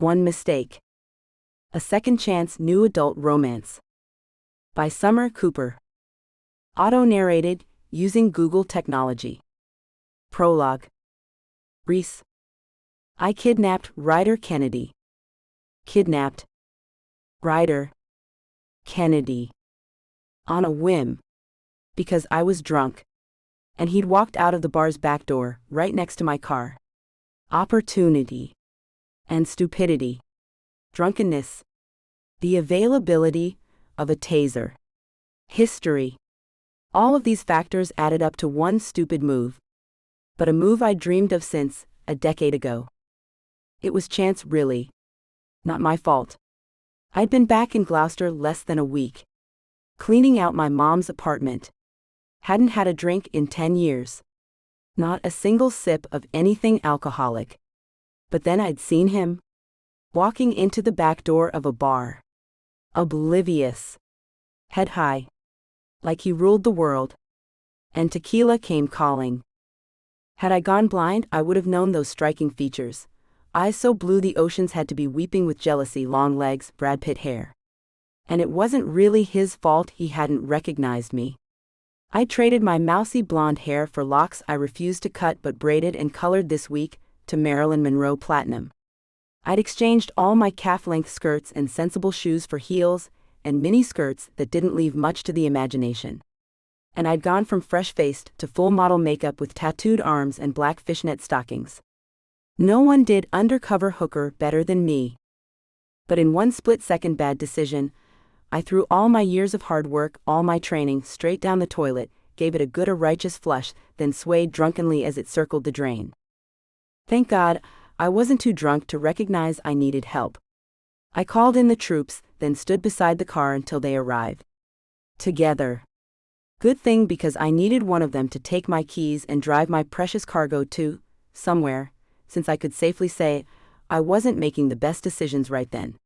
One Mistake. A Second Chance New Adult Romance. By Summer Cooper. Auto-narrated, using Google technology. Prologue. Reese. I kidnapped Ryder Kennedy. Kidnapped Ryder Kennedy. On a whim. Because I was drunk. And he'd walked out of the bar's back door, right next to my car. Opportunity. And stupidity. Drunkenness. The availability of a taser. History. All of these factors added up to one stupid move. But a move I'd dreamed of since, a decade ago. It was chance, really. Not my fault. I'd been back in Gloucester less than a week. Cleaning out my mom's apartment. Hadn't had a drink in 10 years. Not a single sip of anything alcoholic. But then I'd seen him. Walking into the back door of a bar. Oblivious. Head high. Like he ruled the world. And tequila came calling. Had I gone blind, I would have known those striking features. Eyes so blue the oceans had to be weeping with jealousy, long legs, Brad Pitt hair. And it wasn't really his fault he hadn't recognized me. I traded my mousy blonde hair for locks I refused to cut but braided and colored this week to Marilyn Monroe platinum. I'd exchanged all my calf-length skirts and sensible shoes for heels and mini skirts that didn't leave much to the imagination. And I'd gone from fresh-faced to full model makeup with tattooed arms and black fishnet stockings. No one did undercover hooker better than me. But in one split-second bad decision, I threw all my years of hard work, all my training, straight down the toilet, gave it a good righteous flush, then swayed drunkenly as it circled the drain. Thank God, I wasn't too drunk to recognize I needed help. I called in the troops, then stood beside the car until they arrived. Together. Good thing, because I needed one of them to take my keys and drive my precious cargo to somewhere, since I could safely say I wasn't making the best decisions right then.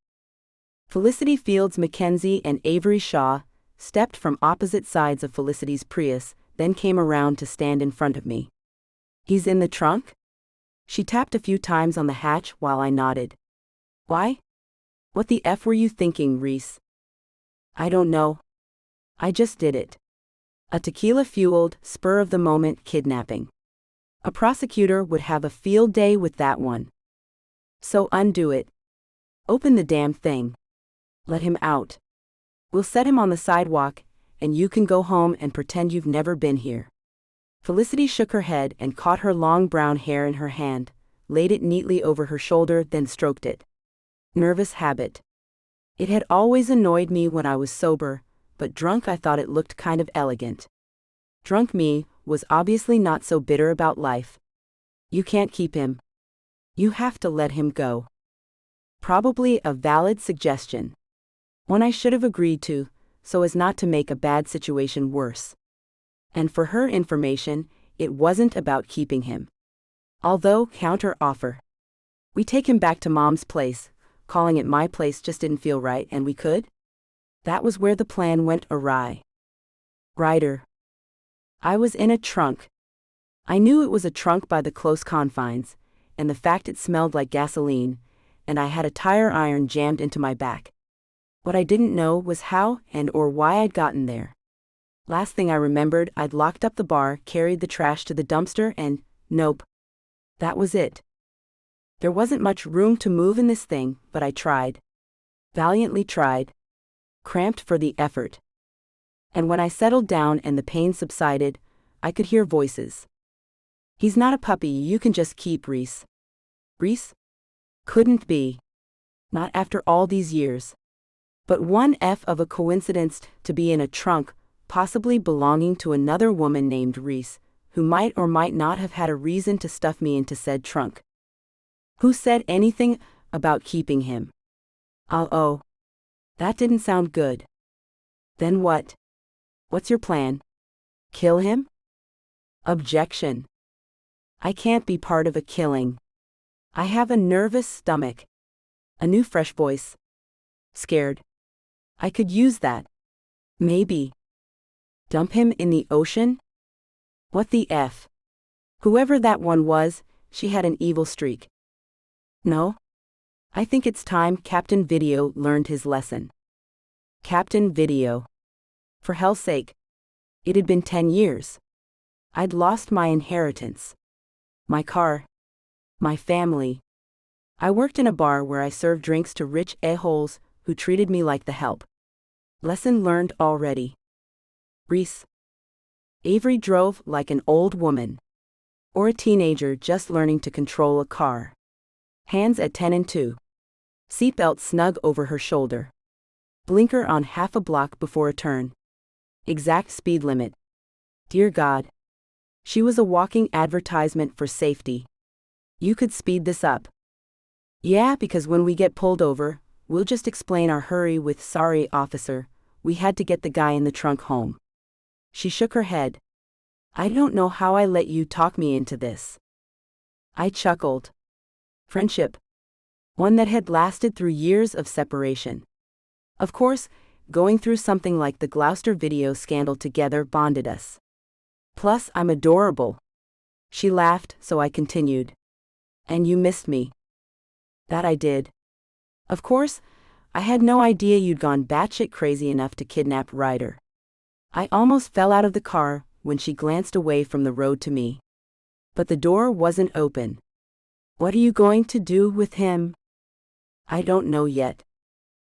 Felicity Fields Mackenzie and Avery Shaw stepped from opposite sides of Felicity's Prius, then came around to stand in front of me. He's in the trunk? She tapped a few times on the hatch while I nodded. Why? What the F were you thinking, Reese? I don't know. I just did it. A tequila-fueled, spur-of-the-moment kidnapping. A prosecutor would have a field day with that one. So undo it. Open the damn thing. Let him out. We'll set him on the sidewalk, and you can go home and pretend you've never been here. Felicity shook her head and caught her long brown hair in her hand, laid it neatly over her shoulder, then stroked it. Nervous habit. It had always annoyed me when I was sober, but drunk I thought it looked kind of elegant. Drunk me was obviously not so bitter about life. You can't keep him. You have to let him go. Probably a valid suggestion. One I should have agreed to, so as not to make a bad situation worse. And for her information, it wasn't about keeping him. Although, counter offer. We take him back to Mom's place. Calling it my place just didn't feel right, and we could? That was where the plan went awry. Ryder. I was in a trunk. I knew it was a trunk by the close confines, and the fact it smelled like gasoline, and I had a tire iron jammed into my back. What I didn't know was how and or why I'd gotten there. Last thing I remembered, I'd locked up the bar, carried the trash to the dumpster, and nope. That was it. There wasn't much room to move in this thing, but I tried. Valiantly tried. Cramped for the effort. And when I settled down and the pain subsided, I could hear voices. He's not a puppy you can just keep, Reese. Reese? Couldn't be. Not after all these years. But one F of a coincidence to be in a trunk, possibly belonging to another woman named Reese, who might or might not have had a reason to stuff me into said trunk. Who said anything about keeping him? Oh. That didn't sound good. Then what? What's your plan? Kill him? Objection. I can't be part of a killing. I have a nervous stomach. A new fresh voice. Scared. I could use that. Maybe. Dump him in the ocean? What the F? Whoever that one was, she had an evil streak. No? I think it's time Captain Video learned his lesson. Captain Video. For hell's sake. It had been 10 years. I'd lost my inheritance. My car. My family. I worked in a bar where I served drinks to rich a-holes who treated me like the help. Lesson learned already. Reese. Avery drove like an old woman. Or a teenager just learning to control a car. Hands at 10 and 2. Seatbelt snug over her shoulder. Blinker on half a block before a turn. Exact speed limit. Dear God. She was a walking advertisement for safety. You could speed this up. Yeah, because when we get pulled over, we'll just explain our hurry with sorry officer, we had to get the guy in the trunk home. She shook her head. I don't know how I let you talk me into this. I chuckled. Friendship. One that had lasted through years of separation. Of course, going through something like the Gloucester video scandal together bonded us. Plus, I'm adorable. She laughed, so I continued. And you missed me. That I did. Of course, I had no idea you'd gone batshit crazy enough to kidnap Ryder. I almost fell out of the car when she glanced away from the road to me. But the door wasn't open. What are you going to do with him? I don't know yet.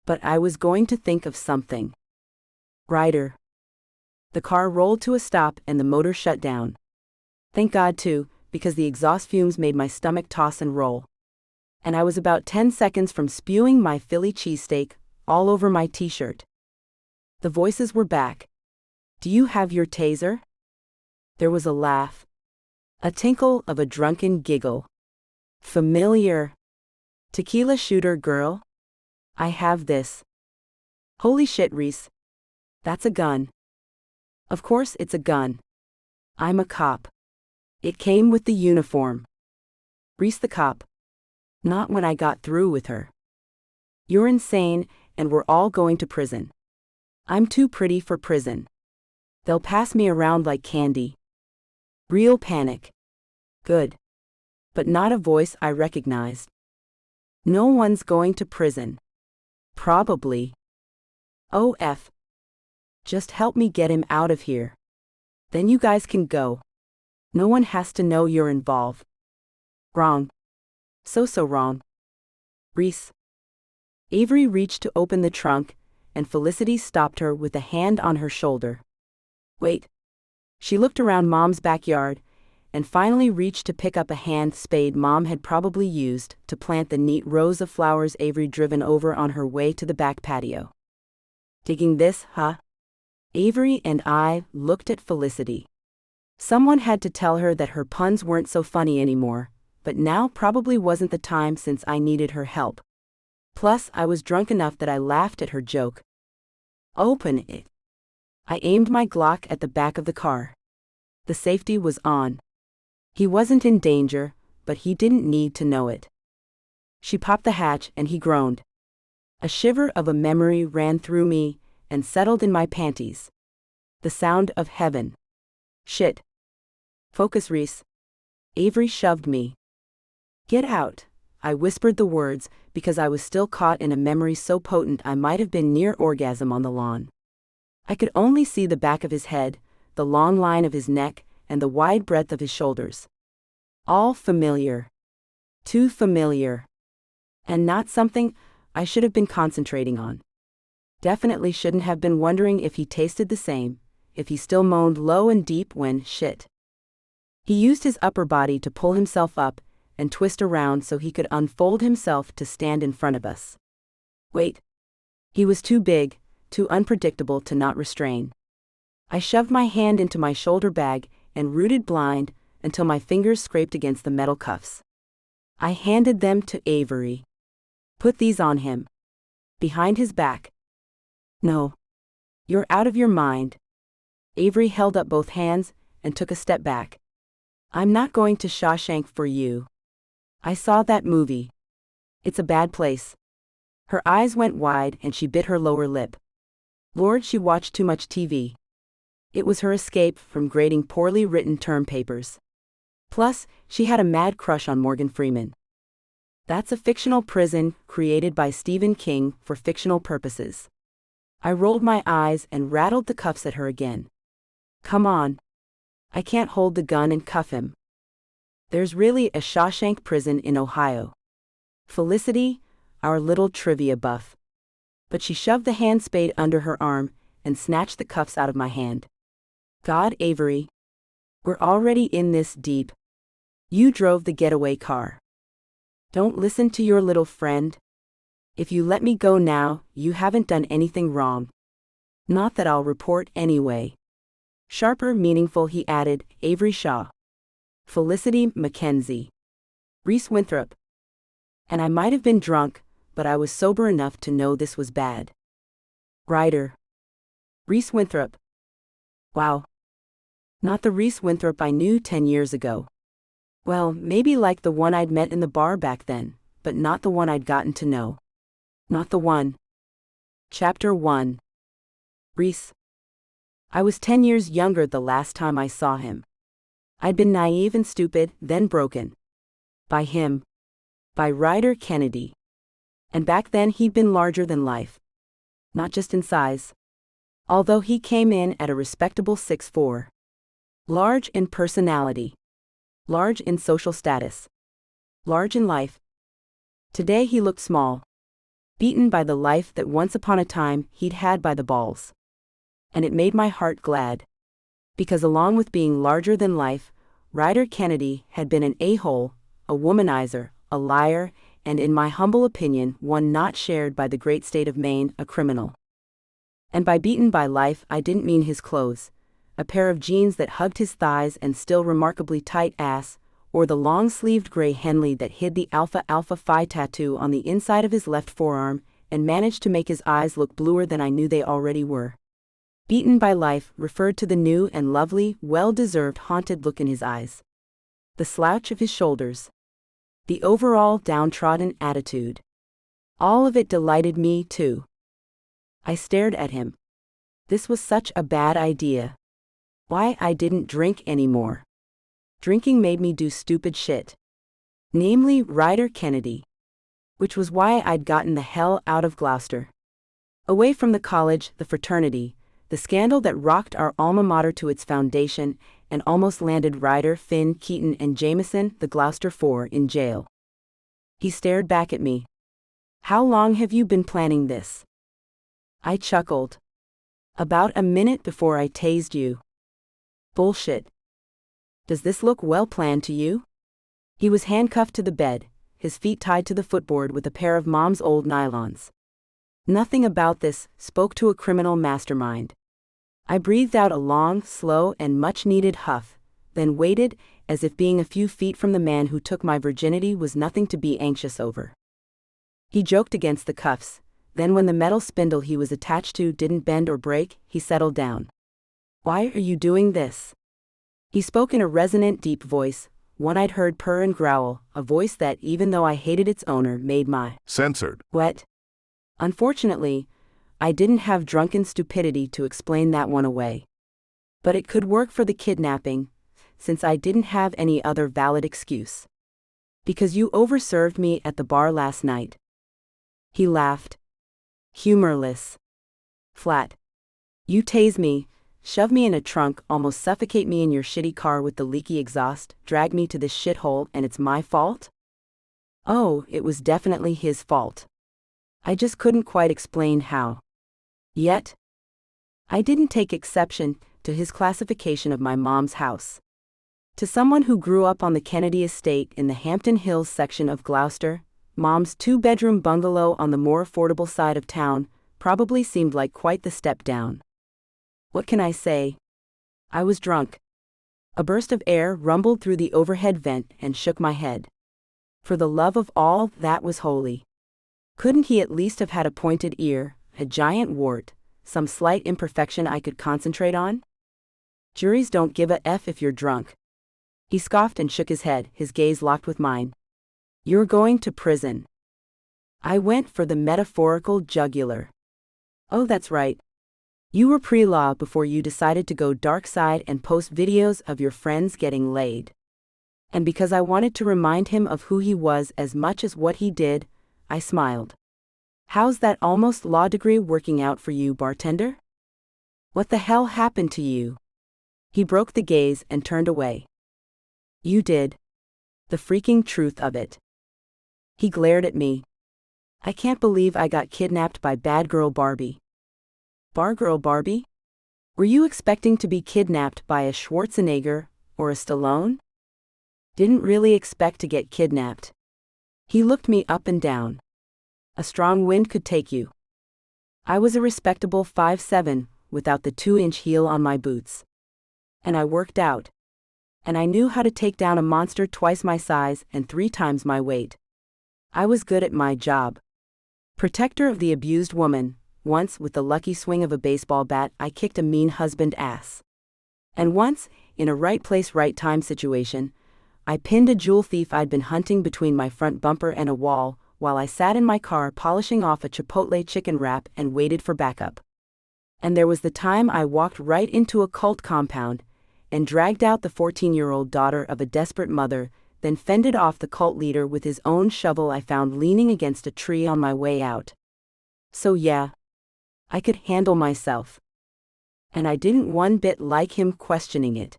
But I was going to think of something. Ryder. The car rolled to a stop and the motor shut down. Thank God too, because the exhaust fumes made my stomach toss and roll. And I was about 10 seconds from spewing my Philly cheesesteak all over my t-shirt. The voices were back. Do you have your taser? There was a laugh. A tinkle of a drunken giggle. Familiar. Tequila shooter girl? I have this. Holy shit, Reese. That's a gun. Of course it's a gun. I'm a cop. It came with the uniform. Reese the cop. Not when I got through with her. You're insane, and we're all going to prison. I'm too pretty for prison. They'll pass me around like candy. Real panic. Good. But not a voice I recognized. No one's going to prison. Probably. Oh F. Just help me get him out of here. Then you guys can go. No one has to know you're involved. Wrong. So wrong. Reese. Avery reached to open the trunk, and Felicity stopped her with a hand on her shoulder. Wait. She looked around Mom's backyard, and finally reached to pick up a hand spade Mom had probably used to plant the neat rows of flowers Avery driven over on her way to the back patio. Digging this, huh? Avery and I looked at Felicity. Someone had to tell her that her puns weren't so funny anymore, but now probably wasn't the time since I needed her help. Plus, I was drunk enough that I laughed at her joke. Open it. I aimed my Glock at the back of the car. The safety was on. He wasn't in danger, but he didn't need to know it. She popped the hatch and he groaned. A shiver of a memory ran through me and settled in my panties. The sound of heaven. Shit. Focus, Reese. Avery shoved me. Get out. I whispered the words because I was still caught in a memory so potent I might have been near orgasm on the lawn. I could only see the back of his head, the long line of his neck, and the wide breadth of his shoulders. All familiar. Too familiar. And not something I should have been concentrating on. Definitely shouldn't have been wondering if he tasted the same, if he still moaned low and deep when shit. He used his upper body to pull himself up and twist around so he could unfold himself to stand in front of us. Wait. He was too big, too unpredictable to not restrain. I shoved my hand into my shoulder bag and rooted blind until my fingers scraped against the metal cuffs. I handed them to Avery. Put these on him. Behind his back. No. You're out of your mind. Avery held up both hands and took a step back. I'm not going to Shawshank for you. I saw that movie. It's a bad place. Her eyes went wide and she bit her lower lip. Lord, she watched too much TV. It was her escape from grading poorly written term papers. Plus, she had a mad crush on Morgan Freeman. That's a fictional prison created by Stephen King for fictional purposes. I rolled my eyes and rattled the cuffs at her again. Come on. I can't hold the gun and cuff him. There's really a Shawshank prison in Ohio. Felicity, our little trivia buff. But she shoved the hand spade under her arm and snatched the cuffs out of my hand. God, Avery. We're already in this deep. You drove the getaway car. Don't listen to your little friend. If you let me go now, you haven't done anything wrong. Not that I'll report anyway. Sharper, meaningful, he added, Avery Shaw. Felicity Mackenzie. Reese Winthrop. And I might have been drunk, but I was sober enough to know this was bad. Ryder. Reese Winthrop. Wow. Not the Reese Winthrop I knew 10 years ago. Well, maybe like the one I'd met in the bar back then, but not the one I'd gotten to know. Not the one. Chapter 1. Reese. I was 10 years younger the last time I saw him. I'd been naive and stupid, then broken. By him. By Ryder Kennedy. And back then he'd been larger than life. Not just in size. Although he came in at a respectable 6'4". Large in personality. Large in social status. Large in life. Today he looked small. Beaten by the life that once upon a time he'd had by the balls. And it made my heart glad. Because along with being larger than life, Ryder Kennedy had been an a-hole, a womanizer, a liar, and in my humble opinion, one not shared by the great state of Maine, a criminal. And by beaten by life I didn't mean his clothes, a pair of jeans that hugged his thighs and still remarkably tight ass, or the long-sleeved gray Henley that hid the Alpha Alpha Phi tattoo on the inside of his left forearm and managed to make his eyes look bluer than I knew they already were. Beaten by life referred to the new and lovely, well-deserved haunted look in his eyes. The slouch of his shoulders. The overall downtrodden attitude. All of it delighted me too. I stared at him. This was such a bad idea. Why I didn't drink anymore. Drinking made me do stupid shit. Namely, Ryder Kennedy. Which was why I'd gotten the hell out of Gloucester. Away from the college, the fraternity, the scandal that rocked our alma mater to its foundation and almost landed Ryder, Finn, Keaton, and Jameson, the Gloucester Four, in jail. He stared back at me. How long have you been planning this? I chuckled. About a minute before I tased you. Bullshit. Does this look well planned to you? He was handcuffed to the bed, his feet tied to the footboard with a pair of Mom's old nylons. Nothing about this spoke to a criminal mastermind. I breathed out a long, slow, and much-needed huff, then waited, as if being a few feet from the man who took my virginity was nothing to be anxious over. He joked against the cuffs, then when the metal spindle he was attached to didn't bend or break, he settled down. Why are you doing this? He spoke in a resonant, deep voice, one I'd heard purr and growl, a voice that, even though I hated its owner, made my censored wet. Unfortunately, I didn't have drunken stupidity to explain that one away. But it could work for the kidnapping, since I didn't have any other valid excuse. Because you overserved me at the bar last night. He laughed. Humorless. Flat. You tase me, shove me in a trunk, almost suffocate me in your shitty car with the leaky exhaust, drag me to this shithole, and it's my fault? Oh, it was definitely his fault. I just couldn't quite explain how. Yet, I didn't take exception to his classification of my mom's house. To someone who grew up on the Kennedy estate in the Hampton Hills section of Gloucester, Mom's two-bedroom bungalow on the more affordable side of town probably seemed like quite the step down. What can I say? I was drunk. A burst of air rumbled through the overhead vent and shook my head. For the love of all that was holy. Couldn't he at least have had a pointed ear, a giant wart, some slight imperfection I could concentrate on? Juries don't give a F if you're drunk. He scoffed and shook his head, his gaze locked with mine. You're going to prison. I went for the metaphorical jugular. Oh, that's right. You were pre-law before you decided to go dark side and post videos of your friends getting laid. And because I wanted to remind him of who he was as much as what he did, I smiled. How's that almost law degree working out for you, bartender? What the hell happened to you? He broke the gaze and turned away. You did. The freaking truth of it. He glared at me. I can't believe I got kidnapped by bad girl Barbie. Bar girl Barbie? Were you expecting to be kidnapped by a Schwarzenegger or a Stallone? Didn't really expect to get kidnapped. He looked me up and down. A strong wind could take you. I was a respectable 5'7", without the 2-inch heel on my boots. And I worked out. And I knew how to take down a monster twice my size and 3 times my weight. I was good at my job. Protector of the abused woman, once with the lucky swing of a baseball bat I kicked a mean husband ass. And once, in a right place right time situation, I pinned a jewel thief I'd been hunting between my front bumper and a wall, while I sat in my car polishing off a Chipotle chicken wrap and waited for backup. And there was the time I walked right into a cult compound, and dragged out the 14-year-old daughter of a desperate mother, then fended off the cult leader with his own shovel I found leaning against a tree on my way out. So yeah, I could handle myself. And I didn't one bit like him questioning it.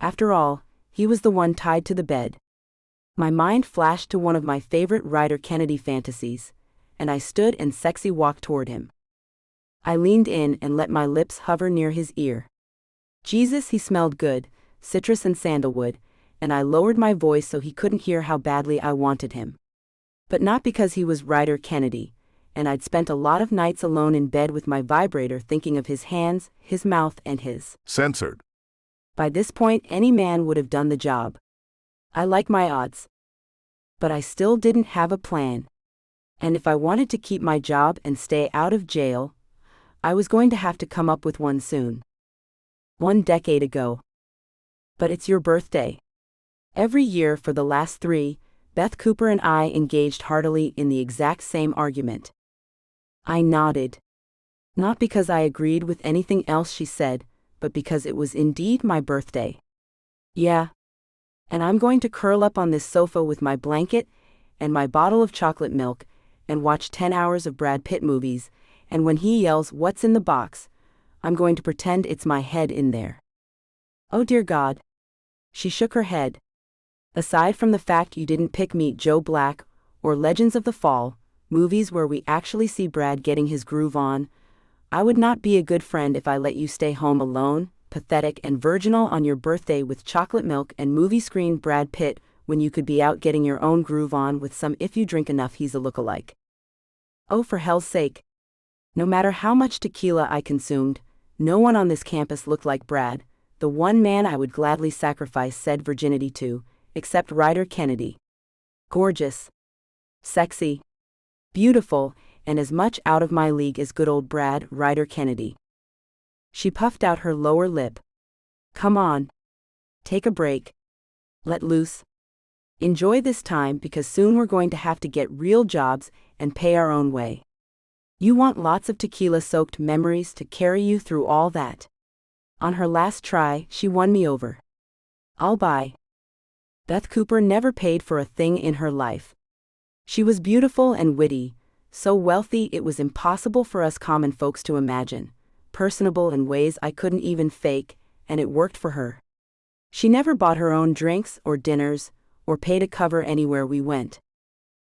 After all, he was the one tied to the bed. My mind flashed to one of my favorite Ryder Kennedy fantasies, and I stood and sexy walked toward him. I leaned in and let my lips hover near his ear. Jesus, he smelled good, citrus and sandalwood, and I lowered my voice so he couldn't hear how badly I wanted him. But not because he was Ryder Kennedy, and I'd spent a lot of nights alone in bed with my vibrator thinking of his hands, his mouth and his censored. By this point any man would have done the job. I like my odds. But I still didn't have a plan. And if I wanted to keep my job and stay out of jail, I was going to have to come up with one soon. 1 decade ago. But it's your birthday. Every year for the last 3, Beth Cooper and I engaged heartily in the exact same argument. I nodded. Not because I agreed with anything else she said, but because it was indeed my birthday. Yeah. And I'm going to curl up on this sofa with my blanket and my bottle of chocolate milk and watch 10 hours of Brad Pitt movies, and when he yells, "What's in the box?" I'm going to pretend it's my head in there. Oh dear God. She shook her head. Aside from the fact you didn't pick Meet Joe Black or Legends of the Fall, movies where we actually see Brad getting his groove on, I would not be a good friend if I let you stay home alone, pathetic and virginal on your birthday with chocolate milk and movie screen Brad Pitt when you could be out getting your own groove on with some if you drink enough he's a lookalike. Oh, for hell's sake. No matter how much tequila I consumed, no one on this campus looked like Brad, the one man I would gladly sacrifice said virginity to, except Ryder Kennedy. Gorgeous. Sexy. Beautiful, and as much out of my league as good old Brad Ryder Kennedy. She puffed out her lower lip. Come on. Take a break. Let loose. Enjoy this time because soon we're going to have to get real jobs and pay our own way. You want lots of tequila-soaked memories to carry you through all that. On her last try, she won me over. I'll buy. Beth Cooper never paid for a thing in her life. She was beautiful and witty, so wealthy it was impossible for us common folks to imagine, personable in ways I couldn't even fake, and it worked for her. She never bought her own drinks or dinners, or paid a cover anywhere we went.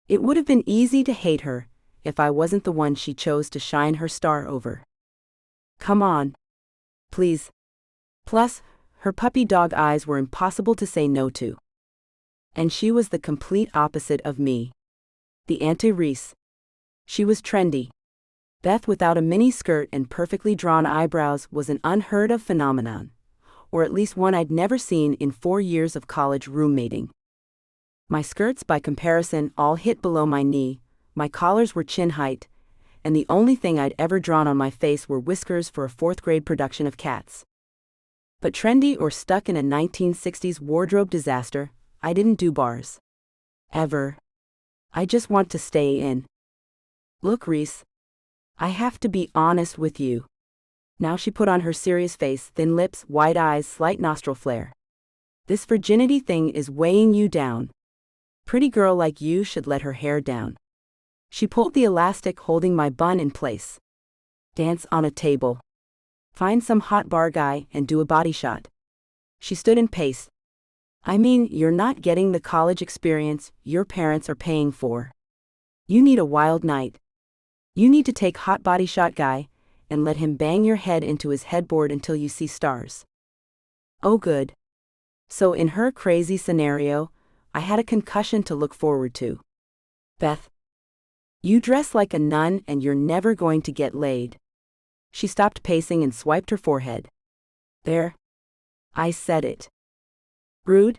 It would have been easy to hate her, if I wasn't the one she chose to shine her star over. Come on. Please. Plus, her puppy dog eyes were impossible to say no to. And she was the complete opposite of me. The anti-Reese. She was trendy. Beth without a mini skirt and perfectly drawn eyebrows was an unheard of phenomenon, or at least one I'd never seen in 4 years of college roommating. My skirts by comparison all hit below my knee, my collars were chin height, and the only thing I'd ever drawn on my face were whiskers for a 4th grade production of Cats. But trendy or stuck in a 1960s wardrobe disaster, I didn't do bars. Ever. I just want to stay in. Look, Reese. I have to be honest with you. Now she put on her serious face, thin lips, wide eyes, slight nostril flare. This virginity thing is weighing you down. Pretty girl like you should let her hair down. She pulled the elastic holding my bun in place. Dance on a table. Find some hot bar guy and do a body shot. She stood and paced. I mean, you're not getting the college experience your parents are paying for. You need a wild night. You need to take hot body shot guy and let him bang your head into his headboard until you see stars. Oh good. So in her crazy scenario, I had a concussion to look forward to. Beth. You dress like a nun and you're never going to get laid. She stopped pacing and swiped her forehead. There. I said it. Rude?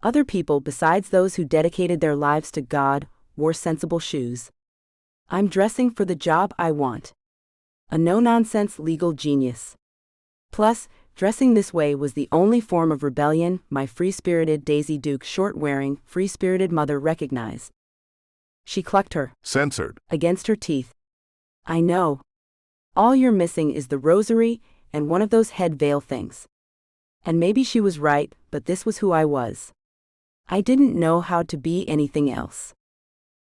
Other people besides those who dedicated their lives to God wore sensible shoes. I'm dressing for the job I want. A no-nonsense legal genius. Plus, dressing this way was the only form of rebellion my free-spirited Daisy Duke short-wearing, free-spirited mother recognized. She clucked her censored against her teeth. I know. All you're missing is the rosary and one of those head veil things. And maybe she was right, but this was who I was. I didn't know how to be anything else.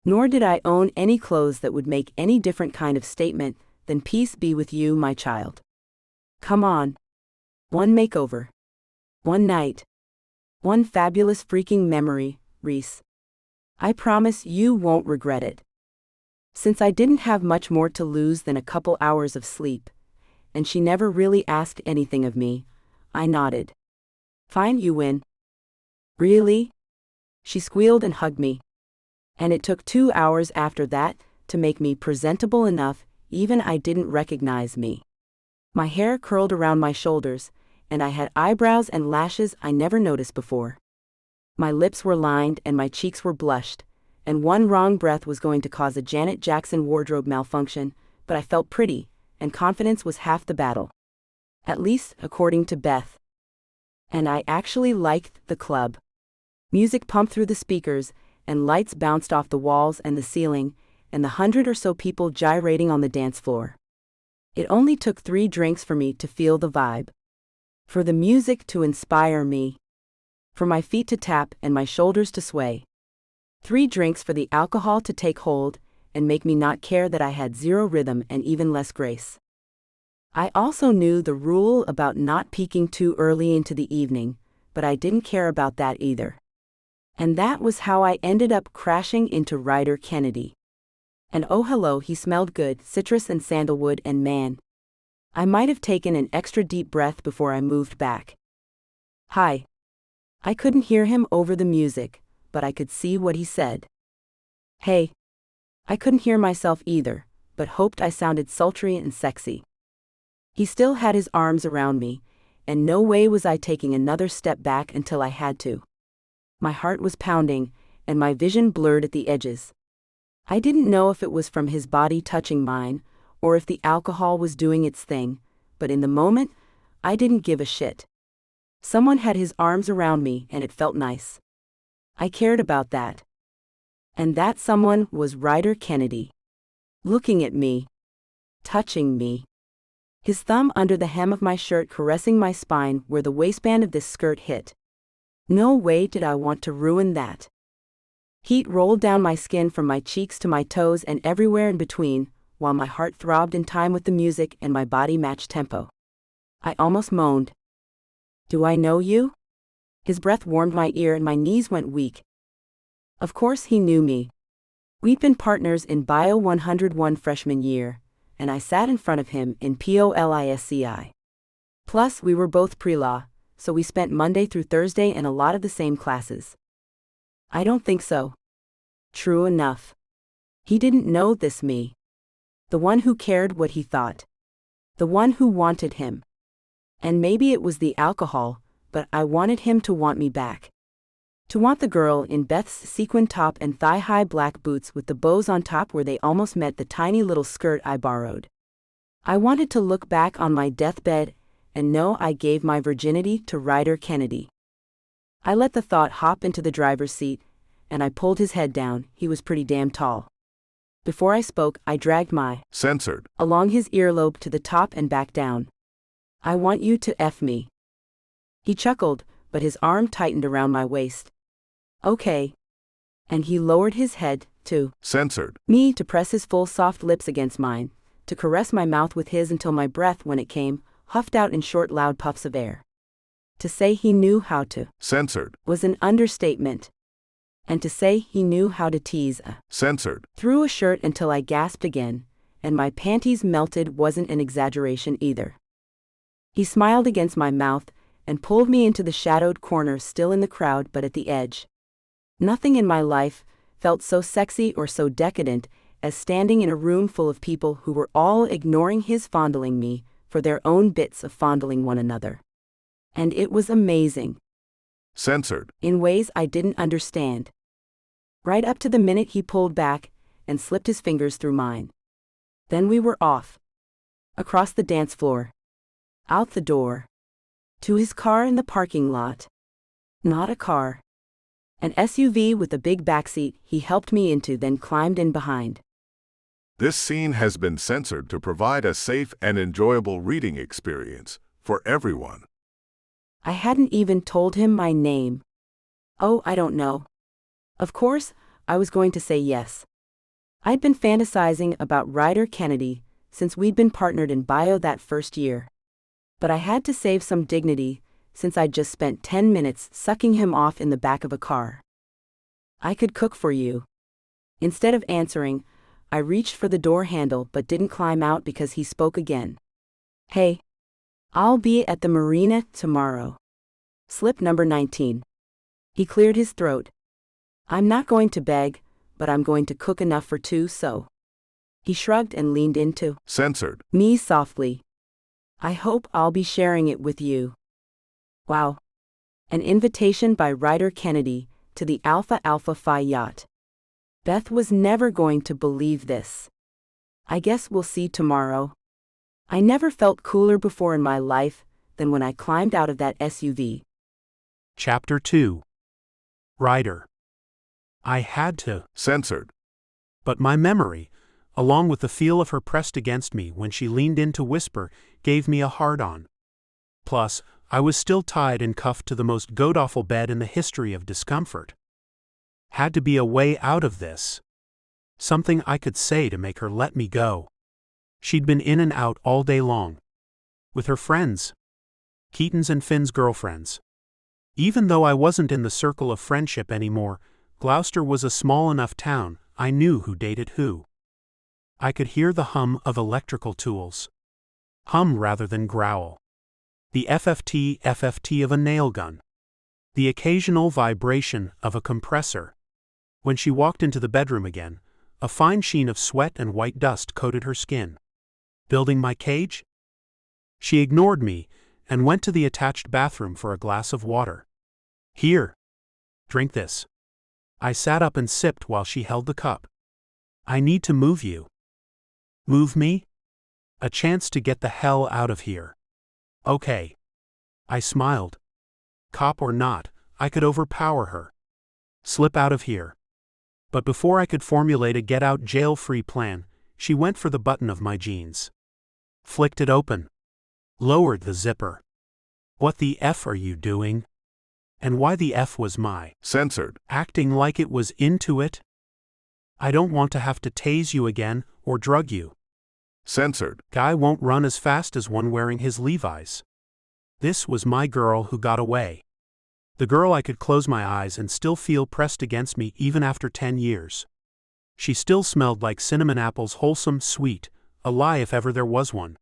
Nor did I own any clothes that would make any different kind of statement than peace be with you, my child. Come on. One makeover. One night. One fabulous freaking memory, Reese. I promise you won't regret it. Since I didn't have much more to lose than a couple hours of sleep, and she never really asked anything of me, I nodded. Fine, you win. Really? She squealed and hugged me. And it took 2 hours after that to make me presentable enough even I didn't recognize me. My hair curled around my shoulders, and I had eyebrows and lashes I never noticed before. My lips were lined and my cheeks were blushed, and one wrong breath was going to cause a Janet Jackson wardrobe malfunction, but I felt pretty, and confidence was half the battle. At least, according to Beth. And I actually liked the club. Music pumped through the speakers, and lights bounced off the walls and the ceiling, and the 100 or so people gyrating on the dance floor. It only took 3 drinks for me to feel the vibe. For the music to inspire me. For my feet to tap and my shoulders to sway. 3 drinks for the alcohol to take hold and make me not care that I had 0 rhythm and even less grace. I also knew the rule about not peaking too early into the evening, but I didn't care about that either. And that was how I ended up crashing into Ryder Kennedy. And oh hello, he smelled good, citrus and sandalwood, and man. I might have taken an extra deep breath before I moved back. Hi. I couldn't hear him over the music, but I could see what he said. Hey. I couldn't hear myself either, but hoped I sounded sultry and sexy. He still had his arms around me, and no way was I taking another step back until I had to. My heart was pounding, and my vision blurred at the edges. I didn't know if it was from his body touching mine, or if the alcohol was doing its thing, but in the moment, I didn't give a shit. Someone had his arms around me and it felt nice. I cared about that. And that someone was Ryder Kennedy. Looking at me. Touching me. His thumb under the hem of my shirt caressing my spine where the waistband of this skirt hit. No way did I want to ruin that. Heat rolled down my skin from my cheeks to my toes and everywhere in between, while my heart throbbed in time with the music and my body matched tempo. I almost moaned. Do I know you? His breath warmed my ear and my knees went weak. Of course he knew me. We'd been partners in Bio 101 freshman year, and I sat in front of him in POLISCI. Plus, we were both pre-law, so we spent Monday through Thursday in a lot of the same classes. I don't think so. True enough. He didn't know this me. The one who cared what he thought. The one who wanted him. And maybe it was the alcohol, but I wanted him to want me back. To want the girl in Beth's sequin top and thigh-high black boots with the bows on top where they almost met the tiny little skirt I borrowed. I wanted to look back on my deathbed and know I gave my virginity to Ryder Kennedy. I let the thought hop into the driver's seat, and I pulled his head down. He was pretty damn tall. Before I spoke, I dragged my censored along his earlobe to the top and back down. I want you to F me. He chuckled, but his arm tightened around my waist. Okay. And he lowered his head, to Censored. me, to press his full soft lips against mine, to caress my mouth with his until my breath, when it came, huffed out in short loud puffs of air. To say he knew how to Censored. was an understatement. And to say he knew how to tease Censored. through a shirt until I gasped again, and my panties melted, wasn't an exaggeration either. He smiled against my mouth and pulled me into the shadowed corner, still in the crowd but at the edge. Nothing in my life felt so sexy or so decadent as standing in a room full of people who were all ignoring his fondling me for their own bits of fondling one another. And it was amazing. Censored. In ways I didn't understand. Right up to the minute he pulled back and slipped his fingers through mine. Then we were off. Across the dance floor. Out the door. To his car in the parking lot. Not a car. An SUV with a big backseat he helped me into, then climbed in behind. This scene has been censored to provide a safe and enjoyable reading experience for everyone. I hadn't even told him my name. Oh, I don't know. Of course, I was going to say yes. I'd been fantasizing about Ryder Kennedy since we'd been partnered in bio that first year. But I had to save some dignity, since I'd just spent 10 minutes sucking him off in the back of a car. I could cook for you. Instead of answering, I reached for the door handle but didn't climb out because he spoke again. Hey. I'll be at the marina tomorrow. Slip number 19. He cleared his throat. I'm not going to beg, but I'm going to cook enough for two, so. He shrugged and leaned into Censored. me softly. I hope I'll be sharing it with you. Wow. An invitation by Ryder Kennedy to the Alpha Alpha Phi yacht. Beth was never going to believe this. I guess we'll see tomorrow. I never felt cooler before in my life than when I climbed out of that SUV. Chapter 2. Ryder. I had to. Censored. But my memory, along with the feel of her pressed against me when she leaned in to whisper, gave me a hard-on. Plus, I was still tied and cuffed to the most god-awful bed in the history of discomfort. Had to be a way out of this. Something I could say to make her let me go. She'd been in and out all day long. With her friends. Keaton's and Finn's girlfriends. Even though I wasn't in the circle of friendship anymore, Gloucester was a small enough town, I knew who dated who. I could hear the hum of electrical tools. Hum rather than growl. The FFT of a nail gun. The occasional vibration of a compressor. When she walked into the bedroom again, a fine sheen of sweat and white dust coated her skin. Building my cage? She ignored me and went to the attached bathroom for a glass of water. Here. Drink this. I sat up and sipped while she held the cup. I need to move you. Move me? A chance to get the hell out of here. Okay. I smiled. Cop or not, I could overpower her. Slip out of here. But before I could formulate a get-out-jail-free plan, she went for the button of my jeans. Flicked it open. Lowered the zipper. What the F are you doing? And why the F was my Censored. acting like it was into it? I don't want to have to tase you again or drug you. Censored. Guy won't run as fast as one wearing his Levi's. This was my girl who got away. The girl I could close my eyes and still feel pressed against me even after 10 years. She still smelled like cinnamon apples, wholesome, sweet, a lie if ever there was one.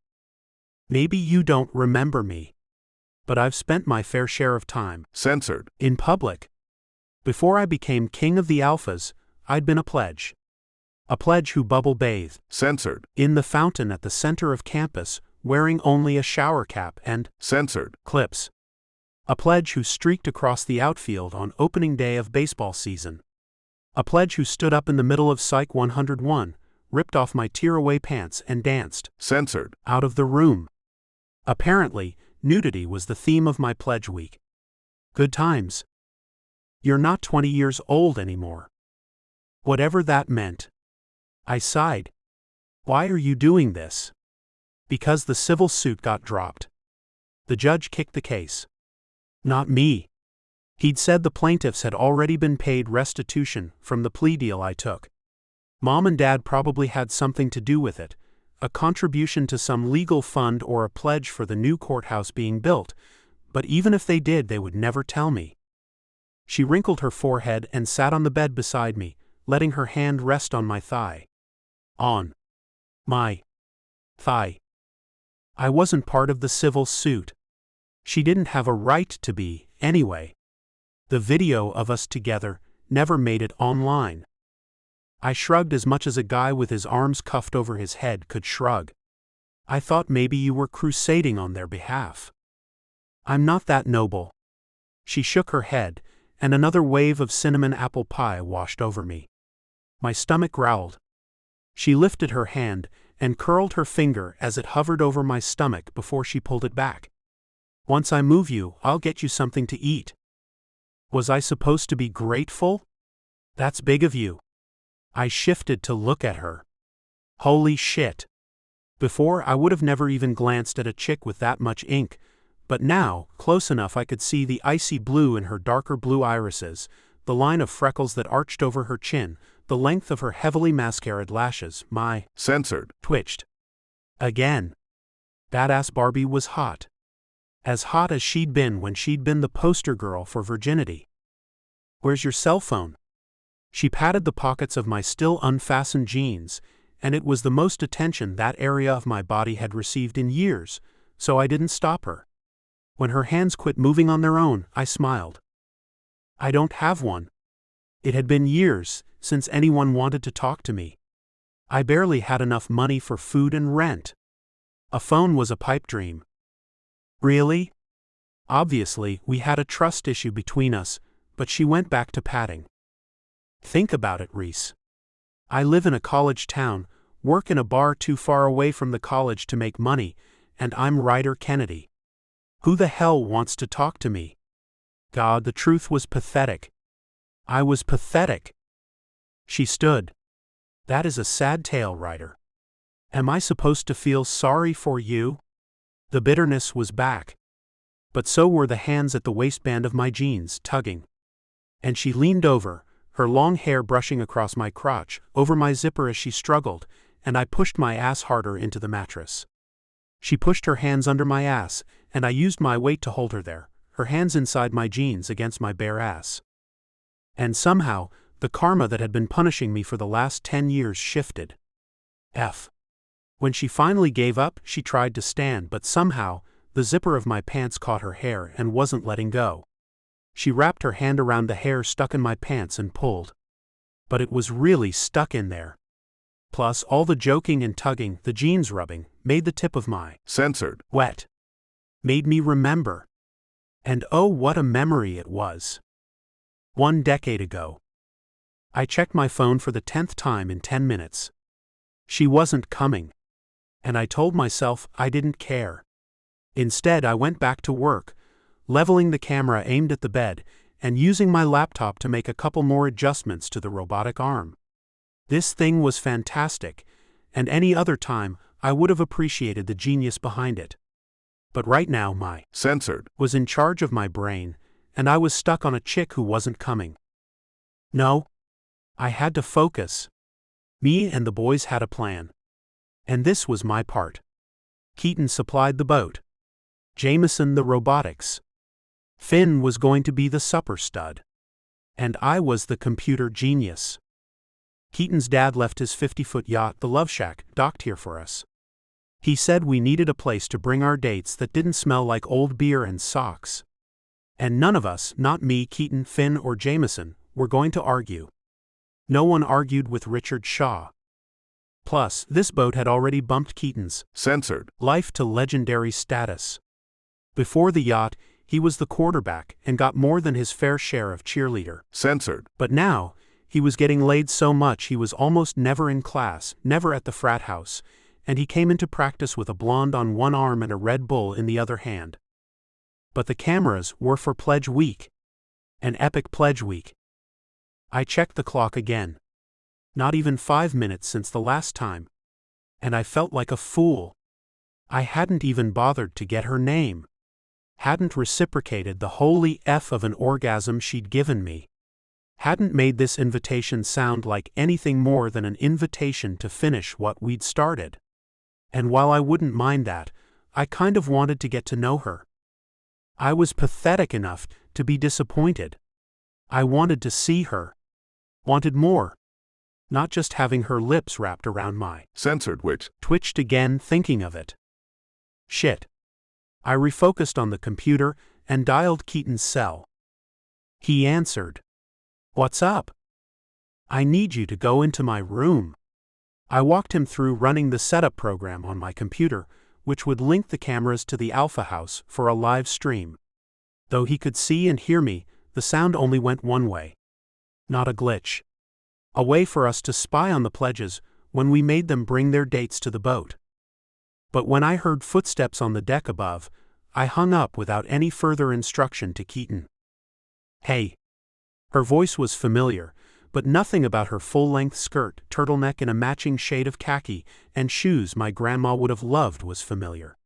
Maybe you don't remember me. But I've spent my fair share of time. Censored. In public. Before I became king of the alphas, I'd been a pledge. A pledge who bubble bathed. Censored. In the fountain at the center of campus, wearing only a shower cap and Censored. clips. A pledge who streaked across the outfield on opening day of baseball season. A pledge who stood up in the middle of Psych 101, ripped off my tear-away pants and danced. Censored. Out of the room. Apparently, nudity was the theme of my pledge week. Good times. You're not 20 years old anymore. Whatever that meant. I sighed. Why are you doing this? Because the civil suit got dropped. The judge kicked the case. Not me. He'd said the plaintiffs had already been paid restitution from the plea deal I took. Mom and Dad probably had something to do with it, a contribution to some legal fund or a pledge for the new courthouse being built, but even if they did, they would never tell me. She wrinkled her forehead and sat on the bed beside me, letting her hand rest on my thigh. On my thigh. I wasn't part of the civil suit. She didn't have a right to be, anyway. The video of us together never made it online. I shrugged as much as a guy with his arms cuffed over his head could shrug. I thought maybe you were crusading on their behalf. I'm not that noble. She shook her head, and another wave of cinnamon apple pie washed over me. My stomach growled. She lifted her hand and curled her finger as it hovered over my stomach before she pulled it back. Once I move you, I'll get you something to eat. Was I supposed to be grateful? That's big of you. I shifted to look at her. Holy shit. Before, I would have never even glanced at a chick with that much ink, but now, close enough I could see the icy blue in her darker blue irises, the line of freckles that arched over her chin, the length of her heavily mascaraed lashes. My censored twitched. Again. Badass Barbie was hot. As hot as she'd been when she'd been the poster girl for virginity. Where's your cell phone? She patted the pockets of my still unfastened jeans, and it was the most attention that area of my body had received in years, so I didn't stop her. When her hands quit moving on their own, I smiled. I don't have one. It had been years since anyone wanted to talk to me. I barely had enough money for food and rent. A phone was a pipe dream. Really? Obviously, we had a trust issue between us, but she went back to patting. Think about it, Reese. I live in a college town, work in a bar too far away from the college to make money, and I'm Ryder Kennedy. Who the hell wants to talk to me? God, the truth was pathetic. I was pathetic. She stood. That is a sad tale, Ryder. Am I supposed to feel sorry for you? The bitterness was back. But so were the hands at the waistband of my jeans, tugging. And she leaned over, her long hair brushing across my crotch, over my zipper as she struggled, and I pushed my ass harder into the mattress. She pushed her hands under my ass, and I used my weight to hold her there, her hands inside my jeans against my bare ass. And somehow, the karma that had been punishing me for the last 10 years shifted. When she finally gave up, she tried to stand, but somehow, the zipper of my pants caught her hair and wasn't letting go. She wrapped her hand around the hair stuck in my pants and pulled. But it was really stuck in there. Plus, all the joking and tugging, the jeans rubbing, made the tip of my censored wet. Made me remember. And oh, what a memory it was. 1 decade ago. I checked my phone for the 10th time in 10 minutes. She wasn't coming. And I told myself I didn't care. Instead, I went back to work, leveling the camera aimed at the bed, and using my laptop to make a couple more adjustments to the robotic arm. This thing was fantastic, and any other time I would have appreciated the genius behind it. But right now my censored was in charge of my brain, and I was stuck on a chick who wasn't coming. No. I had to focus. Me and the boys had a plan. And this was my part. Keaton supplied the boat. Jameson the robotics. Finn was going to be the supper stud. And I was the computer genius. Keaton's dad left his 50-foot yacht, the Love Shack, docked here for us. He said we needed a place to bring our dates that didn't smell like old beer and socks. And none of us, not me, Keaton, Finn, or Jameson, were going to argue. No one argued with Richard Shaw. Plus, this boat had already bumped Keaton's censored life to legendary status. Before the yacht, he was the quarterback and got more than his fair share of cheerleader. Censored. But now, he was getting laid so much he was almost never in class, never at the frat house, and he came into practice with a blonde on one arm and a Red Bull in the other hand. But the cameras were for Pledge Week. An epic Pledge Week. I checked the clock again. Not even 5 minutes since the last time. And I felt like a fool. I hadn't even bothered to get her name. hadn't reciprocated the holy F of an orgasm she'd given me, hadn't made this invitation sound like anything more than an invitation to finish what we'd started. And while I wouldn't mind that, I kind of wanted to get to know her. I was pathetic enough to be disappointed. I wanted to see her. Wanted more. Not just having her lips wrapped around my censored, which twitched again thinking of it. Shit. I refocused on the computer and dialed Keaton's cell. He answered. What's up? I need you to go into my room. I walked him through running the setup program on my computer, which would link the cameras to the Alpha House for a live stream. Though he could see and hear me, the sound only went one way. Not a glitch. A way for us to spy on the pledges when we made them bring their dates to the boat. But when I heard footsteps on the deck above, I hung up without any further instruction to Keaton. Hey. Her voice was familiar, but nothing about her full-length skirt, turtleneck in a matching shade of khaki, and shoes my grandma would have loved was familiar.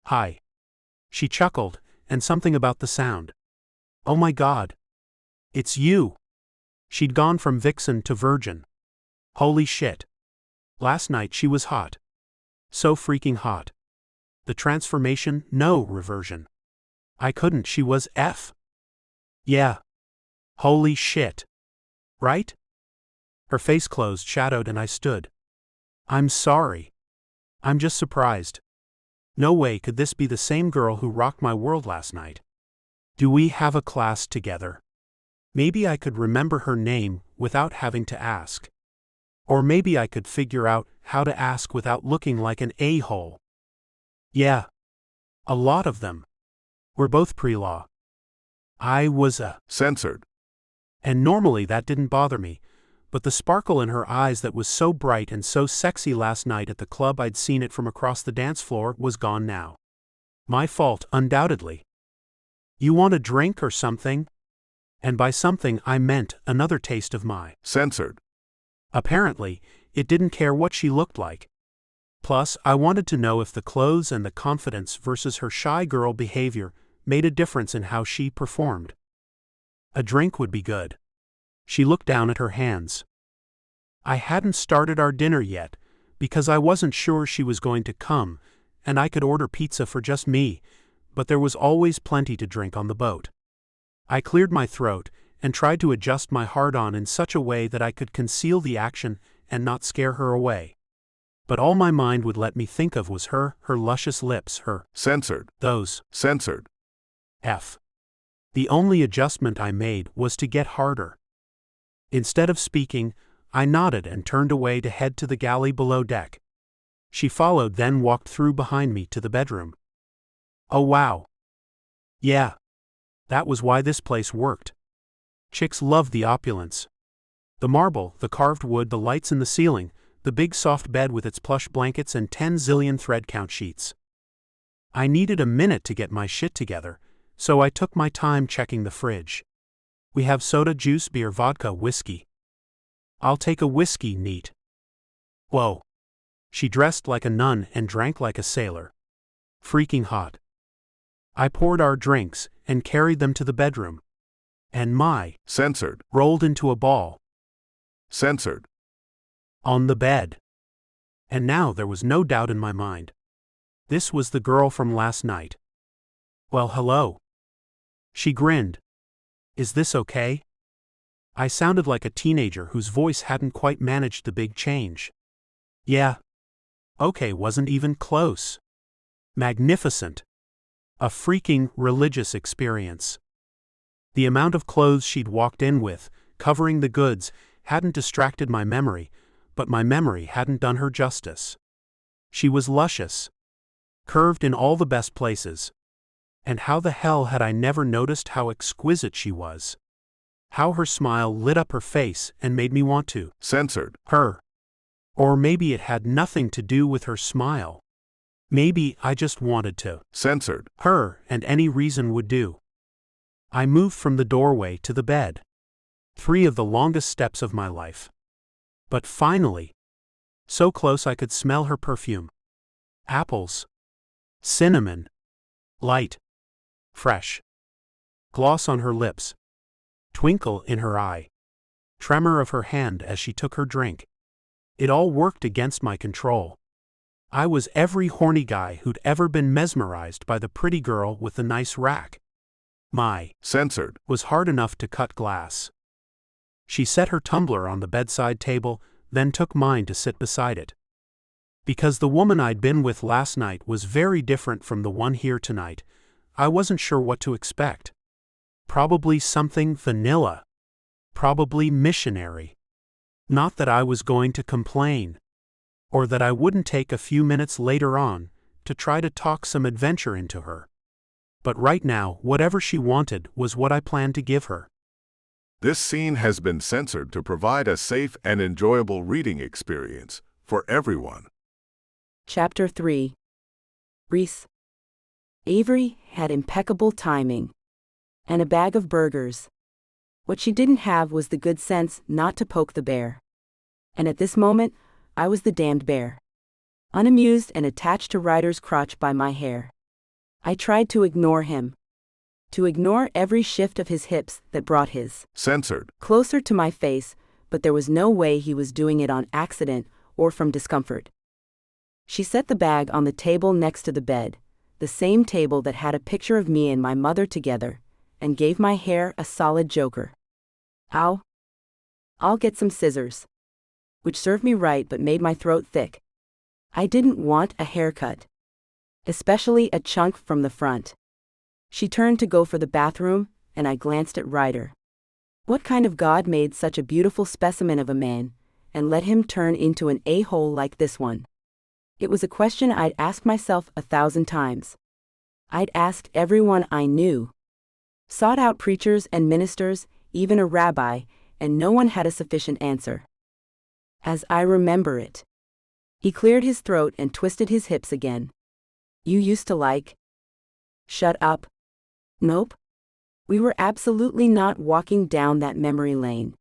Hi. She chuckled, and something about the sound. Oh my God. It's you. She'd gone from vixen to virgin. Holy shit. Last night she was hot. So freaking hot. The transformation, no reversion. I couldn't, she was F. Yeah. Holy shit. Right? Her face closed, shadowed, and I stood. I'm sorry. I'm just surprised. No way could this be the same girl who rocked my world last night. Do we have a class together? Maybe I could remember her name without having to ask. Or maybe I could figure out how to ask without looking like an a-hole. Yeah. A lot of them. We're both pre-law. I was a censored. And normally that didn't bother me, but the sparkle in her eyes that was so bright and so sexy last night at the club I'd seen it from across the dance floor was gone now. My fault, undoubtedly. You want a drink or something? And by something I meant another taste of my censored. Apparently, it didn't care what she looked like. Plus, I wanted to know if the clothes and the confidence versus her shy girl behavior made a difference in how she performed. A drink would be good. She looked down at her hands. I hadn't started our dinner yet, because I wasn't sure she was going to come, and I could order pizza for just me, but there was always plenty to drink on the boat. I cleared my throat and tried to adjust my hard-on in such a way that I could conceal the action and not scare her away. But all my mind would let me think of was her luscious lips, her censored. Those censored. F. The only adjustment I made was to get harder. Instead of speaking, I nodded and turned away to head to the galley below deck. She followed, then walked through behind me to the bedroom. Oh wow. Yeah. That was why this place worked. Chicks loved the opulence. The marble, the carved wood, the lights in the ceiling, the big soft bed with its plush blankets and 10 zillion thread count sheets. I needed a minute to get my shit together, so I took my time checking the fridge. We have soda, juice, beer, vodka, whiskey. I'll take a whiskey, neat. Whoa. She dressed like a nun and drank like a sailor. Freaking hot. I poured our drinks and carried them to the bedroom. And my censored rolled into a ball. Censored. On the bed. And now there was no doubt in my mind. This was the girl from last night. Well, hello. She grinned. Is this okay? I sounded like a teenager whose voice hadn't quite managed the big change. Yeah. Okay wasn't even close. Magnificent. A freaking religious experience. The amount of clothes she'd walked in with, covering the goods, hadn't distracted my memory, but my memory hadn't done her justice. She was luscious. Curved in all the best places. And how the hell had I never noticed how exquisite she was? How her smile lit up her face and made me want to censored her. Or maybe it had nothing to do with her smile. Maybe I just wanted to censored her, and any reason would do. I moved from the doorway to the bed. 3 of the longest steps of my life. But finally. So close I could smell her perfume. Apples. Cinnamon. Light. fresh. Gloss on her lips. Twinkle in her eye. Tremor of her hand as she took her drink. It all worked against my control. I was every horny guy who'd ever been mesmerized by the pretty girl with the nice rack. My censored was hard enough to cut glass. She set her tumbler on the bedside table, then took mine to sit beside it. Because the woman I'd been with last night was very different from the one here tonight, I wasn't sure what to expect. Probably something vanilla. Probably missionary. Not that I was going to complain. Or that I wouldn't take a few minutes later on to try to talk some adventure into her. But right now, whatever she wanted was what I planned to give her. This scene has been censored to provide a safe and enjoyable reading experience for everyone. Chapter 3. Reese. Avery had impeccable timing. And a bag of burgers. What she didn't have was the good sense not to poke the bear. And at this moment, I was the damned bear. Unamused and attached to Ryder's crotch by my hair. I tried to ignore him. To ignore every shift of his hips that brought his censored closer to my face, but there was no way he was doing it on accident or from discomfort. She set the bag on the table next to the bed, the same table that had a picture of me and my mother together, and gave my hair a solid joker. Ow. I'll get some scissors. Which served me right but made my throat thick. I didn't want a haircut. Especially a chunk from the front. She turned to go for the bathroom, and I glanced at Ryder. What kind of God made such a beautiful specimen of a man, and let him turn into an a-hole like this one? It was a question I'd asked myself 1,000 times. I'd asked everyone I knew. Sought out preachers and ministers, even a rabbi, and no one had a sufficient answer. As I remember it. He cleared his throat and twisted his hips again. You used to like? Shut up. Nope. We were absolutely not walking down that memory lane.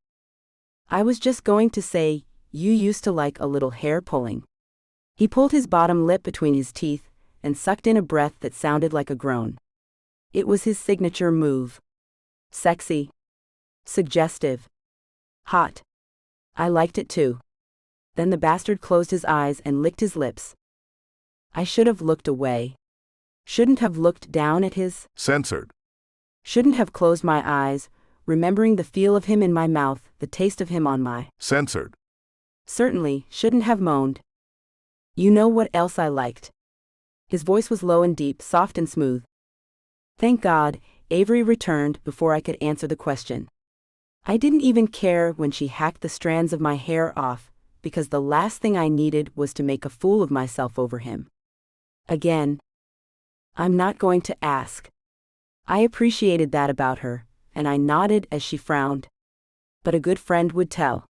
I was just going to say, you used to like a little hair pulling. He pulled his bottom lip between his teeth and sucked in a breath that sounded like a groan. It was his signature move. Sexy. Suggestive. Hot. I liked it too. Then the bastard closed his eyes and licked his lips. I should have looked away. Shouldn't have looked down at his censored. Shouldn't have closed my eyes, remembering the feel of him in my mouth, the taste of him on my censored. Certainly shouldn't have moaned. You know what else I liked? His voice was low and deep, soft and smooth. Thank God, Avery returned before I could answer the question. I didn't even care when she hacked the strands of my hair off, because the last thing I needed was to make a fool of myself over him. Again. I'm not going to ask. I appreciated that about her, and I nodded as she frowned. But a good friend would tell.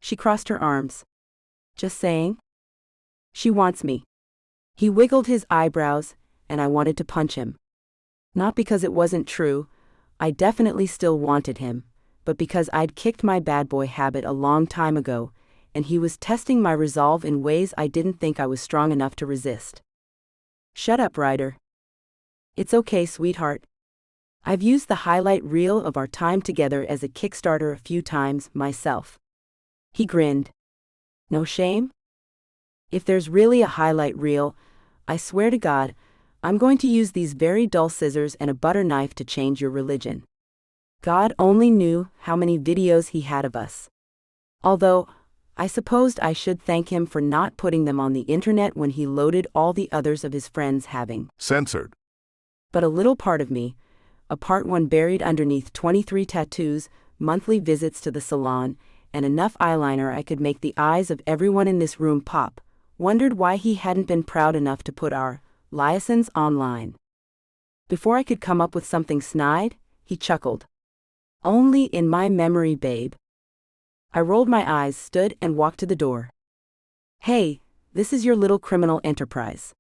She crossed her arms. Just saying? She wants me. He wiggled his eyebrows, and I wanted to punch him. Not because it wasn't true, I definitely still wanted him, but because I'd kicked my bad boy habit a long time ago, and he was testing my resolve in ways I didn't think I was strong enough to resist. Shut up, Ryder. It's okay, sweetheart. I've used the highlight reel of our time together as a Kickstarter a few times, myself. He grinned. No shame? If there's really a highlight reel, I swear to God, I'm going to use these very dull scissors and a butter knife to change your religion. God only knew how many videos he had of us. Although, I supposed I should thank him for not putting them on the internet when he loaded all the others of his friends having censored. But a little part of me, a part one buried underneath 23 tattoos, monthly visits to the salon, and enough eyeliner I could make the eyes of everyone in this room pop, wondered why he hadn't been proud enough to put our license online. Before I could come up with something snide, he chuckled. Only in my memory, babe. I rolled my eyes, stood, and walked to the door. Hey, this is your little criminal enterprise.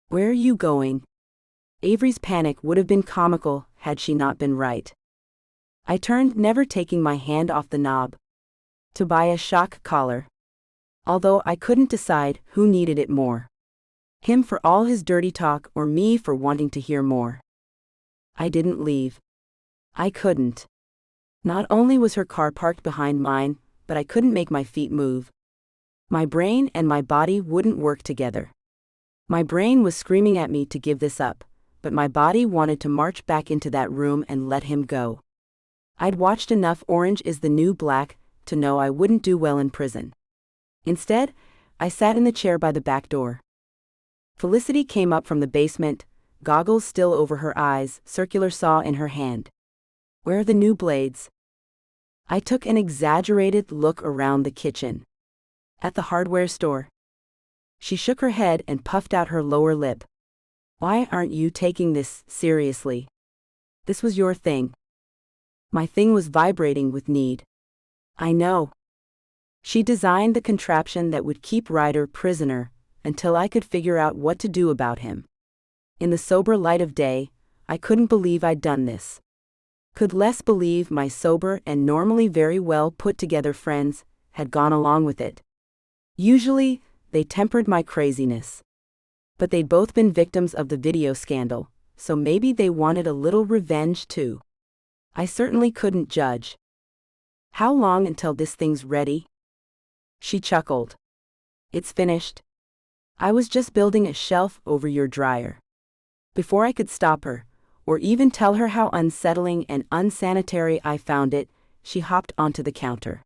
Where are you going? Avery's panic would have been comical had she not been right. I turned, never taking my hand off the knob. To buy a shock collar. Although I couldn't decide who needed it more. Him for all his dirty talk or me for wanting to hear more. I didn't leave. I couldn't. Not only was her car parked behind mine, but I couldn't make my feet move. My brain and my body wouldn't work together. My brain was screaming at me to give this up, but my body wanted to march back into that room and let him go. I'd watched enough Orange is the New Black to know I wouldn't do well in prison. Instead, I sat in the chair by the back door. Felicity came up from the basement, goggles still over her eyes, circular saw in her hand. Where are the new blades? I took an exaggerated look around the kitchen. At the hardware store. She shook her head and puffed out her lower lip. Why aren't you taking this seriously? This was your thing. My thing was vibrating with need. I know. She designed the contraption that would keep Ryder prisoner until I could figure out what to do about him. In the sober light of day, I couldn't believe I'd done this. Could less believe my sober and normally very well put together friends had gone along with it. Usually, they tempered my craziness. But they'd both been victims of the video scandal, so maybe they wanted a little revenge too. I certainly couldn't judge. How long until this thing's ready? She chuckled. It's finished. I was just building a shelf over your dryer. Before I could stop her, or even tell her how unsettling and unsanitary I found it, she hopped onto the counter.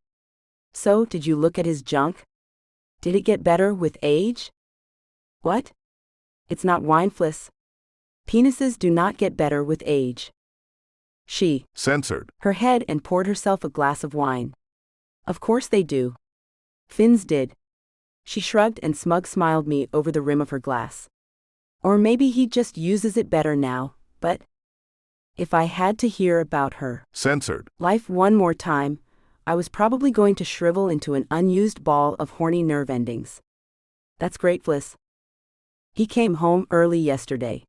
So, did you look at his junk? Did it get better with age? What? It's not winefliss. Penises do not get better with age. She censored her head and poured herself a glass of wine. Of course they do. Finn's did. She shrugged and smug-smiled me over the rim of her glass. Or maybe he just uses it better now, but if I had to hear about her censored life one more time, I was probably going to shrivel into an unused ball of horny nerve endings. That's great, Fliss. He came home early yesterday.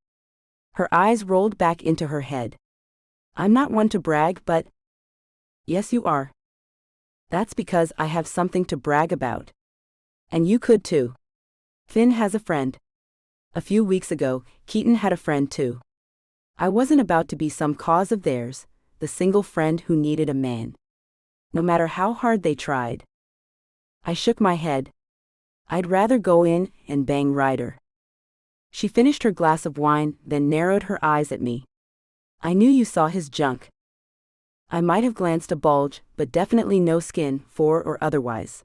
Her eyes rolled back into her head. I'm not one to brag, but yes, you are. That's because I have something to brag about. And you could too. Finn has a friend. A few weeks ago, Keaton had a friend too. I wasn't about to be some cause of theirs, the single friend who needed a man. No matter how hard they tried. I shook my head. I'd rather go in and bang Ryder. She finished her glass of wine, then narrowed her eyes at me. I knew you saw his junk. I might have glanced a bulge, but definitely no skin, fore or otherwise.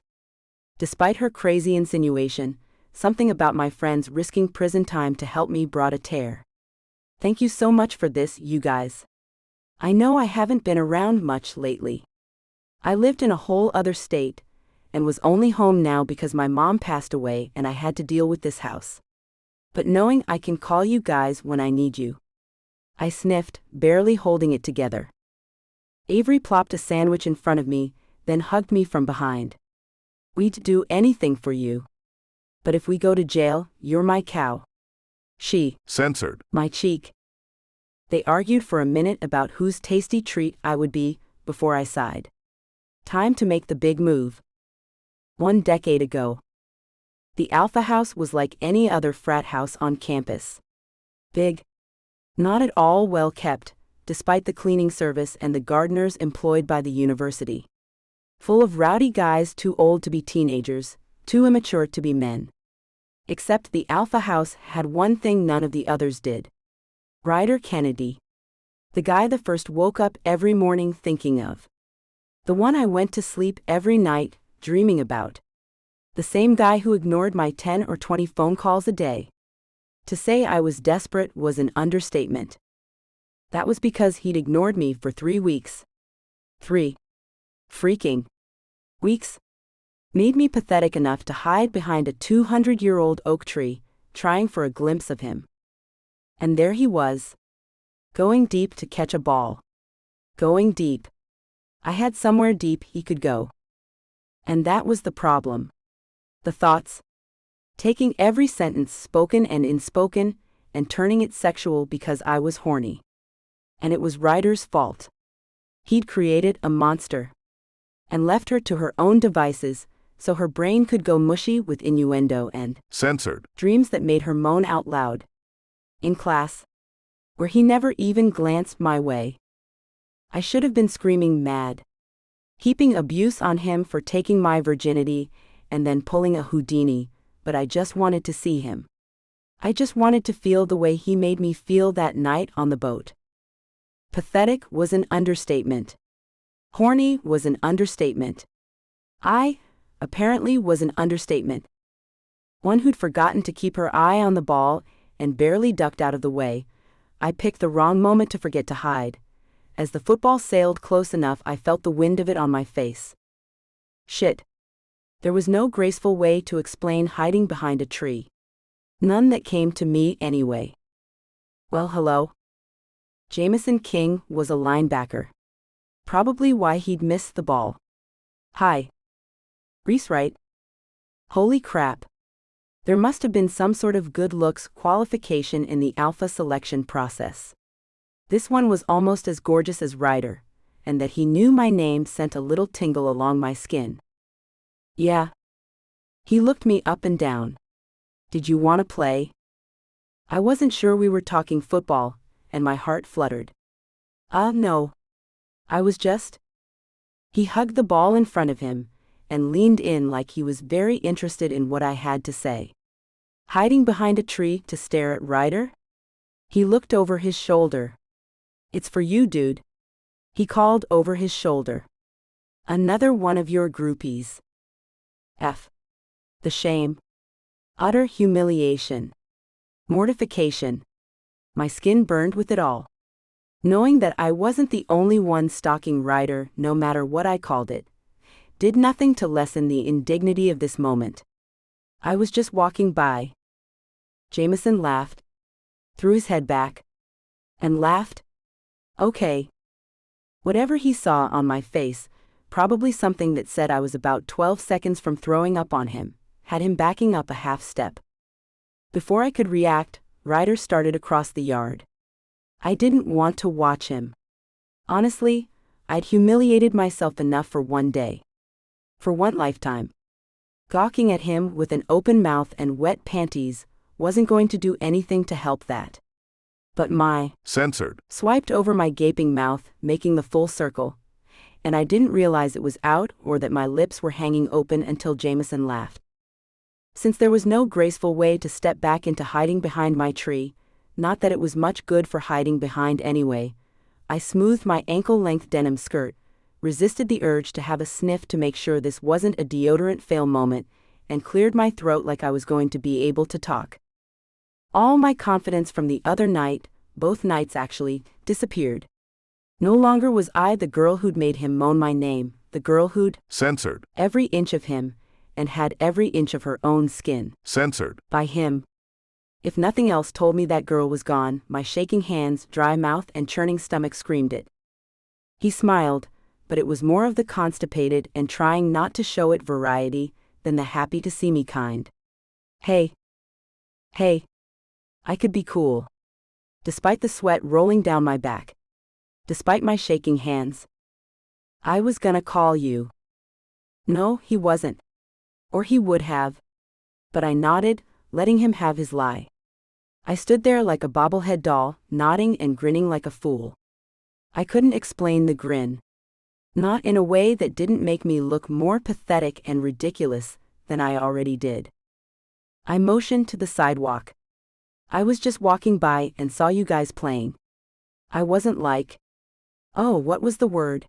Despite her crazy insinuation, something about my friends risking prison time to help me brought a tear. Thank you so much for this, you guys. I know I haven't been around much lately. I lived in a whole other state, and was only home now because my mom passed away and I had to deal with this house. But knowing I can call you guys when I need you. I sniffed, barely holding it together. Avery plopped a sandwich in front of me, then hugged me from behind. We'd do anything for you. But if we go to jail, you're my cow. She censored my cheek. They argued for a minute about whose tasty treat I would be, before I sighed. Time to make the big move. 1 decade ago. The Alpha House was like any other frat house on campus. Big. Not at all well kept, despite the cleaning service and the gardeners employed by the university. Full of rowdy guys too old to be teenagers, too immature to be men. Except the Alpha House had one thing none of the others did. Ryder Kennedy. The guy the first woke up every morning thinking of. The one I went to sleep every night, dreaming about. The same guy who ignored my 10 or 20 phone calls a day. To say I was desperate was an understatement. That was because he'd ignored me for 3 weeks. 3 freaking weeks. Made me pathetic enough to hide behind a 200-year-old oak tree, trying for a glimpse of him. And there he was. Going deep to catch a ball. Going deep. I had somewhere deep he could go. And that was the problem. The thoughts. Taking every sentence spoken and unspoken, and turning it sexual because I was horny. And it was Ryder's fault. He'd created a monster. And left her to her own devices, so her brain could go mushy with innuendo and censored dreams that made her moan out loud. In class. where he never even glanced my way. I should have been screaming mad, heaping abuse on him for taking my virginity and then pulling a Houdini, but I just wanted to see him. I just wanted to feel the way he made me feel that night on the boat. Pathetic was an understatement. Horny was an understatement. Apparently was an understatement. One who'd forgotten to keep her eye on the ball and barely ducked out of the way. I picked the wrong moment to forget to hide. As the football sailed close enough, I felt the wind of it on my face. Shit. There was no graceful way to explain hiding behind a tree. None that came to me anyway. Well, hello. Jamison King was a linebacker. Probably why he'd missed the ball. Hi. Reese, right? Holy crap. There must have been some sort of good looks qualification in the alpha selection process. This one was almost as gorgeous as Ryder, and that he knew my name sent a little tingle along my skin. Yeah. He looked me up and down. Did you want to play? I wasn't sure we were talking football, and my heart fluttered. No. I was just. He hugged the ball in front of him, and leaned in like he was very interested in what I had to say. Hiding behind a tree to stare at Ryder? He looked over his shoulder. It's for you, dude. He called over his shoulder. Another one of your groupies. The shame. Utter humiliation. Mortification. My skin burned with it all. Knowing that I wasn't the only one stalking Ryder, no matter what I called it, did nothing to lessen the indignity of this moment. I was just walking by. Jamison laughed, threw his head back, and laughed. Okay. Whatever he saw on my face, probably something that said I was about 12 seconds from throwing up on him, had him backing up a half step. Before I could react, Ryder started across the yard. I didn't want to watch him. Honestly, I'd humiliated myself enough for one day. For one lifetime. Gawking at him with an open mouth and wet panties wasn't going to do anything to help that. But my censored swiped over my gaping mouth, making the full circle, and I didn't realize it was out or that my lips were hanging open until Jamison laughed. Since there was no graceful way to step back into hiding behind my tree, not that it was much good for hiding behind anyway, I smoothed my ankle-length denim skirt, resisted the urge to have a sniff to make sure this wasn't a deodorant fail moment, and cleared my throat like I was going to be able to talk. All my confidence from the other night, both nights actually, disappeared. No longer was I the girl who'd made him moan my name, the girl who'd censored every inch of him, and had every inch of her own skin censored by him. If nothing else told me that girl was gone, my shaking hands, dry mouth, and churning stomach screamed it. He smiled, but it was more of the constipated and trying not to show it variety than the happy to see me kind. Hey. I could be cool. Despite the sweat rolling down my back. Despite my shaking hands. I was gonna call you. No, he wasn't. Or he would have. But I nodded, letting him have his lie. I stood there like a bobblehead doll, nodding and grinning like a fool. I couldn't explain the grin. Not in a way that didn't make me look more pathetic and ridiculous than I already did. I motioned to the sidewalk. I was just walking by and saw you guys playing. I wasn't like, oh, what was the word?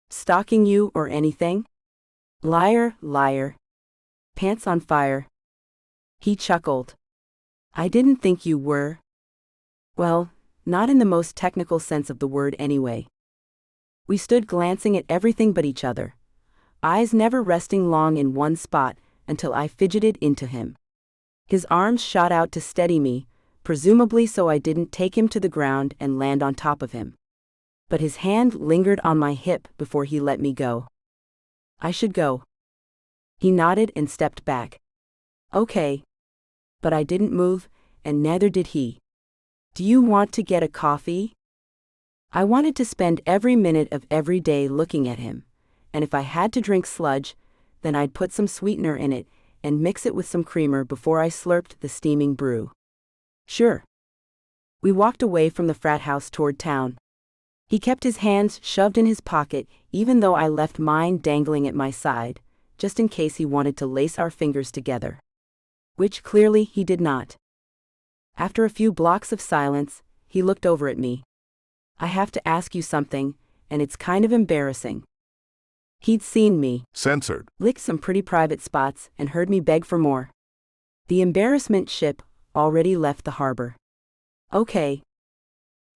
Stalking you or anything? Liar. Pants on fire. He chuckled. I didn't think you were. Well, not in the most technical sense of the word anyway. We stood glancing at everything but each other, eyes never resting long in one spot until I fidgeted into him. His arms shot out to steady me, presumably so I didn't take him to the ground and land on top of him. But his hand lingered on my hip before he let me go. I should go. He nodded and stepped back. Okay. But I didn't move, and neither did he. Do you want to get a coffee? I wanted to spend every minute of every day looking at him, and if I had to drink sludge, then I'd put some sweetener in it and mix it with some creamer before I slurped the steaming brew. Sure. We walked away from the frat house toward town. He kept his hands shoved in his pocket, even though I left mine dangling at my side, just in case he wanted to lace our fingers together. Which clearly he did not. After a few blocks of silence, he looked over at me. I have to ask you something, and it's kind of embarrassing. He'd seen me Censored. lick some pretty private spots and heard me beg for more. The embarrassment ship already left the harbor. Okay.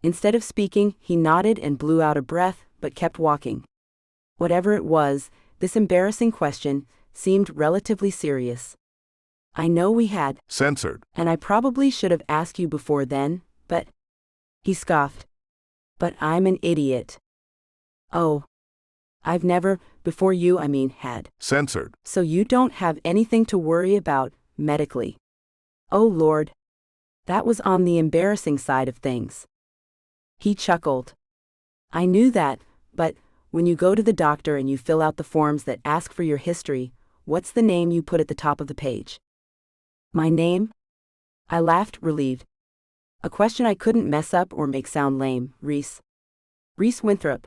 Instead of speaking, he nodded and blew out a breath, but kept walking. Whatever it was, this embarrassing question seemed relatively serious. I know we had, Censored. and I probably should have asked you before then, but... He scoffed. But I'm an idiot. Oh. I've never, before you I mean had. Censored. So you don't have anything to worry about, medically. Oh Lord. That was on the embarrassing side of things. He chuckled. I knew that, but, when you go to the doctor and you fill out the forms that ask for your history, what's the name you put at the top of the page? My name? I laughed, relieved. A question I couldn't mess up or make sound lame. Reese. Reese Winthrop.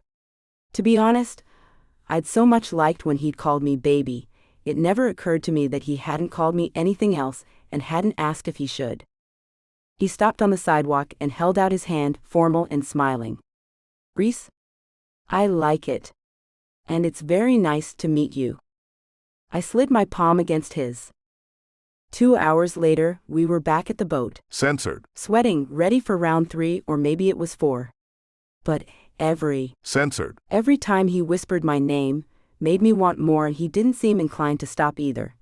To be honest, I'd so much liked when he'd called me baby, it never occurred to me that he hadn't called me anything else and hadn't asked if he should. He stopped on the sidewalk and held out his hand, formal and smiling. Reese? I like it. And it's very nice to meet you. I slid my palm against his. 2 hours later, we were back at the boat. Censored. Sweating, ready for round 3 or maybe it was 4. But every time he whispered my name, made me want more, and he didn't seem inclined to stop either.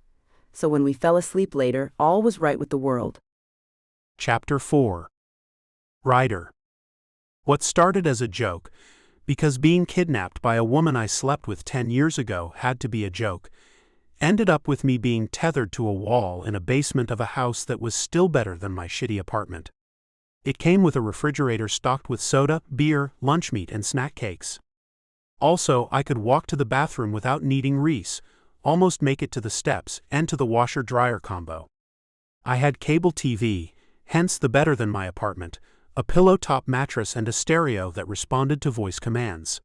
So when we fell asleep later, all was right with the world. Chapter 4. Ryder. What started as a joke, because being kidnapped by a woman I slept with 10 years ago had to be a joke, ended up with me being tethered to a wall in a basement of a house that was still better than my shitty apartment. It came with a refrigerator stocked with soda, beer, lunch meat, and snack cakes. Also, I could walk to the bathroom without needing Reese, almost make it to the steps and to the washer-dryer combo. I had cable TV, hence the better than my apartment, a pillow-top mattress and a stereo that responded to voice commands.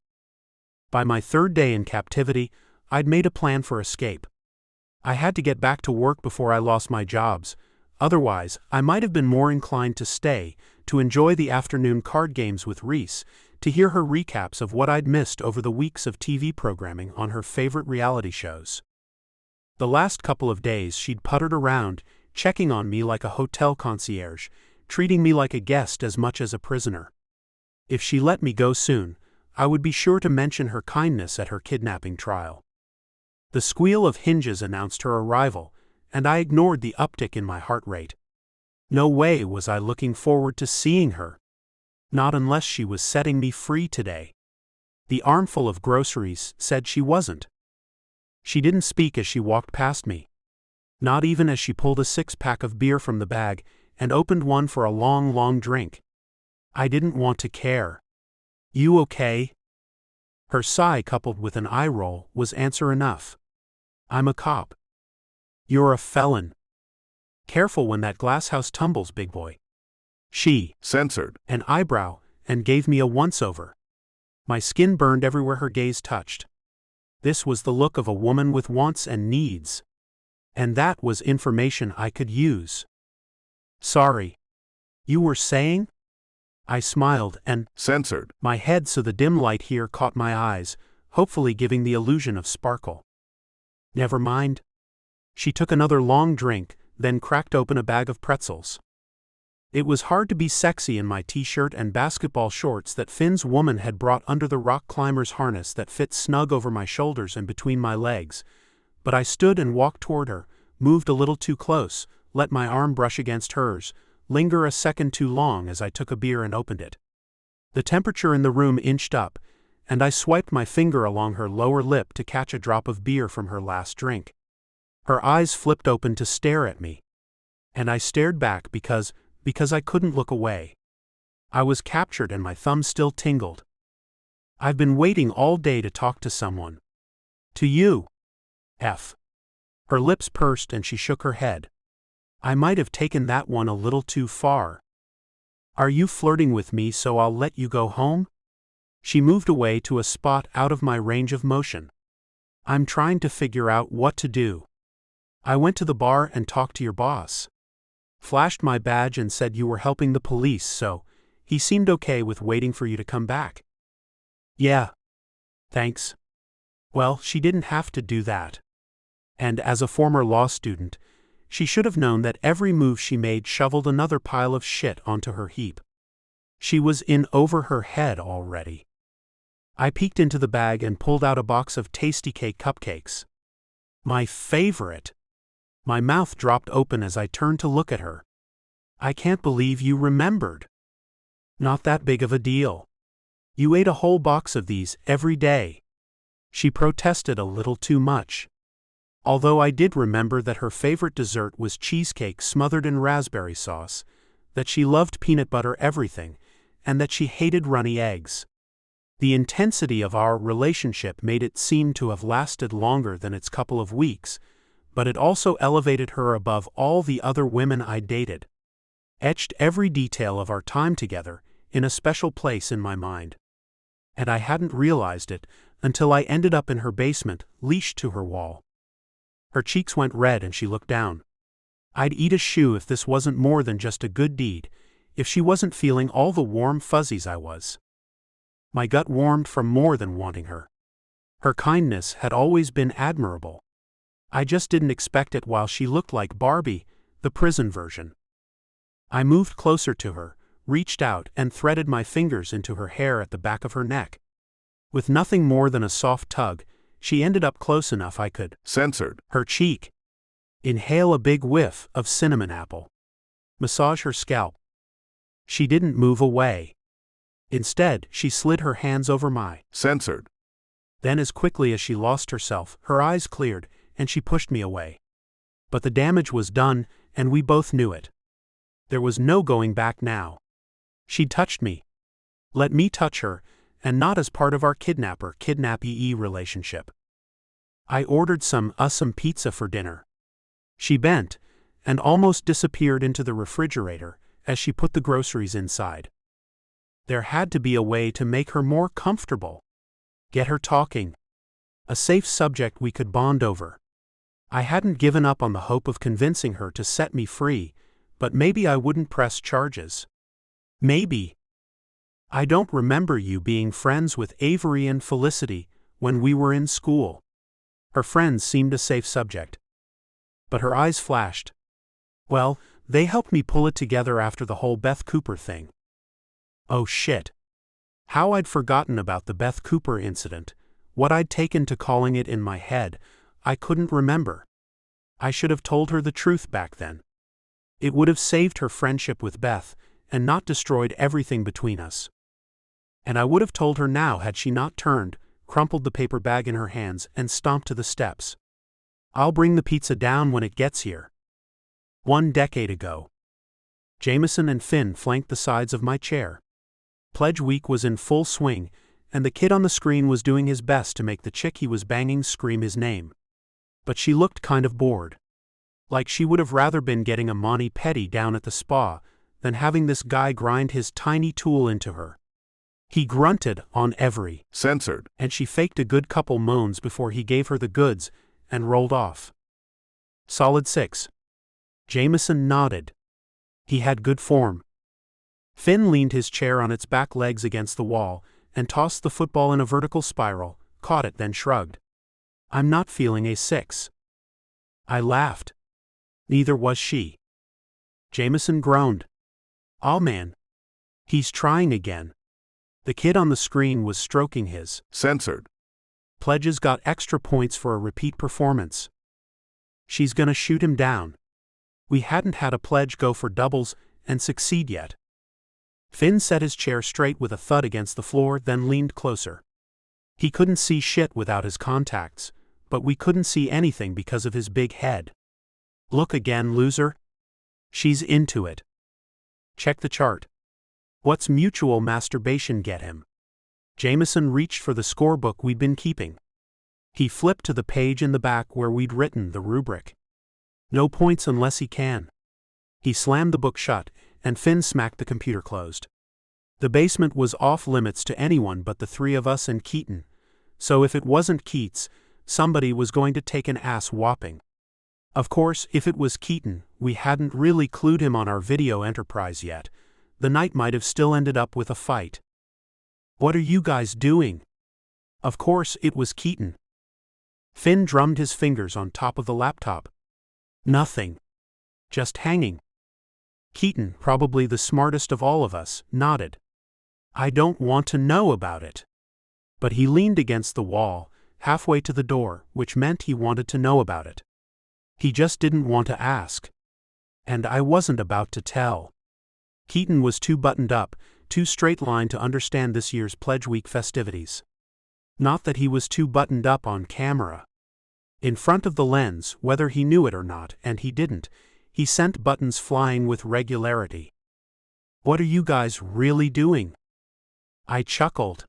By my 3rd day in captivity, I'd made a plan for escape. I had to get back to work before I lost my jobs. Otherwise, I might have been more inclined to stay, to enjoy the afternoon card games with Reese, to hear her recaps of what I'd missed over the weeks of TV programming on her favorite reality shows. The last couple of days she'd puttered around, checking on me like a hotel concierge, treating me like a guest as much as a prisoner. If she let me go soon, I would be sure to mention her kindness at her kidnapping trial. The squeal of hinges announced her arrival, and I ignored the uptick in my heart rate. No way was I looking forward to seeing her. Not unless she was setting me free today. The armful of groceries said she wasn't. She didn't speak as she walked past me. Not even as she pulled a 6-pack of beer from the bag and opened one for a long drink. I didn't want to care. You okay? Her sigh coupled with an eye roll was answer enough. I'm a cop. You're a felon. Careful when that glass house tumbles, big boy. She Censored. an eyebrow and gave me a once-over. My skin burned everywhere her gaze touched. This was the look of a woman with wants and needs. And that was information I could use. Sorry. You were saying? I smiled and Censored. my head so the dim light here caught my eyes, hopefully giving the illusion of sparkle. Never mind. She took another long drink, then cracked open a bag of pretzels. It was hard to be sexy in my t-shirt and basketball shorts that Finn's woman had brought under the rock climber's harness that fit snug over my shoulders and between my legs, but I stood and walked toward her, moved a little too close, let my arm brush against hers, linger a second too long as I took a beer and opened it. The temperature in the room inched up, and I swiped my finger along her lower lip to catch a drop of beer from her last drink. Her eyes flipped open to stare at me. And I stared back because I couldn't look away. I was captured and my thumb still tingled. I've been waiting all day to talk to someone. To you. F. Her lips pursed and she shook her head. I might have taken that one a little too far. Are you flirting with me so I'll let you go home? She moved away to a spot out of my range of motion. I'm trying to figure out what to do. I went to the bar and talked to your boss. Flashed my badge and said you were helping the police, so he seemed okay with waiting for you to come back. Yeah. Thanks. Well, she didn't have to do that. And as a former law student, she should have known that every move she made shoveled another pile of shit onto her heap. She was in over her head already. I peeked into the bag and pulled out a box of Tasty Cake cupcakes. My favorite. My mouth dropped open as I turned to look at her. I can't believe you remembered. Not that big of a deal. You ate a whole box of these every day. She protested a little too much. Although I did remember that her favorite dessert was cheesecake smothered in raspberry sauce, that she loved peanut butter everything, and that she hated runny eggs. The intensity of our relationship made it seem to have lasted longer than its couple of weeks, but it also elevated her above all the other women I dated. Etched every detail of our time together in a special place in my mind. And I hadn't realized it until I ended up in her basement, leashed to her wall. Her cheeks went red and she looked down. I'd eat a shoe if this wasn't more than just a good deed, if she wasn't feeling all the warm fuzzies I was. My gut warmed from more than wanting her. Her kindness had always been admirable. I just didn't expect it while she looked like Barbie, the prison version. I moved closer to her, reached out and threaded my fingers into her hair at the back of her neck. With nothing more than a soft tug, she ended up close enough I could censored her cheek. Inhale a big whiff of cinnamon apple. Massage her scalp. She didn't move away. Instead, she slid her hands over my censored. Then as quickly as she lost herself, her eyes cleared, and she pushed me away. But the damage was done, and we both knew it. There was no going back now. She'd touched me. Let me touch her, and not as part of our kidnapper-kidnappee relationship. I ordered some pizza for dinner. She bent, and almost disappeared into the refrigerator as she put the groceries inside. There had to be a way to make her more comfortable. Get her talking. A safe subject we could bond over. I hadn't given up on the hope of convincing her to set me free, but maybe I wouldn't press charges. Maybe. I don't remember you being friends with Avery and Felicity when we were in school. Her friends seemed a safe subject. But her eyes flashed. Well, they helped me pull it together after the whole Beth Cooper thing. Oh shit. How I'd forgotten about the Beth Cooper incident, what I'd taken to calling it in my head, I couldn't remember. I should have told her the truth back then. It would have saved her friendship with Beth, and not destroyed everything between us. And I would have told her now had she not turned, crumpled the paper bag in her hands, and stomped to the steps. I'll bring the pizza down when it gets here. 1 decade ago. Jameson and Finn flanked the sides of my chair. Pledge week was in full swing, and the kid on the screen was doing his best to make the chick he was banging scream his name. But she looked kind of bored. Like she would have rather been getting a mani-pedi down at the spa than having this guy grind his tiny tool into her. He grunted on every censored, and she faked a good couple moans before he gave her the goods and rolled off. Solid 6. Jameson nodded. He had good form. Finn leaned his chair on its back legs against the wall and tossed the football in a vertical spiral, caught it then shrugged. I'm not feeling a 6. I laughed. Neither was she. Jameson groaned. Aw man. He's trying again. The kid on the screen was stroking his censored. Pledges got extra points for a repeat performance. She's gonna shoot him down. We hadn't had a pledge go for doubles and succeed yet. Finn set his chair straight with a thud against the floor, then leaned closer. He couldn't see shit without his contacts, but we couldn't see anything because of his big head. Look again, loser. She's into it. Check the chart. What's mutual masturbation get him? Jameson reached for the scorebook we'd been keeping. He flipped to the page in the back where we'd written the rubric. No points unless he can. He slammed the book shut and Finn smacked the computer closed. The basement was off limits to anyone but the three of us and Keaton, so if it wasn't Keats, somebody was going to take an ass whopping. Of course, if it was Keaton, we hadn't really clued him on our video enterprise yet. The night might have still ended up with a fight. "What are you guys doing?" Of course, it was Keaton. Finn drummed his fingers on top of the laptop. "Nothing. Just hanging." Keaton, probably the smartest of all of us, nodded. "I don't want to know about it." But he leaned against the wall, halfway to the door, which meant he wanted to know about it. He just didn't want to ask. And I wasn't about to tell. Keaton was too buttoned up, too straight-lined to understand this year's Pledge Week festivities. Not that he was too buttoned up on camera. In front of the lens, whether he knew it or not, and he didn't, he sent buttons flying with regularity. "What are you guys really doing?" I chuckled.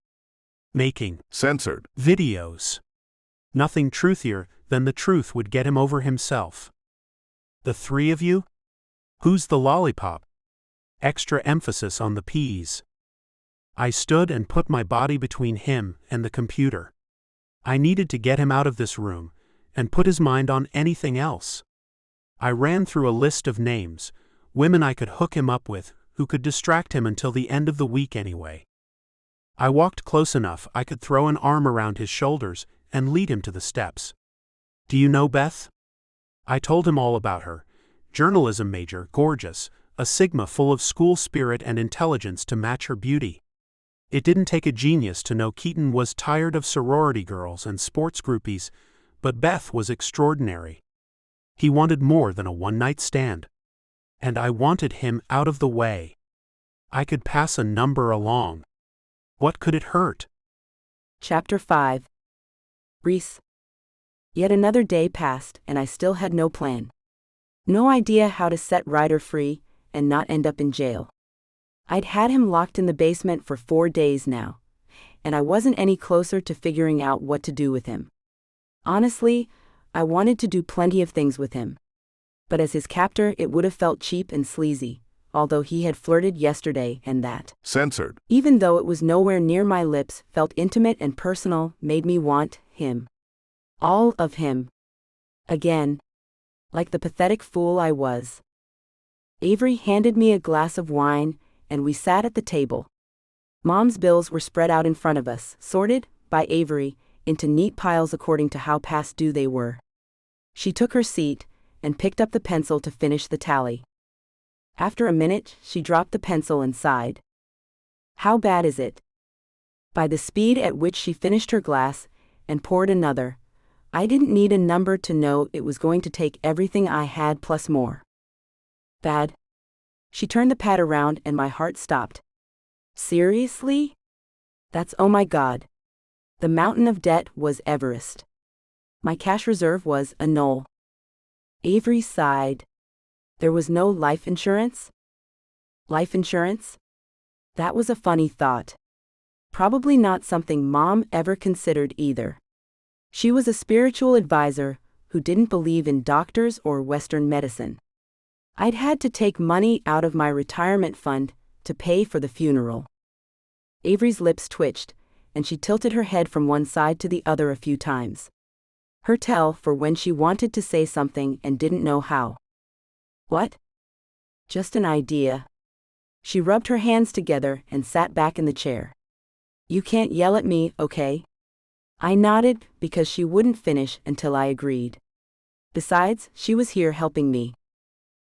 "Making Censored videos." Nothing truthier than the truth would get him over himself. "The three of you? Who's the lollipop?" Extra emphasis on the P's. I stood and put my body between him and the computer. I needed to get him out of this room and put his mind on anything else. I ran through a list of names, women I could hook him up with, who could distract him until the end of the week anyway. I walked close enough I could throw an arm around his shoulders and lead him to the steps. "Do you know Beth?" I told him all about her. Journalism major, gorgeous, a Sigma full of school spirit and intelligence to match her beauty. It didn't take a genius to know Keaton was tired of sorority girls and sports groupies, but Beth was extraordinary. He wanted more than a one-night stand. And I wanted him out of the way. I could pass a number along. What could it hurt? Chapter 5. Reese. Yet another day passed, and I still had no plan. No idea how to set Ryder free and not end up in jail. I'd had him locked in the basement for 4 days now, and I wasn't any closer to figuring out what to do with him. Honestly, I wanted to do plenty of things with him. But as his captor, it would have felt cheap and sleazy, although he had flirted yesterday and that. Censored. Even though it was nowhere near my lips, felt intimate and personal, made me want him. All of him. Again. Like the pathetic fool I was. Avery handed me a glass of wine, and we sat at the table. Mom's bills were spread out in front of us, sorted, by Avery, into neat piles according to how past due they were. She took her seat and picked up the pencil to finish the tally. After a minute, she dropped the pencil and sighed. "How bad is it?" By the speed at which she finished her glass and poured another, I didn't need a number to know it was going to take everything I had plus more. "Bad?" She turned the pad around and my heart stopped. "Seriously? That's oh my God." The mountain of debt was Everest. My cash reserve was a null. Avery sighed. "There was no life insurance?" Life insurance? That was a funny thought. Probably not something Mom ever considered either. She was a spiritual advisor who didn't believe in doctors or Western medicine. I'd had to take money out of my retirement fund to pay for the funeral. Avery's lips twitched, and she tilted her head from one side to the other a few times. Her tell for when she wanted to say something and didn't know how. "What?" "Just an idea." She rubbed her hands together and sat back in the chair. "You can't yell at me, okay?" I nodded because she wouldn't finish until I agreed. Besides, she was here helping me.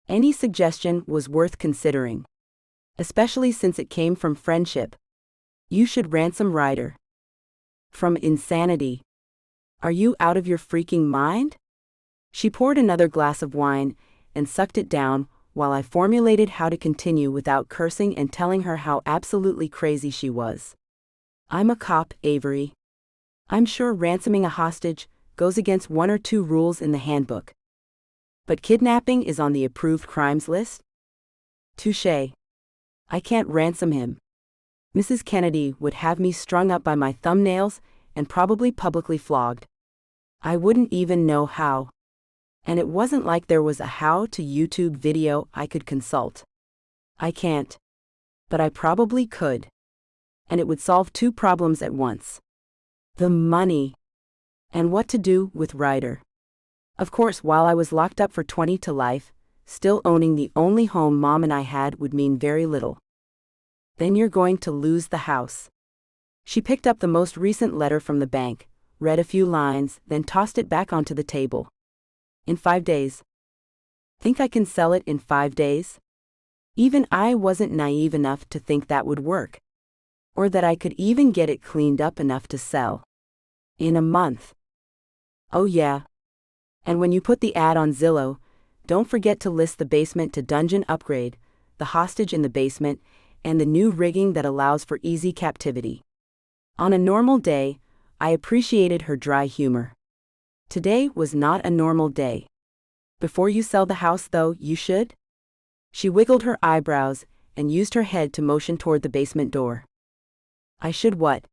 Any suggestion was worth considering. Especially since it came from friendship. "You should ransom Ryder." "From insanity." "Are you out of your freaking mind?" She poured another glass of wine and sucked it down while I formulated how to continue without cursing and telling her how absolutely crazy she was. "I'm a cop, Avery. I'm sure ransoming a hostage goes against 1 or 2 rules in the handbook. But kidnapping is on the approved crimes list?" "Touché. I can't ransom him. Mrs. Kennedy would have me strung up by my thumbnails and probably publicly flogged. I wouldn't even know how. And it wasn't like there was a how to YouTube video I could consult. I can't. But I probably could. And it would solve two problems at once. The money. And what to do with Ryder. Of course, while I was locked up for 20 to life, still owning the only home Mom and I had would mean very little. Then you're going to lose the house. She picked up the most recent letter from the bank, read a few lines, then tossed it back onto the table. In 5 days. Think I can sell it in 5 days? Even I wasn't naive enough to think that would work. Or that I could even get it cleaned up enough to sell. In a month. Oh yeah. And when you put the ad on Zillow, don't forget to list the basement to dungeon upgrade, the hostage in the basement, and the new rigging that allows for easy captivity. On a normal day, I appreciated her dry humor. Today was not a normal day. Before you sell the house, though, you should? She wiggled her eyebrows and used her head to motion toward the basement door. I should what?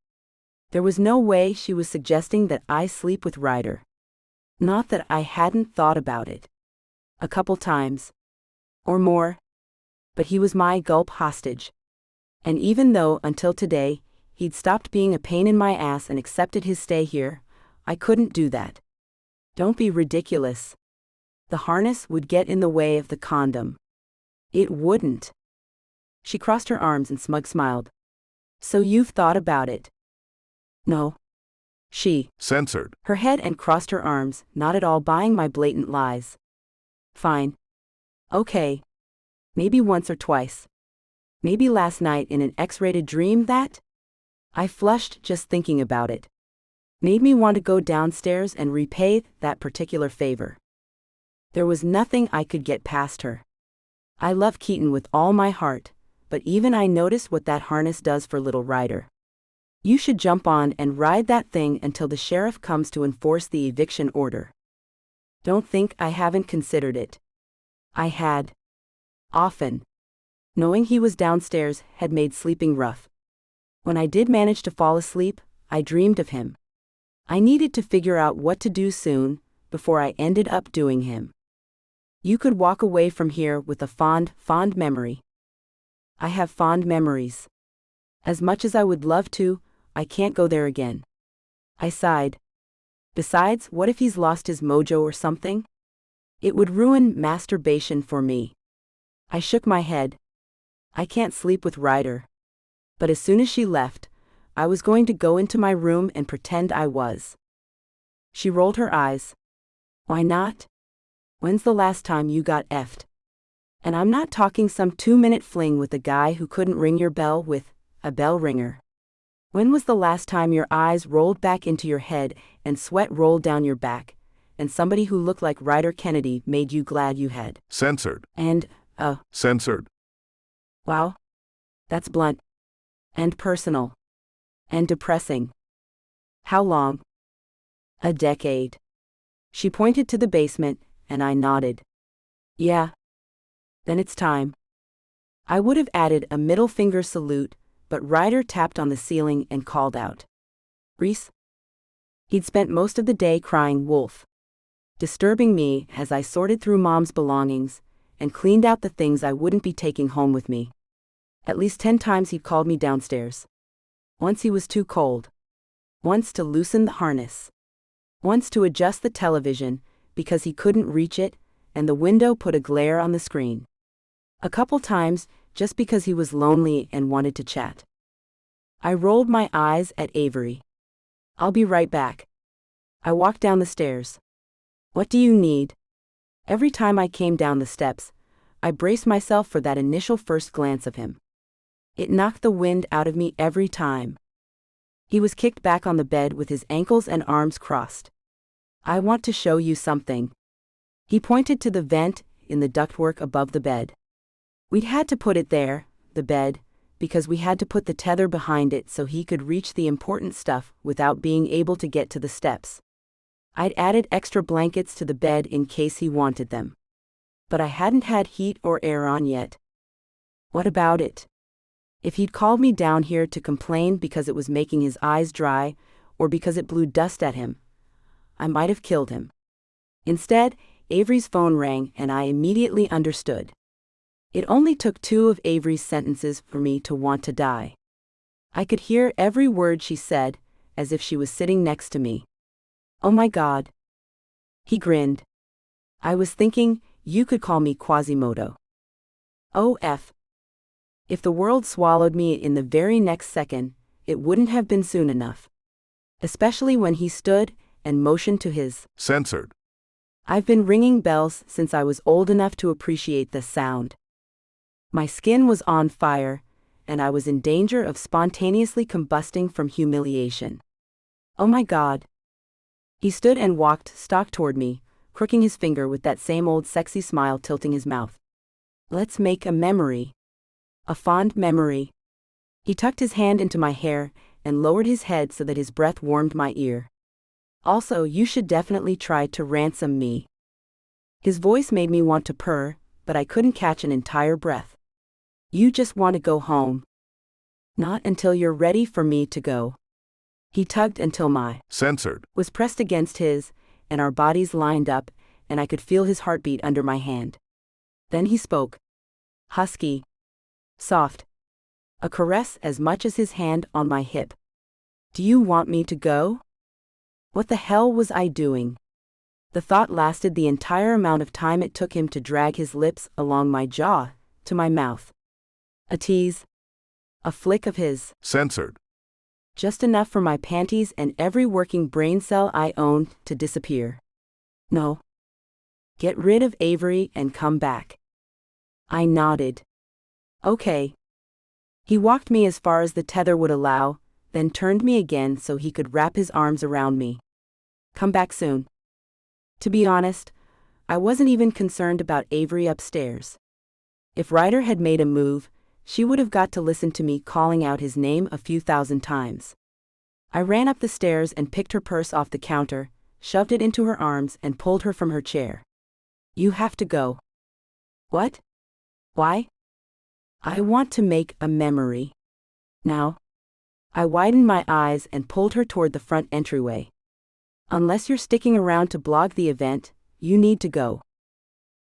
There was no way she was suggesting that I sleep with Ryder. Not that I hadn't thought about it. A couple times. Or more. But he was my gulp hostage. And even though, until today, he'd stopped being a pain in my ass and accepted his stay here, I couldn't do that. Don't be ridiculous. The harness would get in the way of the condom. It wouldn't. She crossed her arms and smiled. So you've thought about it? No. She censored her head and crossed her arms, not at all buying my blatant lies. Fine. Okay. Maybe once or twice. Maybe last night in an X-rated dream that? I flushed just thinking about it. Made me want to go downstairs and repay that particular favor. There was nothing I could get past her. I love Keaton with all my heart, but even I notice what that harness does for little Ryder. You should jump on and ride that thing until the sheriff comes to enforce the eviction order. Don't think I haven't considered it. I had. Often. Knowing he was downstairs had made sleeping rough. When I did manage to fall asleep, I dreamed of him. I needed to figure out what to do soon, before I ended up doing him. You could walk away from here with a fond memory. I have fond memories. As much as I would love to, I can't go there again. I sighed. Besides, what if he's lost his mojo or something? It would ruin masturbation for me. I shook my head. I can't sleep with Ryder. But as soon as she left, I was going to go into my room and pretend I was. She rolled her eyes. Why not? When's the last time you got effed? And I'm not talking some 2-minute fling with a guy who couldn't ring your bell with a bell ringer. When was the last time your eyes rolled back into your head and sweat rolled down your back, and somebody who looked like Ryder Kennedy made you glad you had? censored Censored. Wow. That's blunt. And personal. And depressing. How long? A decade. She pointed to the basement, and I nodded. Yeah. Then it's time. I would have added a middle finger salute, but Ryder tapped on the ceiling and called out. Reese? He'd spent most of the day crying wolf, disturbing me as I sorted through Mom's belongings and cleaned out the things I wouldn't be taking home with me. At least 10 times he'd called me downstairs. Once he was too cold. Once to loosen the harness. Once to adjust the television because he couldn't reach it, and the window put a glare on the screen. A couple times just because he was lonely and wanted to chat. I rolled my eyes at Avery. I'll be right back. I walked down the stairs. What do you need? Every time I came down the steps, I braced myself for that initial first glance of him. It knocked the wind out of me every time. He was kicked back on the bed with his ankles and arms crossed. I want to show you something. He pointed to the vent in the ductwork above the bed. We'd had to put it there, the bed, because we had to put the tether behind it so he could reach the important stuff without being able to get to the steps. I'd added extra blankets to the bed in case he wanted them. But I hadn't had heat or air on yet. What about it? If he'd called me down here to complain because it was making his eyes dry, or because it blew dust at him, I might have killed him. Instead, Avery's phone rang and I immediately understood. It only took 2 of Avery's sentences for me to want to die. I could hear every word she said, as if she was sitting next to me. Oh my God. He grinned. I was thinking, you could call me Quasimodo. OF. If the world swallowed me in the very next second, it wouldn't have been soon enough. Especially when he stood and motioned to his. Censored. I've been ringing bells since I was old enough to appreciate the sound. My skin was on fire, and I was in danger of spontaneously combusting from humiliation. Oh my God. He stood and walked stock toward me, crooking his finger with that same old sexy smile tilting his mouth. Let's make a memory. A fond memory. He tucked his hand into my hair and lowered his head so that his breath warmed my ear. Also, you should definitely try to ransom me. His voice made me want to purr, but I couldn't catch an entire breath. You just want to go home. Not until you're ready for me to go. He tugged until my. Censored. Was pressed against his, and our bodies lined up, and I could feel his heartbeat under my hand. Then he spoke. Husky. Soft. A caress as much as his hand on my hip. Do you want me to go? What the hell was I doing? The thought lasted the entire amount of time it took him to drag his lips along my jaw, to my mouth. A tease. A flick of his. Censored. Just enough for my panties and every working brain cell I owned to disappear. No. Get rid of Avery and come back. I nodded. Okay. He walked me as far as the tether would allow, then turned me again so he could wrap his arms around me. Come back soon. To be honest, I wasn't even concerned about Avery upstairs. If Ryder had made a move, she would have got to listen to me calling out his name a few thousand times. I ran up the stairs and picked her purse off the counter, shoved it into her arms and pulled her from her chair. You have to go. What? Why? I want to make a memory. Now. I widened my eyes and pulled her toward the front entryway. Unless you're sticking around to blog the event, you need to go.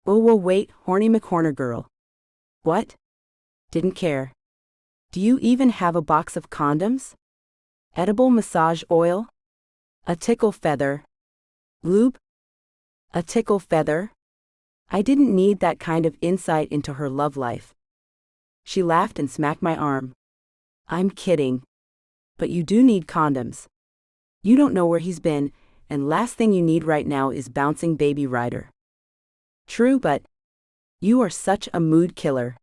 Oh, well, wait, horny McCorner girl. What? Didn't care. Do you even have a box of condoms? Edible massage oil? A tickle feather? Lube? A tickle feather? I didn't need that kind of insight into her love life. She laughed and smacked my arm. I'm kidding. But you do need condoms. You don't know where he's been, and last thing you need right now is bouncing baby Ryder. True, but you are such a mood killer.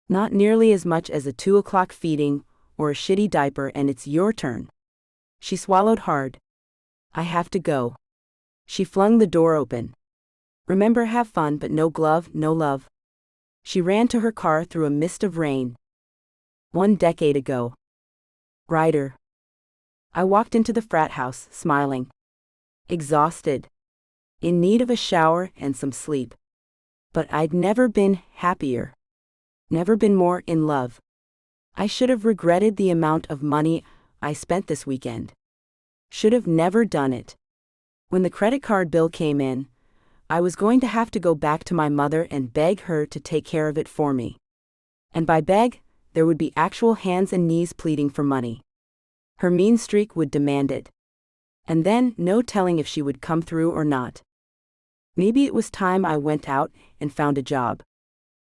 Not nearly as much as a 2 o'clock feeding or a shitty diaper, and it's your turn. She swallowed hard. I have to go. She flung the door open. Remember, have fun, but no glove, no love. She ran to her car through a mist of rain. 1 decade ago. Ryder. I walked into the frat house, smiling. Exhausted. In need of a shower and some sleep. But I'd never been happier. Never been more in love. I should have regretted the amount of money I spent this weekend. Should have never done it. When the credit card bill came in, I was going to have to go back to my mother and beg her to take care of it for me. And by beg, there would be actual hands and knees pleading for money. Her mean streak would demand it. And then, no telling if she would come through or not. Maybe it was time I went out and found a job.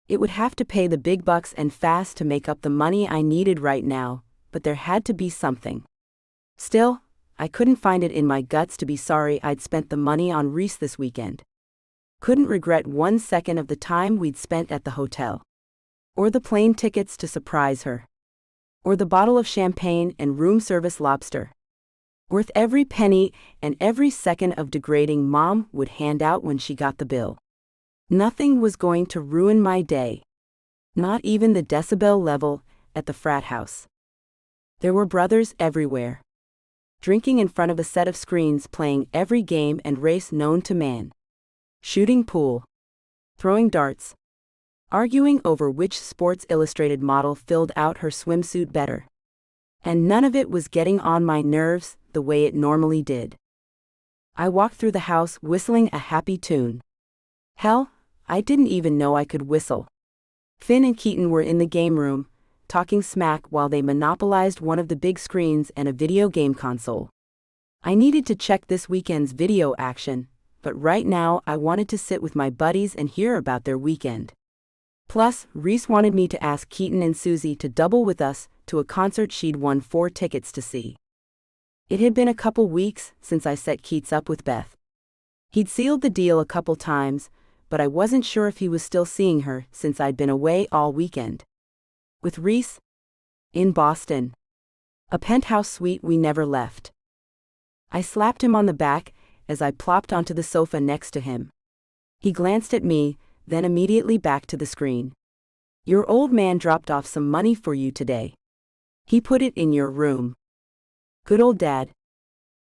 It would have to pay the big bucks and fast to make up the money I needed right now, but there had to be something. Still, I couldn't find it in my guts to be sorry I'd spent the money on Reese this weekend. Couldn't regret 1 second of the time we'd spent at the hotel. Or the plane tickets to surprise her. Or the bottle of champagne and room service lobster. Worth every penny and every second of degrading Mom would hand out when she got the bill. Nothing was going to ruin my day. Not even the decibel level at the frat house. There were brothers everywhere. Drinking in front of a set of screens playing every game and race known to man. Shooting pool. Throwing darts. Arguing over which Sports Illustrated model filled out her swimsuit better. And none of it was getting on my nerves the way it normally did. I walked through the house whistling a happy tune. Hell, I didn't even know I could whistle. Finn and Keaton were in the game room, talking smack while they monopolized one of the big screens and a video game console. I needed to check this weekend's video action, but right now I wanted to sit with my buddies and hear about their weekend. Plus, Reese wanted me to ask Keaton and Susie to double with us to a concert she'd won 4 tickets to see. It had been a couple weeks since I set Keats up with Beth. He'd sealed the deal a couple times, but I wasn't sure if he was still seeing her since I'd been away all weekend. With Reese? In Boston. A penthouse suite we never left. I slapped him on the back as I plopped onto the sofa next to him. He glanced at me, then immediately back to the screen. Your old man dropped off some money for you today. He put it in your room. Good old Dad.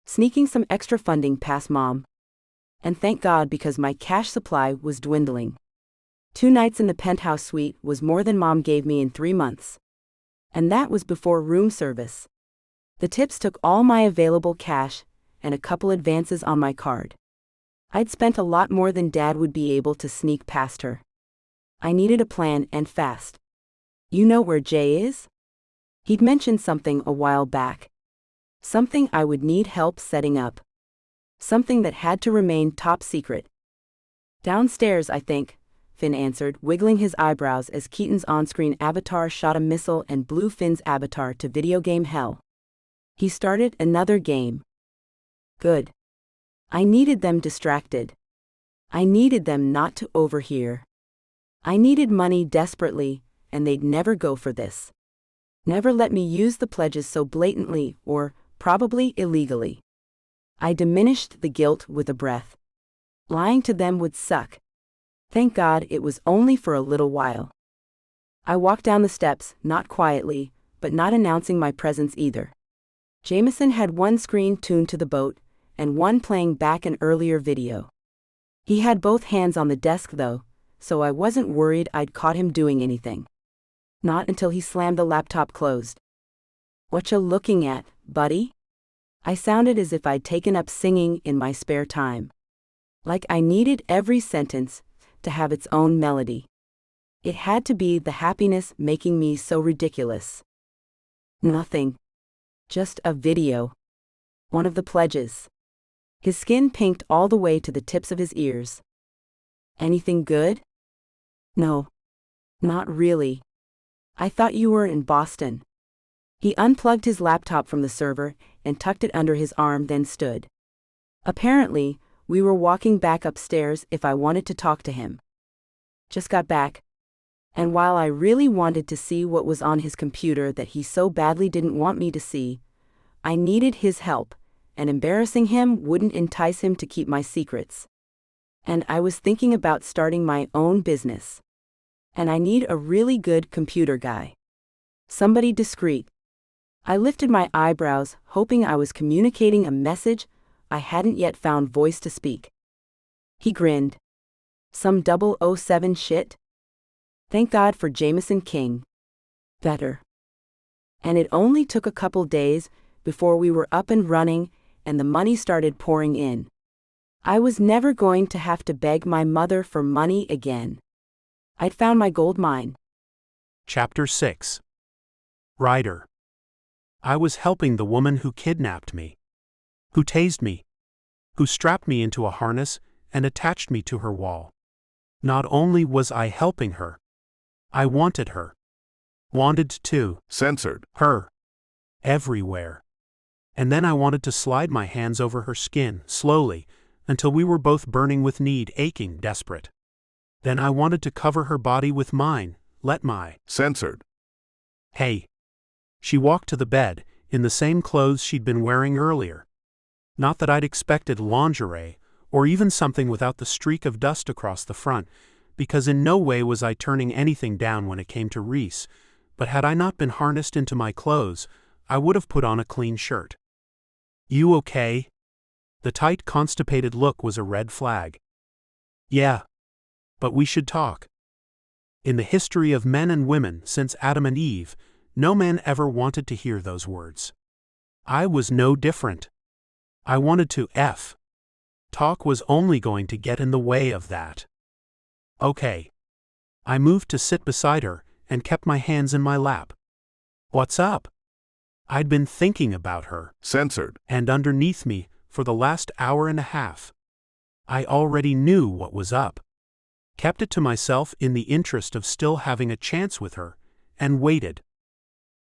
Sneaking some extra funding past Mom. And thank God, because my cash supply was dwindling. 2 nights in the penthouse suite was more than Mom gave me in 3 months. And that was before room service. The tips took all my available cash and a couple advances on my card. I'd spent a lot more than Dad would be able to sneak past her. I needed a plan, and fast. You know where Jay is? He'd mentioned something a while back. Something I would need help setting up. Something that had to remain top secret. Downstairs, I think, Finn answered, wiggling his eyebrows as Keaton's on-screen avatar shot a missile and blew Finn's avatar to video game hell. He started another game. Good. I needed them distracted. I needed them not to overhear. I needed money desperately, and they'd never go for this. Never let me use the pledges so blatantly or, probably illegally. I diminished the guilt with a breath. Lying to them would suck. Thank God it was only for a little while. I walked down the steps, not quietly, but not announcing my presence either. Jameson had one screen tuned to the boat, and one playing back an earlier video. He had both hands on the desk though, so I wasn't worried I'd caught him doing anything. Not until he slammed the laptop closed. Whatcha looking at, buddy? I sounded as if I'd taken up singing in my spare time. Like I needed every sentence to have its own melody. It had to be the happiness making me so ridiculous. Nothing. Just a video. One of the pledges. His skin pinked all the way to the tips of his ears. Anything good? No. Not really. I thought you were in Boston. He unplugged his laptop from the server and tucked it under his arm, then stood. Apparently, we were walking back upstairs if I wanted to talk to him. Just got back. And while I really wanted to see what was on his computer that he so badly didn't want me to see, I needed his help, and embarrassing him wouldn't entice him to keep my secrets. And I was thinking about starting my own business. And I need a really good computer guy. Somebody discreet. I lifted my eyebrows, hoping I was communicating a message I hadn't yet found voice to speak. He grinned. Some 007 shit? Thank God for Jameson King. Better. And it only took a couple days before we were up and running and the money started pouring in. I was never going to have to beg my mother for money again. I'd found my gold mine. Chapter 6. Ryder. I was helping the woman who kidnapped me, who tased me, who strapped me into a harness and attached me to her wall. Not only was I helping her, I wanted her. Wanted to Censored. her everywhere. And then I wanted to slide my hands over her skin, slowly, until we were both burning with need, aching, desperate. Then I wanted to cover her body with mine, let my Censored. Hey. She walked to the bed, in the same clothes she'd been wearing earlier. Not that I'd expected lingerie, or even something without the streak of dust across the front, because in no way was I turning anything down when it came to Reese, but had I not been harnessed into my clothes, I would have put on a clean shirt. You okay? The tight, constipated look was a red flag. Yeah. But we should talk. In the history of men and women since Adam and Eve, no man ever wanted to hear those words. I was no different. I wanted to F. Talk was only going to get in the way of that. Okay. I moved to sit beside her and kept my hands in my lap. What's up? I'd been thinking about her. Censored. And underneath me, for the last hour and a half. I already knew what was up. Kept it to myself in the interest of still having a chance with her, and waited.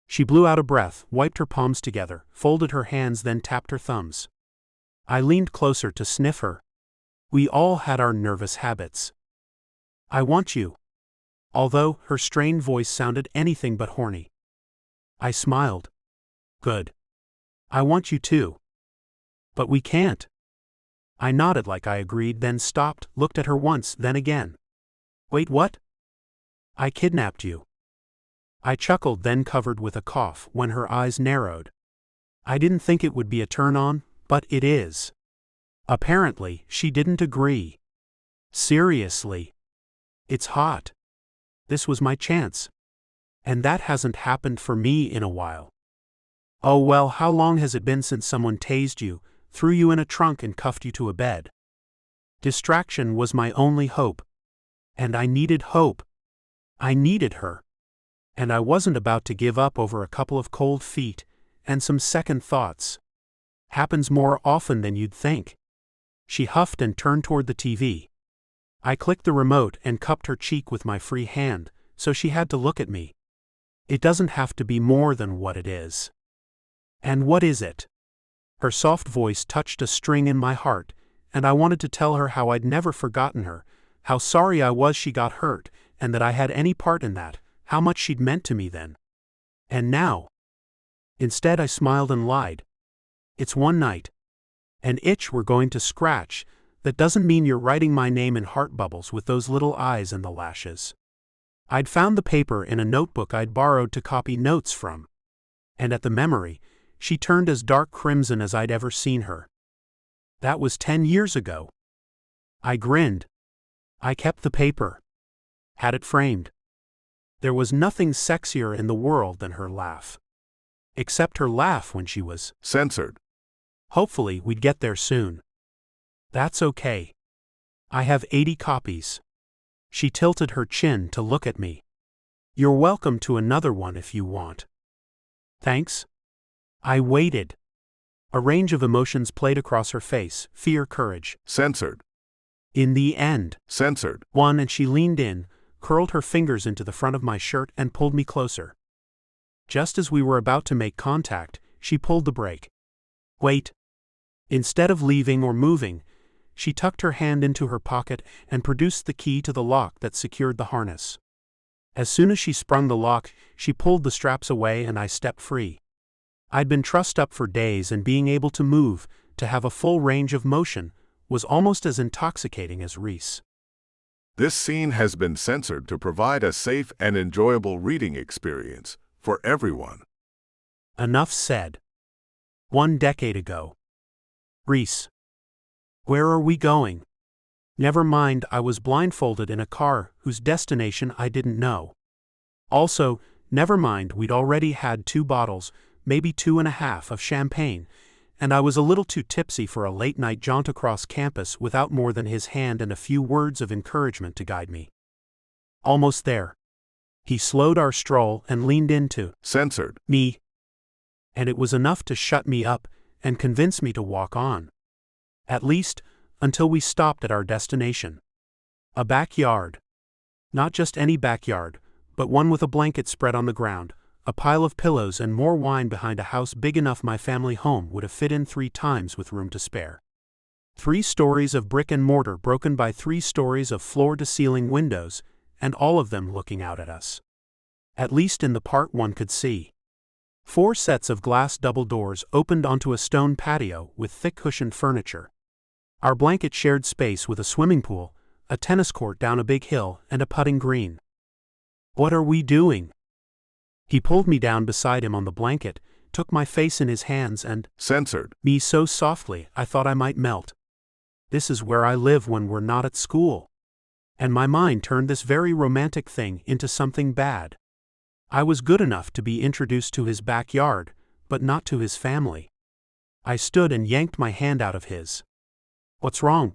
She blew out a breath, wiped her palms together, folded her hands, then tapped her thumbs. I leaned closer to sniff her. We all had our nervous habits. I want you. Although her strained voice sounded anything but horny. I smiled. Good. I want you too. But we can't. I nodded like I agreed, then stopped, looked at her once, then again. Wait, what? I kidnapped you. I chuckled, then covered with a cough when her eyes narrowed. I didn't think it would be a turn-on, but it is. Apparently, she didn't agree. Seriously. It's hot. This was my chance. And that hasn't happened for me in a while. Oh well, how long has it been since someone tased you, threw you in a trunk and cuffed you to a bed? Distraction was my only hope. And I needed hope. I needed her. And I wasn't about to give up over a couple of cold feet and some second thoughts. Happens more often than you'd think. She huffed and turned toward the TV. I clicked the remote and cupped her cheek with my free hand, so she had to look at me. It doesn't have to be more than what it is. And what is it? Her soft voice touched a string in my heart, and I wanted to tell her how I'd never forgotten her, how sorry I was she got hurt, and that I had any part in that, how much she'd meant to me then. And now? Instead, I smiled and lied. It's one night. An itch we're going to scratch. That doesn't mean you're writing my name in heart bubbles with those little eyes and the lashes. I'd found the paper in a notebook I'd borrowed to copy notes from. And at the memory, she turned as dark crimson as I'd ever seen her. That was 10 years ago. I grinned. I kept the paper. Had it framed. There was nothing sexier in the world than her laugh. Except her laugh when she was censored. Hopefully we'd get there soon. That's okay. I have 80 copies. She tilted her chin to look at me. You're welcome to another one if you want. Thanks. I waited. A range of emotions played across her face, fear, courage. Censored. In the end. Censored. One, and she leaned in, curled her fingers into the front of my shirt and pulled me closer. Just as we were about to make contact, she pulled the brake. Wait. Instead of leaving or moving, she tucked her hand into her pocket and produced the key to the lock that secured the harness. As soon as she sprung the lock, she pulled the straps away and I stepped free. I'd been trussed up for days, and being able to move, to have a full range of motion, was almost as intoxicating as Reese. This scene has been censored to provide a safe and enjoyable reading experience for everyone. Enough said. 1 decade ago. Reese. Where are we going? Never mind, I was blindfolded in a car whose destination I didn't know. Also, never mind, we'd already had 2 bottles, maybe 2.5 of champagne, and I was a little too tipsy for a late-night jaunt across campus without more than his hand and a few words of encouragement to guide me. Almost there. He slowed our stroll and leaned into censored me, and it was enough to shut me up and convince me to walk on. At least, until we stopped at our destination. A backyard. Not just any backyard, but one with a blanket spread on the ground, a pile of pillows and more wine behind a house big enough my family home would have fit in 3 times with room to spare. 3 stories of brick and mortar broken by 3 stories of floor-to-ceiling windows, and all of them looking out at us. At least in the part one could see. 4 sets of glass double doors opened onto a stone patio with thick cushioned furniture. Our blanket shared space with a swimming pool, a tennis court down a big hill, and a putting green. What are we doing? He pulled me down beside him on the blanket, took my face in his hands and censored me so softly I thought I might melt. This is where I live when we're not at school. And my mind turned this very romantic thing into something bad. I was good enough to be introduced to his backyard, but not to his family. I stood and yanked my hand out of his. What's wrong?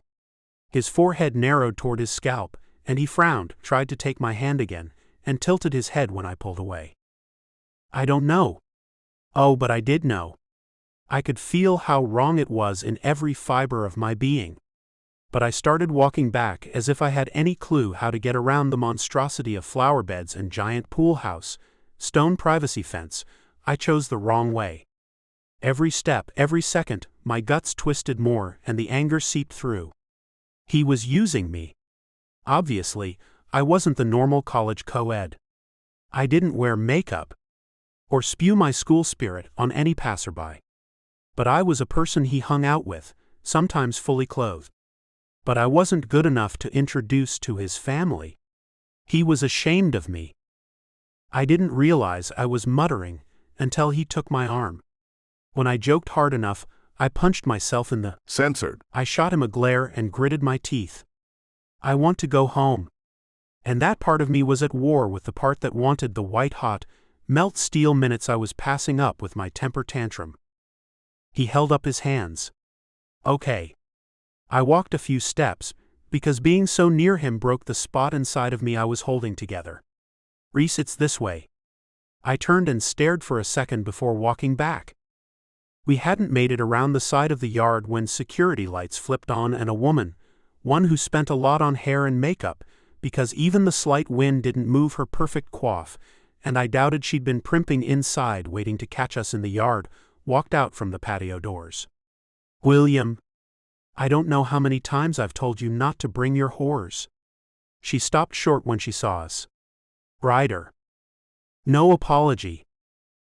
His forehead narrowed toward his scalp, and he frowned, tried to take my hand again, and tilted his head when I pulled away. I don't know. Oh, but I did know. I could feel how wrong it was in every fiber of my being. But I started walking back as if I had any clue how to get around the monstrosity of flower beds and giant pool house, stone privacy fence. I chose the wrong way. Every step, every second, my guts twisted more and the anger seeped through. He was using me. Obviously, I wasn't the normal college co-ed. I didn't wear makeup or spew my school spirit on any passerby. But I was a person he hung out with, sometimes fully clothed. But I wasn't good enough to introduce to his family. He was ashamed of me. I didn't realize I was muttering until he took my arm. When I joked hard enough, I punched myself in the Censored. I shot him a glare and gritted my teeth. I want to go home. And that part of me was at war with the part that wanted the white-hot, melt-steel minutes I was passing up with my temper tantrum. He held up his hands. Okay. I walked a few steps, because being so near him broke the spot inside of me I was holding together. Reese, it's this way. I turned and stared for a second before walking back. We hadn't made it around the side of the yard when security lights flipped on and a woman, one who spent a lot on hair and makeup, because even the slight wind didn't move her perfect coif, and I doubted she'd been primping inside waiting to catch us in the yard, walked out from the patio doors. William, I don't know how many times I've told you not to bring your whores. She stopped short when she saw us. Ryder. No apology.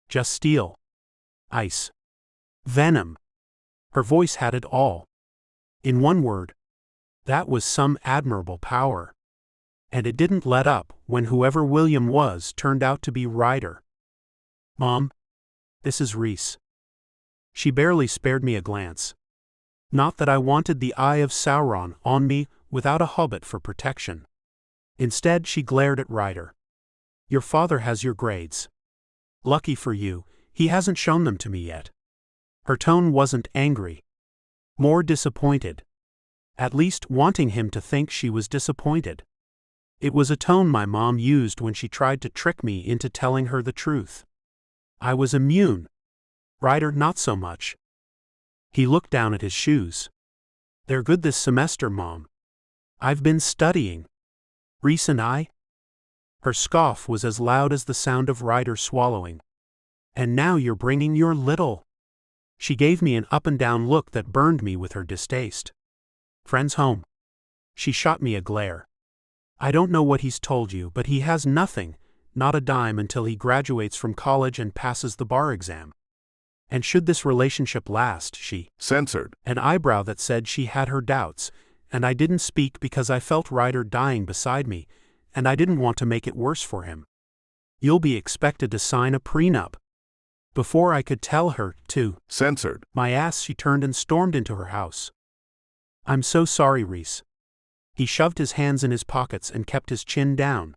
Just steel. Ice. Venom. Her voice had it all. In one word, that was some admirable power. And it didn't let up when whoever William was turned out to be Ryder. Mom, this is Reese. She barely spared me a glance. Not that I wanted the eye of Sauron on me without a hobbit for protection. Instead, she glared at Ryder. Your father has your grades. Lucky for you, he hasn't shown them to me yet. Her tone wasn't angry. More disappointed. At least wanting him to think she was disappointed. It was a tone my mom used when she tried to trick me into telling her the truth. I was immune. Ryder not so much. He looked down at his shoes. They're good this semester, Mom. I've been studying. Reese and I? Her scoff was as loud as the sound of Ryder swallowing. And now you're bringing your little. She gave me an up-and-down look that burned me with her distaste. Friends home. She shot me a glare. I don't know what he's told you, but he has nothing, not a dime until he graduates from college and passes the bar exam. And should this relationship last, she Censored. An eyebrow that said she had her doubts, and I didn't speak because I felt Ryder dying beside me, and I didn't want to make it worse for him. You'll be expected to sign a prenup. Before I could tell her to Censored. my ass, she turned and stormed into her house. I'm so sorry, Reese. He shoved his hands in his pockets and kept his chin down.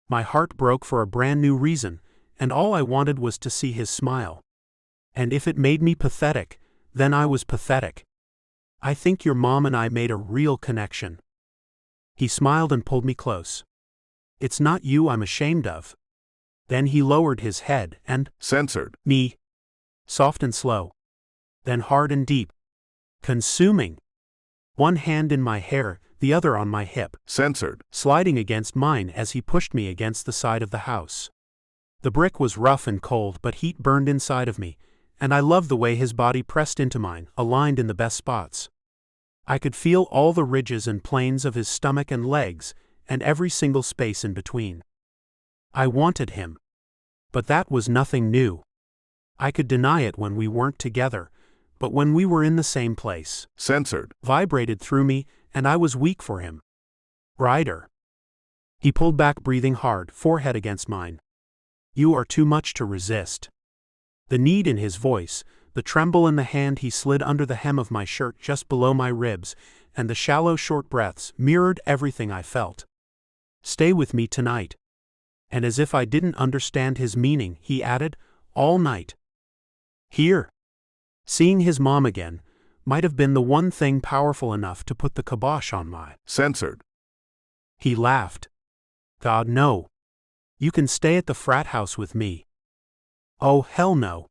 My heart broke for a brand new reason, and all I wanted was to see his smile. And if it made me pathetic, then I was pathetic. I think your mom and I made a real connection. He smiled and pulled me close. It's not you I'm ashamed of. Then he lowered his head and Censored. me. Soft and slow. Then hard and deep. Consuming. One hand in my hair, the other on my hip. Censored. Sliding against mine as he pushed me against the side of the house. The brick was rough and cold, but heat burned inside of me, and I loved the way his body pressed into mine, aligned in the best spots. I could feel all the ridges and planes of his stomach and legs, and every single space in between. I wanted him. But that was nothing new. I could deny it when we weren't together, but when we were in the same place, Censored. vibrated through me, and I was weak for him. Ryder. He pulled back, breathing hard, forehead against mine. You are too much to resist. The need in his voice, the tremble in the hand he slid under the hem of my shirt just below my ribs, and the shallow short breaths mirrored everything I felt. Stay with me tonight. And as if I didn't understand his meaning, he added, all night. Here. Seeing his mom again might have been the one thing powerful enough to put the kibosh on my Censored. He laughed. God, no. You can stay at the frat house with me. Oh, hell no.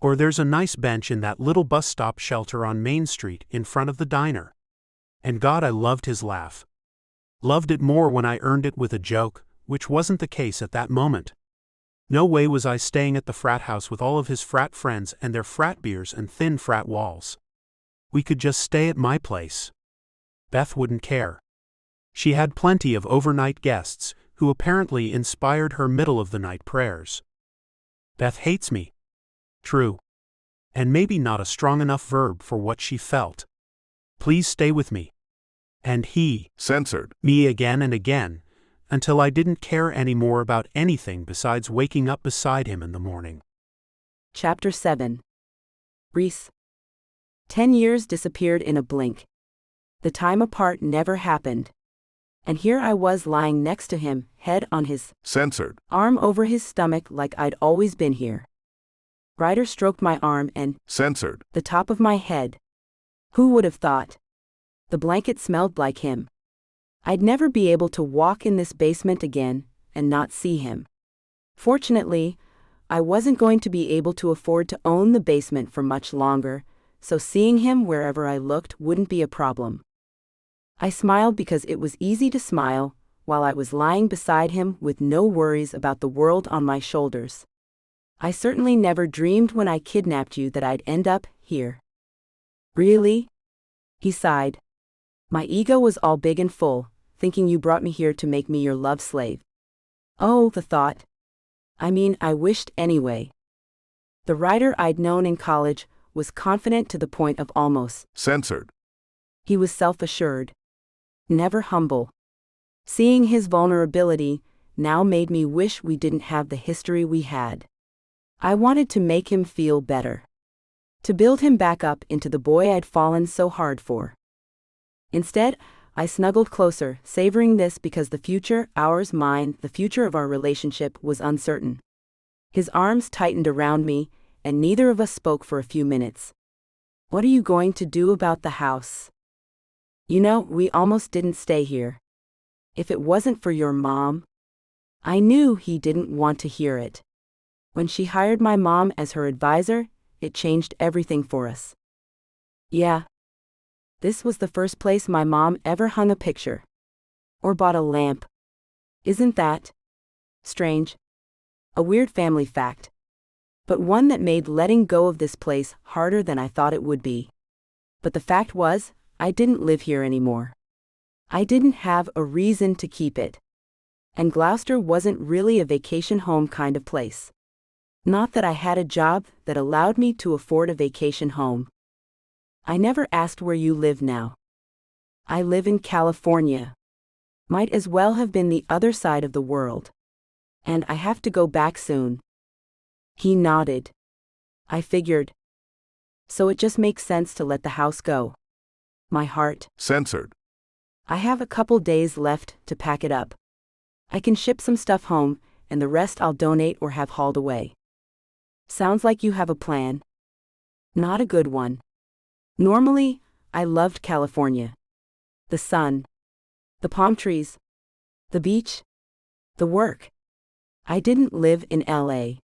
Or there's a nice bench in that little bus stop shelter on Main Street in front of the diner. And God, I loved his laugh. Loved it more when I earned it with a joke, which wasn't the case at that moment. No way was I staying at the frat house with all of his frat friends and their frat beers and thin frat walls. We could just stay at my place. Beth wouldn't care. She had plenty of overnight guests, who apparently inspired her middle-of-the-night prayers. Beth hates me. True. And maybe not a strong enough verb for what she felt. Please stay with me. And he censored me again and again, until I didn't care anymore about anything besides waking up beside him in the morning. Chapter 7. Reese. 10 years disappeared in a blink. The time apart never happened. And here I was lying next to him, head on his censored arm over his stomach like I'd always been here. Ryder stroked my arm and censored the top of my head. Who would have thought? The blanket smelled like him. I'd never be able to walk in this basement again and not see him. Fortunately, I wasn't going to be able to afford to own the basement for much longer, so seeing him wherever I looked wouldn't be a problem. I smiled because it was easy to smile while I was lying beside him with no worries about the world on my shoulders. I certainly never dreamed when I kidnapped you that I'd end up here. Really? He sighed. My ego was all big and full, thinking you brought me here to make me your love slave. Oh, the thought. I mean, I wished anyway. The Ryder I'd known in college was confident to the point of almost censored. He was self-assured. Never humble. Seeing his vulnerability now made me wish we didn't have the history we had. I wanted to make him feel better. To build him back up into the boy I'd fallen so hard for. Instead, I snuggled closer, savoring this because the future, ours, mine, the future of our relationship was uncertain. His arms tightened around me, and neither of us spoke for a few minutes. What are you going to do about the house? You know, we almost didn't stay here. If it wasn't for your mom. I knew he didn't want to hear it. When she hired my mom as her advisor, it changed everything for us. Yeah. This was the first place my mom ever hung a picture. Or bought a lamp. Isn't that strange? A weird family fact. But one that made letting go of this place harder than I thought it would be. But the fact was, I didn't live here anymore. I didn't have a reason to keep it. And Gloucester wasn't really a vacation home kind of place. Not that I had a job that allowed me to afford a vacation home. I never asked where you live now. I live in California. Might as well have been the other side of the world. And I have to go back soon. He nodded. I figured. So it just makes sense to let the house go. My heart censored. I have a couple days left to pack it up. I can ship some stuff home, and the rest I'll donate or have hauled away. Sounds like you have a plan. Not a good one. Normally, I loved California. The sun. The palm trees. The beach. The work. I didn't live in LA.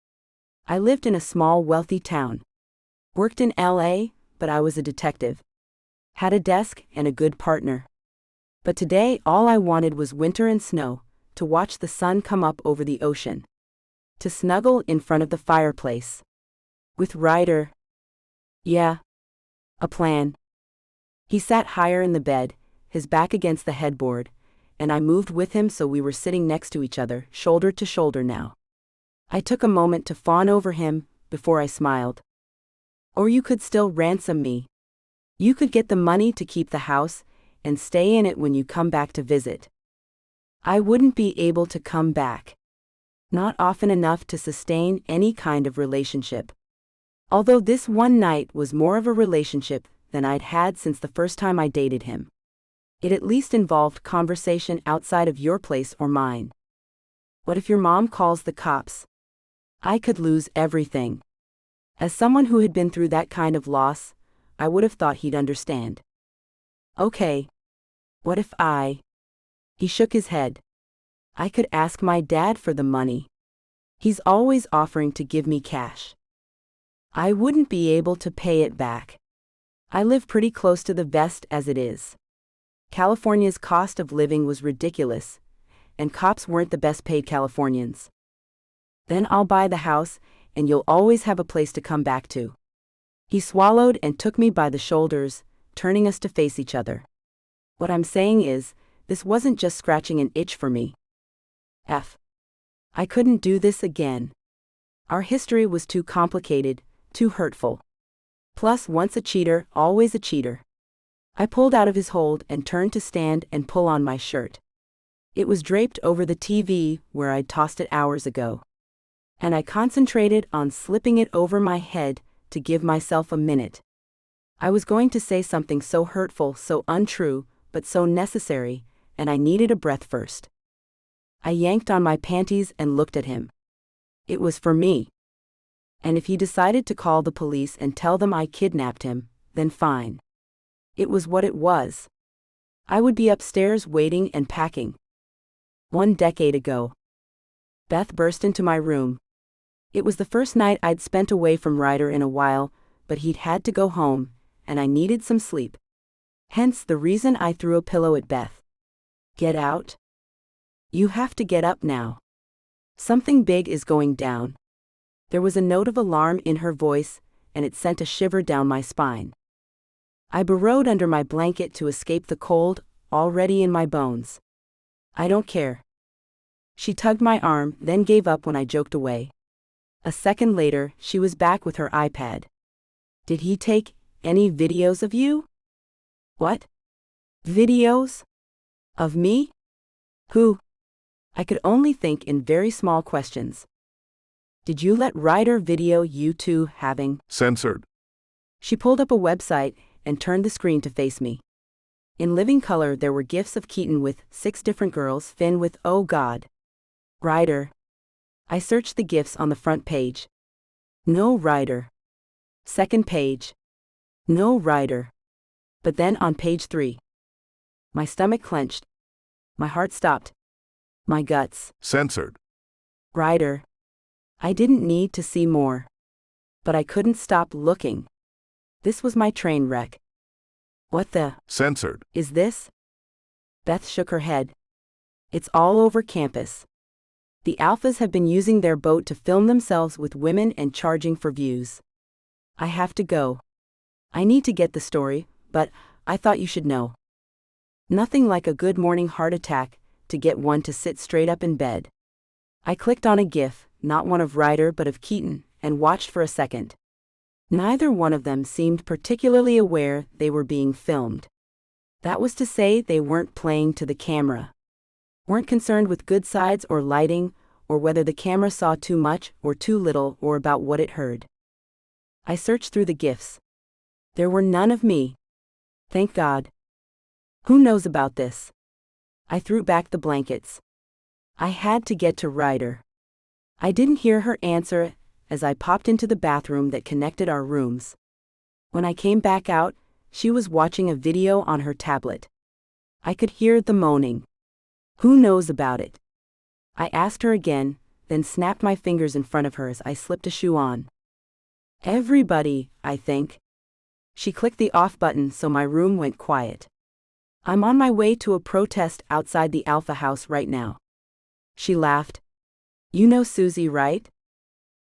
I lived in a small wealthy town. Worked in LA, but I was a detective. Had a desk and a good partner. But today all I wanted was winter and snow, to watch the sun come up over the ocean. To snuggle in front of the fireplace. With Ryder. Yeah. A plan. He sat higher in the bed, his back against the headboard, and I moved with him so we were sitting next to each other, shoulder to shoulder now. I took a moment to fawn over him, before I smiled. Or you could still ransom me. You could get the money to keep the house, and stay in it when you come back to visit. I wouldn't be able to come back. Not often enough to sustain any kind of relationship. Although this one night was more of a relationship than I'd had since the first time I dated him. It at least involved conversation outside of your place or mine. What if your mom calls the cops? I could lose everything. As someone who had been through that kind of loss, I would have thought he'd understand. Okay. What if He shook his head. I could ask my dad for the money. He's always offering to give me cash. I wouldn't be able to pay it back. I live pretty close to the vest as it is. California's cost of living was ridiculous, and cops weren't the best paid Californians. Then I'll buy the house, and you'll always have a place to come back to. He swallowed and took me by the shoulders, turning us to face each other. What I'm saying is, this wasn't just scratching an itch for me. I couldn't do this again. Our history was too complicated, too hurtful. Plus, once a cheater, always a cheater. I pulled out of his hold and turned to stand and pull on my shirt. It was draped over the TV where I'd tossed it hours ago. And I concentrated on slipping it over my head to give myself a minute. I was going to say something so hurtful, so untrue, but so necessary, and I needed a breath first. I yanked on my panties and looked at him. It was for me. And if he decided to call the police and tell them I kidnapped him, then fine. It was what it was. I would be upstairs waiting and packing. 1 decade ago. Beth burst into my room. It was the first night I'd spent away from Ryder in a while, but he'd had to go home, and I needed some sleep. Hence the reason I threw a pillow at Beth. Get out? You have to get up now. Something big is going down. There was a note of alarm in her voice, and it sent a shiver down my spine. I burrowed under my blanket to escape the cold, already in my bones. I don't care. She tugged my arm, then gave up when I joked away. A second later, she was back with her iPad. Did he take any videos of you? What? Videos? Of me? Who? I could only think in very small questions. Did you let Ryder video you two having? Censored. She pulled up a website and turned the screen to face me. In living color there were gifs of Keaton with 6 different girls, Finn with "Oh God." Ryder. I searched the gifs on the front page. No Ryder. Second page. No Ryder. But then on page 3. My stomach clenched. My heart stopped. My guts. Censored. Ryder. I didn't need to see more. But I couldn't stop looking. This was my train wreck. What the? Censored. Is this? Beth shook her head. It's all over campus. The alphas have been using their boat to film themselves with women and charging for views. I have to go. I need to get the story, but I thought you should know. Nothing like a good morning heart attack to get one to sit straight up in bed. I clicked on a GIF, not one of Ryder but of Keaton, and watched for a second. Neither one of them seemed particularly aware they were being filmed. That was to say, they weren't playing to the camera. Weren't concerned with good sides or lighting, or whether the camera saw too much or too little or about what it heard. I searched through the GIFs. There were none of me. Thank God. Who knows about this? I threw back the blankets. I had to get to Ryder. I didn't hear her answer as I popped into the bathroom that connected our rooms. When I came back out, she was watching a video on her tablet. I could hear the moaning. Who knows about it? I asked her again, then snapped my fingers in front of her as I slipped a shoe on. Everybody, I think. She clicked the off button so my room went quiet. I'm on my way to a protest outside the Alpha House right now. She laughed. You know Susie, right?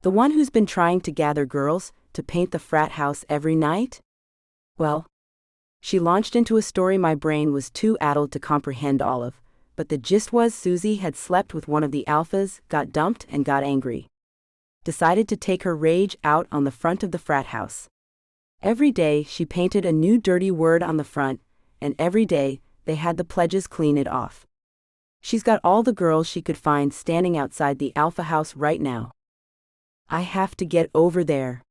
The one who's been trying to gather girls to paint the frat house every night? Well, she launched into a story my brain was too addled to comprehend all of, but the gist was Susie had slept with one of the alphas, got dumped and got angry. Decided to take her rage out on the front of the frat house. Every day she painted a new dirty word on the front, and every day they had the pledges clean it off. She's got all the girls she could find standing outside the Alpha House right now. I have to get over there.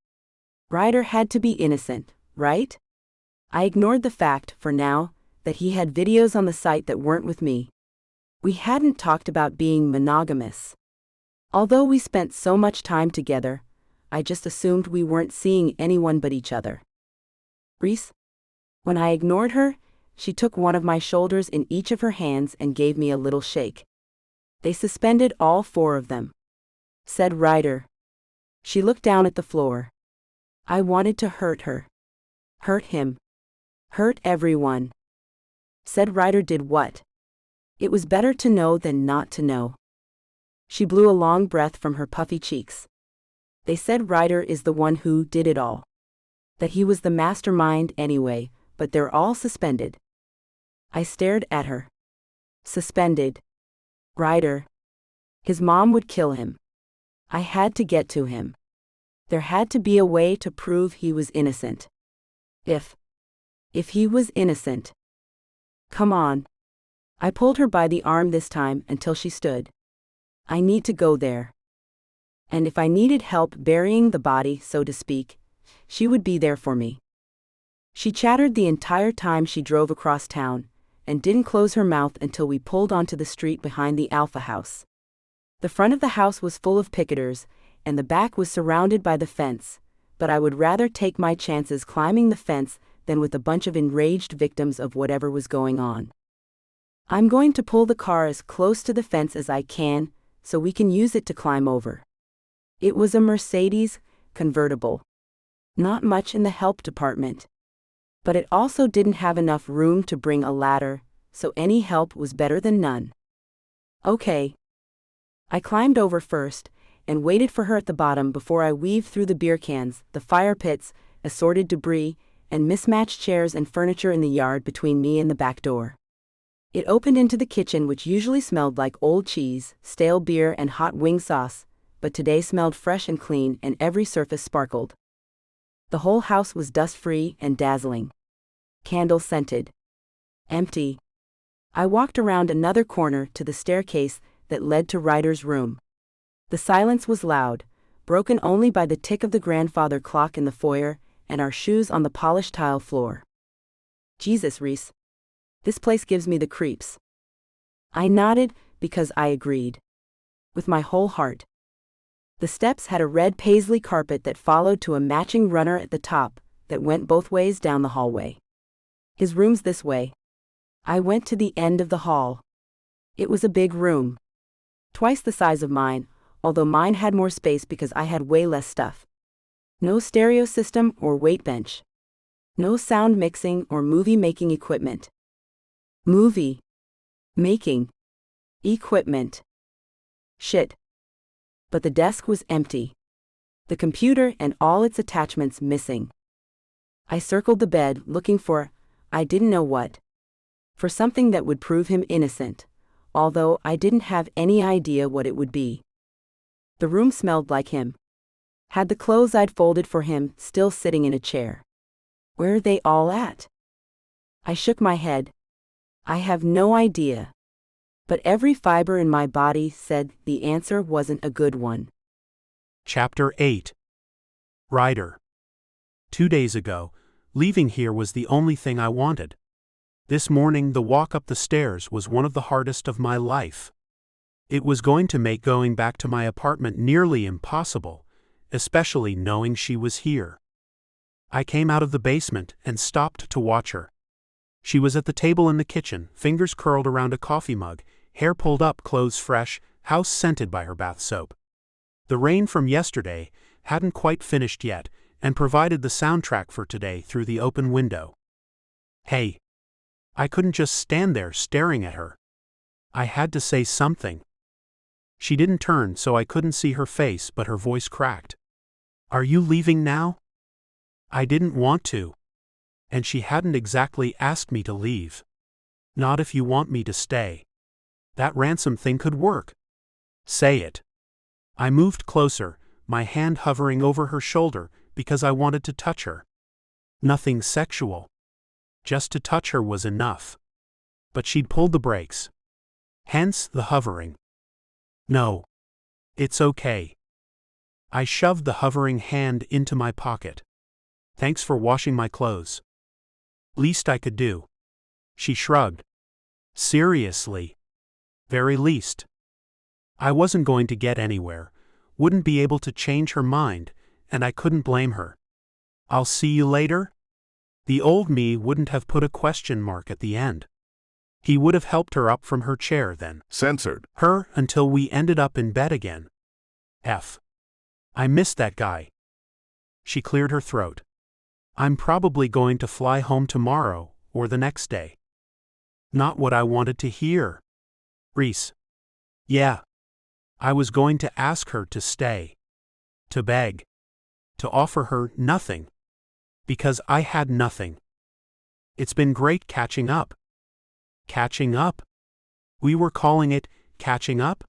Ryder had to be innocent, right? I ignored the fact, for now, that he had videos on the site that weren't with me. We hadn't talked about being monogamous. Although we spent so much time together, I just assumed we weren't seeing anyone but each other. Reese? When I ignored her, She took one of my shoulders in each of her hands and gave me a little shake. "They suspended all 4 of them," said Ryder. She looked down at the floor. I wanted to hurt her. Hurt him. Hurt everyone. Said Ryder did what? It was better to know than not to know. She blew a long breath from her puffy cheeks. They said Ryder is the one who did it all. That he was the mastermind anyway, but they're all suspended. I stared at her. Suspended. Ryder. His mom would kill him. I had to get to him. There had to be a way to prove he was innocent. If he was innocent. Come on. I pulled her by the arm this time until she stood. I need to go there. And if I needed help burying the body, so to speak, she would be there for me. She chattered the entire time she drove across town, and didn't close her mouth until we pulled onto the street behind the Alpha House. The front of the house was full of picketers, and the back was surrounded by the fence, but I would rather take my chances climbing the fence than with a bunch of enraged victims of whatever was going on. I'm going to pull the car as close to the fence as I can, so we can use it to climb over. It was a Mercedes convertible. Not much in the help department. But it also didn't have enough room to bring a ladder, so any help was better than none. Okay. I climbed over first, and waited for her at the bottom before I weaved through the beer cans, the fire pits, assorted debris, and mismatched chairs and furniture in the yard between me and the back door. It opened into the kitchen, which usually smelled like old cheese, stale beer, and hot wing sauce, but today smelled fresh and clean, and every surface sparkled. The whole house was dust-free and dazzling. Candle-scented. Empty. I walked around another corner to the staircase that led to Ryder's room. The silence was loud, broken only by the tick of the grandfather clock in the foyer and our shoes on the polished tile floor. Jesus, Reese. This place gives me the creeps. I nodded because I agreed. With my whole heart. The steps had a red paisley carpet that followed to a matching runner at the top that went both ways down the hallway. His room's this way. I went to the end of the hall. It was a big room. Twice the size of mine, although mine had more space because I had way less stuff. No stereo system or weight bench. No sound mixing or movie-making equipment. Movie making equipment. Shit. But the desk was empty. The computer and all its attachments missing. I circled the bed looking for, I didn't know what. For something that would prove him innocent, although I didn't have any idea what it would be. The room smelled like him. Had the clothes I'd folded for him still sitting in a chair. Where are they all at? I shook my head. I have no idea. But every fiber in my body said the answer wasn't a good one. Chapter 8. Ryder. 2 days ago, leaving here was the only thing I wanted. This morning the walk up the stairs was one of the hardest of my life. It was going to make going back to my apartment nearly impossible, especially knowing she was here. I came out of the basement and stopped to watch her. She was at the table in the kitchen, fingers curled around a coffee mug, hair pulled up, clothes fresh, house scented by her bath soap. The rain from yesterday hadn't quite finished yet and provided the soundtrack for today through the open window. Hey. I couldn't just stand there staring at her. I had to say something. She didn't turn, so I couldn't see her face, but her voice cracked. Are you leaving now? I didn't want to. And she hadn't exactly asked me to leave. Not if you want me to stay. That ransom thing could work. Say it. I moved closer, my hand hovering over her shoulder because I wanted to touch her. Nothing sexual. Just to touch her was enough. But she'd pulled the brakes. Hence the hovering. No. It's okay. I shoved the hovering hand into my pocket. Thanks for washing my clothes. Least I could do. She shrugged. Seriously. Very least. I wasn't going to get anywhere, wouldn't be able to change her mind, and I couldn't blame her. I'll see you later? The old me wouldn't have put a question mark at the end. He would have helped her up from her chair then. Censored. Her until we ended up in bed again. I missed that guy. She cleared her throat. I'm probably going to fly home tomorrow or the next day. Not what I wanted to hear. Reese. Yeah. I was going to ask her to stay. To beg. To offer her nothing. Because I had nothing. It's been great catching up. Catching up? We were calling it catching up?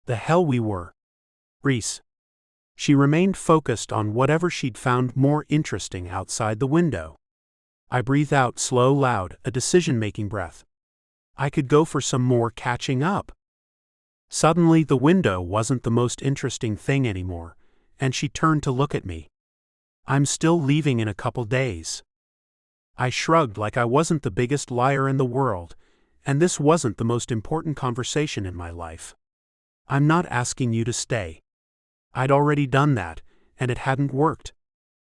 The hell we were. Reese. She remained focused on whatever she'd found more interesting outside the window. I breathed out slow, loud, a decision-making breath. I could go for some more catching up. Suddenly the window wasn't the most interesting thing anymore, and she turned to look at me. I'm still leaving in a couple days. I shrugged like I wasn't the biggest liar in the world, and this wasn't the most important conversation in my life. I'm not asking you to stay. I'd already done that, and it hadn't worked.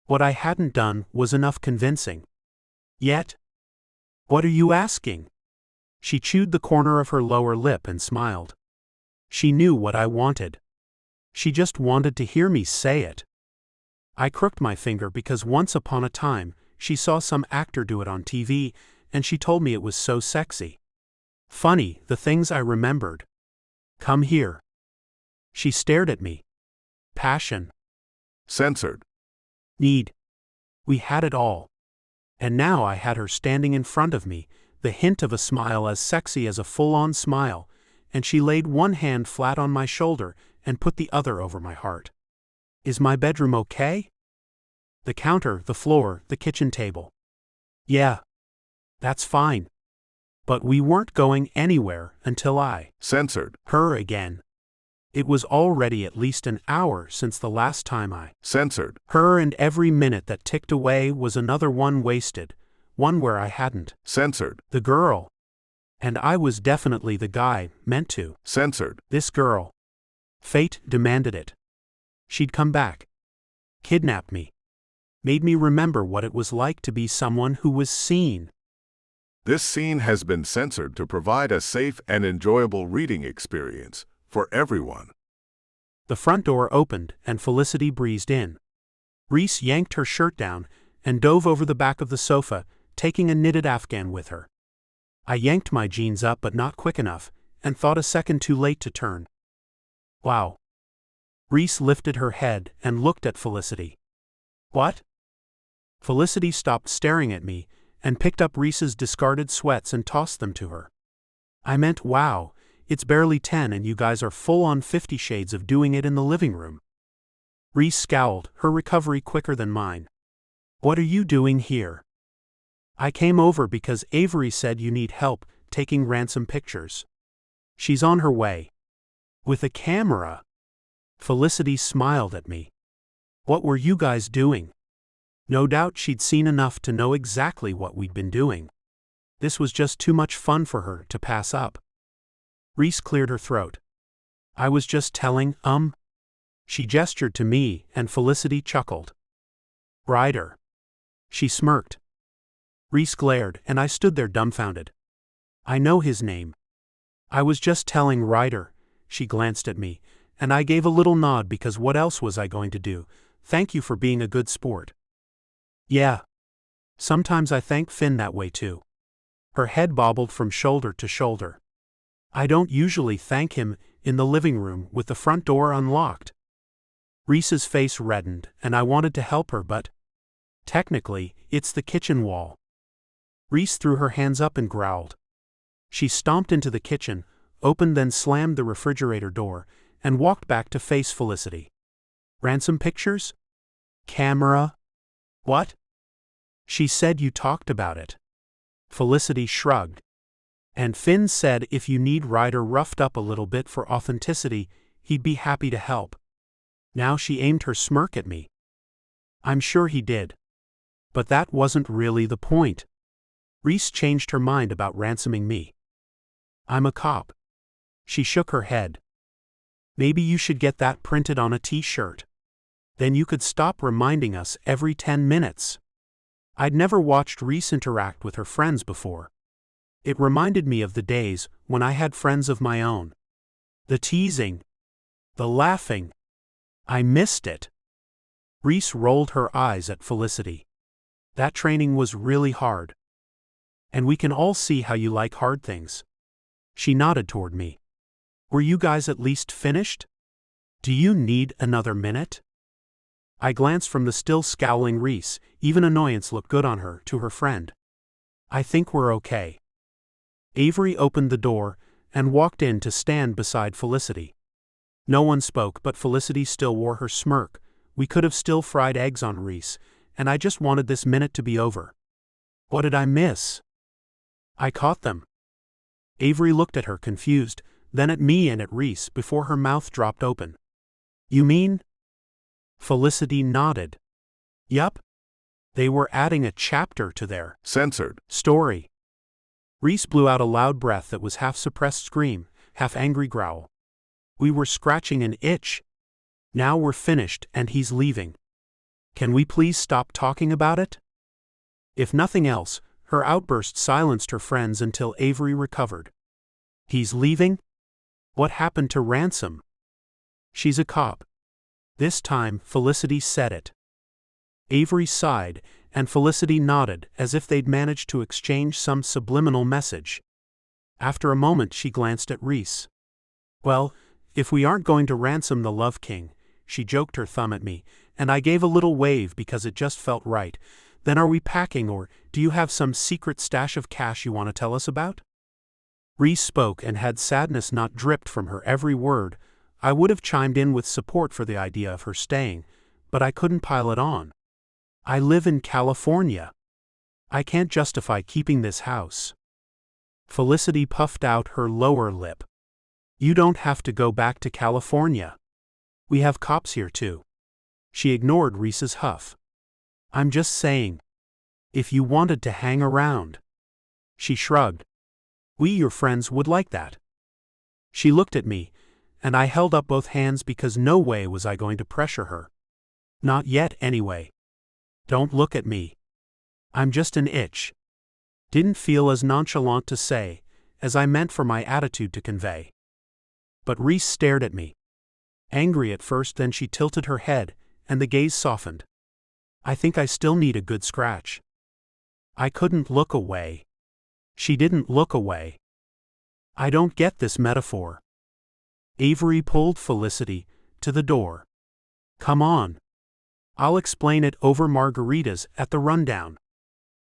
What I hadn't done was enough convincing. Yet? What are you asking? She chewed the corner of her lower lip and smiled. She knew what I wanted. She just wanted to hear me say it. I crooked my finger because once upon a time, she saw some actor do it on TV, and she told me it was so sexy. Funny, the things I remembered. Come here. She stared at me. Passion. Censored. Need. We had it all. And now I had her standing in front of me, the hint of a smile as sexy as a full-on smile, and she laid one hand flat on my shoulder and put the other over my heart. Is my bedroom okay? The counter, the floor, the kitchen table. Yeah. That's fine. But we weren't going anywhere until I Censored. Her again. It was already at least an hour since the last time I Censored. Her, and every minute that ticked away was another one wasted, one where I hadn't Censored. the girl. And I was definitely the guy meant to. Censored. This girl. Fate demanded it. She'd come back. Kidnapped me. Made me remember what it was like to be someone who was seen. This scene has been censored to provide a safe and enjoyable reading experience for everyone. The front door opened and Felicity breezed in. Reese yanked her shirt down and dove over the back of the sofa, taking a knitted afghan with her. I yanked my jeans up but not quick enough, and thought a second too late to turn. Wow. Reese lifted her head and looked at Felicity. What? Felicity stopped staring at me and picked up Reese's discarded sweats and tossed them to her. I meant, wow, it's barely 10 and you guys are full on 50 shades of doing it in the living room. Reese scowled, her recovery quicker than mine. What are you doing here? I came over because Avery said you need help taking ransom pictures. She's on her way. With a camera. Felicity smiled at me. What were you guys doing? No doubt she'd seen enough to know exactly what we'd been doing. This was just too much fun for her to pass up. Reese cleared her throat. I was just telling, She gestured to me and Felicity chuckled. Ryder. She smirked. Reese glared and I stood there dumbfounded. I know his name. I was just telling Ryder. She glanced at me, and I gave a little nod because what else was I going to do? Thank you for being a good sport. Yeah. Sometimes I thank Finn that way too. Her head bobbled from shoulder to shoulder. I don't usually thank him in the living room with the front door unlocked. Reese's face reddened and I wanted to help her but technically, it's the kitchen wall. Reese threw her hands up and growled. She stomped into the kitchen, opened then slammed the refrigerator door, and walked back to face Felicity. Ransom pictures? Camera? What? She said you talked about it. Felicity shrugged. And Finn said if you need Ryder roughed up a little bit for authenticity, he'd be happy to help. Now she aimed her smirk at me. I'm sure he did. But that wasn't really the point. Reese changed her mind about ransoming me. I'm a cop. She shook her head. Maybe you should get that printed on a t-shirt. Then you could stop reminding us every 10 minutes. I'd never watched Reese interact with her friends before. It reminded me of the days when I had friends of my own. The teasing. The laughing. I missed it. Reese rolled her eyes at Felicity. That training was really hard. And we can all see how you like hard things. She nodded toward me. Were you guys at least finished? Do you need another minute? I glanced from the still scowling Reese, even annoyance looked good on her, to her friend. I think we're okay. Avery opened the door and walked in to stand beside Felicity. No one spoke, but Felicity still wore her smirk. We could have still fried eggs on Reese, and I just wanted this minute to be over. What did I miss? I caught them. Avery looked at her confused, then at me and at Reese before her mouth dropped open. You mean? Felicity nodded. Yup. They were adding a chapter to their censored story. Reese blew out a loud breath that was half suppressed scream, half angry growl. We were scratching an itch. Now we're finished and he's leaving. Can we please stop talking about it? If nothing else, her outburst silenced her friends until Avery recovered. He's leaving? What happened to Ransom? She's a cop. This time, Felicity said it. Avery sighed, and Felicity nodded as if they'd managed to exchange some subliminal message. After a moment, she glanced at Reese. Well, if we aren't going to ransom the Love King, she joked her thumb at me, and I gave a little wave because it just felt right. Then are we packing, or do you have some secret stash of cash you want to tell us about? Reese spoke, and had sadness not dripped from her every word, I would have chimed in with support for the idea of her staying, but I couldn't pile it on. I live in California. I can't justify keeping this house. Felicity puffed out her lower lip. You don't have to go back to California. We have cops here too. She ignored Reese's huff. I'm just saying. If you wanted to hang around. She shrugged. We, your friends, would like that. She looked at me, and I held up both hands because no way was I going to pressure her. Not yet, anyway. Don't look at me. I'm just an itch. Didn't feel as nonchalant to say, as I meant for my attitude to convey. But Reese stared at me. Angry at first, then she tilted her head, and the gaze softened. I think I still need a good scratch. I couldn't look away. She didn't look away. I don't get this metaphor. Avery pulled Felicity to the door. Come on. I'll explain it over margaritas at the rundown.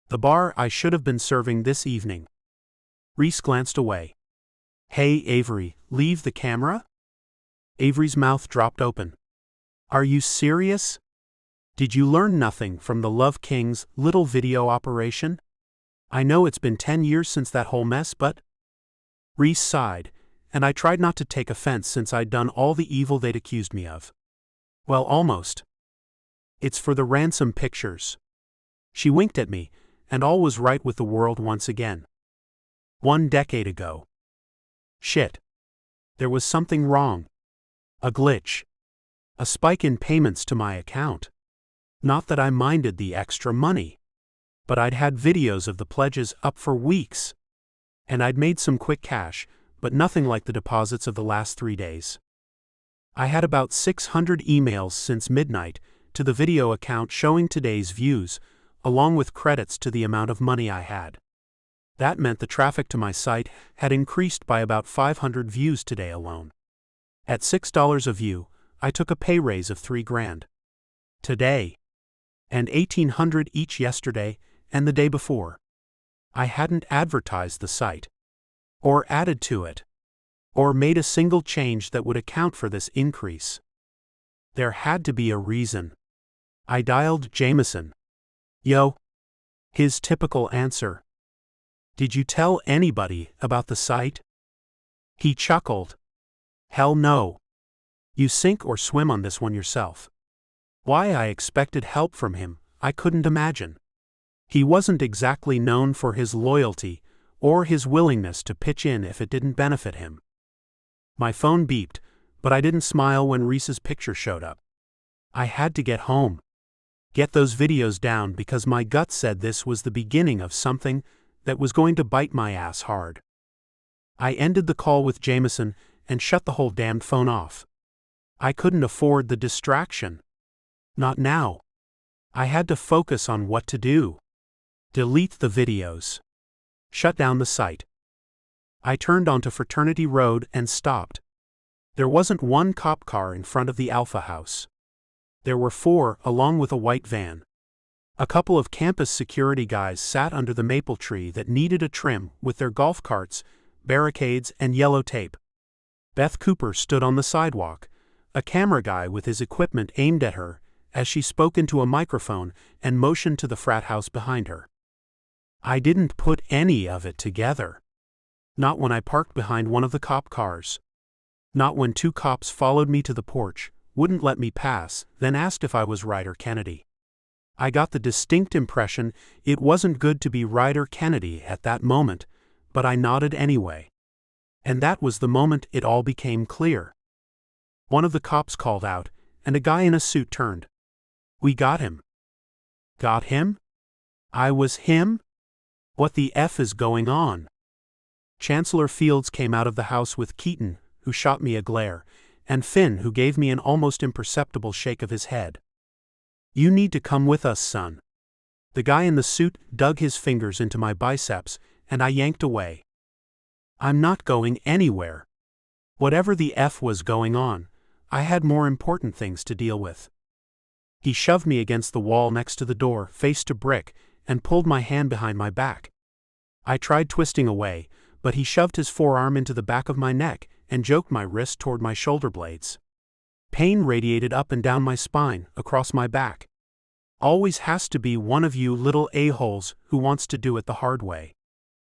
The bar I should have been serving this evening. Reese glanced away. Hey, Avery, leave the camera? Avery's mouth dropped open. Are you serious? Did you learn nothing from the Love King's little video operation? I know it's been 10 years since that whole mess, but… Reese sighed, and I tried not to take offense since I'd done all the evil they'd accused me of. Well, almost. It's for the ransom pictures. She winked at me, and all was right with the world once again. 1 decade ago. Shit. There was something wrong. A glitch. A spike in payments to my account. Not that I minded the extra money. But I'd had videos of the pledges up for weeks. And I'd made some quick cash, but nothing like the deposits of the last 3 days. I had about 600 emails since midnight to the video account showing today's views, along with credits to the amount of money I had. That meant the traffic to my site had increased by about 500 views today alone. At $6 a view, I took a pay raise of $3,000. Today. And $1,800 each yesterday and the day before. I hadn't advertised the site. Or added to it. Or made a single change that would account for this increase. There had to be a reason. I dialed Jameson. Yo. His typical answer. Did you tell anybody about the site? He chuckled. Hell no. You sink or swim on this one yourself. Why I expected help from him, I couldn't imagine. He wasn't exactly known for his loyalty or his willingness to pitch in if it didn't benefit him. My phone beeped, but I didn't smile when Reese's picture showed up. I had to get home. Get those videos down because my gut said this was the beginning of something that was going to bite my ass hard. I ended the call with Jameson and shut the whole damned phone off. I couldn't afford the distraction. Not now. I had to focus on what to do. Delete the videos. Shut down the site. I turned onto Fraternity Road and stopped. There wasn't one cop car in front of the Alpha House. There were 4, along with a white van. A couple of campus security guys sat under the maple tree that needed a trim with their golf carts, barricades, and yellow tape. Beth Cooper stood on the sidewalk, a camera guy with his equipment aimed at her, as she spoke into a microphone and motioned to the frat house behind her. I didn't put any of it together. Not when I parked behind one of the cop cars. Not when 2 cops followed me to the porch, wouldn't let me pass, then asked if I was Ryder Kennedy. I got the distinct impression it wasn't good to be Ryder Kennedy at that moment, but I nodded anyway. And that was the moment it all became clear. One of the cops called out, and a guy in a suit turned. "We got him." Got him? I was him? What the F is going on? Chancellor Fields came out of the house with Keaton, who shot me a glare, and Finn, who gave me an almost imperceptible shake of his head. "You need to come with us, son." The guy in the suit dug his fingers into my biceps, and I yanked away. "I'm not going anywhere." Whatever the F was going on, I had more important things to deal with. He shoved me against the wall next to the door, face to brick, and pulled my hand behind my back. I tried twisting away, but he shoved his forearm into the back of my neck and joked my wrist toward my shoulder blades. Pain radiated up and down my spine, across my back. "Always has to be one of you little a-holes who wants to do it the hard way."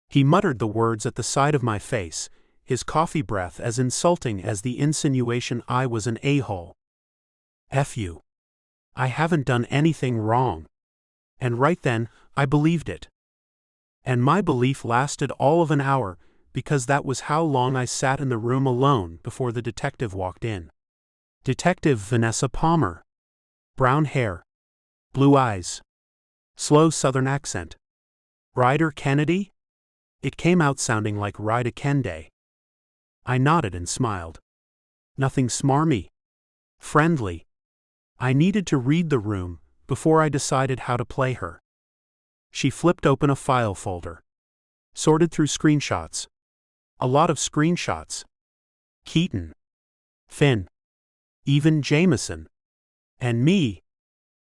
He muttered the words at the side of my face, his coffee breath as insulting as the insinuation I was an a-hole. "F you. I haven't done anything wrong." And right then, I believed it. And my belief lasted all of an hour, because that was how long I sat in the room alone before the detective walked in. Detective Vanessa Palmer. Brown hair. Blue eyes. Slow southern accent. Ryder Kennedy? It came out sounding like Ryder Kennedy. I nodded and smiled. Nothing smarmy. Friendly. I needed to read the room before I decided how to play her. She flipped open a file folder. Sorted through screenshots. A lot of screenshots. Keaton. Finn. Even Jameson. And me.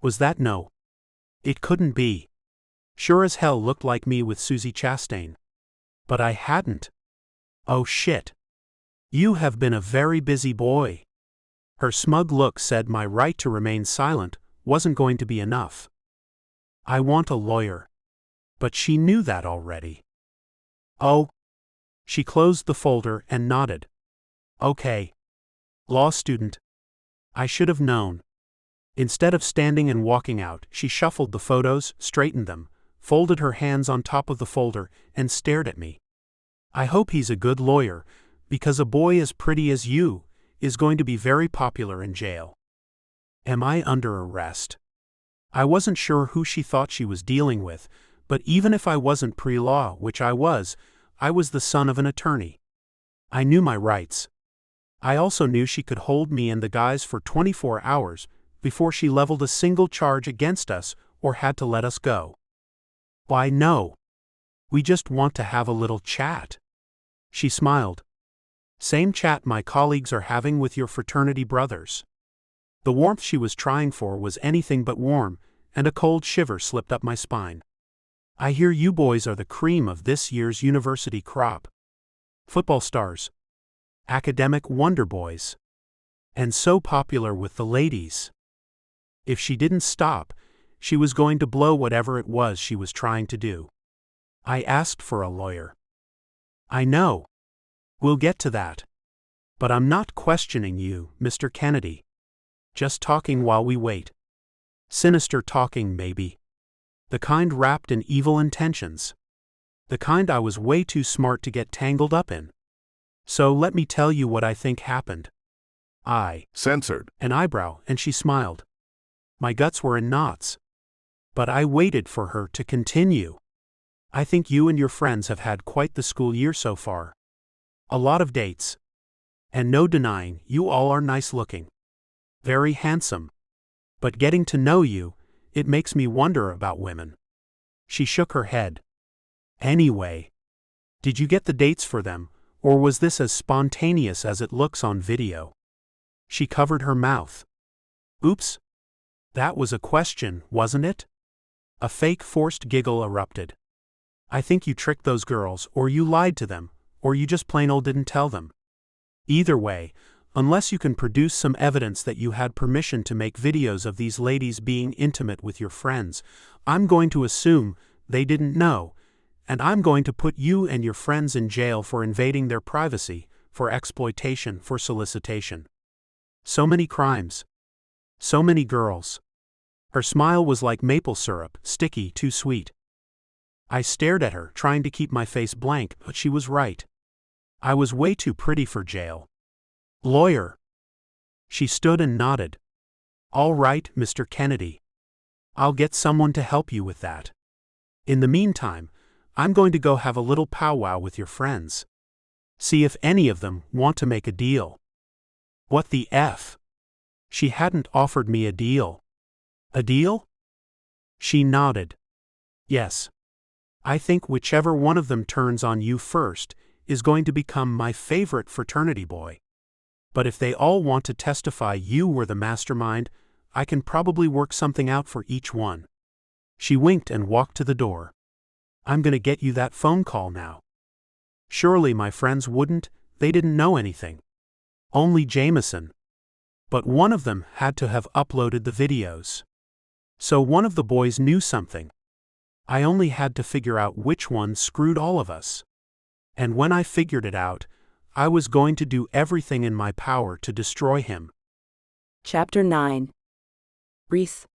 Was that no? It couldn't be. Sure as hell looked like me with Susie Chastain. But I hadn't. Oh shit. You have been a very busy boy. Her smug look said my right to remain silent wasn't going to be enough. I want a lawyer. But she knew that already. Oh. She closed the folder and nodded. Okay. Law student. I should have known. Instead of standing and walking out, she shuffled the photos, straightened them, folded her hands on top of the folder, and stared at me. I hope he's a good lawyer, because a boy as pretty as you is going to be very popular in jail. Am I under arrest? I wasn't sure who she thought she was dealing with, but even if I wasn't pre-law, which I was the son of an attorney. I knew my rights. I also knew she could hold me and the guys for 24 hours before she leveled a single charge against us or had to let us go. Why no. We just want to have a little chat. She smiled. Same chat my colleagues are having with your fraternity brothers. The warmth she was trying for was anything but warm, and a cold shiver slipped up my spine. I hear you boys are the cream of this year's university crop. Football stars. Academic wonder boys. And so popular with the ladies. If she didn't stop, she was going to blow whatever it was she was trying to do. I asked for a lawyer. I know. We'll get to that. But I'm not questioning you, Mr. Kennedy. Just talking while we wait. Sinister talking, maybe. The kind wrapped in evil intentions. The kind I was way too smart to get tangled up in. So let me tell you what I think happened. I censored an eyebrow, and she smiled. My guts were in knots. But I waited for her to continue. I think you and your friends have had quite the school year so far. A lot of dates. And no denying, you all are nice looking. Very handsome. But getting to know you, it makes me wonder about women. She shook her head. Anyway, did you get the dates for them, or was this as spontaneous as it looks on video? She covered her mouth. Oops. That was a question, wasn't it? A fake forced giggle erupted. I think you tricked those girls, or you lied to them, or you just plain old didn't tell them. Either way, unless you can produce some evidence that you had permission to make videos of these ladies being intimate with your friends, I'm going to assume they didn't know, and I'm going to put you and your friends in jail for invading their privacy, for exploitation, for solicitation. So many crimes. So many girls. Her smile was like maple syrup, sticky, too sweet. I stared at her, trying to keep my face blank, but she was right. I was way too pretty for jail. Lawyer. She stood and nodded. All right, Mr. Kennedy. I'll get someone to help you with that. In the meantime, I'm going to go have a little powwow with your friends. See if any of them want to make a deal. What the F? She hadn't offered me a deal. A deal? She nodded. Yes. I think whichever one of them turns on you first is going to become my favorite fraternity boy. But if they all want to testify you were the mastermind, I can probably work something out for each one. She winked and walked to the door. I'm going to get you that phone call now. Surely my friends wouldn't, they didn't know anything. Only Jameson. But one of them had to have uploaded the videos. So one of the boys knew something. I only had to figure out which one screwed all of us. And when I figured it out, I was going to do everything in my power to destroy him. Chapter 9. Reese.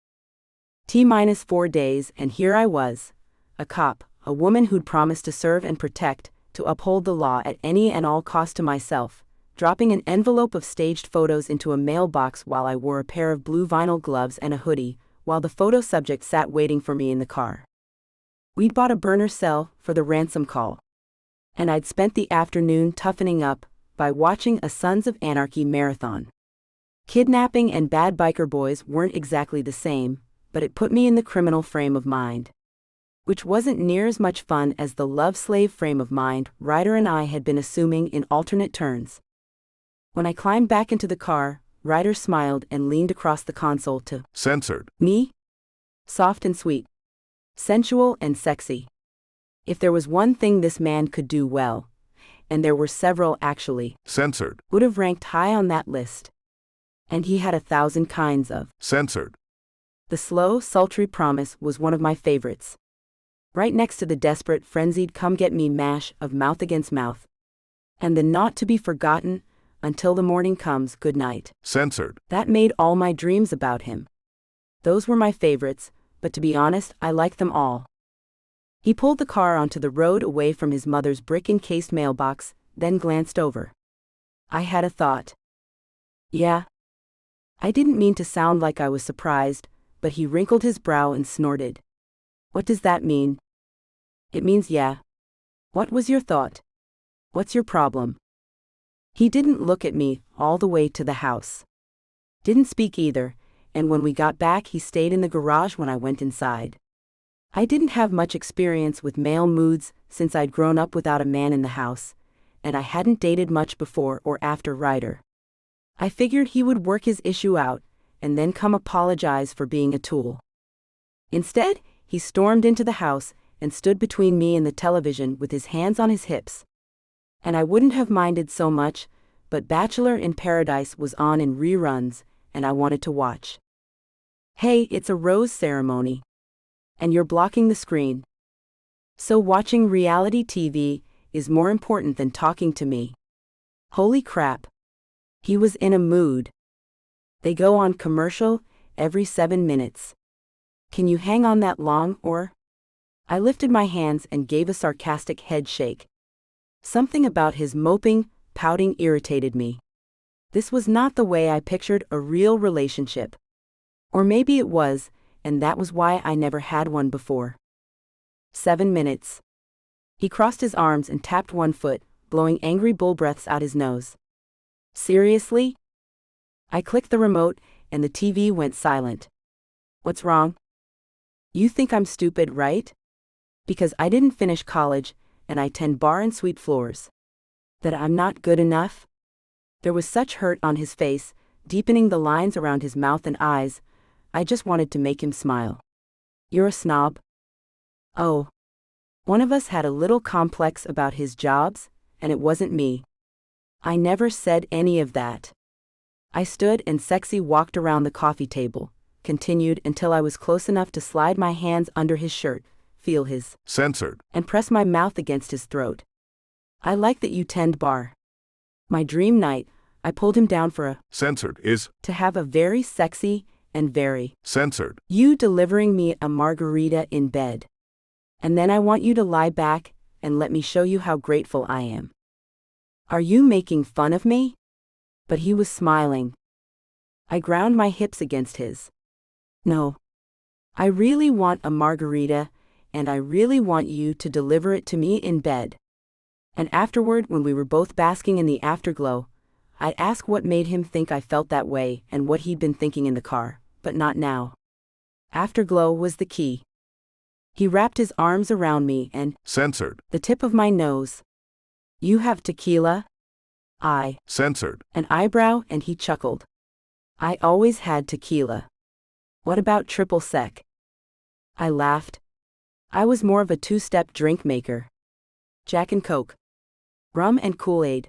T-minus 4 days and here I was. A cop, a woman who'd promised to serve and protect, to uphold the law at any and all cost to myself, dropping an envelope of staged photos into a mailbox while I wore a pair of blue vinyl gloves and a hoodie, while the photo subject sat waiting for me in the car. We'd bought a burner cell for the ransom call. And I'd spent the afternoon toughening up by watching a Sons of Anarchy marathon. Kidnapping and bad biker boys weren't exactly the same, but it put me in the criminal frame of mind. Which wasn't near as much fun as the love-slave frame of mind Ryder and I had been assuming in alternate turns. When I climbed back into the car, Ryder smiled and leaned across the console to Censored. me. Soft and sweet. Sensual and sexy. If there was one thing this man could do well, and there were several actually, Censored. would have ranked high on that list. And he had 1,000 kinds of. Censored. The slow, sultry promise was one of my favorites. Right next to the desperate, frenzied come-get-me mash of mouth against mouth. And the not-to-be-forgotten, until the morning comes, good night. Censored. That made all my dreams about him. Those were my favorites, but to be honest, I liked them all. He pulled the car onto the road away from his mother's brick-encased mailbox, then glanced over. I had a thought. Yeah. I didn't mean to sound like I was surprised, but he wrinkled his brow and snorted. What does that mean? It means yeah. What was your thought? What's your problem? He didn't look at me all the way to the house. Didn't speak either, and when we got back he stayed in the garage when I went inside. I didn't have much experience with male moods since I'd grown up without a man in the house, and I hadn't dated much before or after Ryder. I figured he would work his issue out, and then come apologize for being a tool. Instead, he stormed into the house and stood between me and the television with his hands on his hips. And I wouldn't have minded so much, but Bachelor in Paradise was on in reruns, and I wanted to watch. Hey, it's a rose ceremony. And you're blocking the screen. So watching reality TV is more important than talking to me. Holy crap. He was in a mood. They go on commercial every 7 minutes. Can you hang on that long, or? I lifted my hands and gave a sarcastic head shake. Something about his moping, pouting irritated me. This was not the way I pictured a real relationship. Or maybe it was, and that was why I never had one before. 7 minutes. He crossed his arms and tapped one foot, blowing angry bull breaths out his nose. Seriously? I clicked the remote, and the TV went silent. What's wrong? You think I'm stupid, right? Because I didn't finish college, and I tend bar and sweep floors. That I'm not good enough? There was such hurt on his face, deepening the lines around his mouth and eyes. I just wanted to make him smile. You're a snob. Oh. One of us had a little complex about his jobs, and it wasn't me. I never said any of that. I stood and sexy walked around the coffee table, continued until I was close enough to slide my hands under his shirt, feel his Censored. and press my mouth against his throat. I like that you tend bar. My dream night, I pulled him down for Censored is to have a very sexy and very censored. you delivering me a margarita in bed. And then I want you to lie back and let me show you how grateful I am. Are you making fun of me? But he was smiling. I ground my hips against his. No. I really want a margarita, and I really want you to deliver it to me in bed. And afterward, when we were both basking in the afterglow, I'd ask what made him think I felt that way and what he'd been thinking in the car, but not now. Afterglow was the key. He wrapped his arms around me and Censored. the tip of my nose. You have tequila? I Censored. an eyebrow, and he chuckled. I always had tequila. What about triple sec? I laughed. I was more of a two-step drink maker. Jack and Coke. Rum and Kool-Aid.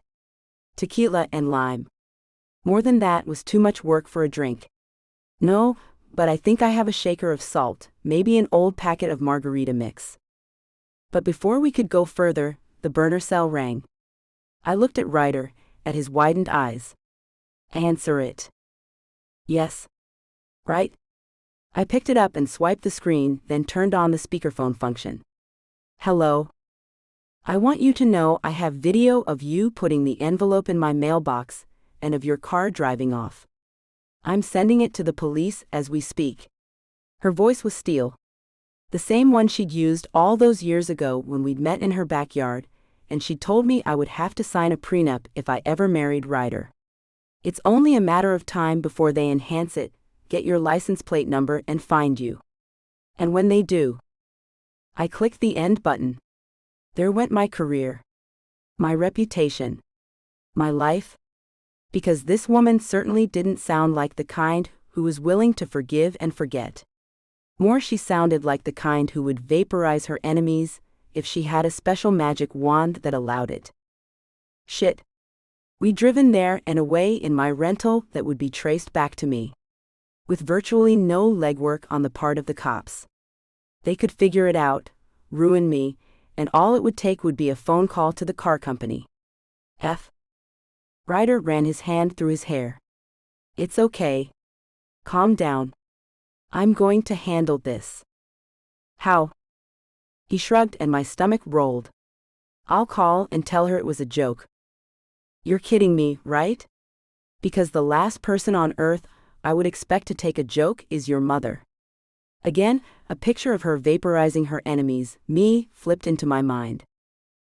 Tequila and lime. More than that was too much work for a drink. No, but I think I have a shaker of salt, maybe an old packet of margarita mix. But before we could go further, the burner cell rang. I looked at Ryder, at his widened eyes. Answer it. Yes. Right? I picked it up and swiped the screen, then turned on the speakerphone function. Hello. I want you to know I have video of you putting the envelope in my mailbox, and of your car driving off. I'm sending it to the police as we speak. Her voice was steel. The same one she'd used all those years ago when we'd met in her backyard, and she'd told me I would have to sign a prenup if I ever married Ryder. It's only a matter of time before they enhance it, get your license plate number, and find you. And when they do, I clicked the end button. There went my career. My reputation. My life. Because this woman certainly didn't sound like the kind who was willing to forgive and forget. More, she sounded like the kind who would vaporize her enemies if she had a special magic wand that allowed it. Shit. We'd driven there and away in my rental that would be traced back to me. With virtually no legwork on the part of the cops. They could figure it out, ruin me, and all it would take would be a phone call to the car company. Ryder ran his hand through his hair. It's okay. Calm down. I'm going to handle this. How? He shrugged and my stomach rolled. I'll call and tell her it was a joke. You're kidding me, right? Because the last person on earth I would expect to take a joke is your mother. Again, a picture of her vaporizing her enemies, me, flipped into my mind.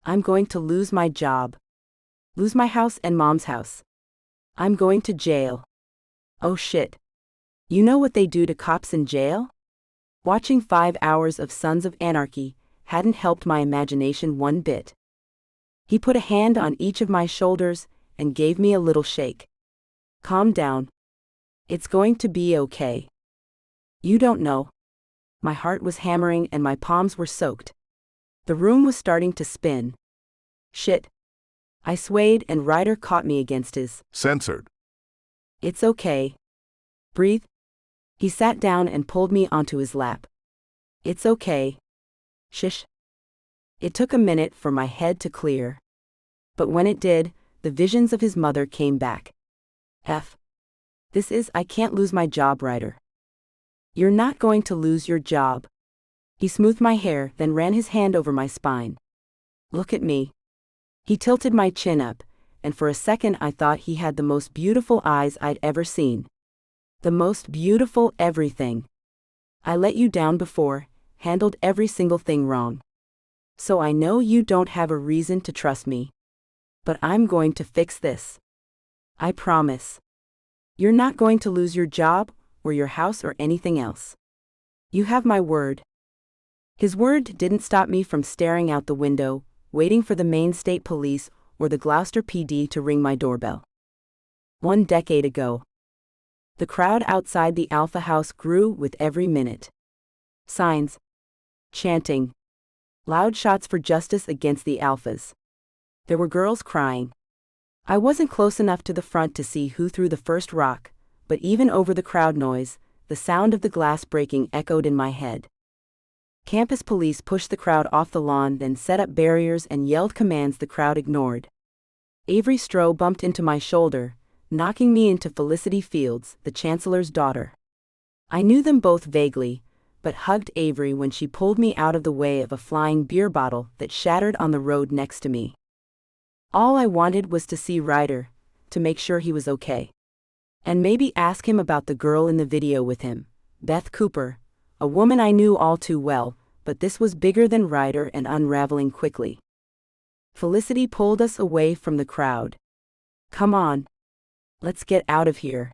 I'm going to lose my job. Lose my house and mom's house. I'm going to jail. Oh shit. You know what they do to cops in jail? Watching 5 hours of Sons of Anarchy hadn't helped my imagination one bit. He put a hand on each of my shoulders and gave me a little shake. Calm down. It's going to be okay. You don't know. My heart was hammering and my palms were soaked. The room was starting to spin. Shit. I swayed and Ryder caught me against his. Censored. It's okay. Breathe. He sat down and pulled me onto his lap. It's okay. Shish. It took a minute for my head to clear. But when it did, the visions of his mother came back. I can't lose my job, Ryder. You're not going to lose your job. He smoothed my hair, then ran his hand over my spine. Look at me. He tilted my chin up, and for a second I thought he had the most beautiful eyes I'd ever seen. The most beautiful everything. I let you down before, handled every single thing wrong. So I know you don't have a reason to trust me. But I'm going to fix this. I promise. You're not going to lose your job, or your house, or anything else. You have my word. His word didn't stop me from staring out the window, waiting for the Maine State Police or the Gloucester PD to ring my doorbell. 1 decade ago. The crowd outside the Alpha House grew with every minute. Signs. Chanting. Loud shots for justice against the Alphas. There were girls crying. I wasn't close enough to the front to see who threw the first rock, but even over the crowd noise, the sound of the glass breaking echoed in my head. Campus police pushed the crowd off the lawn, then set up barriers and yelled commands the crowd ignored. Avery Stroh bumped into my shoulder, knocking me into Felicity Fields, the chancellor's daughter. I knew them both vaguely, but hugged Avery when she pulled me out of the way of a flying beer bottle that shattered on the road next to me. All I wanted was to see Ryder, to make sure he was okay. And maybe ask him about the girl in the video with him, Beth Cooper, a woman I knew all too well, but this was bigger than Ryder and unraveling quickly. Felicity pulled us away from the crowd. Come on. Let's get out of here.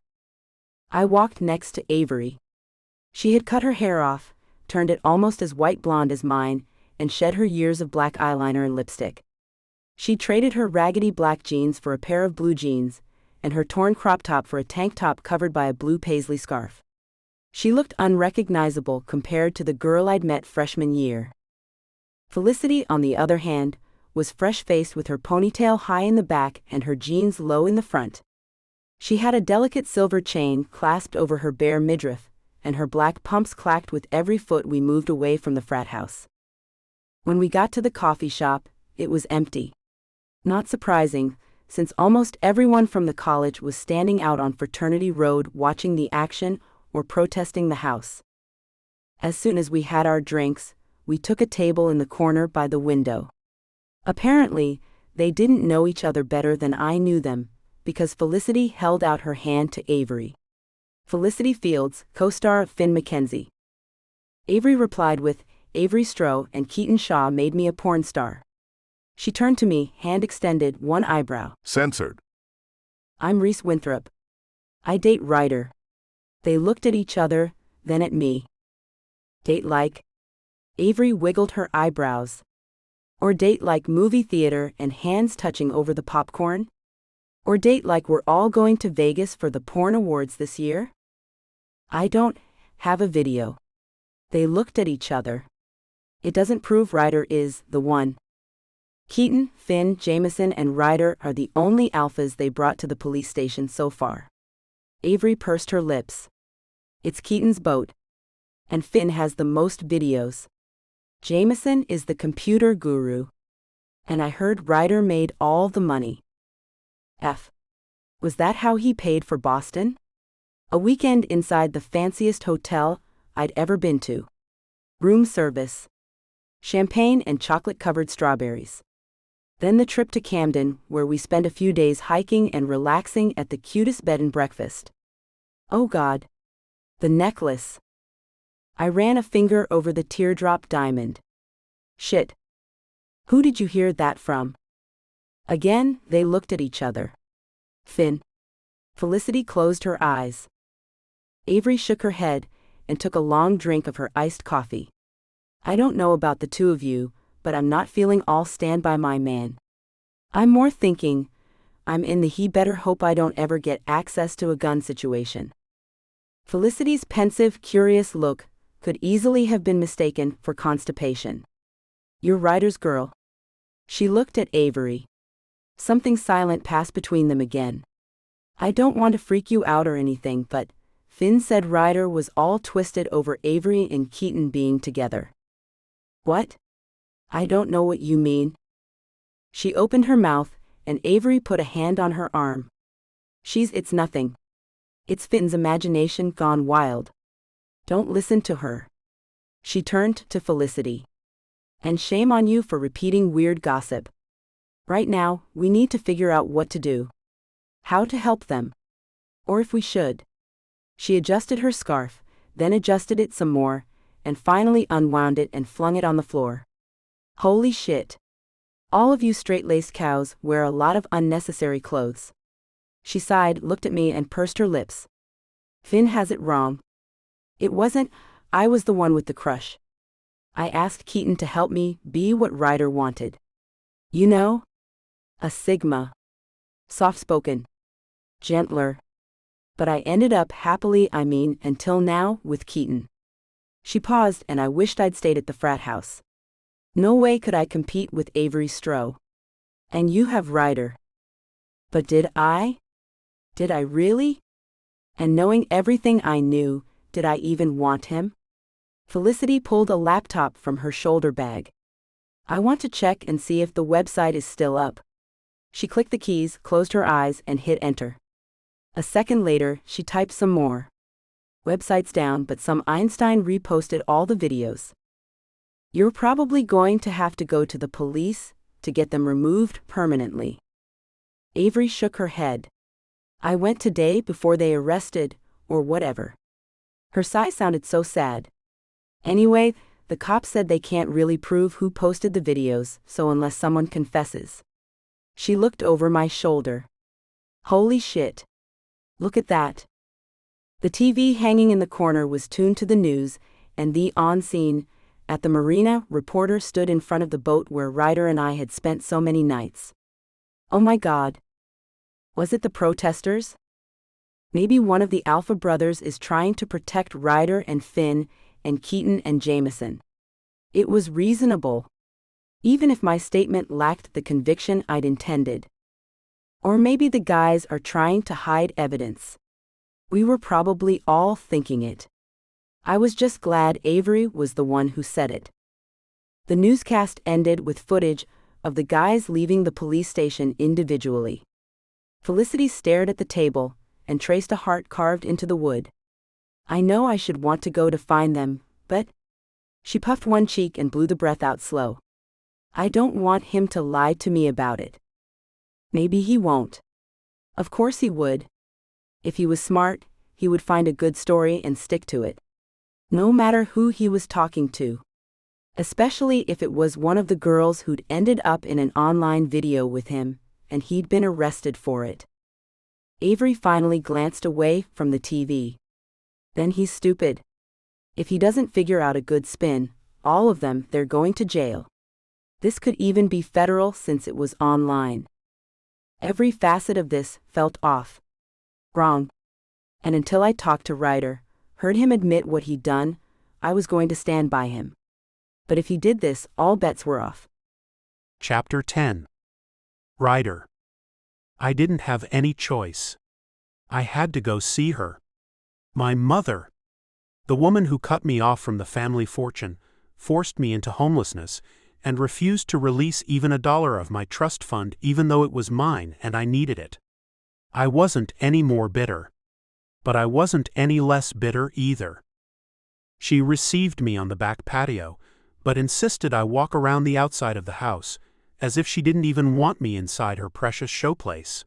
I walked next to Avery. She had cut her hair off, turned it almost as white blonde as mine, and shed her years of black eyeliner and lipstick. She traded her raggedy black jeans for a pair of blue jeans, and her torn crop top for a tank top covered by a blue paisley scarf. She looked unrecognizable compared to the girl I'd met freshman year. Felicity, on the other hand, was fresh-faced with her ponytail high in the back and her jeans low in the front. She had a delicate silver chain clasped over her bare midriff, and her black pumps clacked with every foot we moved away from the frat house. When we got to the coffee shop, it was empty. Not surprising, since almost everyone from the college was standing out on Fraternity Road watching the action or protesting the house. As soon as we had our drinks, we took a table in the corner by the window. Apparently, they didn't know each other better than I knew them, because Felicity held out her hand to Avery. Felicity Fields, co-star of Finn McKenzie. Avery replied with, Avery Stroh and Keaton Shaw made me a porn star. She turned to me, hand extended, one eyebrow. Censored. I'm Reese Winthrop. I date Ryder. They looked at each other, then at me. Date like? Avery wiggled her eyebrows. Or date like movie theater and hands touching over the popcorn? Or date like we're all going to Vegas for the porn awards this year? I don't have a video. They looked at each other. It doesn't prove Ryder is the one. Keaton, Finn, Jameson, and Ryder are the only alphas they brought to the police station so far. Avery pursed her lips. It's Keaton's boat. And Finn has the most videos. Jameson is the computer guru. And I heard Ryder made all the money. Was that how he paid for Boston? A weekend inside the fanciest hotel I'd ever been to. Room service. Champagne and chocolate-covered strawberries. Then the trip to Camden, where we spent a few days hiking and relaxing at the cutest bed and breakfast. Oh God. The necklace. I ran a finger over the teardrop diamond. Shit. Who did you hear that from? Again, they looked at each other. Finn. Felicity closed her eyes. Avery shook her head and took a long drink of her iced coffee. I don't know about the two of you, but I'm not feeling all stand by my man. I'm more thinking, I'm in the he better hope I don't ever get access to a gun situation. Felicity's pensive, curious look could easily have been mistaken for constipation. You're Ryder's girl. She looked at Avery. Something silent passed between them again. I don't want to freak you out or anything, but Finn said Ryder was all twisted over Avery and Keaton being together. What? I don't know what you mean. She opened her mouth, and Avery put a hand on her arm. It's nothing. It's Finn's imagination gone wild. Don't listen to her. She turned to Felicity. And shame on you for repeating weird gossip. Right now, we need to figure out what to do. How to help them. Or if we should. She adjusted her scarf, then adjusted it some more, and finally unwound it and flung it on the floor. Holy shit. All of you straight-laced cows wear a lot of unnecessary clothes. She sighed, looked at me, and pursed her lips. Finn has it wrong. It wasn't, I was the one with the crush. I asked Keaton to help me be what Ryder wanted. You know? A Sigma. Soft-spoken. Gentler. But I ended up happily, until now, with Keaton. She paused, and I wished I'd stayed at the frat house. No way could I compete with Avery Stroh. And you have Ryder. But did I? Did I really? And knowing everything I knew, did I even want him? Felicity pulled a laptop from her shoulder bag. I want to check and see if the website is still up. She clicked the keys, closed her eyes, and hit enter. A second later, she typed some more. Website's down, but some Einstein reposted all the videos. You're probably going to have to go to the police to get them removed permanently. Avery shook her head. I went today before they arrested, or whatever. Her sigh sounded so sad. Anyway, the cops said they can't really prove who posted the videos, so unless someone confesses. She looked over my shoulder. Holy shit. Look at that. The TV hanging in the corner was tuned to the news, and the on-scene, at the marina, reporter stood in front of the boat where Ryder and I had spent so many nights. Oh my God. Was it the protesters? Maybe one of the Alpha brothers is trying to protect Ryder and Finn and Keaton and Jameson. It was reasonable. Even if my statement lacked the conviction I'd intended. Or maybe the guys are trying to hide evidence. We were probably all thinking it. I was just glad Avery was the one who said it. The newscast ended with footage of the guys leaving the police station individually. Felicity stared at the table and traced a heart carved into the wood. I know I should want to go to find them, but... She puffed one cheek and blew the breath out slow. I don't want him to lie to me about it. Maybe he won't. Of course he would. If he was smart, he would find a good story and stick to it. No matter who he was talking to. Especially if it was one of the girls who'd ended up in an online video with him, and he'd been arrested for it. Avery finally glanced away from the TV. Then he's stupid. If he doesn't figure out a good spin, all of them, they're going to jail. This could even be federal since it was online. Every facet of this felt off. Wrong. And until I talked to Ryder, heard him admit what he'd done, I was going to stand by him. But if he did this, all bets were off. Chapter 10. Ryder. I didn't have any choice. I had to go see her. My mother. The woman who cut me off from the family fortune, forced me into homelessness, and refused to release even $1 of my trust fund even though it was mine and I needed it. I wasn't any more bitter. But I wasn't any less bitter either. She received me on the back patio, but insisted I walk around the outside of the house, as if she didn't even want me inside her precious showplace.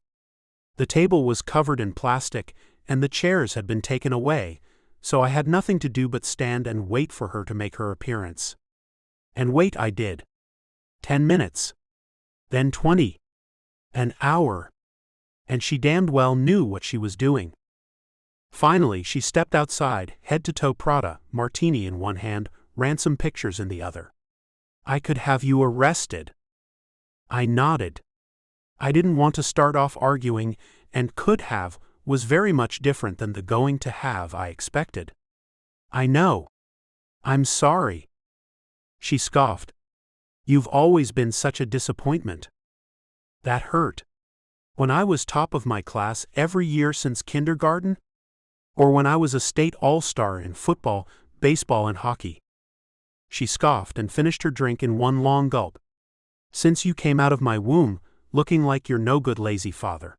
The table was covered in plastic, and the chairs had been taken away, so I had nothing to do but stand and wait for her to make her appearance. And wait I did. 10 minutes. Then 20. An hour. And she damned well knew what she was doing. Finally, she stepped outside, head-to-toe Prada, martini in one hand, ransom pictures in the other. I could have you arrested. I nodded. I didn't want to start off arguing, and could have was very much different than the going to have I expected. I know. I'm sorry. She scoffed. You've always been such a disappointment. That hurt. When I was top of my class every year since kindergarten? Or when I was a state all-star in football, baseball, and hockey. She scoffed and finished her drink in one long gulp. Since you came out of my womb, looking like your no-good lazy father.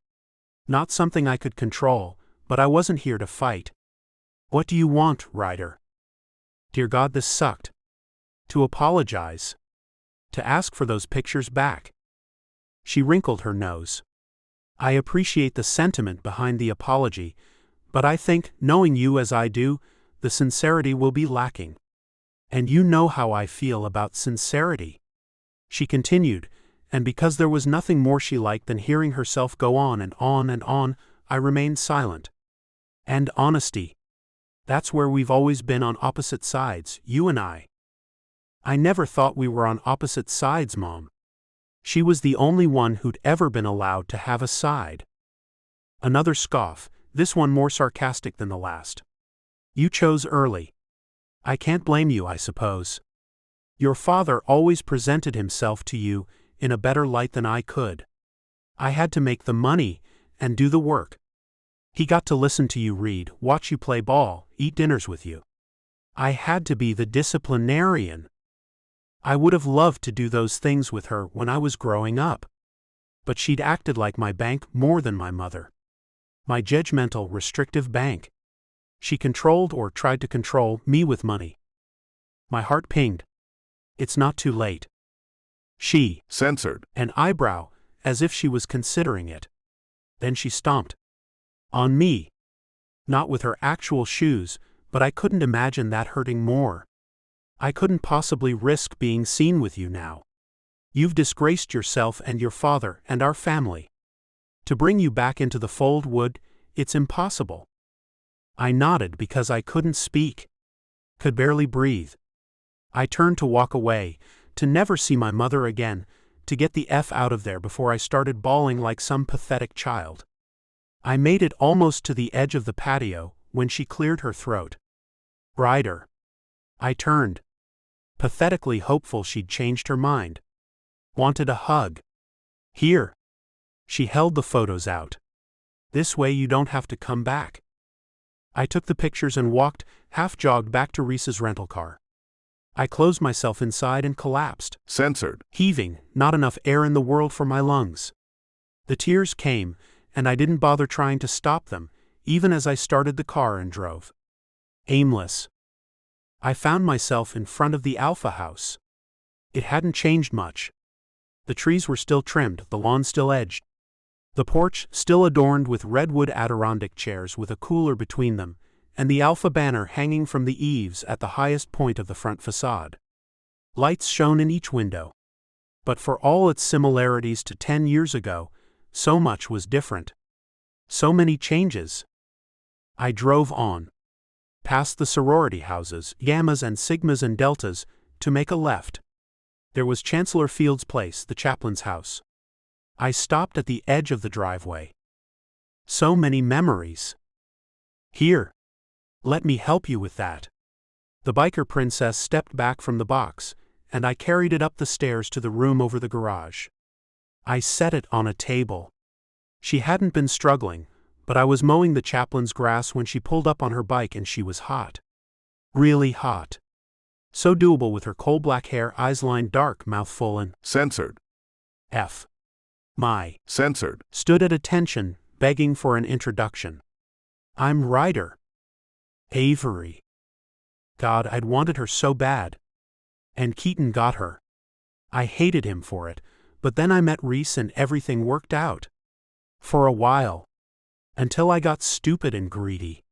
Not something I could control, but I wasn't here to fight. What do you want, Ryder? Dear God, this sucked. To apologize. To ask for those pictures back. She wrinkled her nose. I appreciate the sentiment behind the apology, But I think, knowing you as I do, the sincerity will be lacking. And you know how I feel about sincerity. She continued, and because there was nothing more she liked than hearing herself go on and on and on, I remained silent. And honesty. That's where we've always been on opposite sides, you and I. I never thought we were on opposite sides, Mom. She was the only one who'd ever been allowed to have a side. Another scoff, this one more sarcastic than the last. You chose early. I can't blame you, I suppose. Your father always presented himself to you in a better light than I could. I had to make the money and do the work. He got to listen to you read, watch you play ball, eat dinners with you. I had to be the disciplinarian. I would have loved to do those things with her when I was growing up. But she'd acted like my bank more than my mother. My judgmental, restrictive bank. She controlled or tried to control me with money. My heart pinged. It's not too late. She censored an eyebrow, as if she was considering it. Then she stomped. On me. Not with her actual shoes, but I couldn't imagine that hurting more. I couldn't possibly risk being seen with you now. You've disgraced yourself and your father and our family. To bring you back into the fold it's impossible. I nodded because I couldn't speak. Could barely breathe. I turned to walk away, to never see my mother again, to get the F out of there before I started bawling like some pathetic child. I made it almost to the edge of the patio when she cleared her throat. Ryder. I turned. Pathetically hopeful she'd changed her mind. Wanted a hug. Here. She held the photos out. This way you don't have to come back. I took the pictures and walked, half-jogged back to Reese's rental car. I closed myself inside and collapsed. Censored. Heaving, not enough air in the world for my lungs. The tears came, and I didn't bother trying to stop them, even as I started the car and drove. Aimless. I found myself in front of the Alpha house. It hadn't changed much. The trees were still trimmed, the lawn still edged. The porch still adorned with redwood Adirondack chairs with a cooler between them, and the Alpha banner hanging from the eaves at the highest point of the front facade. Lights shone in each window. But for all its similarities to 10 years ago, so much was different. So many changes. I drove on. Past the sorority houses, Gammas and Sigmas and Deltas, to make a left. There was Chancellor Field's place, the chaplain's house. I stopped at the edge of the driveway. So many memories. Here. Let me help you with that. The biker princess stepped back from the box, and I carried it up the stairs to the room over the garage. I set it on a table. She hadn't been struggling, but I was mowing the chaplain's grass when she pulled up on her bike and she was hot. Really hot. So doable with her coal black hair, eyes lined dark, mouth full and censored. F. My censored stood at attention, begging for an introduction. I'm Ryder. Avery. God, I'd wanted her so bad. And Keaton got her. I hated him for it, but then I met Reese and everything worked out. For a while. Until I got stupid and greedy.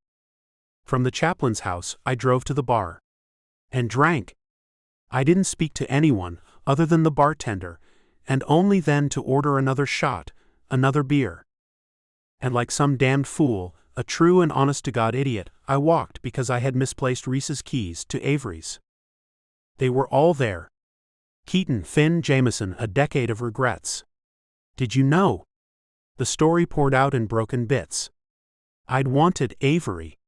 From the chaplain's house, I drove to the bar. And drank. I didn't speak to anyone, other than the bartender, and only then to order another shot, another beer. And like some damned fool, a true and honest-to-God idiot, I walked because I had misplaced Reese's keys to Avery's. They were all there. Keaton, Finn, Jameson, a decade of regrets. Did you know? The story poured out in broken bits. I'd wanted Avery.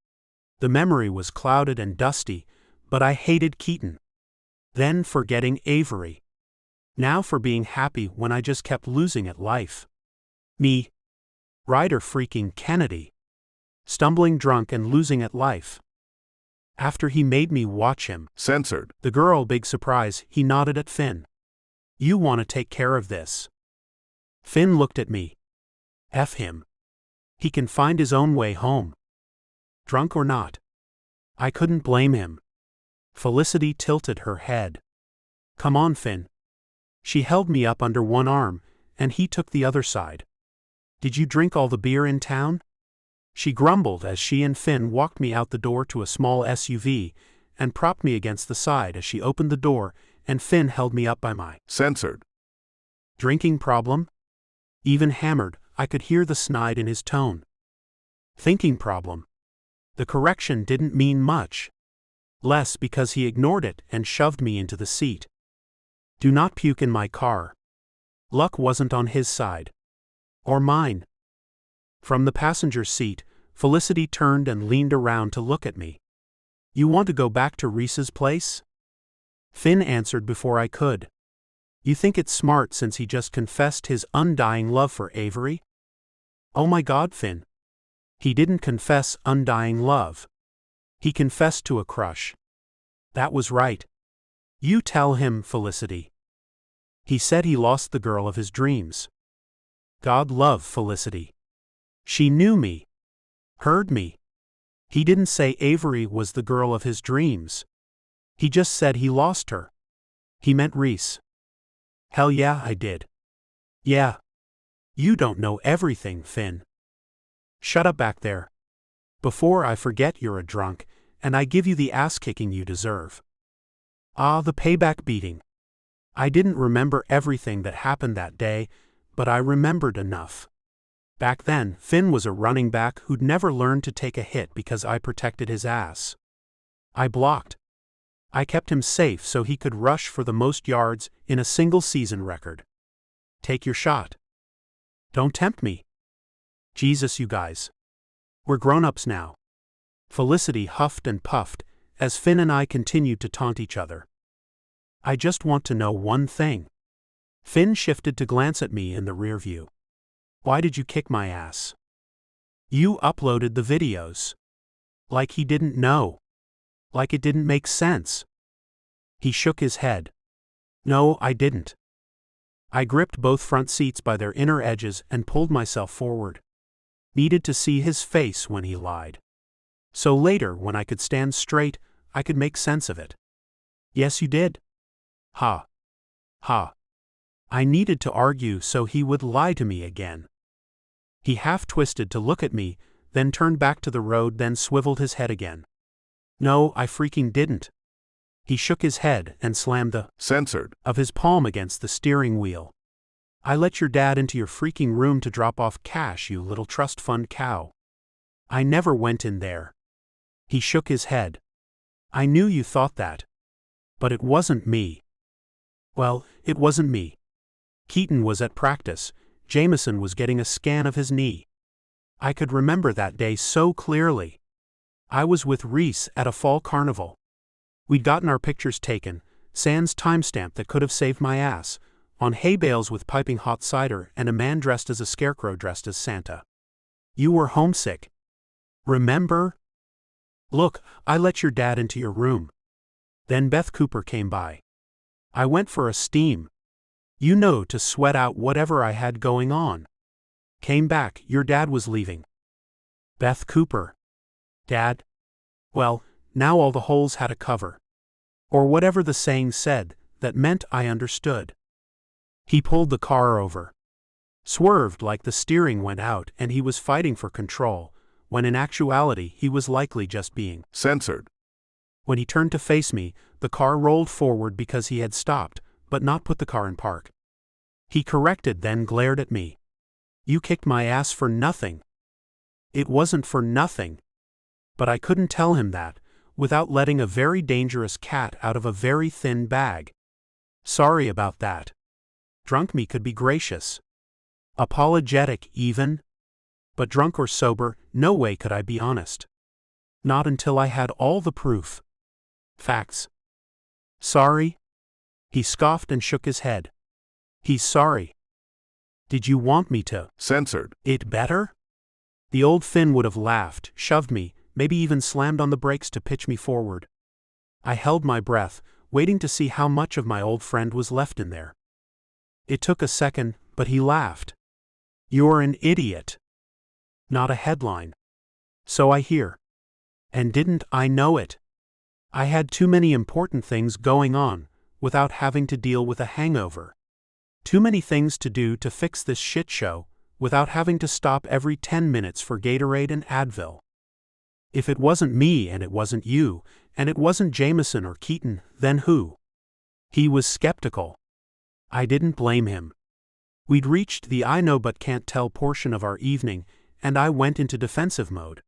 The memory was clouded and dusty, but I hated Keaton. Then for getting Avery. Now for being happy when I just kept losing at life. Me. Ryder freaking Kennedy. Stumbling drunk and losing at life. After he made me watch him. Censored. The girl, big surprise, he nodded at Finn. You want to take care of this. Finn looked at me. F him. He can find his own way home. Drunk or not. I couldn't blame him. Felicity tilted her head. Come on, Finn. She held me up under one arm, and he took the other side. Did you drink all the beer in town? She grumbled as she and Finn walked me out the door to a small SUV and propped me against the side as she opened the door and Finn held me up by my Censored. drinking problem. Even hammered, I could hear the snide in his tone. Thinking problem. The correction didn't mean much. Less because he ignored it and shoved me into the seat. Do not puke in my car. Luck wasn't on his side. Or mine. From the passenger seat, Felicity turned and leaned around to look at me. You want to go back to Reese's place? Finn answered before I could. You think it's smart since he just confessed his undying love for Avery? Oh my God, Finn. He didn't confess undying love. He confessed to a crush. That was right. You tell him, Felicity. He said he lost the girl of his dreams. God love Felicity. She knew me. Heard me. He didn't say Avery was the girl of his dreams. He just said he lost her. He meant Reese. Hell yeah, I did. Yeah. You don't know everything, Finn. Shut up back there. Before I forget you're a drunk, and I give you the ass-kicking you deserve. Ah, the payback beating. I didn't remember everything that happened that day, but I remembered enough. Back then, Finn was a running back who'd never learned to take a hit because I protected his ass. I blocked. I kept him safe so he could rush for the most yards in a single season record. Take your shot. Don't tempt me. Jesus, you guys. We're grown-ups now. Felicity huffed and puffed as Finn and I continued to taunt each other. I just want to know one thing. Finn shifted to glance at me in the rear view. Why did you kick my ass? You uploaded the videos. Like he didn't know. Like it didn't make sense. He shook his head. No, I didn't. I gripped both front seats by their inner edges and pulled myself forward. Needed to see his face when he lied. So later, when I could stand straight, I could make sense of it. Yes, you did. Ha. Ha. I needed to argue so he would lie to me again. He half-twisted to look at me, then turned back to the road, then swiveled his head again. No, I freaking didn't. He shook his head and slammed the Censored of his palm against the steering wheel. I let your dad into your freaking room to drop off cash, you little trust fund cow. I never went in there. He shook his head. I knew you thought that. But it wasn't me. Well, it wasn't me. Keaton was at practice. Jameson was getting a scan of his knee. I could remember that day so clearly. I was with Reese at a fall carnival. We'd gotten our pictures taken, sans timestamp that could have saved my ass, on hay bales with piping hot cider and a man dressed as a scarecrow dressed as Santa. You were homesick. Remember? Look, I let your dad into your room. Then Beth Cooper came by. I went for a steam. You know, to sweat out whatever I had going on. Came back, your dad was leaving. Beth Cooper. Dad? Well, now all the holes had a cover. Or whatever the saying said, that meant I understood. He pulled the car over. Swerved like the steering went out and he was fighting for control, when in actuality he was likely just being censored. When he turned to face me, the car rolled forward because he had stopped, but not put the car in park. He corrected, then glared at me. You kicked my ass for nothing. It wasn't for nothing. But I couldn't tell him that, without letting a very dangerous cat out of a very thin bag. Sorry about that. Drunk me could be gracious. Apologetic even. But drunk or sober, no way could I be honest. Not until I had all the proof. Facts. Sorry? He scoffed and shook his head. He's sorry. Did you want me to censored it better? The old Finn would have laughed, shoved me, maybe even slammed on the brakes to pitch me forward. I held my breath, waiting to see how much of my old friend was left in there. It took a second, but he laughed. You're an idiot. Not a headline. So I hear. And didn't I know it? I had too many important things going on, without having to deal with a hangover. Too many things to do to fix this shit show, without having to stop every 10 minutes for Gatorade and Advil. If it wasn't me and it wasn't you, and it wasn't Jameson or Keaton, then who? He was skeptical. I didn't blame him. We'd reached the I know but can't tell portion of our evening, and I went into defensive mode.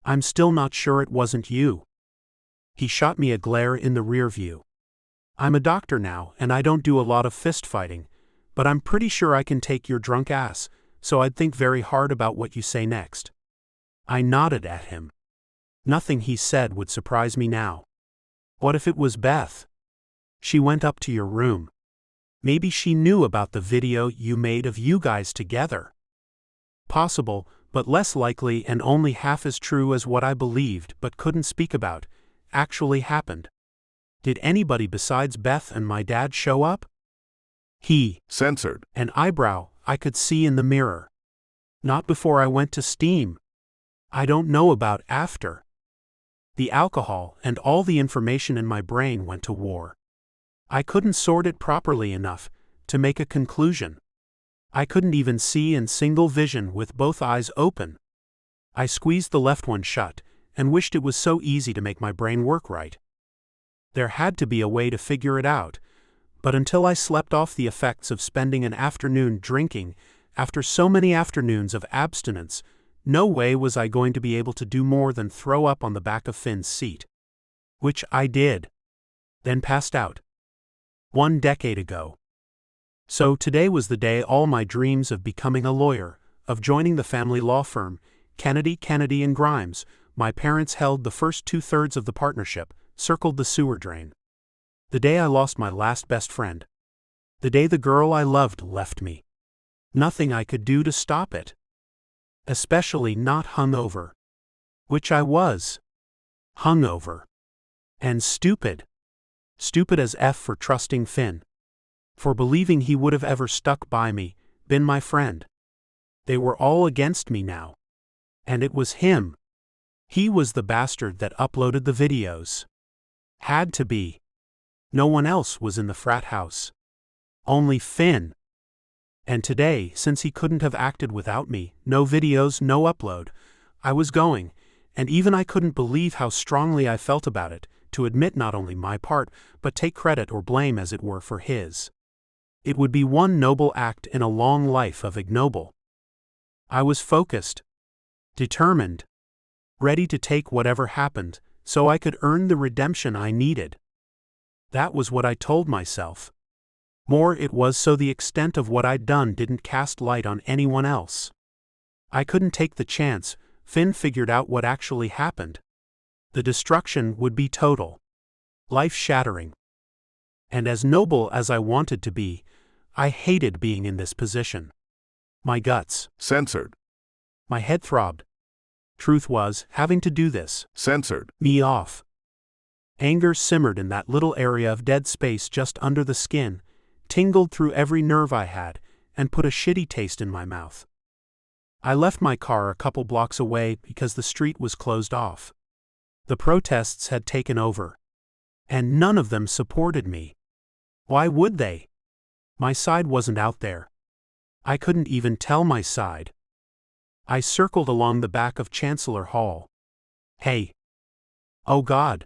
I'm still not sure it wasn't you. He shot me a glare in the rear view. I'm a doctor now, and I don't do a lot of fist fighting, but I'm pretty sure I can take your drunk ass, so I'd think very hard about what you say next. I nodded at him. Nothing he said would surprise me now. What if it was Beth? She went up to your room. Maybe she knew about the video you made of you guys together. Possible, but less likely and only half as true as what I believed but couldn't speak about, actually happened. Did anybody besides Beth and my dad show up? He Censored. An eyebrow I could see in the mirror. Not before I went to steam. I don't know about after. The alcohol and all the information in my brain went to war. I couldn't sort it properly enough to make a conclusion. I couldn't even see in single vision with both eyes open. I squeezed the left one shut and wished it was so easy to make my brain work right. There had to be a way to figure it out, but until I slept off the effects of spending an afternoon drinking after so many afternoons of abstinence, no way was I going to be able to do more than throw up on the back of Finn's seat. Which I did. Then passed out. 1 decade ago. So today was the day all my dreams of becoming a lawyer, of joining the family law firm, Kennedy and Grimes, my parents held the first 2/3 of the partnership, circled the sewer drain. The day I lost my last best friend. The day the girl I loved left me. Nothing I could do to stop it. Especially not hungover. Which I was. Hungover. And stupid. Stupid as F for trusting Finn. For believing he would have ever stuck by me, been my friend. They were all against me now. And it was him. He was the bastard that uploaded the videos. Had to be. No one else was in the frat house. Only Finn. And today, since he couldn't have acted without me, no videos, no upload, I was going, and even I couldn't believe how strongly I felt about it, to admit not only my part, but take credit or blame as it were for his. It would be one noble act in a long life of ignoble. I was focused. Determined. Ready to take whatever happened, so I could earn the redemption I needed. That was what I told myself. More it was so the extent of what I'd done didn't cast light on anyone else. I couldn't take the chance. Finn figured out what actually happened. The destruction would be total. Life-shattering. And as noble as I wanted to be, I hated being in this position. My guts. Censored. My head throbbed. Truth was, having to do this. Censored. Me off. Anger simmered in that little area of dead space just under the skin, tingled through every nerve I had, and put a shitty taste in my mouth. I left my car a couple blocks away because the street was closed off. The protests had taken over. And none of them supported me. Why would they? My side wasn't out there. I couldn't even tell my side. I circled along the back of Chancellor Hall. Hey. Oh God.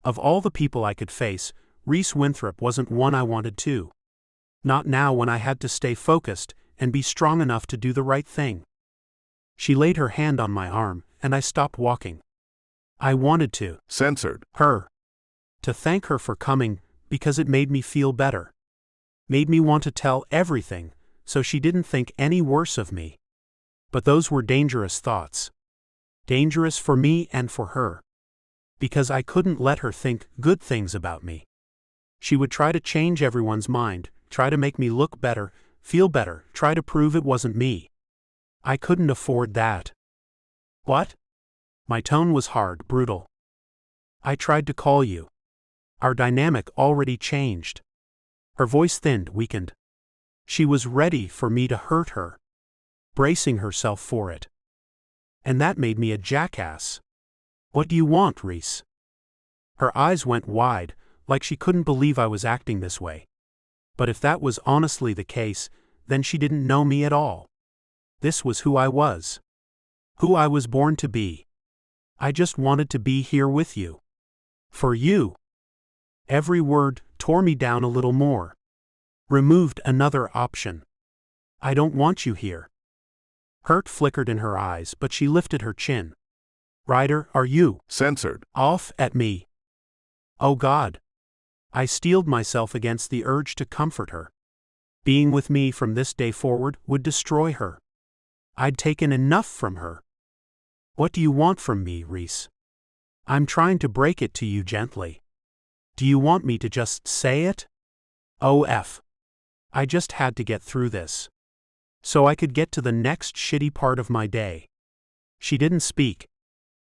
Of all the people I could face, Reese Winthrop wasn't one I wanted to. Not now when I had to stay focused and be strong enough to do the right thing. She laid her hand on my arm, and I stopped walking. I wanted to. Censored. Her. To thank her for coming, because it made me feel better. Made me want to tell everything, so she didn't think any worse of me. But those were dangerous thoughts. Dangerous for me and for her. Because I couldn't let her think good things about me. She would try to change everyone's mind, try to make me look better, feel better, try to prove it wasn't me. I couldn't afford that. What? My tone was hard, brutal. I tried to call you. Our dynamic already changed. Her voice thinned, weakened. She was ready for me to hurt her. Bracing herself for it. And that made me a jackass. What do you want, Reese? Her eyes went wide, like she couldn't believe I was acting this way. But if that was honestly the case, then she didn't know me at all. This was who I was. Who I was born to be. I just wanted to be here with you. For you. Every word tore me down a little more. Removed another option. I don't want you here. Hurt flickered in her eyes, but she lifted her chin. Ryder, are you censored off at me? Oh God. I steeled myself against the urge to comfort her. Being with me from this day forward would destroy her. I'd taken enough from her. What do you want from me, Reese? I'm trying to break it to you gently. Do you want me to just say it? OF. I just had to get through this. So I could get to the next shitty part of my day. She didn't speak.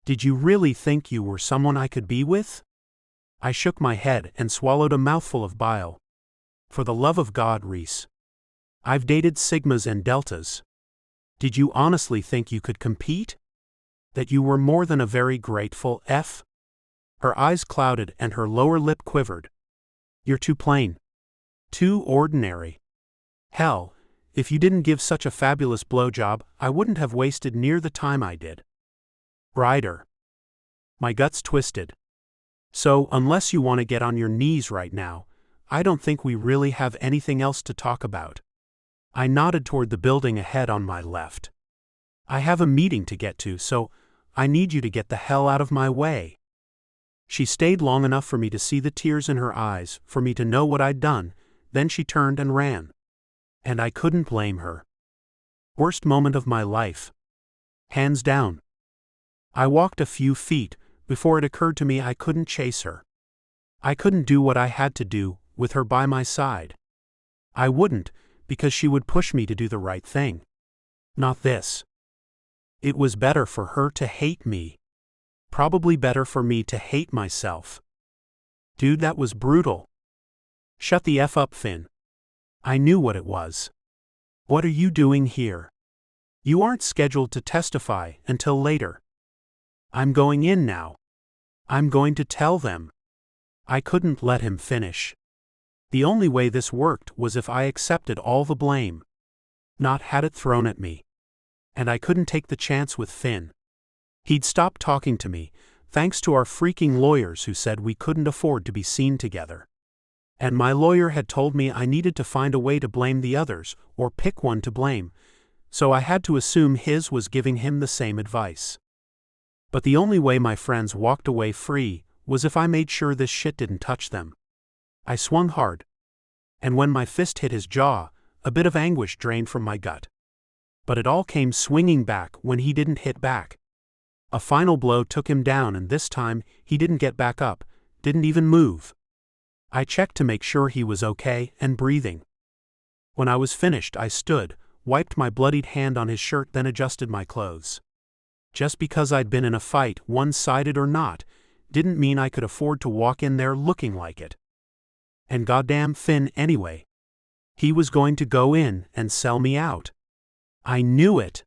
Did you really think you were someone I could be with? I shook my head and swallowed a mouthful of bile. For the love of God, Reese. I've dated Sigmas and Deltas. Did you honestly think you could compete? That you were more than a very grateful F? Her eyes clouded and her lower lip quivered. You're too plain. Too ordinary. Hell, if you didn't give such a fabulous blowjob, I wouldn't have wasted near the time I did. Ryder. My guts twisted. So, unless you want to get on your knees right now, I don't think we really have anything else to talk about. I nodded toward the building ahead on my left. I have a meeting to get to, so I need you to get the hell out of my way. She stayed long enough for me to see the tears in her eyes, for me to know what I'd done, then she turned and ran. And I couldn't blame her. Worst moment of my life. Hands down. I walked a few feet before it occurred to me I couldn't chase her. I couldn't do what I had to do with her by my side. I wouldn't, because she would push me to do the right thing. Not this. It was better for her to hate me. Probably better for me to hate myself. Dude, that was brutal. Shut the F up, Finn. I knew what it was. What are you doing here? You aren't scheduled to testify until later. I'm going in now. I'm going to tell them. I couldn't let him finish. The only way this worked was if I accepted all the blame. Not had it thrown at me. And I couldn't take the chance with Finn. He'd stopped talking to me, thanks to our freaking lawyers who said we couldn't afford to be seen together. And my lawyer had told me I needed to find a way to blame the others, or pick one to blame, so I had to assume his was giving him the same advice. But the only way my friends walked away free was if I made sure this shit didn't touch them. I swung hard. And when my fist hit his jaw, a bit of anguish drained from my gut. But it all came swinging back when he didn't hit back. A final blow took him down, and this time he didn't get back up, didn't even move. I checked to make sure he was okay and breathing. When I was finished, I stood, wiped my bloodied hand on his shirt, then adjusted my clothes. Just because I'd been in a fight, one-sided or not, didn't mean I could afford to walk in there looking like it. And goddamn Finn anyway. He was going to go in and sell me out. I knew it.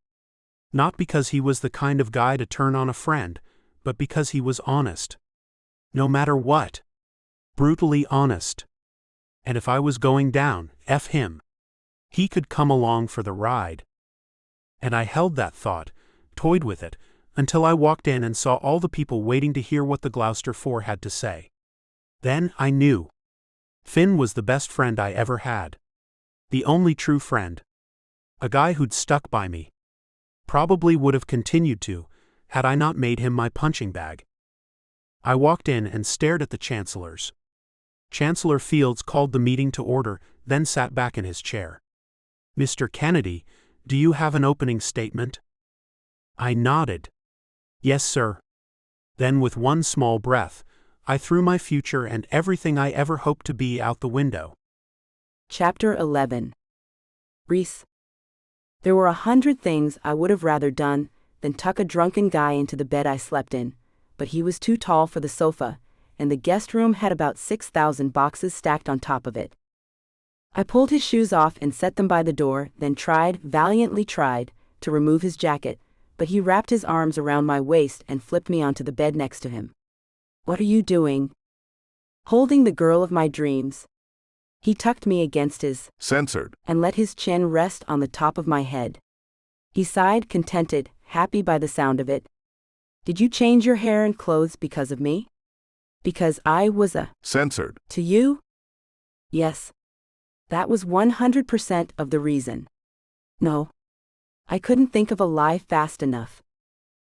Not because he was the kind of guy to turn on a friend, but because he was honest. No matter what. Brutally honest. And if I was going down, F him. He could come along for the ride. And I held that thought, toyed with it, until I walked in and saw all the people waiting to hear what the Gloucester Four had to say. Then I knew. Finn was the best friend I ever had. The only true friend. A guy who'd stuck by me. Probably would have continued to, had I not made him my punching bag. I walked in and stared at the chancellors. Chancellor Fields called the meeting to order, then sat back in his chair. Mr. Kennedy, do you have an opening statement? I nodded. Yes, sir. Then with one small breath, I threw my future and everything I ever hoped to be out the window. Chapter 11. Reese. There were 100 things I would have rather done than tuck a drunken guy into the bed I slept in, but he was too tall for the sofa, and the guest room had about 6,000 boxes stacked on top of it. I pulled his shoes off and set them by the door, then valiantly tried, to remove his jacket, but he wrapped his arms around my waist and flipped me onto the bed next to him. What are you doing? Holding the girl of my dreams. He tucked me against his censored and let his chin rest on the top of my head. He sighed, contented, happy by the sound of it. Did you change your hair and clothes because of me? Because I was a Censored. to you? Yes. That was 100% of the reason. No. I couldn't think of a lie fast enough.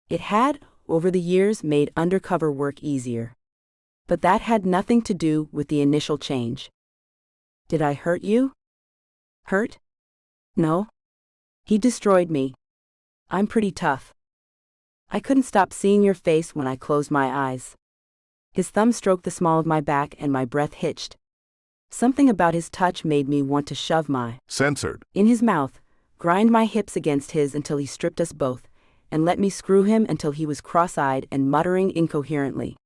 It had, over the years, made undercover work easier. But that had nothing to do with the initial change. Did I hurt you? Hurt? No. He destroyed me. I'm pretty tough. I couldn't stop seeing your face when I closed my eyes. His thumb stroked the small of my back and my breath hitched. Something about his touch made me want to shove my Censored. in his mouth, grind my hips against his until he stripped us both, and let me screw him until he was cross-eyed and muttering incoherently.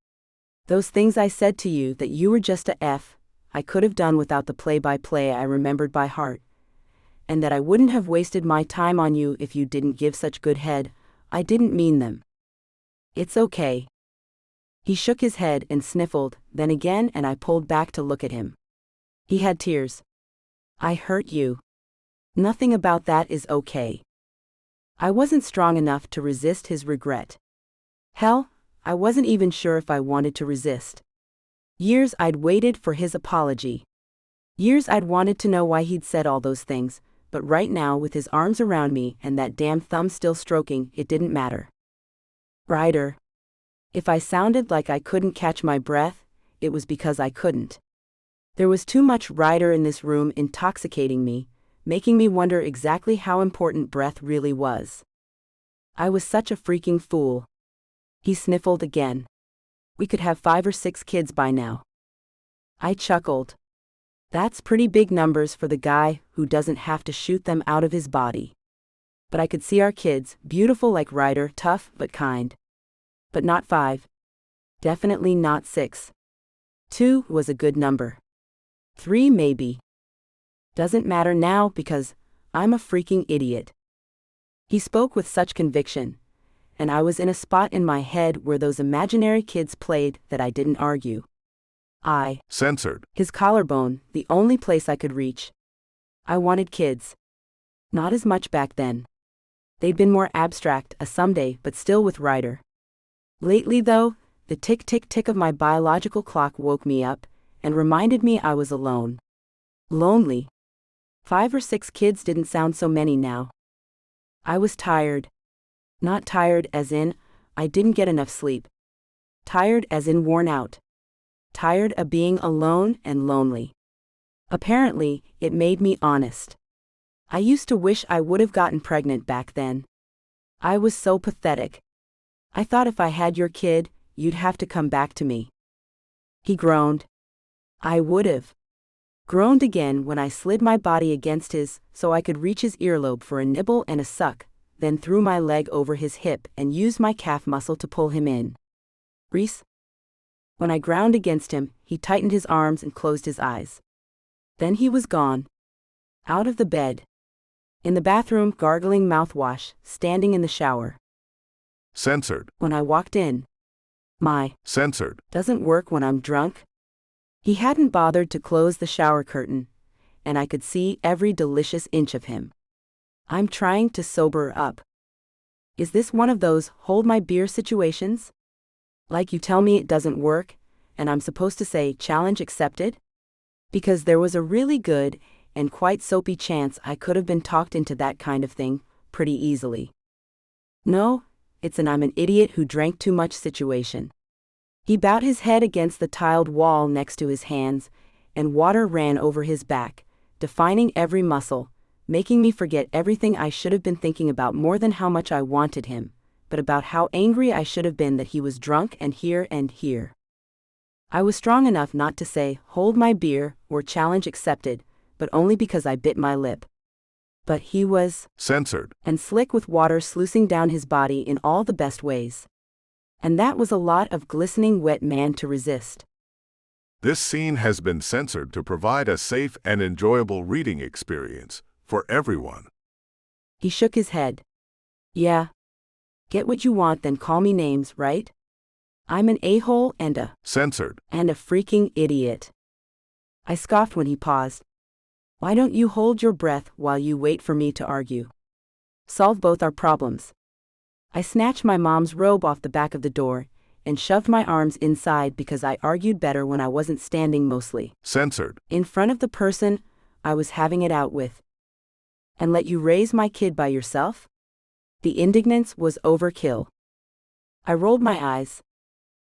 Those things I said to you that you were just a F, I could have done without the play-by-play I remembered by heart. And that I wouldn't have wasted my time on you if you didn't give such good head, I didn't mean them. It's okay. He shook his head and sniffled, then again, and I pulled back to look at him. He had tears. I hurt you. Nothing about that is okay. I wasn't strong enough to resist his regret. Hell, I wasn't even sure if I wanted to resist. Years I'd waited for his apology. Years I'd wanted to know why he'd said all those things, but right now, with his arms around me and that damn thumb still stroking, it didn't matter. Ryder. If I sounded like I couldn't catch my breath, it was because I couldn't. There was too much Ryder in this room intoxicating me, making me wonder exactly how important breath really was. I was such a freaking fool. He sniffled again. We could have 5 or 6 kids by now. I chuckled. That's pretty big numbers for the guy who doesn't have to shoot them out of his body. But I could see our kids, beautiful like Ryder, tough but kind. But not 5. Definitely not 6. 2 was a good number. 3 maybe. Doesn't matter now because I'm a freaking idiot. He spoke with such conviction, and I was in a spot in my head where those imaginary kids played that I didn't argue. Censored. His collarbone, the only place I could reach. I wanted kids. Not as much back then. They'd been more abstract, a someday, but still with Ryder. Lately though, the tick-tick-tick of my biological clock woke me up and reminded me I was alone. Lonely. 5 or 6 kids didn't sound so many now. I was tired. Not tired as in, I didn't get enough sleep. Tired as in worn out. Tired of being alone and lonely. Apparently, it made me honest. I used to wish I would have gotten pregnant back then. I was so pathetic. I thought if I had your kid, you'd have to come back to me. He groaned. I would have. Groaned again when I slid my body against his so I could reach his earlobe for a nibble and a suck, then threw my leg over his hip and used my calf muscle to pull him in. Reese? When I ground against him, he tightened his arms and closed his eyes. Then he was gone. Out of the bed. In the bathroom, gargling mouthwash, standing in the shower. Censored. When I walked in. My Censored. doesn't work when I'm drunk. He hadn't bothered to close the shower curtain, and I could see every delicious inch of him. I'm trying to sober up. Is this one of those hold my beer situations? Like you tell me it doesn't work, and I'm supposed to say challenge accepted? Because there was a really good and quite soapy chance I could have been talked into that kind of thing pretty easily. No, it's an I'm an idiot who drank too much situation. He bowed his head against the tiled wall next to his hands, and water ran over his back, defining every muscle, making me forget everything I should have been thinking about more than how much I wanted him, but about how angry I should have been that he was drunk and here and here. I was strong enough not to say, hold my beer, or challenge accepted, but only because I bit my lip. But he was Censored. And slick with water sluicing down his body in all the best ways. And that was a lot of glistening wet man to resist. This scene has been censored to provide a safe and enjoyable reading experience for everyone. He shook his head. Yeah. Get what you want, then call me names, right? I'm an a-hole and a Censored. and a freaking idiot. I scoffed when he paused. Why don't you hold your breath while you wait for me to argue? Solve both our problems. I snatched my mom's robe off the back of the door and shoved my arms inside because I argued better when I wasn't standing mostly. Censored. In front of the person I was having it out with. And let you raise my kid by yourself? The indignance was overkill. I rolled my eyes.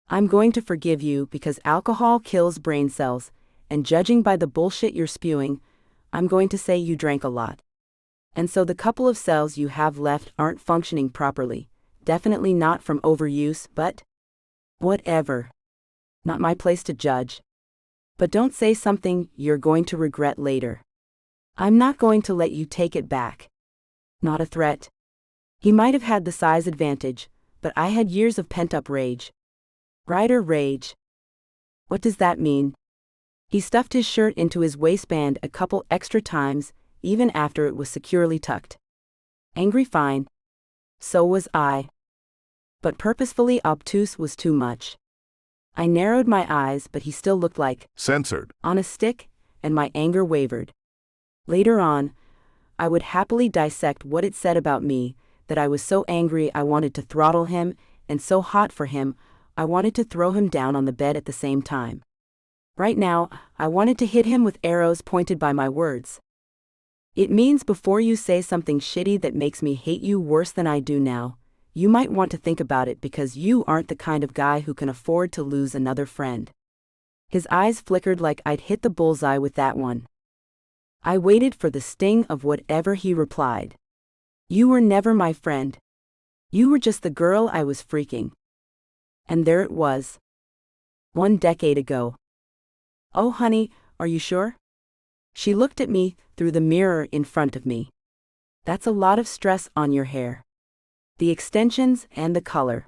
I'm going to forgive you because alcohol kills brain cells, and judging by the bullshit you're spewing, I'm going to say you drank a lot. And so the couple of cells you have left aren't functioning properly. Definitely not from overuse, but whatever. Not my place to judge. But don't say something you're going to regret later. I'm not going to let you take it back. Not a threat. He might have had the size advantage, but I had years of pent-up rage. Ryder rage. What does that mean? He stuffed his shirt into his waistband a couple extra times, even after it was securely tucked. Angry fine. So was I. But purposefully obtuse was too much. I narrowed my eyes, but he still looked like Censored. on a stick, and my anger wavered. Later on, I would happily dissect what it said about me, that I was so angry I wanted to throttle him, and so hot for him, I wanted to throw him down on the bed at the same time. Right now, I wanted to hit him with arrows pointed by my words. It means before you say something shitty that makes me hate you worse than I do now, you might want to think about it because you aren't the kind of guy who can afford to lose another friend. His eyes flickered like I'd hit the bullseye with that one. I waited for the sting of whatever he replied. You were never my friend. You were just the girl I was freaking. And there it was. 1 decade ago. Oh honey, are you sure? She looked at me through the mirror in front of me. That's a lot of stress on your hair. The extensions and the color.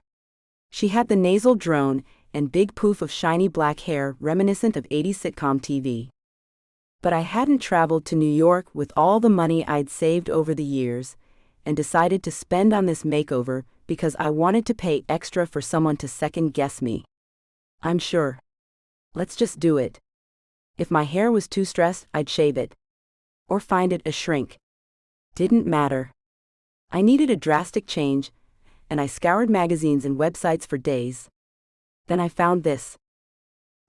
She had the nasal drone and big poof of shiny black hair reminiscent of 80s sitcom TV. But I hadn't traveled to New York with all the money I'd saved over the years, and decided to spend on this makeover because I wanted to pay extra for someone to second-guess me. I'm sure. Let's just do it. If my hair was too stressed, I'd shave it. Or find it a shrink. Didn't matter. I needed a drastic change, and I scoured magazines and websites for days. Then I found this.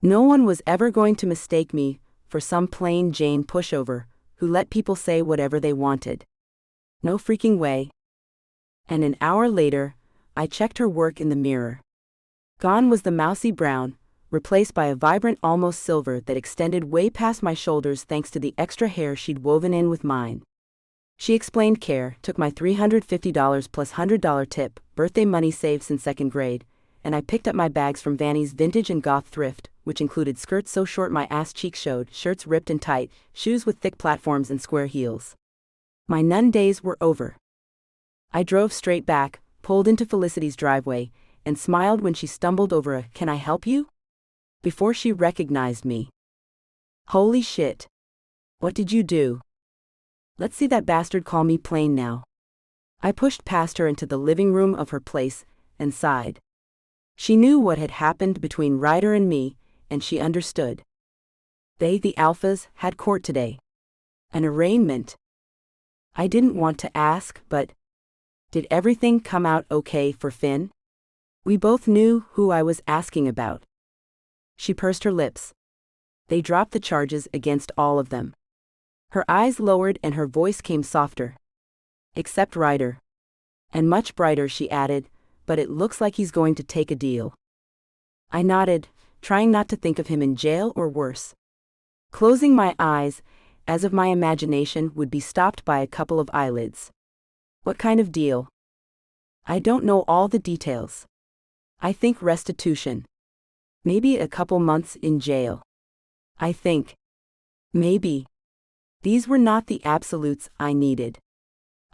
No one was ever going to mistake me for some plain Jane pushover who let people say whatever they wanted. No freaking way. And an hour later, I checked her work in the mirror. Gone was the mousy brown, replaced by a vibrant almost silver that extended way past my shoulders thanks to the extra hair she'd woven in with mine. She explained care, took my $350 plus $100 tip, birthday money saved since 2nd grade, and I picked up my bags from Vanny's vintage and goth thrift, which included skirts so short my ass cheeks showed, shirts ripped and tight, shoes with thick platforms and square heels. My nun days were over. I drove straight back, pulled into Felicity's driveway, and smiled when she stumbled over a "Can I help you?" before she recognized me. Holy shit. What did you do? Let's see that bastard call me plain now. I pushed past her into the living room of her place and sighed. She knew what had happened between Ryder and me, and she understood. They, the alphas, had court today. An arraignment. I didn't want to ask, but did everything come out okay for Finn? We both knew who I was asking about. She pursed her lips. They dropped the charges against all of them. Her eyes lowered and her voice came softer. Except Ryder. And much brighter, she added, but it looks like he's going to take a deal. I nodded, trying not to think of him in jail or worse. Closing my eyes, as if my imagination would be stopped by a couple of eyelids. What kind of deal? I don't know all the details. I think restitution. Maybe a couple months in jail. I think. Maybe. These were not the absolutes I needed.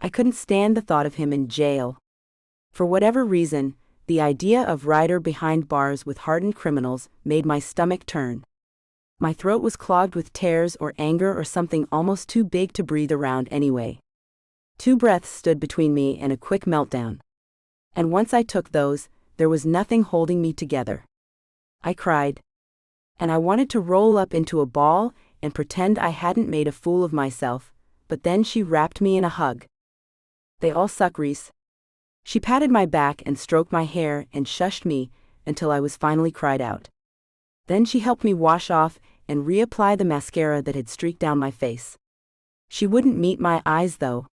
I couldn't stand the thought of him in jail. For whatever reason, the idea of Ryder behind bars with hardened criminals made my stomach turn. My throat was clogged with tears or anger or something almost too big to breathe around anyway. 2 breaths stood between me and a quick meltdown. And once I took those, there was nothing holding me together. I cried. And I wanted to roll up into a ball and pretend I hadn't made a fool of myself, but then she wrapped me in a hug. They all suck, Reese. She patted my back and stroked my hair and shushed me until I was finally cried out. Then she helped me wash off and reapply the mascara that had streaked down my face. She wouldn't meet my eyes though.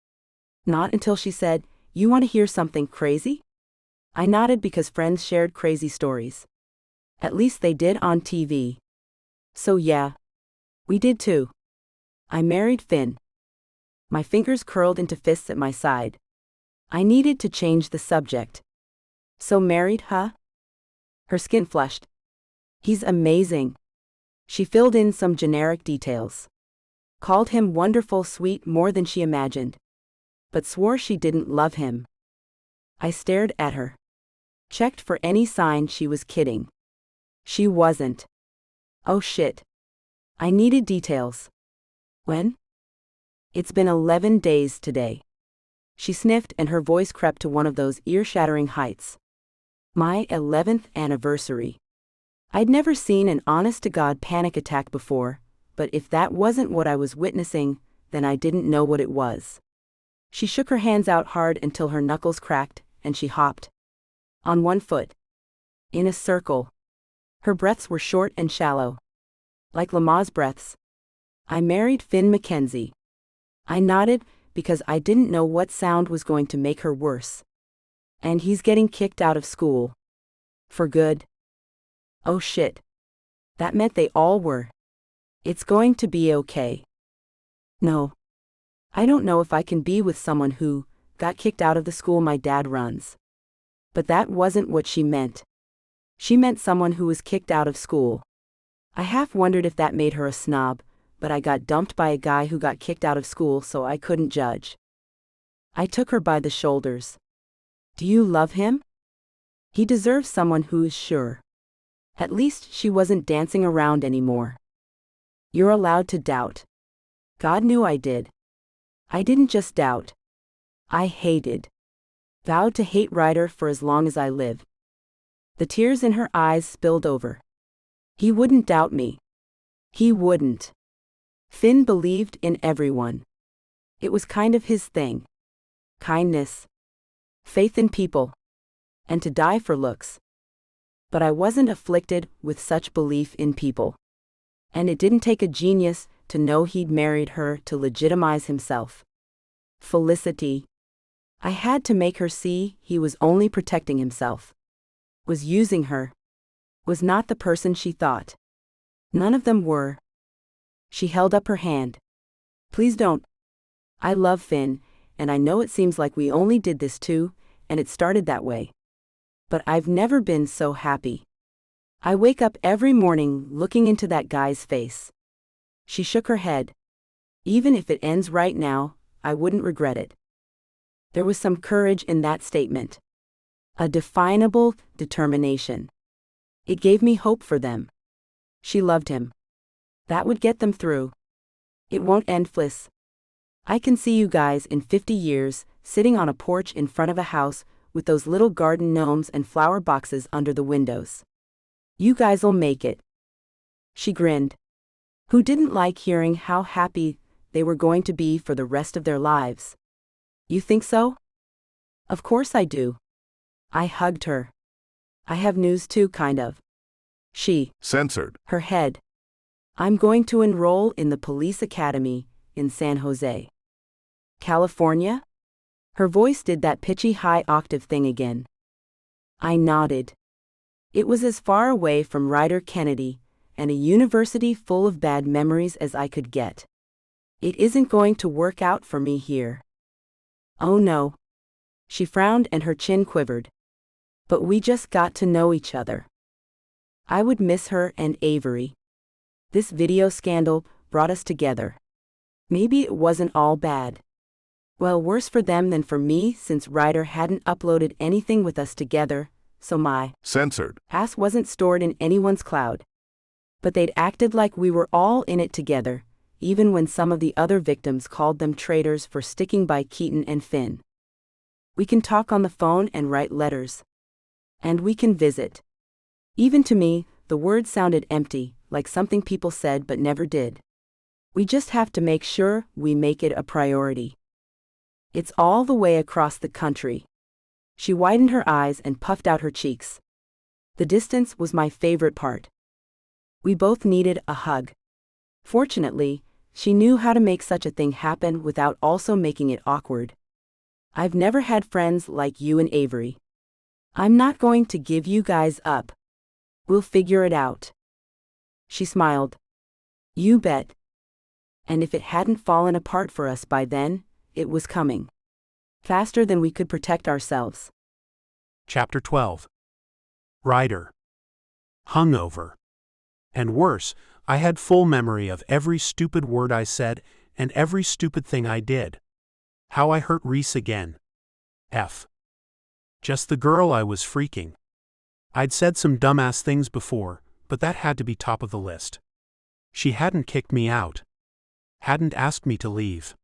Not until she said, "You want to hear something crazy?" I nodded because friends shared crazy stories. At least they did on TV. So yeah, we did too. I married Finn. My fingers curled into fists at my side. I needed to change the subject. So married, huh? Her skin flushed. He's amazing. She filled in some generic details. Called him wonderful, sweet, more than she imagined. But swore she didn't love him. I stared at her. Checked for any sign she was kidding. She wasn't. Oh shit. I needed details. When? It's been 11 days today. She sniffed and her voice crept to one of those ear-shattering heights. My 11th anniversary. I'd never seen an honest-to-God panic attack before, but if that wasn't what I was witnessing, then I didn't know what it was. She shook her hands out hard until her knuckles cracked, and she hopped. On one foot. In a circle. Her breaths were short and shallow. Like Lama's breaths. I married Finn Mackenzie. I nodded because I didn't know what sound was going to make her worse. And he's getting kicked out of school. For good. Oh shit. That meant they all were. It's going to be okay. No. I don't know if I can be with someone who got kicked out of the school my dad runs. But that wasn't what she meant. She meant someone who was kicked out of school. I half wondered if that made her a snob, but I got dumped by a guy who got kicked out of school, so I couldn't judge. I took her by the shoulders. Do you love him? He deserves someone who is sure. At least she wasn't dancing around anymore. You're allowed to doubt. God knew I did. I didn't just doubt. I hated. Vowed to hate Ryder for as long as I live. The tears in her eyes spilled over. He wouldn't doubt me. He wouldn't. Finn believed in everyone. It was kind of his thing. Kindness. Faith in people. And to die for looks. But I wasn't afflicted with such belief in people. And it didn't take a genius to know he'd married her to legitimize himself. Felicity. I had to make her see he was only protecting himself. Was using her. Was not the person she thought. None of them were. She held up her hand. Please don't. I love Finn, and I know it seems like we only did this too, and it started that way. But I've never been so happy. I wake up every morning looking into that guy's face. She shook her head. Even if it ends right now, I wouldn't regret it. There was some courage in that statement. A definable determination. It gave me hope for them. She loved him. That would get them through. It won't end, Fliss. I can see you guys in 50 years, sitting on a porch in front of a house with those little garden gnomes and flower boxes under the windows. You guys'll make it. She grinned. Who didn't like hearing how happy they were going to be for the rest of their lives? You think so? Of course I do. I hugged her. I have news too, kind of. She censored her head. I'm going to enroll in the police academy in San Jose. California? Her voice did that pitchy high octave thing again. I nodded. It was as far away from Ryder Kennedy and a university full of bad memories as I could get. It isn't going to work out for me here. Oh no. She frowned and her chin quivered. But we just got to know each other. I would miss her and Avery. This video scandal brought us together. Maybe it wasn't all bad. Well, worse for them than for me, since Ryder hadn't uploaded anything with us together, so my censored ass wasn't stored in anyone's cloud. But they'd acted like we were all in it together, even when some of the other victims called them traitors for sticking by Keaton and Finn. We can talk on the phone and write letters. And we can visit. Even to me, the words sounded empty, like something people said but never did. We just have to make sure we make it a priority. It's all the way across the country. She widened her eyes and puffed out her cheeks. The distance was my favorite part. We both needed a hug. Fortunately, she knew how to make such a thing happen without also making it awkward. I've never had friends like you and Avery. I'm not going to give you guys up. We'll figure it out. She smiled. You bet. And if it hadn't fallen apart for us by then, it was coming. Faster than we could protect ourselves. Chapter 12. Ryder. Hungover. And worse, I had full memory of every stupid word I said and every stupid thing I did. How I hurt Reese again. F. Just the girl I was freaking. I'd said some dumbass things before, but that had to be top of the list. She hadn't kicked me out. Hadn't asked me to leave.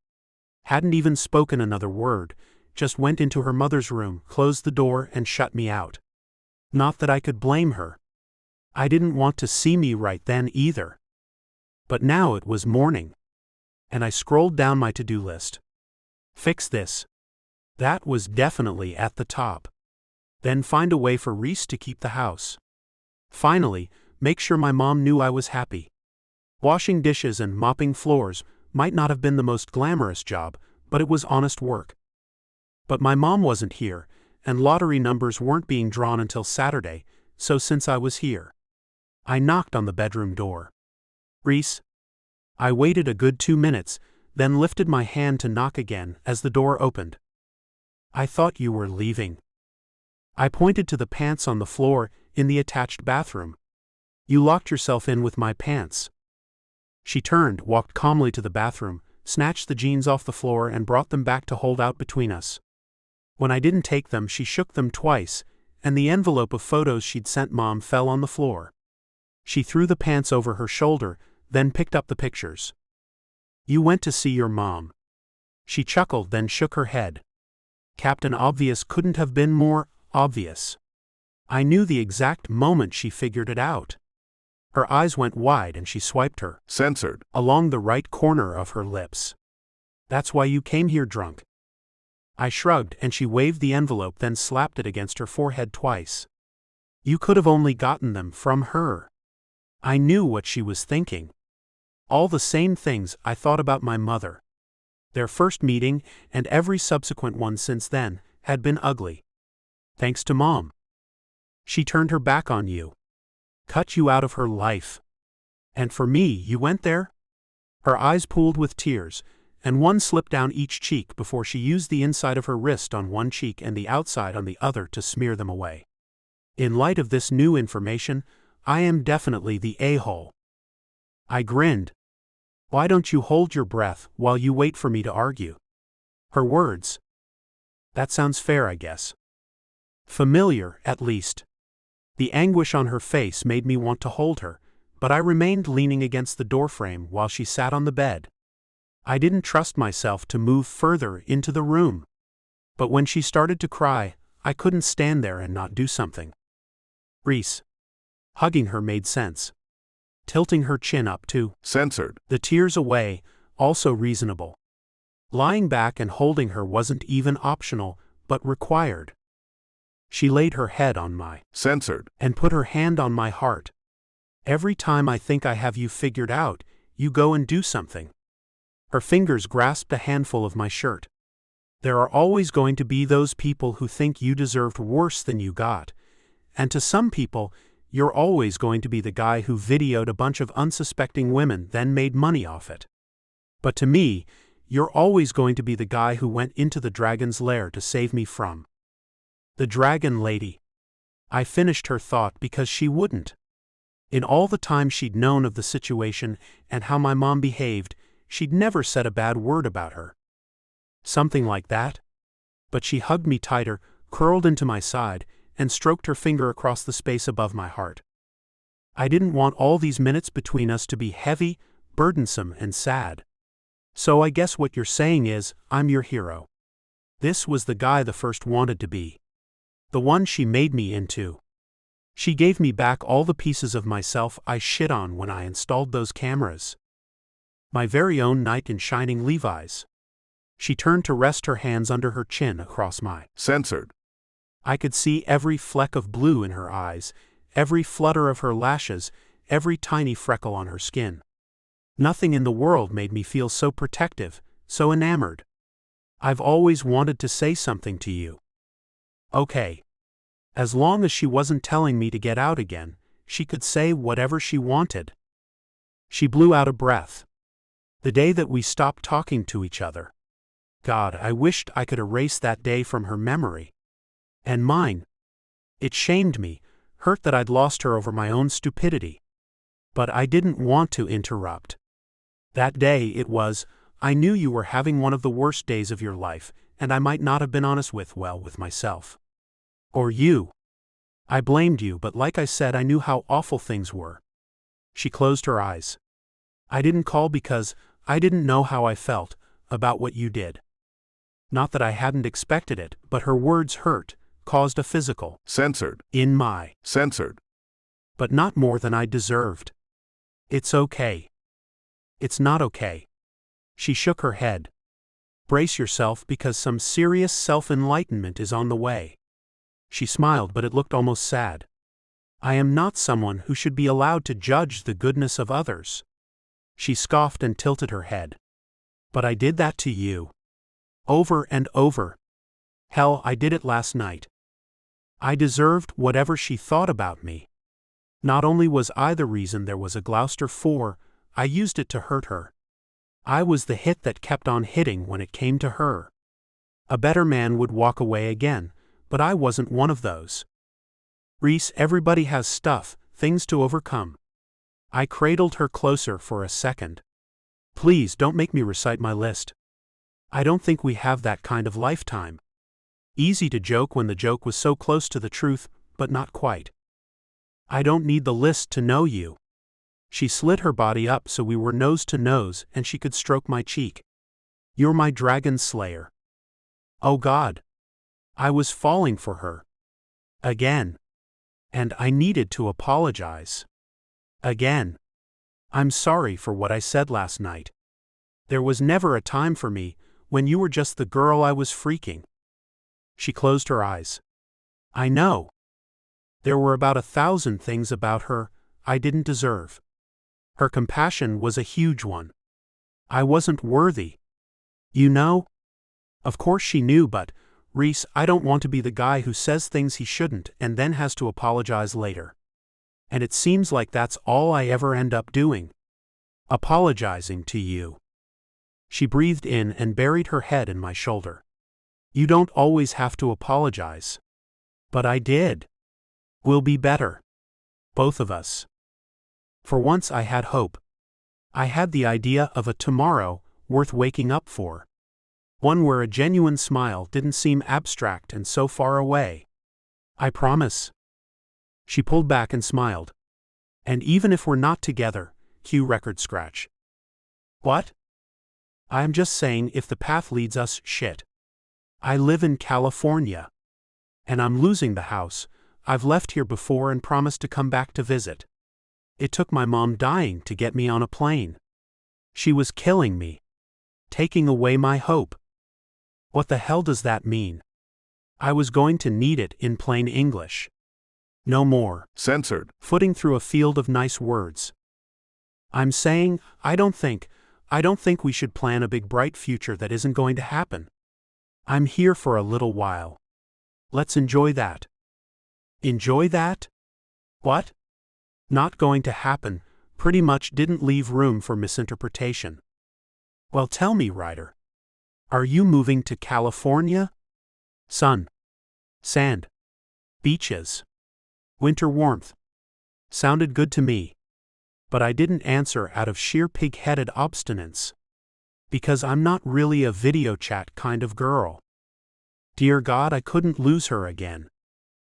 Hadn't even spoken another word, just went into her mother's room, closed the door, and shut me out. Not that I could blame her. I didn't want to see me right then either. But now it was morning. And I scrolled down my to-do list. Fix this. That was definitely at the top. Then find a way for Reese to keep the house. Finally, make sure my mom knew I was happy. Washing dishes and mopping floors might not have been the most glamorous job, but it was honest work. But my mom wasn't here, and lottery numbers weren't being drawn until Saturday, so since I was here, I knocked on the bedroom door. Reese? I waited a good 2 minutes, then lifted my hand to knock again as the door opened. I thought you were leaving. I pointed to the pants on the floor in the attached bathroom. You locked yourself in with my pants. She turned, walked calmly to the bathroom, snatched the jeans off the floor and brought them back to hold out between us. When I didn't take them, she shook them twice, and the envelope of photos she'd sent Mom fell on the floor. She threw the pants over her shoulder, then picked up the pictures. You went to see your mom. She chuckled, then shook her head. Captain Obvious couldn't have been more obvious. I knew the exact moment she figured it out. Her eyes went wide and she swiped her. Censored. Along the right corner of her lips. That's why you came here drunk. I shrugged and she waved the envelope, then slapped it against her forehead twice. You could have only gotten them from her. I knew what she was thinking. All the same things I thought about my mother. Their first meeting, and every subsequent one since then, had been ugly. Thanks to Mom. She turned her back on you. Cut you out of her life. And for me, you went there? Her eyes pooled with tears, and one slipped down each cheek before she used the inside of her wrist on one cheek and the outside on the other to smear them away. In light of this new information, I am definitely the a-hole. I grinned. Why don't you hold your breath while you wait for me to argue? Her words. That sounds fair, I guess. Familiar, at least. The anguish on her face made me want to hold her, but I remained leaning against the doorframe while she sat on the bed. I didn't trust myself to move further into the room. But when she started to cry, I couldn't stand there and not do something. Reese. Hugging her made sense. Tilting her chin up too. Censored. The tears away, also reasonable. Lying back and holding her wasn't even optional, but required. She laid her head on my Censored. and put her hand on my heart. Every time I think I have you figured out, you go and do something. Her fingers grasped a handful of my shirt. There are always going to be those people who think you deserved worse than you got, and to some people, you're always going to be the guy who videoed a bunch of unsuspecting women then made money off it. But to me, you're always going to be the guy who went into the dragon's lair to save me from the dragon lady. I finished her thought because she wouldn't. In all the time she'd known of the situation and how my mom behaved, she'd never said a bad word about her. Something like that? But she hugged me tighter, curled into my side, and stroked her finger across the space above my heart. I didn't want all these minutes between us to be heavy, burdensome, and sad. So I guess what you're saying is, I'm your hero. This was the guy the first wanted to be. The one she made me into. She gave me back all the pieces of myself I shit on when I installed those cameras. My very own knight in shining Levi's. She turned to rest her hands under her chin across my. Censored. I could see every fleck of blue in her eyes, every flutter of her lashes, every tiny freckle on her skin. Nothing in the world made me feel so protective, so enamored. I've always wanted to say something to you. Okay. As long as she wasn't telling me to get out again, she could say whatever she wanted. She blew out a breath. The day that we stopped talking to each other. God, I wished I could erase that day from her memory. And mine. It shamed me, hurt that I'd lost her over my own stupidity. But I didn't want to interrupt. That day it was, I knew you were having one of the worst days of your life, and I might not have been honest with myself. Or you. I blamed you, but like I said, I knew how awful things were. She closed her eyes. I didn't call because I didn't know how I felt about what you did. Not that I hadn't expected it, but her words hurt, caused a physical. Censored. In my. Censored. But not more than I deserved. It's okay. It's not okay. She shook her head. Brace yourself because some serious self-enlightenment is on the way. She smiled, but it looked almost sad. I am not someone who should be allowed to judge the goodness of others. She scoffed and tilted her head. But I did that to you. Over and over. Hell, I did it last night. I deserved whatever she thought about me. Not only was I the reason there was a Gloucester 4, I used it to hurt her. I was the hit that kept on hitting when it came to her. A better man would walk away again, but I wasn't one of those. Reese, everybody has stuff, things to overcome. I cradled her closer for a second. Please don't make me recite my list. I don't think we have that kind of lifetime. Easy to joke when the joke was so close to the truth, but not quite. I don't need the list to know you. She slid her body up so we were nose to nose and she could stroke my cheek. You're my dragon slayer. Oh God. I was falling for her. Again. And I needed to apologize. Again. I'm sorry for what I said last night. There was never a time for me when you were just the girl I was freaking. She closed her eyes. I know. There were about 1,000 things about her I didn't deserve. Her compassion was a huge one. I wasn't worthy. You know? Of course she knew, but, Reese, I don't want to be the guy who says things he shouldn't and then has to apologize later. And it seems like that's all I ever end up doing. Apologizing to you. She breathed in and buried her head in my shoulder. You don't always have to apologize. But I did. We'll be better. Both of us. For once I had hope. I had the idea of a tomorrow worth waking up for. One where a genuine smile didn't seem abstract and so far away. I promise. She pulled back and smiled. And even if we're not together, cue record scratch. What? I'm just saying if the path leads us, shit. I live in California. And I'm losing the house. I've left here before and promised to come back to visit. It took my mom dying to get me on a plane. She was killing me. Taking away my hope. What the hell does that mean? I was going to need it in plain English. No more. Censored. Footing through a field of nice words. I'm saying, I don't think we should plan a big bright future that isn't going to happen. I'm here for a little while. Let's enjoy that. Enjoy that? What? Not going to happen, pretty much didn't leave room for misinterpretation. Well, tell me, Ryder. Are you moving to California? Sun. Sand. Beaches. Winter warmth. Sounded good to me. But I didn't answer out of sheer pig-headed obstinance. Because I'm not really a video chat kind of girl. Dear God, I couldn't lose her again.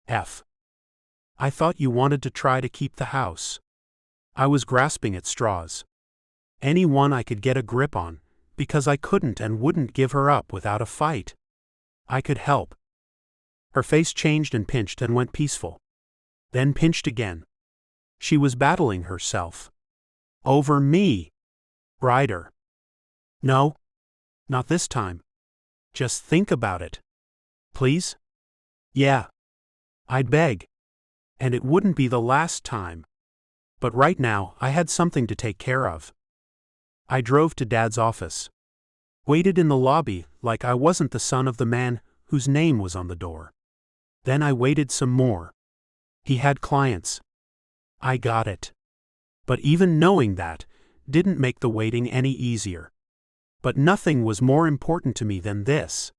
F. I thought you wanted to try to keep the house. I was grasping at straws. Any one I could get a grip on, because I couldn't and wouldn't give her up without a fight. I could help. Her face changed and pinched and went peaceful. Then pinched again. She was battling herself. Over me. Ryder. No. Not this time. Just think about it. Please? Yeah. I'd beg. And it wouldn't be the last time. But right now, I had something to take care of. I drove to Dad's office. Waited in the lobby like I wasn't the son of the man whose name was on the door. Then I waited some more. He had clients. I got it. But even knowing that didn't make the waiting any easier. But nothing was more important to me than this.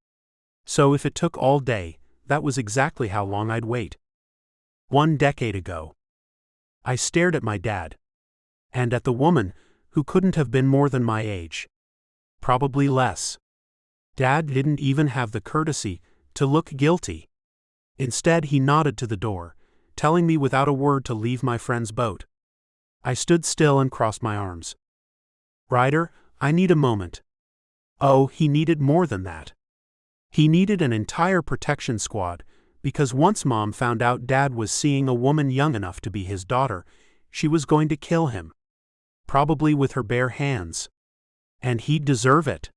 So if it took all day, that was exactly how long I'd wait. 1 decade ago. I stared at my dad. And at the woman who couldn't have been more than my age. Probably less. Dad didn't even have the courtesy to look guilty. Instead, he nodded to the door, telling me without a word to leave my friend's boat. I stood still and crossed my arms. Ryder, I need a moment. Oh, he needed more than that. He needed an entire protection squad, because once Mom found out Dad was seeing a woman young enough to be his daughter, she was going to kill him. Probably with her bare hands. And he'd deserve it.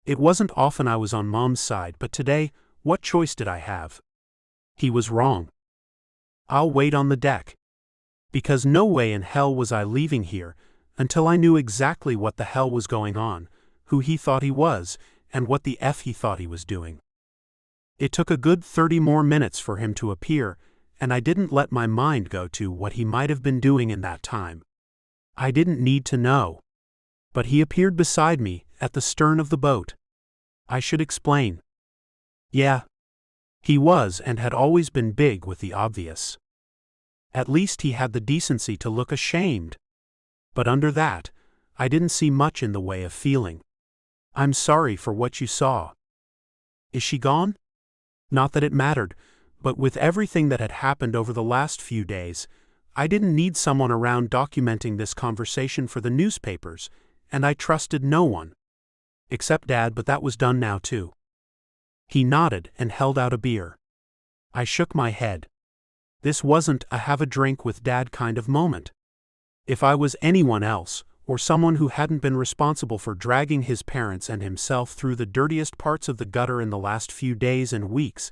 It wasn't often I was on Mom's side, but today, what choice did I have? He was wrong. I'll wait on the deck. Because no way in hell was I leaving here until I knew exactly what the hell was going on, who he thought he was, and what the F he thought he was doing. It took a good 30 more minutes for him to appear, and I didn't let my mind go to what he might have been doing in that time. I didn't need to know. But he appeared beside me at the stern of the boat. I should explain. Yeah. He was and had always been big with the obvious. At least he had the decency to look ashamed. But under that, I didn't see much in the way of feeling. I'm sorry for what you saw. Is she gone? Not that it mattered, but with everything that had happened over the last few days, I didn't need someone around documenting this conversation for the newspapers, and I trusted no one. Except Dad, but that was done now too. He nodded and held out a beer. I shook my head. This wasn't a have a drink with Dad kind of moment. If I was anyone else, or someone who hadn't been responsible for dragging his parents and himself through the dirtiest parts of the gutter in the last few days and weeks,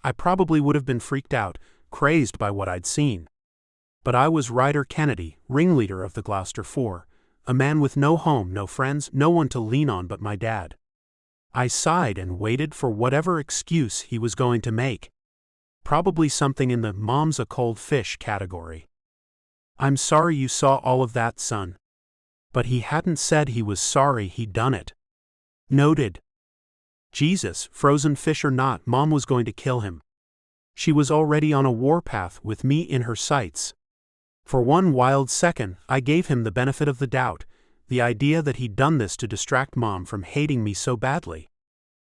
I probably would have been freaked out, crazed by what I'd seen. But I was Ryder Kennedy, ringleader of the Gloucester Four, a man with no home, no friends, no one to lean on but my dad. I sighed and waited for whatever excuse he was going to make. Probably something in the "mom's a cold fish" category. I'm sorry you saw all of that, son. But he hadn't said he was sorry he'd done it. Noted. Jesus, frozen fish or not, Mom was going to kill him. She was already on a warpath with me in her sights. For one wild second, I gave him the benefit of the doubt, the idea that he'd done this to distract Mom from hating me so badly.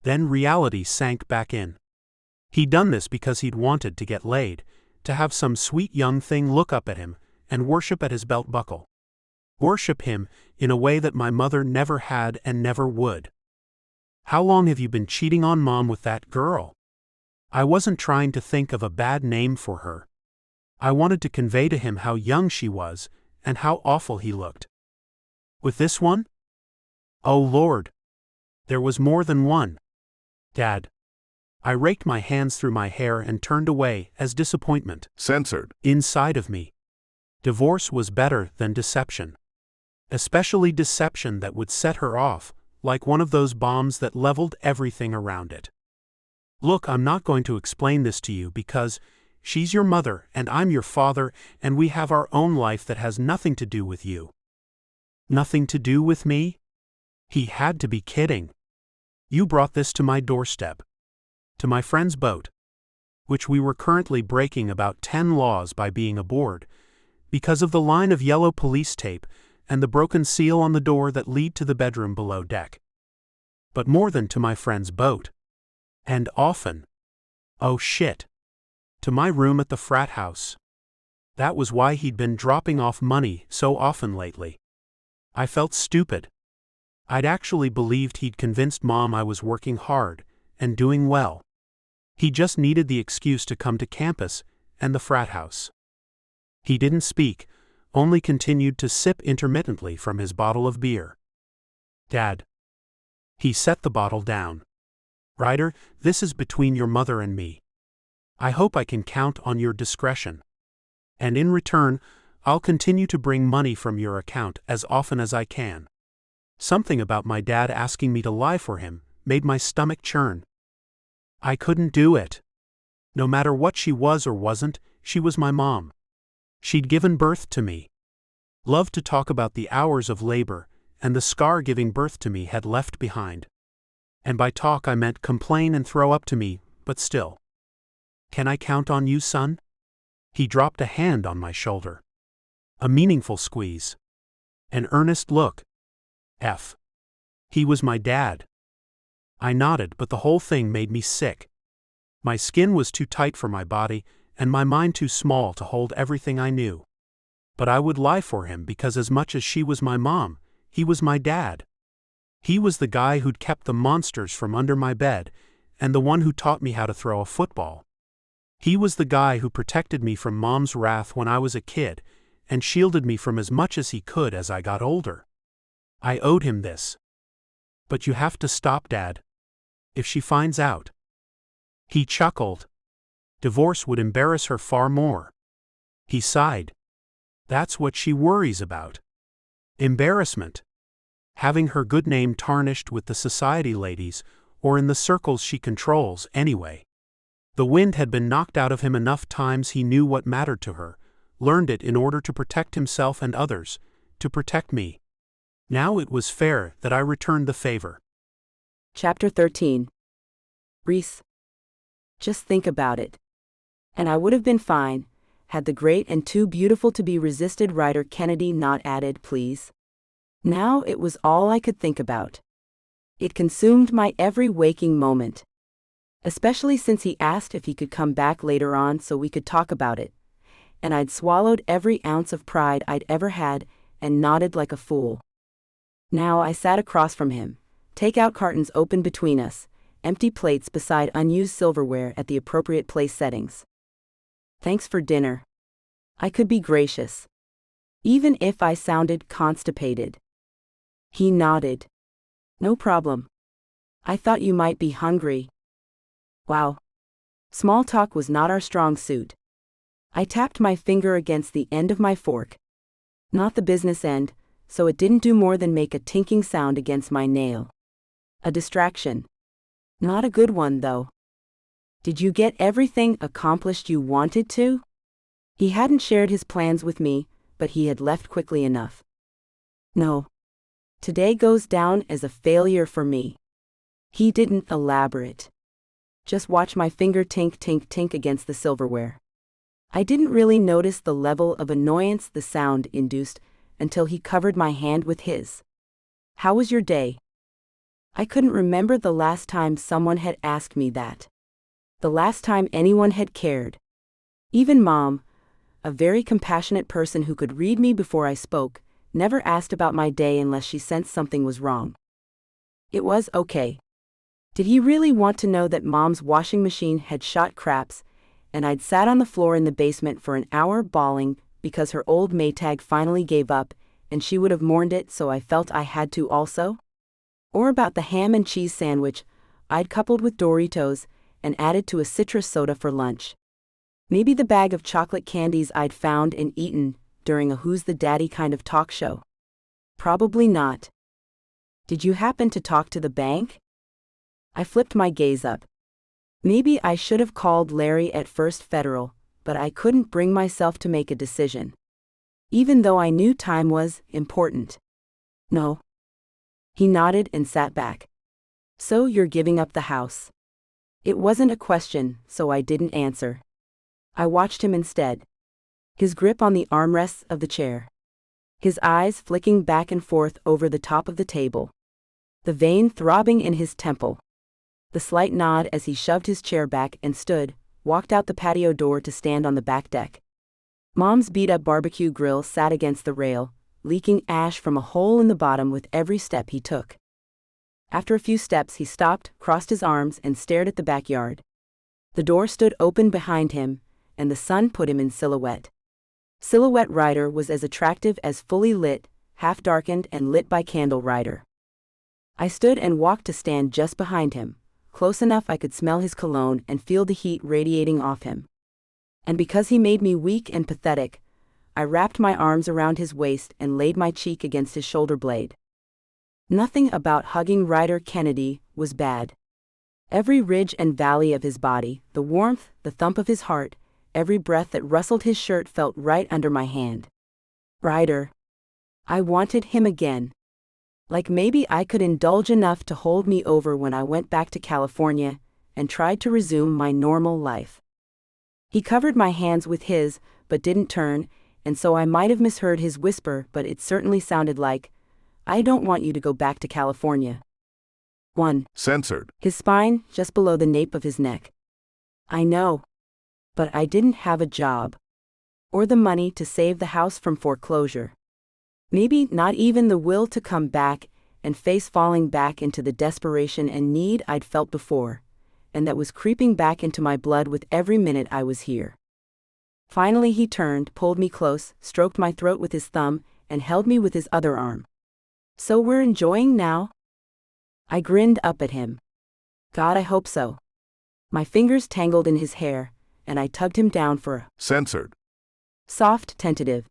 Then reality sank back in. He'd done this because he'd wanted to get laid, to have some sweet young thing look up at him and worship at his belt buckle. Worship him in a way that my mother never had and never would. How long have you been cheating on Mom with that girl? I wasn't trying to think of a bad name for her. I wanted to convey to him how young she was and how awful he looked. With this one? Oh Lord. There was more than one. Dad. I raked my hands through my hair and turned away as disappointment censored inside of me. Divorce was better than deception. Especially deception that would set her off, like one of those bombs that leveled everything around it. Look, I'm not going to explain this to you because she's your mother and I'm your father and we have our own life that has nothing to do with you. Nothing to do with me? He had to be kidding. You brought this to my doorstep. To my friend's boat, which we were currently breaking about 10 laws by being aboard, because of the line of yellow police tape and the broken seal on the door that lead to the bedroom below deck. But more than to my friend's boat. And often. Oh shit. To my room at the frat house. That was why he'd been dropping off money so often lately. I felt stupid. I'd actually believed he'd convinced Mom I was working hard and doing well. He just needed the excuse to come to campus and the frat house. He didn't speak, only continued to sip intermittently from his bottle of beer. Dad. He set the bottle down. Ryder, this is between your mother and me. I hope I can count on your discretion. And in return, I'll continue to bring money from your account as often as I can. Something about my dad asking me to lie for him made my stomach churn. I couldn't do it. No matter what she was or wasn't, she was my mom. She'd given birth to me. Loved to talk about the hours of labor and the scar giving birth to me had left behind. And by talk I meant complain and throw up to me, but still. Can I count on you, son? He dropped a hand on my shoulder. A meaningful squeeze. An earnest look. He was my dad. I nodded, but the whole thing made me sick. My skin was too tight for my body, and my mind too small to hold everything I knew. But I would lie for him because as much as she was my mom, he was my dad. He was the guy who'd kept the monsters from under my bed, and the one who taught me how to throw a football. He was the guy who protected me from mom's wrath when I was a kid, and shielded me from as much as he could as I got older. I owed him this. But you have to stop, Dad. If she finds out. He chuckled. Divorce would embarrass her far more. He sighed. That's what she worries about. Embarrassment. Having her good name tarnished with the society ladies, or in the circles she controls anyway. The wind had been knocked out of him enough times he knew what mattered to her, learned it in order to protect himself and others, to protect me. Now it was fair that I returned the favor. Chapter 13. Reese. Just think about it. And I would have been fine, had the great and too beautiful to be resisted Ryder Kennedy not added, please. Now it was all I could think about. It consumed my every waking moment. Especially since he asked if he could come back later on so we could talk about it. And I'd swallowed every ounce of pride I'd ever had and nodded like a fool. Now I sat across from him, takeout cartons open between us, empty plates beside unused silverware at the appropriate place settings. Thanks for dinner. I could be gracious. Even if I sounded constipated. He nodded. No problem. I thought you might be hungry. Wow. Small talk was not our strong suit. I tapped my finger against the end of my fork. Not the business end, so it didn't do more than make a tinking sound against my nail. A distraction. Not a good one, though. Did you get everything accomplished you wanted to? He hadn't shared his plans with me, but he had left quickly enough. No. Today goes down as a failure for me. He didn't elaborate. Just watch my finger tink tink tink against the silverware. I didn't really notice the level of annoyance the sound induced until he covered my hand with his. How was your day? I couldn't remember the last time someone had asked me that. The last time anyone had cared. Even Mom, a very compassionate person who could read me before I spoke, never asked about my day unless she sensed something was wrong. It was okay. Did he really want to know that Mom's washing machine had shot craps, and I'd sat on the floor in the basement for an hour bawling because her old Maytag finally gave up, and she would have mourned it, so I felt I had to also? Or about the ham and cheese sandwich I'd coupled with Doritos and added to a citrus soda for lunch. Maybe the bag of chocolate candies I'd found and eaten during a Who's the Daddy kind of talk show. Probably not. Did you happen to talk to the bank? I flipped my gaze up. Maybe I should have called Larry at First Federal, but I couldn't bring myself to make a decision. Even though I knew time was important. No. He nodded and sat back. So you're giving up the house? It wasn't a question, so I didn't answer. I watched him instead. His grip on the armrests of the chair. His eyes flicking back and forth over the top of the table. The vein throbbing in his temple. The slight nod as he shoved his chair back and walked out the patio door to stand on the back deck. Mom's beat-up barbecue grill sat against the rail, leaking ash from a hole in the bottom with every step he took. After a few steps he stopped, crossed his arms and stared at the backyard. The door stood open behind him, and the sun put him in silhouette. Silhouette Ryder was as attractive as fully lit, half-darkened and lit by candle Ryder. I stood and walked to stand just behind him, close enough I could smell his cologne and feel the heat radiating off him. And because he made me weak and pathetic, I wrapped my arms around his waist and laid my cheek against his shoulder blade. Nothing about hugging Ryder Kennedy was bad. Every ridge and valley of his body, the warmth, the thump of his heart, every breath that rustled his shirt felt right under my hand. Ryder. I wanted him again. Like maybe I could indulge enough to hold me over when I went back to California and tried to resume my normal life. He covered my hands with his, but didn't turn, and so I might have misheard his whisper, but it certainly sounded like, "I don't want you to go back to California." 1. Censored. His spine, just below the nape of his neck. I know. But I didn't have a job. Or the money to save the house from foreclosure. Maybe not even the will to come back and face falling back into the desperation and need I'd felt before, and that was creeping back into my blood with every minute I was here. Finally he turned, pulled me close, stroked my throat with his thumb, and held me with his other arm. "So we're enjoying now?" I grinned up at him. God, I hope so. My fingers tangled in his hair, and I tugged him down for a Censored. soft tentative,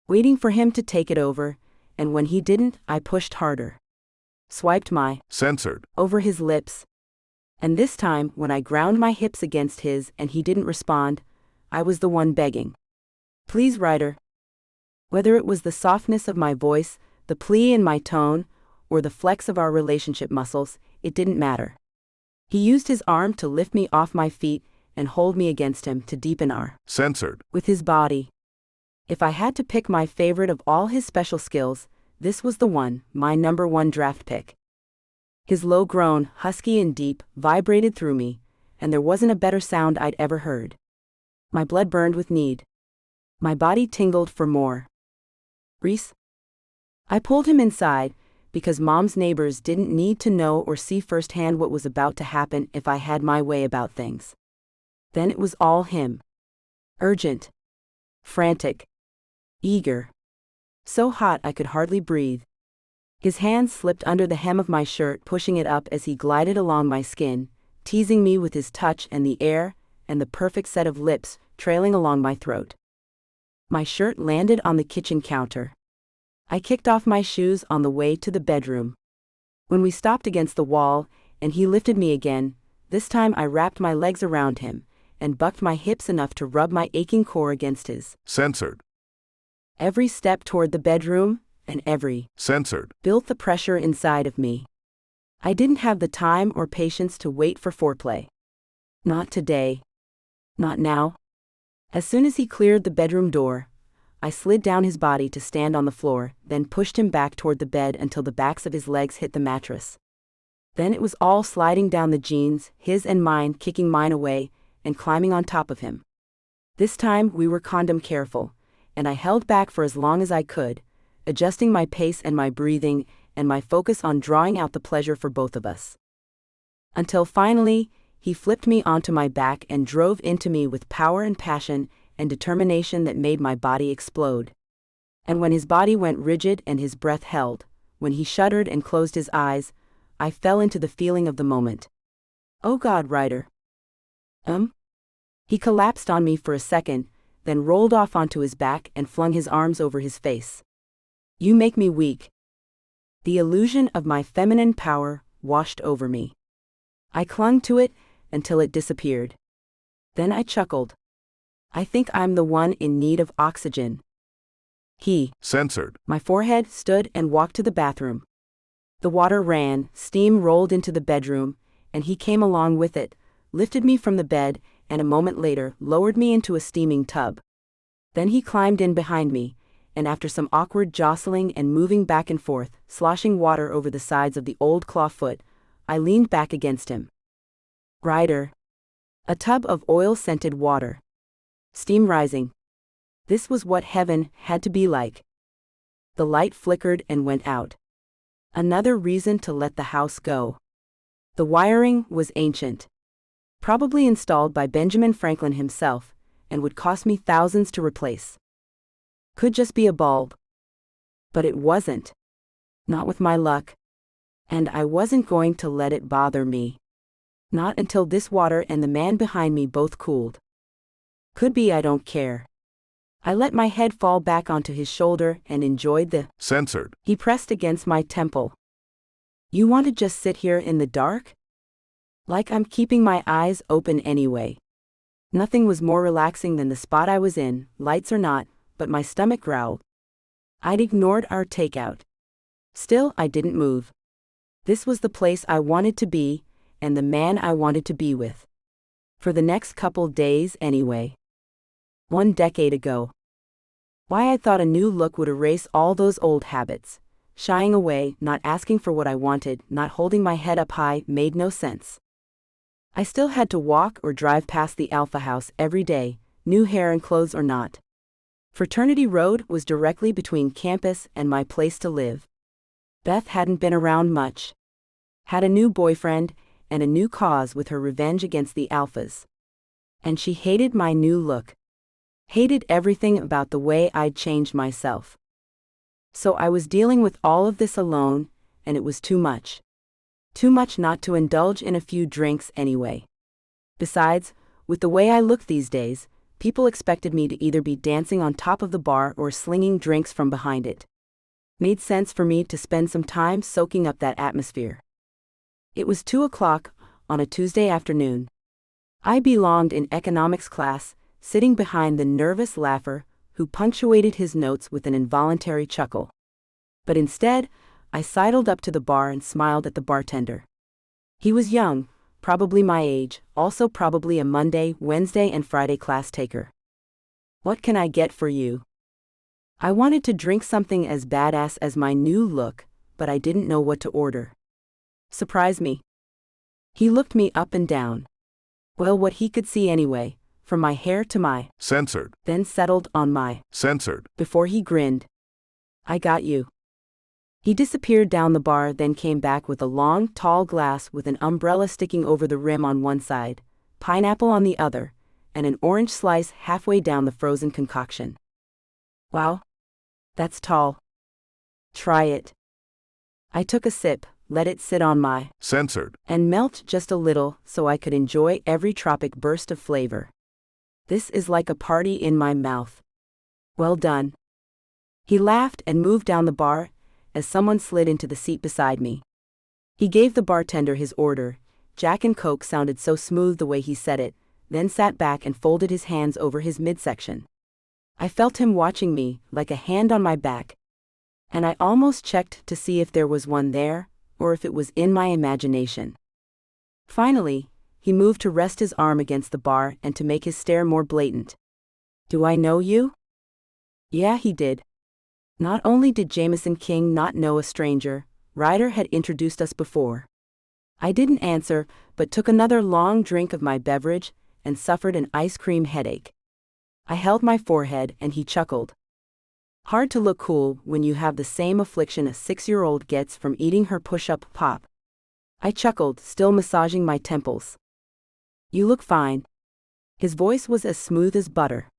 waiting for him to take it over, and when he didn't, I pushed harder. Swiped my Censored. over his lips. And this time, when I ground my hips against his and he didn't respond, I was the one begging. "Please, Ryder." Whether it was the softness of my voice, the plea in my tone, or the flex of our relationship muscles, it didn't matter. He used his arm to lift me off my feet and hold me against him to deepen our Censored. with his body. If I had to pick my favorite of all his special skills, this was the one, my number one draft pick. His low groan, husky and deep, vibrated through me, and there wasn't a better sound I'd ever heard. My blood burned with need. My body tingled for more. "Reese?" I pulled him inside, because Mom's neighbors didn't need to know or see firsthand what was about to happen if I had my way about things. Then it was all him. Urgent. Frantic. Eager. So hot I could hardly breathe. His hands slipped under the hem of my shirt, pushing it up as he glided along my skin, teasing me with his touch and the air, and the perfect set of lips trailing along my throat. My shirt landed on the kitchen counter. I kicked off my shoes on the way to the bedroom. When we stopped against the wall, and he lifted me again, this time I wrapped my legs around him, and bucked my hips enough to rub my aching core against his. Censored. Every step toward the bedroom, and every Censored. built the pressure inside of me. I didn't have the time or patience to wait for foreplay. Not today. Not now. As soon as he cleared the bedroom door, I slid down his body to stand on the floor, then pushed him back toward the bed until the backs of his legs hit the mattress. Then it was all sliding down the jeans, his and mine kicking mine away, and climbing on top of him. This time we were condom careful, and I held back for as long as I could, adjusting my pace and my breathing, and my focus on drawing out the pleasure for both of us. Until finally, he flipped me onto my back and drove into me with power and passion and determination that made my body explode. And when his body went rigid and his breath held, when he shuddered and closed his eyes, I fell into the feeling of the moment. "Oh God, Ryder." He collapsed on me for a second, then rolled off onto his back and flung his arms over his face. "You make me weak." The illusion of my feminine power washed over me. I clung to it until it disappeared. Then I chuckled. "I think I'm the one in need of oxygen." He Censored. my forehead, stood and walked to the bathroom. The water ran, steam rolled into the bedroom, and he came along with it, lifted me from the bed, and a moment later lowered me into a steaming tub. Then he climbed in behind me, and after some awkward jostling and moving back and forth, sloshing water over the sides of the old clawfoot, I leaned back against him. Ryder. A tub of oil-scented water. Steam rising. This was what heaven had to be like. The light flickered and went out. Another reason to let the house go. The wiring was ancient. Probably installed by Benjamin Franklin himself, and would cost me thousands to replace. Could just be a bulb. But it wasn't. Not with my luck. And I wasn't going to let it bother me. Not until this water and the man behind me both cooled. Could be I don't care. I let my head fall back onto his shoulder and enjoyed the censored. He pressed against my temple. You want to just sit here in the dark? Like I'm keeping my eyes open anyway. Nothing was more relaxing than the spot I was in, lights or not, but my stomach growled. I'd ignored our takeout. Still, I didn't move. This was the place I wanted to be, and the man I wanted to be with. For the next couple days anyway. 1 decade ago. Why I thought a new look would erase all those old habits. Shying away, not asking for what I wanted, not holding my head up high, made no sense. I still had to walk or drive past the Alpha House every day, new hair and clothes or not. Fraternity Road was directly between campus and my place to live. Beth hadn't been around much. Had a new boyfriend, and a new cause with her revenge against the Alphas. And she hated my new look. Hated everything about the way I'd changed myself. So I was dealing with all of this alone, and it was too much. Too much not to indulge in a few drinks anyway. Besides, with the way I look these days, people expected me to either be dancing on top of the bar or slinging drinks from behind it. Made sense for me to spend some time soaking up that atmosphere. It was 2 o'clock on a Tuesday afternoon. I belonged in economics class, sitting behind the nervous laugher who punctuated his notes with an involuntary chuckle. But instead, I sidled up to the bar and smiled at the bartender. He was young, probably my age, also probably a Monday, Wednesday, and Friday class taker. What can I get for you? I wanted to drink something as badass as my new look, but I didn't know what to order. Surprise me. He looked me up and down. Well, what he could see anyway, from my hair to my censored. Then settled on my censored. Before he grinned. I got you. He disappeared down the bar, then came back with a long, tall glass with an umbrella sticking over the rim on one side, pineapple on the other, and an orange slice halfway down the frozen concoction. Wow. That's tall. Try it. I took a sip, let it sit on my censored. And melt just a little so I could enjoy every tropic burst of flavor. This is like a party in my mouth. Well done. He laughed and moved down the bar as someone slid into the seat beside me. He gave the bartender his order. Jack and Coke sounded so smooth the way he said it, then sat back and folded his hands over his midsection. I felt him watching me, like a hand on my back. And I almost checked to see if there was one there, or if it was in my imagination. Finally, he moved to rest his arm against the bar and to make his stare more blatant. Do I know you? Yeah, he did. Not only did Jameson King not know a stranger, Ryder had introduced us before. I didn't answer, but took another long drink of my beverage and suffered an ice cream headache. I held my forehead and he chuckled. Hard to look cool when you have the same affliction a 6-year-old gets from eating her push-up pop. I chuckled, still massaging my temples. You look fine. His voice was as smooth as butter.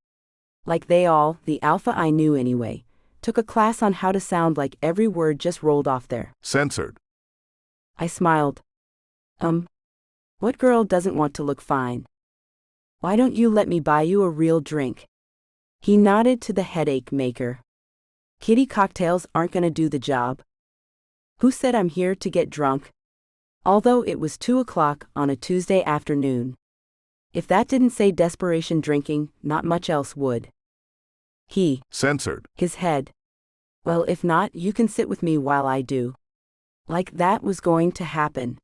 Like they all, the alpha I knew anyway, took a class on how to sound like every word just rolled off there. Censored. I smiled. What girl doesn't want to look fine? Why don't you let me buy you a real drink? He nodded to the headache maker. Kitty cocktails aren't gonna do the job. Who said I'm here to get drunk? Although it was 2 o'clock on a Tuesday afternoon. If that didn't say desperation drinking, not much else would. He censored his head. Well, if not, you can sit with me while I do. Like that was going to happen.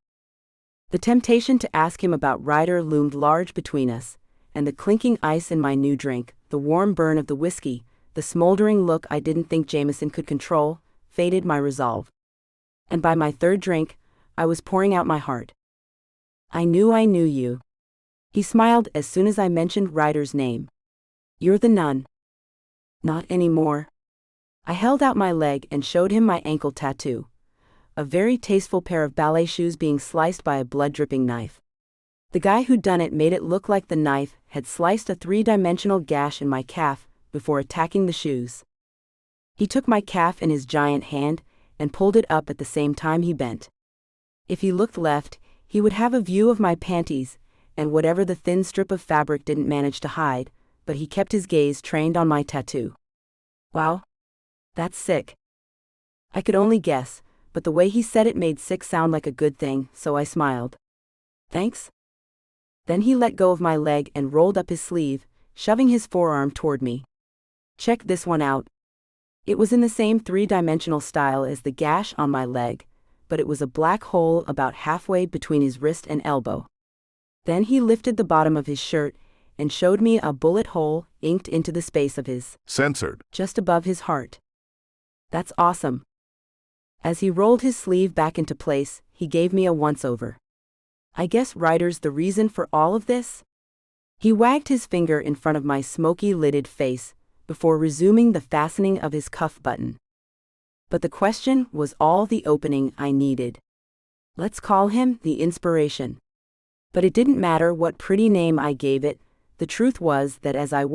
The temptation to ask him about Ryder loomed large between us, and the clinking ice in my new drink, the warm burn of the whiskey, the smoldering look I didn't think Jameson could control, faded my resolve. And by my third drink, I was pouring out my heart. I knew you. He smiled as soon as I mentioned Ryder's name. You're the nun. Not anymore. I held out my leg and showed him my ankle tattoo. A very tasteful pair of ballet shoes being sliced by a blood-dripping knife. The guy who'd done it made it look like the knife had sliced a 3-dimensional gash in my calf before attacking the shoes. He took my calf in his giant hand and pulled it up at the same time he bent. If he looked left, He would have a view of my panties, and whatever the thin strip of fabric didn't manage to hide, but he kept his gaze trained on my tattoo. Wow. That's sick. I could only guess, but the way he said it made sick sound like a good thing, so I smiled. Thanks? Then he let go of my leg and rolled up his sleeve, shoving his forearm toward me. Check this one out. It was in the same three-dimensional style as the gash on my leg, but it was a black hole about halfway between his wrist and elbow. Then he lifted the bottom of his shirt and showed me a bullet hole inked into the space of his censored just above his heart. That's awesome. As he rolled his sleeve back into place, he gave me a once-over. I guess Ryder's the reason for all of this? He wagged his finger in front of my smoky-lidded face before resuming the fastening of his cuff button. But the question was all the opening I needed. Let's call him the inspiration. But it didn't matter what pretty name I gave it, the truth was that as I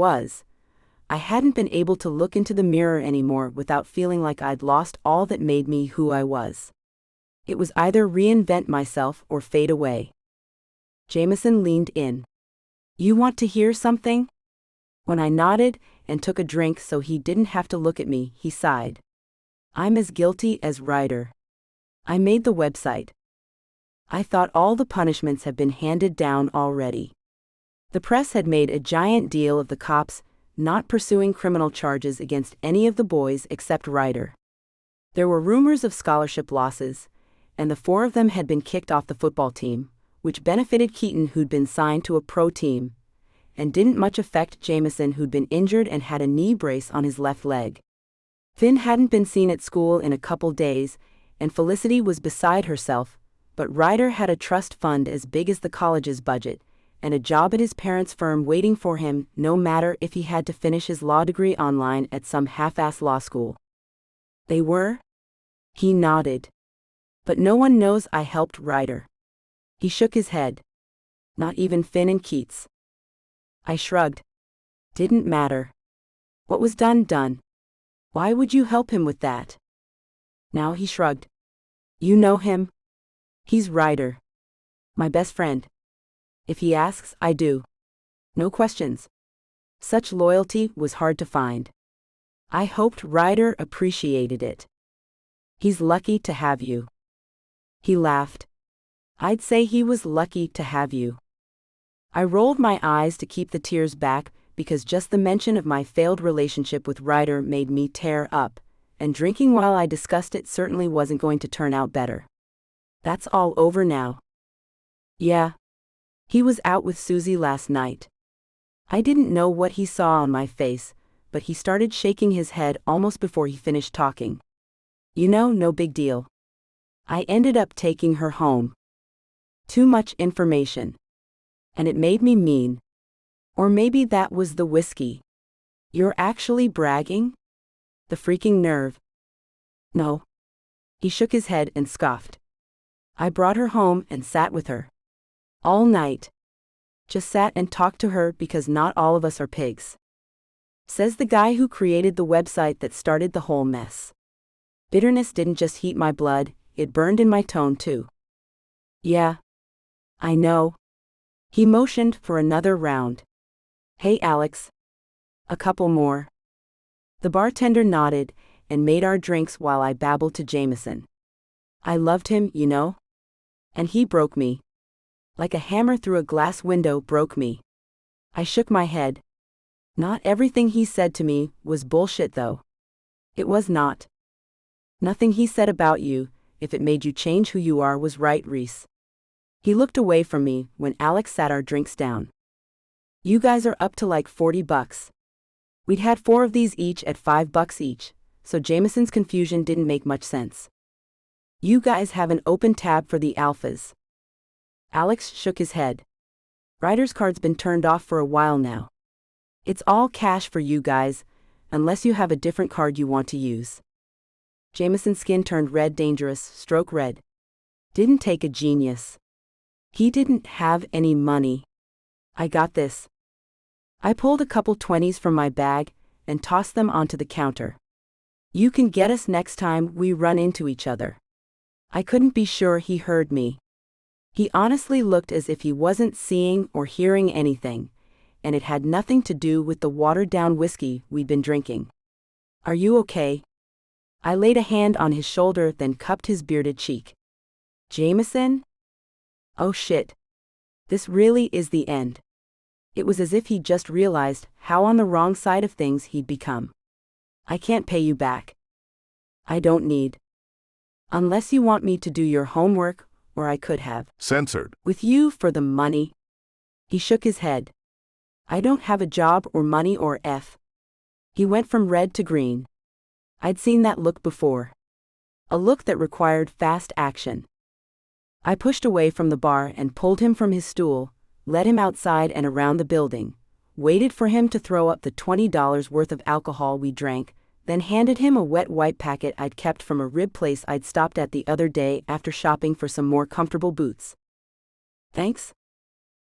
hadn't been able to look into the mirror anymore without feeling like I'd lost all that made me who I was. It was either reinvent myself or fade away. Jameson leaned in. You want to hear something? When I nodded and took a drink so he didn't have to look at me, he sighed. I'm as guilty as Ryder. I made the website. I thought all the punishments had been handed down already. The press had made a giant deal of the cops not pursuing criminal charges against any of the boys except Ryder. There were rumors of scholarship losses, and the four of them had been kicked off the football team, which benefited Keaton, who'd been signed to a pro team, and didn't much affect Jameson, who'd been injured and had a knee brace on his left leg. Finn hadn't been seen at school in a couple days, and Felicity was beside herself, but Ryder had a trust fund as big as the college's budget, and a job at his parents' firm waiting for him, no matter if he had to finish his law degree online at some half-ass law school. They were? He nodded. But no one knows I helped Ryder. He shook his head. Not even Finn and Keats. I shrugged. Didn't matter. What was done, done. Why would you help him with that? Now he shrugged. You know him? He's Ryder. My best friend. If he asks, I do. No questions. Such loyalty was hard to find. I hoped Ryder appreciated it. He's lucky to have you. He laughed. I'd say he was lucky to have you. I rolled my eyes to keep the tears back because just the mention of my failed relationship with Ryder made me tear up, and drinking while I discussed it certainly wasn't going to turn out better. That's all over now. Yeah. He was out with Susie last night. I didn't know what he saw on my face, but he started shaking his head almost before he finished talking. You know, no big deal. I ended up taking her home. Too much information. And it made me mean. Or maybe that was the whiskey. You're actually bragging? The freaking nerve. No. He shook his head and scoffed. I brought her home and sat with her. All night. Just sat and talked to her because not all of us are pigs. Says the guy who created the website that started the whole mess. Bitterness didn't just heat my blood, it burned in my tone too. Yeah. I know. He motioned for another round. Hey Alex. A couple more. The bartender nodded and made our drinks while I babbled to Jameson. I loved him, you know? And he broke me. Like a hammer through a glass window broke me. I shook my head. Not everything he said to me was bullshit though. It was not. Nothing he said about you, if it made you change who you are, was right, Reese. He looked away from me when Alex sat our drinks down. You guys are up to like $40. We'd had 4 of these each at $5 each, so Jameson's confusion didn't make much sense. You guys have an open tab for the alphas. Alex shook his head. Ryder's card's been turned off for a while now. It's all cash for you guys, unless you have a different card you want to use. Jameson's skin turned red, dangerous, stroke red. Didn't take a genius. He didn't have any money. I got this. I pulled a couple 20s from my bag and tossed them onto the counter. You can get us next time we run into each other. I couldn't be sure he heard me. He honestly looked as if he wasn't seeing or hearing anything, and it had nothing to do with the watered-down whiskey we'd been drinking. "Are you okay?" I laid a hand on his shoulder, then cupped his bearded cheek. "Jameson? Oh shit. This really is the end." It was as if he'd just realized how on the wrong side of things he'd become. "I can't pay you back." "I don't need. Unless you want me to do your homework, or I could have. Censored. With you for the money." He shook his head. "I don't have a job or money or F." He went from red to green. I'd seen that look before. A look that required fast action. I pushed away from the bar and pulled him from his stool, led him outside and around the building, waited for him to throw up the $20 worth of alcohol we drank, then handed him a wet wipe packet I'd kept from a rib place I'd stopped at the other day after shopping for some more comfortable boots. "Thanks?"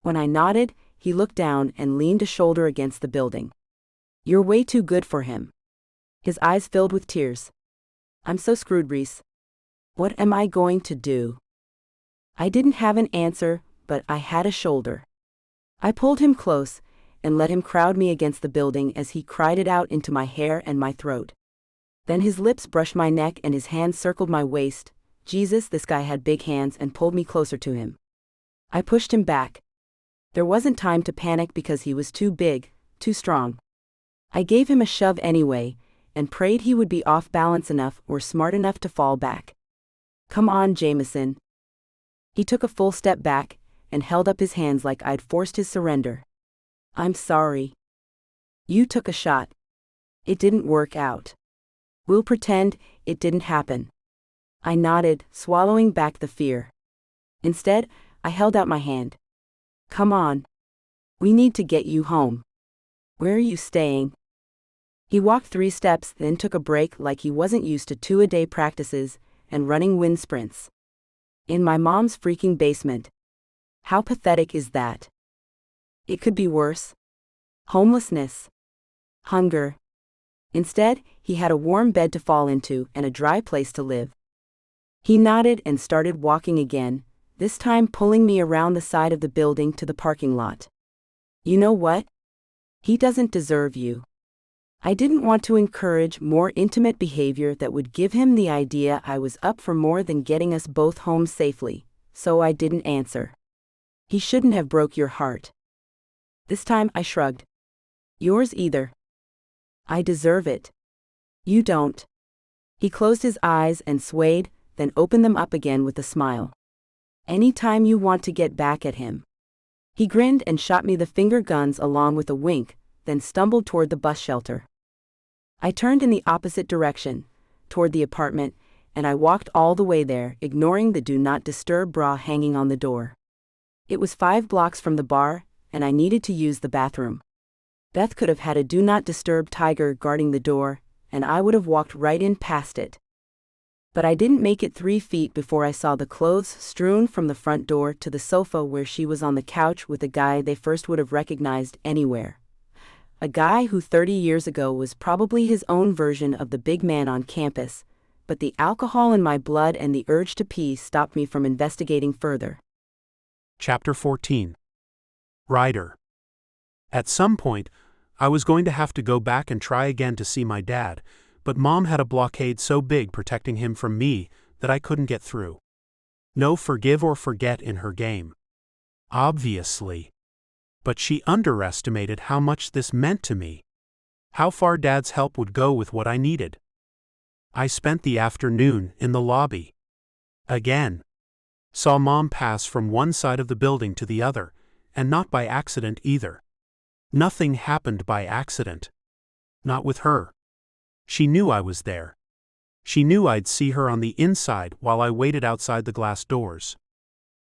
When I nodded, he looked down and leaned a shoulder against the building. "You're way too good for him." His eyes filled with tears. "I'm so screwed, Reese. What am I going to do?" I didn't have an answer, but I had a shoulder. I pulled him close and let him crowd me against the building as he cried it out into my hair and my throat. Then his lips brushed my neck and his hands circled my waist. Jesus, this guy had big hands, and pulled me closer to him. I pushed him back. There wasn't time to panic because he was too big, too strong. I gave him a shove anyway, and prayed he would be off balance enough or smart enough to fall back. "Come on, Jameson." He took a full step back and held up his hands like I'd forced his surrender. "I'm sorry. You took a shot. It didn't work out. We'll pretend it didn't happen." I nodded, swallowing back the fear. Instead, I held out my hand. "Come on. We need to get you home. Where are you staying?" He walked 3 steps, then took a break like he wasn't used to 2-a-day practices and running wind sprints. "In my mom's freaking basement." How pathetic is that? It could be worse. Homelessness. Hunger. Instead, he had a warm bed to fall into and a dry place to live. He nodded and started walking again, this time pulling me around the side of the building to the parking lot. "You know what? He doesn't deserve you." I didn't want to encourage more intimate behavior that would give him the idea I was up for more than getting us both home safely, so I didn't answer. "He shouldn't have broke your heart." This time I shrugged. "Yours either." "I deserve it." "You don't." He closed his eyes and swayed, then opened them up again with a smile. "Anytime you want to get back at him." He grinned and shot me the finger guns along with a wink, then stumbled toward the bus shelter. I turned in the opposite direction, toward the apartment, and I walked all the way there, ignoring the "Do Not Disturb" bra hanging on the door. It was 5 blocks from the bar, and I needed to use the bathroom. Beth could have had a "Do Not Disturb" tiger guarding the door, and I would have walked right in past it. But I didn't make it 3 feet before I saw the clothes strewn from the front door to the sofa where she was on the couch with a guy they first would have recognized anywhere. A guy who 30 years ago was probably his own version of the big man on campus, but the alcohol in my blood and the urge to pee stopped me from investigating further. Chapter 14. Ryder. At some point, I was going to have to go back and try again to see my dad, but Mom had a blockade so big protecting him from me that I couldn't get through. No forgive or forget in her game. Obviously. But she underestimated how much this meant to me. How far Dad's help would go with what I needed. I spent the afternoon in the lobby. Again. Saw Mom pass from one side of the building to the other, and not by accident either. Nothing happened by accident. Not with her. She knew I was there. She knew I'd see her on the inside while I waited outside the glass doors.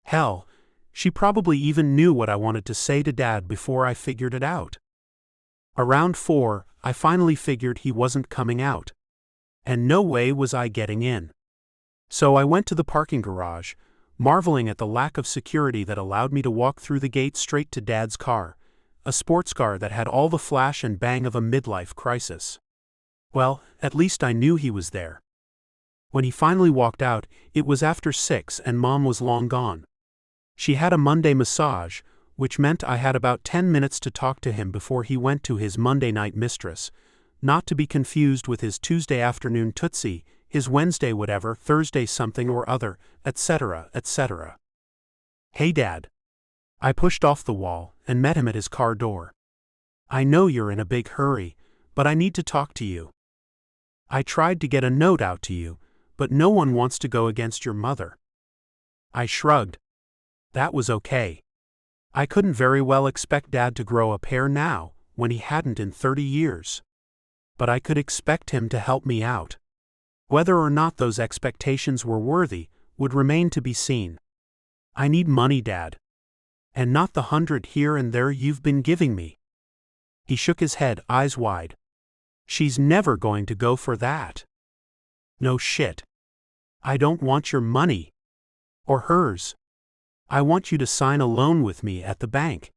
Hell, she probably even knew what I wanted to say to Dad before I figured it out. Around 4, I finally figured he wasn't coming out. And no way was I getting in. So I went to the parking garage, marveling at the lack of security that allowed me to walk through the gate straight to Dad's car, a sports car that had all the flash and bang of a midlife crisis. Well, at least I knew he was there. When he finally walked out, it was after 6 and Mom was long gone. She had a Monday massage, which meant I had about 10 minutes to talk to him before he went to his Monday night mistress, not to be confused with his Tuesday afternoon tootsie, his Wednesday whatever, Thursday something or other, etc., etc. "Hey Dad." I pushed off the wall and met him at his car door. "I know you're in a big hurry, but I need to talk to you. I tried to get a note out to you, but no one wants to go against your mother." I shrugged. That was okay. I couldn't very well expect Dad to grow a pair now, when he hadn't in 30 years. But I could expect him to help me out. Whether or not those expectations were worthy would remain to be seen. "I need money, Dad. And not the 100 here and there you've been giving me." He shook his head, eyes wide. "She's never going to go for that." "No shit. I don't want your money. Or hers. I want you to sign a loan with me at the bank.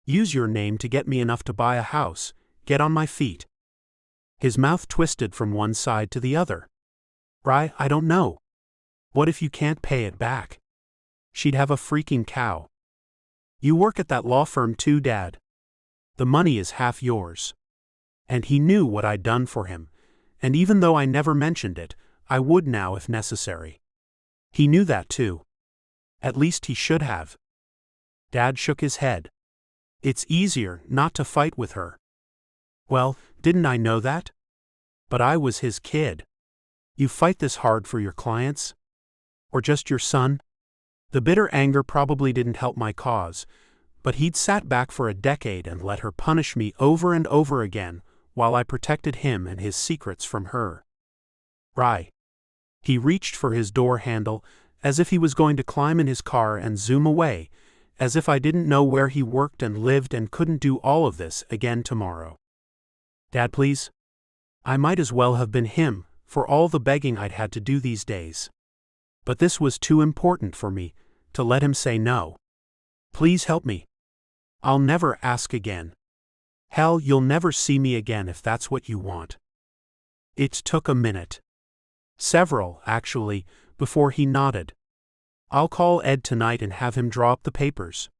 Use your name to get me enough to buy a house, get on my feet." His mouth twisted from one side to the other. I don't know. What if you can't pay it back?" She'd have a freaking cow. "You work at that law firm too, Dad. The money is half yours." And he knew what I'd done for him, and even though I never mentioned it, I would now if necessary. He knew that too. At least he should have. Dad shook his head. "It's easier not to fight with her." Well, didn't I know that? But I was his kid. "You fight this hard for your clients? Or just your son?" The bitter anger probably didn't help my cause, but he'd sat back for a decade and let her punish me over and over again while I protected him and his secrets from her. He reached for his door handle as if he was going to climb in his car and zoom away, as if I didn't know where he worked and lived and couldn't do all of this again tomorrow. "Dad, please?" I might as well have been him, for all the begging I'd had to do these days. But this was too important for me to let him say no. "Please help me. I'll never ask again. Hell, you'll never see me again if that's what you want." It took a minute. Several, actually, before he nodded. "I'll call Ed tonight and have him draw up the papers.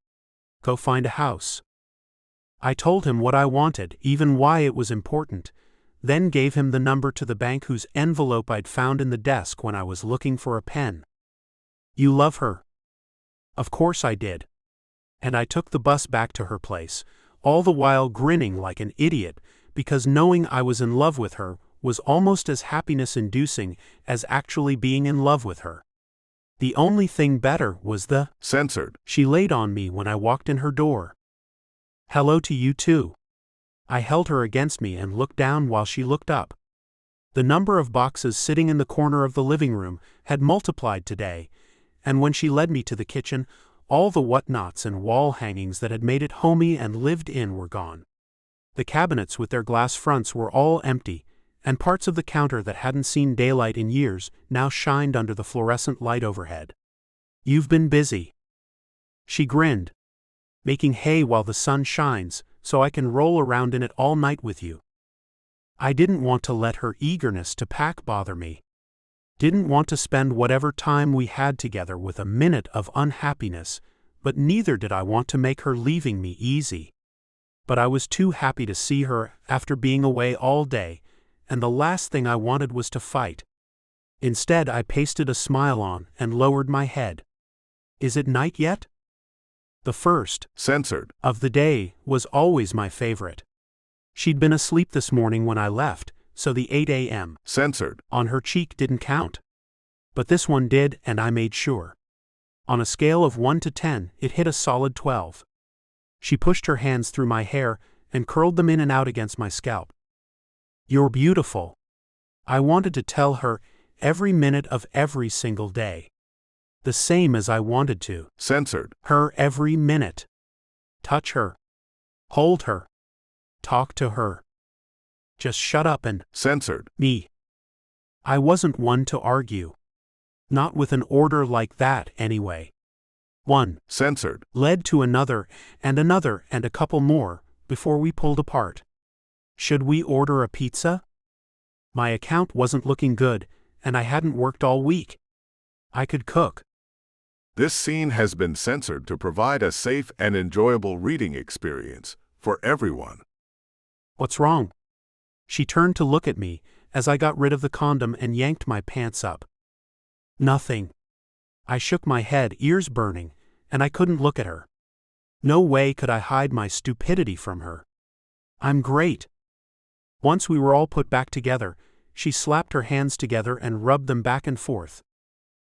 Go find a house." I told him what I wanted, even why it was important, then gave him the number to the bank whose envelope I'd found in the desk when I was looking for a pen. "You love her?" Of course I did. And I took the bus back to her place, all the while grinning like an idiot, because knowing I was in love with her was almost as happiness-inducing as actually being in love with her. The only thing better was the censored she laid on me when I walked in her door. "Hello to you too." I held her against me and looked down while she looked up. The number of boxes sitting in the corner of the living room had multiplied today, and when she led me to the kitchen, all the whatnots and wall hangings that had made it homey and lived in were gone. The cabinets with their glass fronts were all empty, and parts of the counter that hadn't seen daylight in years now shined under the fluorescent light overhead. "You've been busy." She grinned. "Making hay while the sun shines, so I can roll around in it all night with you." I didn't want to let her eagerness to pack bother me. Didn't want to spend whatever time we had together with a minute of unhappiness, but neither did I want to make her leaving me easy. But I was too happy to see her after being away all day, and the last thing I wanted was to fight. Instead, I pasted a smile on and lowered my head. "Is it night yet?" The first censored of the day was always my favorite. She'd been asleep this morning when I left, so the 8 a.m. censored on her cheek didn't count. But this one did, and I made sure. On a scale of 1 to 10, it hit a solid 12. She pushed her hands through my hair and curled them in and out against my scalp. "You're beautiful." I wanted to tell her every minute of every single day. The same as I wanted to censored her every minute. Touch her. Hold her. Talk to her. Just shut up and censored me. I wasn't one to argue. Not with an order like that, anyway. One censored led to another and a couple more before we pulled apart. Should we order a pizza? My account wasn't looking good, and I hadn't worked all week. I could cook. This scene has been censored to provide a safe and enjoyable reading experience for everyone. What's wrong? She turned to look at me as I got rid of the condom and yanked my pants up. Nothing. I shook my head, ears burning, and I couldn't look at her. No way could I hide my stupidity from her. I'm great. Once we were all put back together, she slapped her hands together and rubbed them back and forth.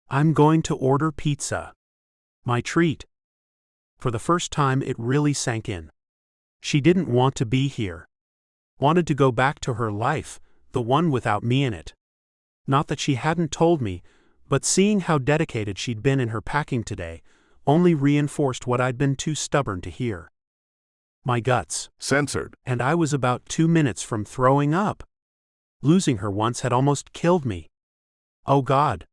I'm going to order pizza. My treat. For the first time it really sank in. She didn't want to be here. Wanted to go back to her life, the one without me in it. Not that she hadn't told me, but seeing how dedicated she'd been in her packing today only reinforced what I'd been too stubborn to hear. My guts. Censored. And I was about 2 minutes from throwing up. Losing her once had almost killed me. Oh God.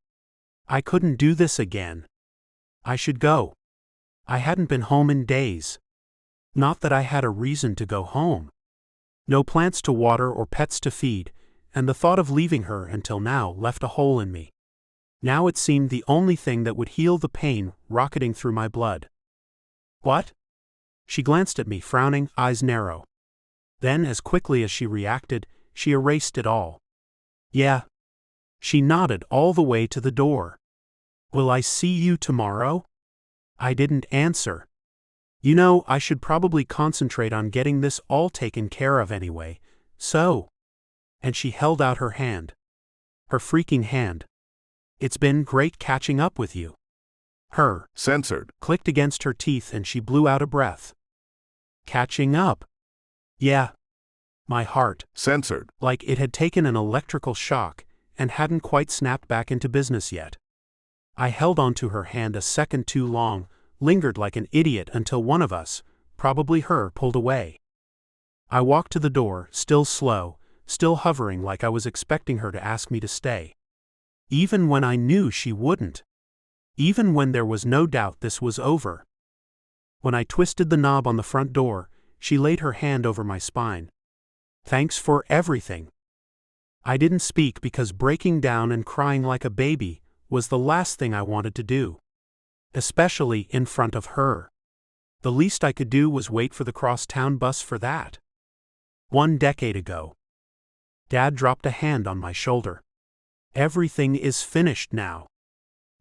I couldn't do this again. I should go. I hadn't been home in days. Not that I had a reason to go home. No plants to water or pets to feed, and the thought of leaving her until now left a hole in me. Now it seemed the only thing that would heal the pain rocketing through my blood. What? She glanced at me, frowning, eyes narrow. Then, as quickly as she reacted, she erased it all. Yeah. She nodded all the way to the door. Will I see you tomorrow? I didn't answer. You know, I should probably concentrate on getting this all taken care of anyway, so. And she held out her hand. Her freaking hand. It's been great catching up with you. Her. Censored. Clicked against her teeth and she blew out a breath. Catching up. Yeah. My heart. Censored. Like it had taken an electrical shock and hadn't quite snapped back into business yet. I held onto her hand a second too long, lingered like an idiot until one of us, probably her, pulled away. I walked to the door, still slow, still hovering like I was expecting her to ask me to stay. Even when I knew she wouldn't. Even when there was no doubt this was over. When I twisted the knob on the front door, she laid her hand over my spine. Thanks for everything. I didn't speak because breaking down and crying like a baby was the last thing I wanted to do. Especially in front of her. The least I could do was wait for the crosstown bus for that. 1 decade ago. Dad dropped a hand on my shoulder. Everything is finished now.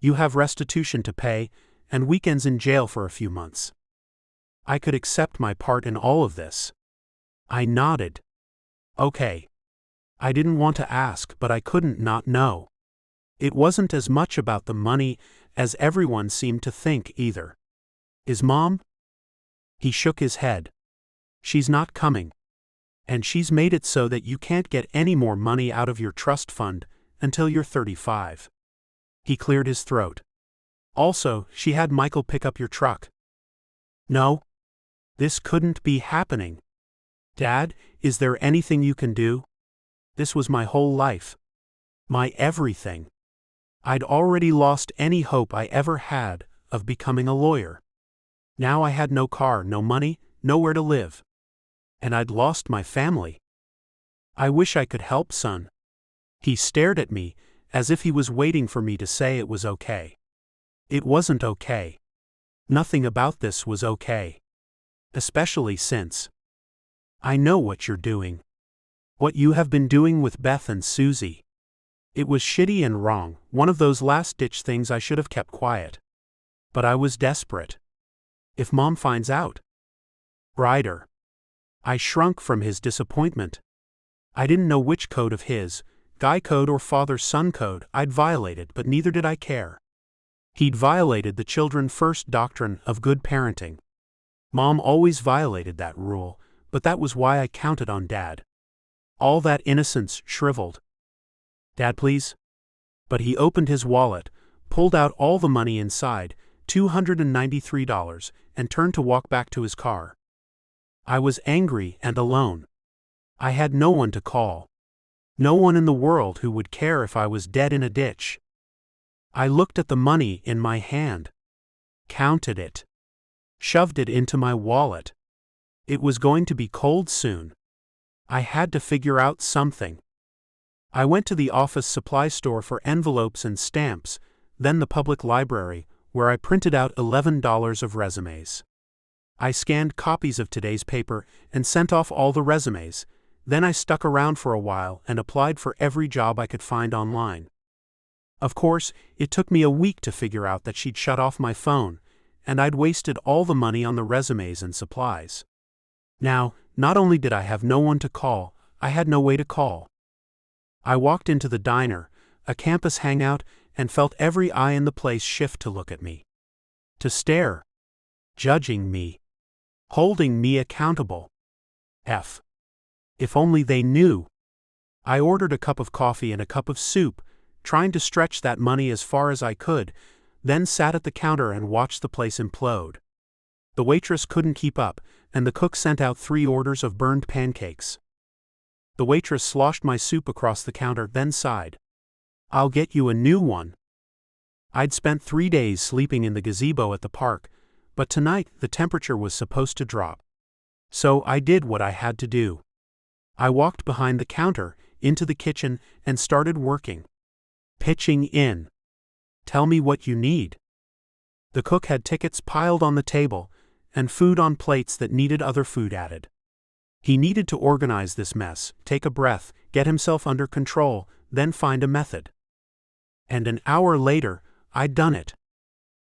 You have restitution to pay, and weekends in jail for a few months. I could accept my part in all of this. I nodded. Okay. I didn't want to ask, but I couldn't not know. It wasn't as much about the money as everyone seemed to think either. Is Mom? He shook his head. She's not coming. And she's made it so that you can't get any more money out of your trust fund until you're 35. He cleared his throat. Also, she had Michael pick up your truck. No. This couldn't be happening. Dad, is there anything you can do? This was my whole life. My everything. I'd already lost any hope I ever had of becoming a lawyer. Now I had no car, no money, nowhere to live. And I'd lost my family. I wish I could help, son. He stared at me as if he was waiting for me to say it was okay. It wasn't okay. Nothing about this was okay. Especially since. I know what you're doing. What you have been doing with Beth and Susie. It was shitty and wrong, one of those last-ditch things I should have kept quiet. But I was desperate. If Mom finds out. Ryder. I shrunk from his disappointment. I didn't know which code of his, guy code or father-son code, I'd violated, but neither did I care. He'd violated the children first doctrine of good parenting. Mom always violated that rule, but that was why I counted on Dad. All that innocence shriveled. Dad, please? But he opened his wallet, pulled out all the money inside, $293, and turned to walk back to his car. I was angry and alone. I had no one to call. No one in the world who would care if I was dead in a ditch. I looked at the money in my hand. Counted it. Shoved it into my wallet. It was going to be cold soon. I had to figure out something. I went to the office supply store for envelopes and stamps, then the public library, where I printed out $11 of resumes. I scanned copies of today's paper and sent off all the resumes. Then I stuck around for a while and applied for every job I could find online. Of course, it took me a week to figure out that she'd shut off my phone, and I'd wasted all the money on the resumes and supplies. Now, not only did I have no one to call, I had no way to call. I walked into the diner, a campus hangout, and felt every eye in the place shift to look at me. To stare. Judging me. Holding me accountable. If only they knew. I ordered a cup of coffee and a cup of soup, trying to stretch that money as far as I could, then sat at the counter and watched the place implode. The waitress couldn't keep up, and the cook sent out 3 orders of burned pancakes. The waitress sloshed my soup across the counter, then sighed. "I'll get you a new one." I'd spent 3 days sleeping in the gazebo at the park, but tonight the temperature was supposed to drop. So I did what I had to do. I walked behind the counter, into the kitchen, and started working. Pitching in. "Tell me what you need." The cook had tickets piled on the table, and food on plates that needed other food added. He needed to organize this mess, take a breath, get himself under control, then find a method. And an hour later, I'd done it.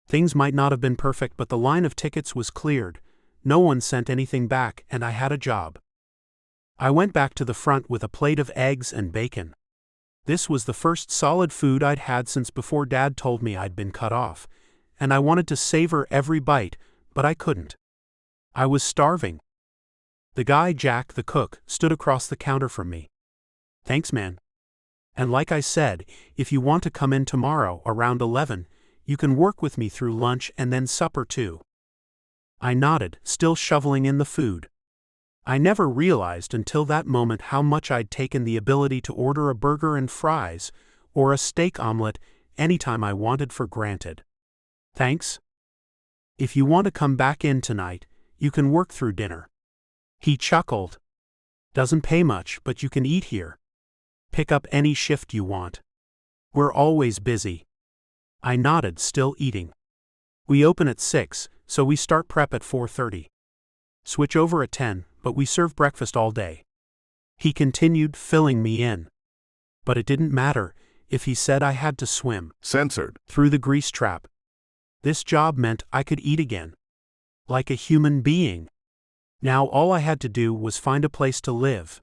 Things might not have been perfect, but the line of tickets was cleared, no one sent anything back, and I had a job. I went back to the front with a plate of eggs and bacon. This was the first solid food I'd had since before Dad told me I'd been cut off, and I wanted to savor every bite, but I couldn't. I was starving. The guy, Jack, the cook, stood across the counter from me. "Thanks, man. And like I said, if you want to come in tomorrow around 11, you can work with me through lunch and then supper too." I nodded, still shoveling in the food. I never realized until that moment how much I'd taken the ability to order a burger and fries, or a steak omelet, anytime I wanted for granted. "Thanks. If you want to come back in tonight, you can work through dinner." He chuckled. "Doesn't pay much, but you can eat here. Pick up any shift you want. We're always busy." I nodded, still eating. "We open at 6, so we start prep at 4:30. Switch over at 10, but we serve breakfast all day." He continued, filling me in. But it didn't matter if he said I had to swim. Censored. Through the grease trap. This job meant I could eat again. Like a human being. Now all I had to do was find a place to live.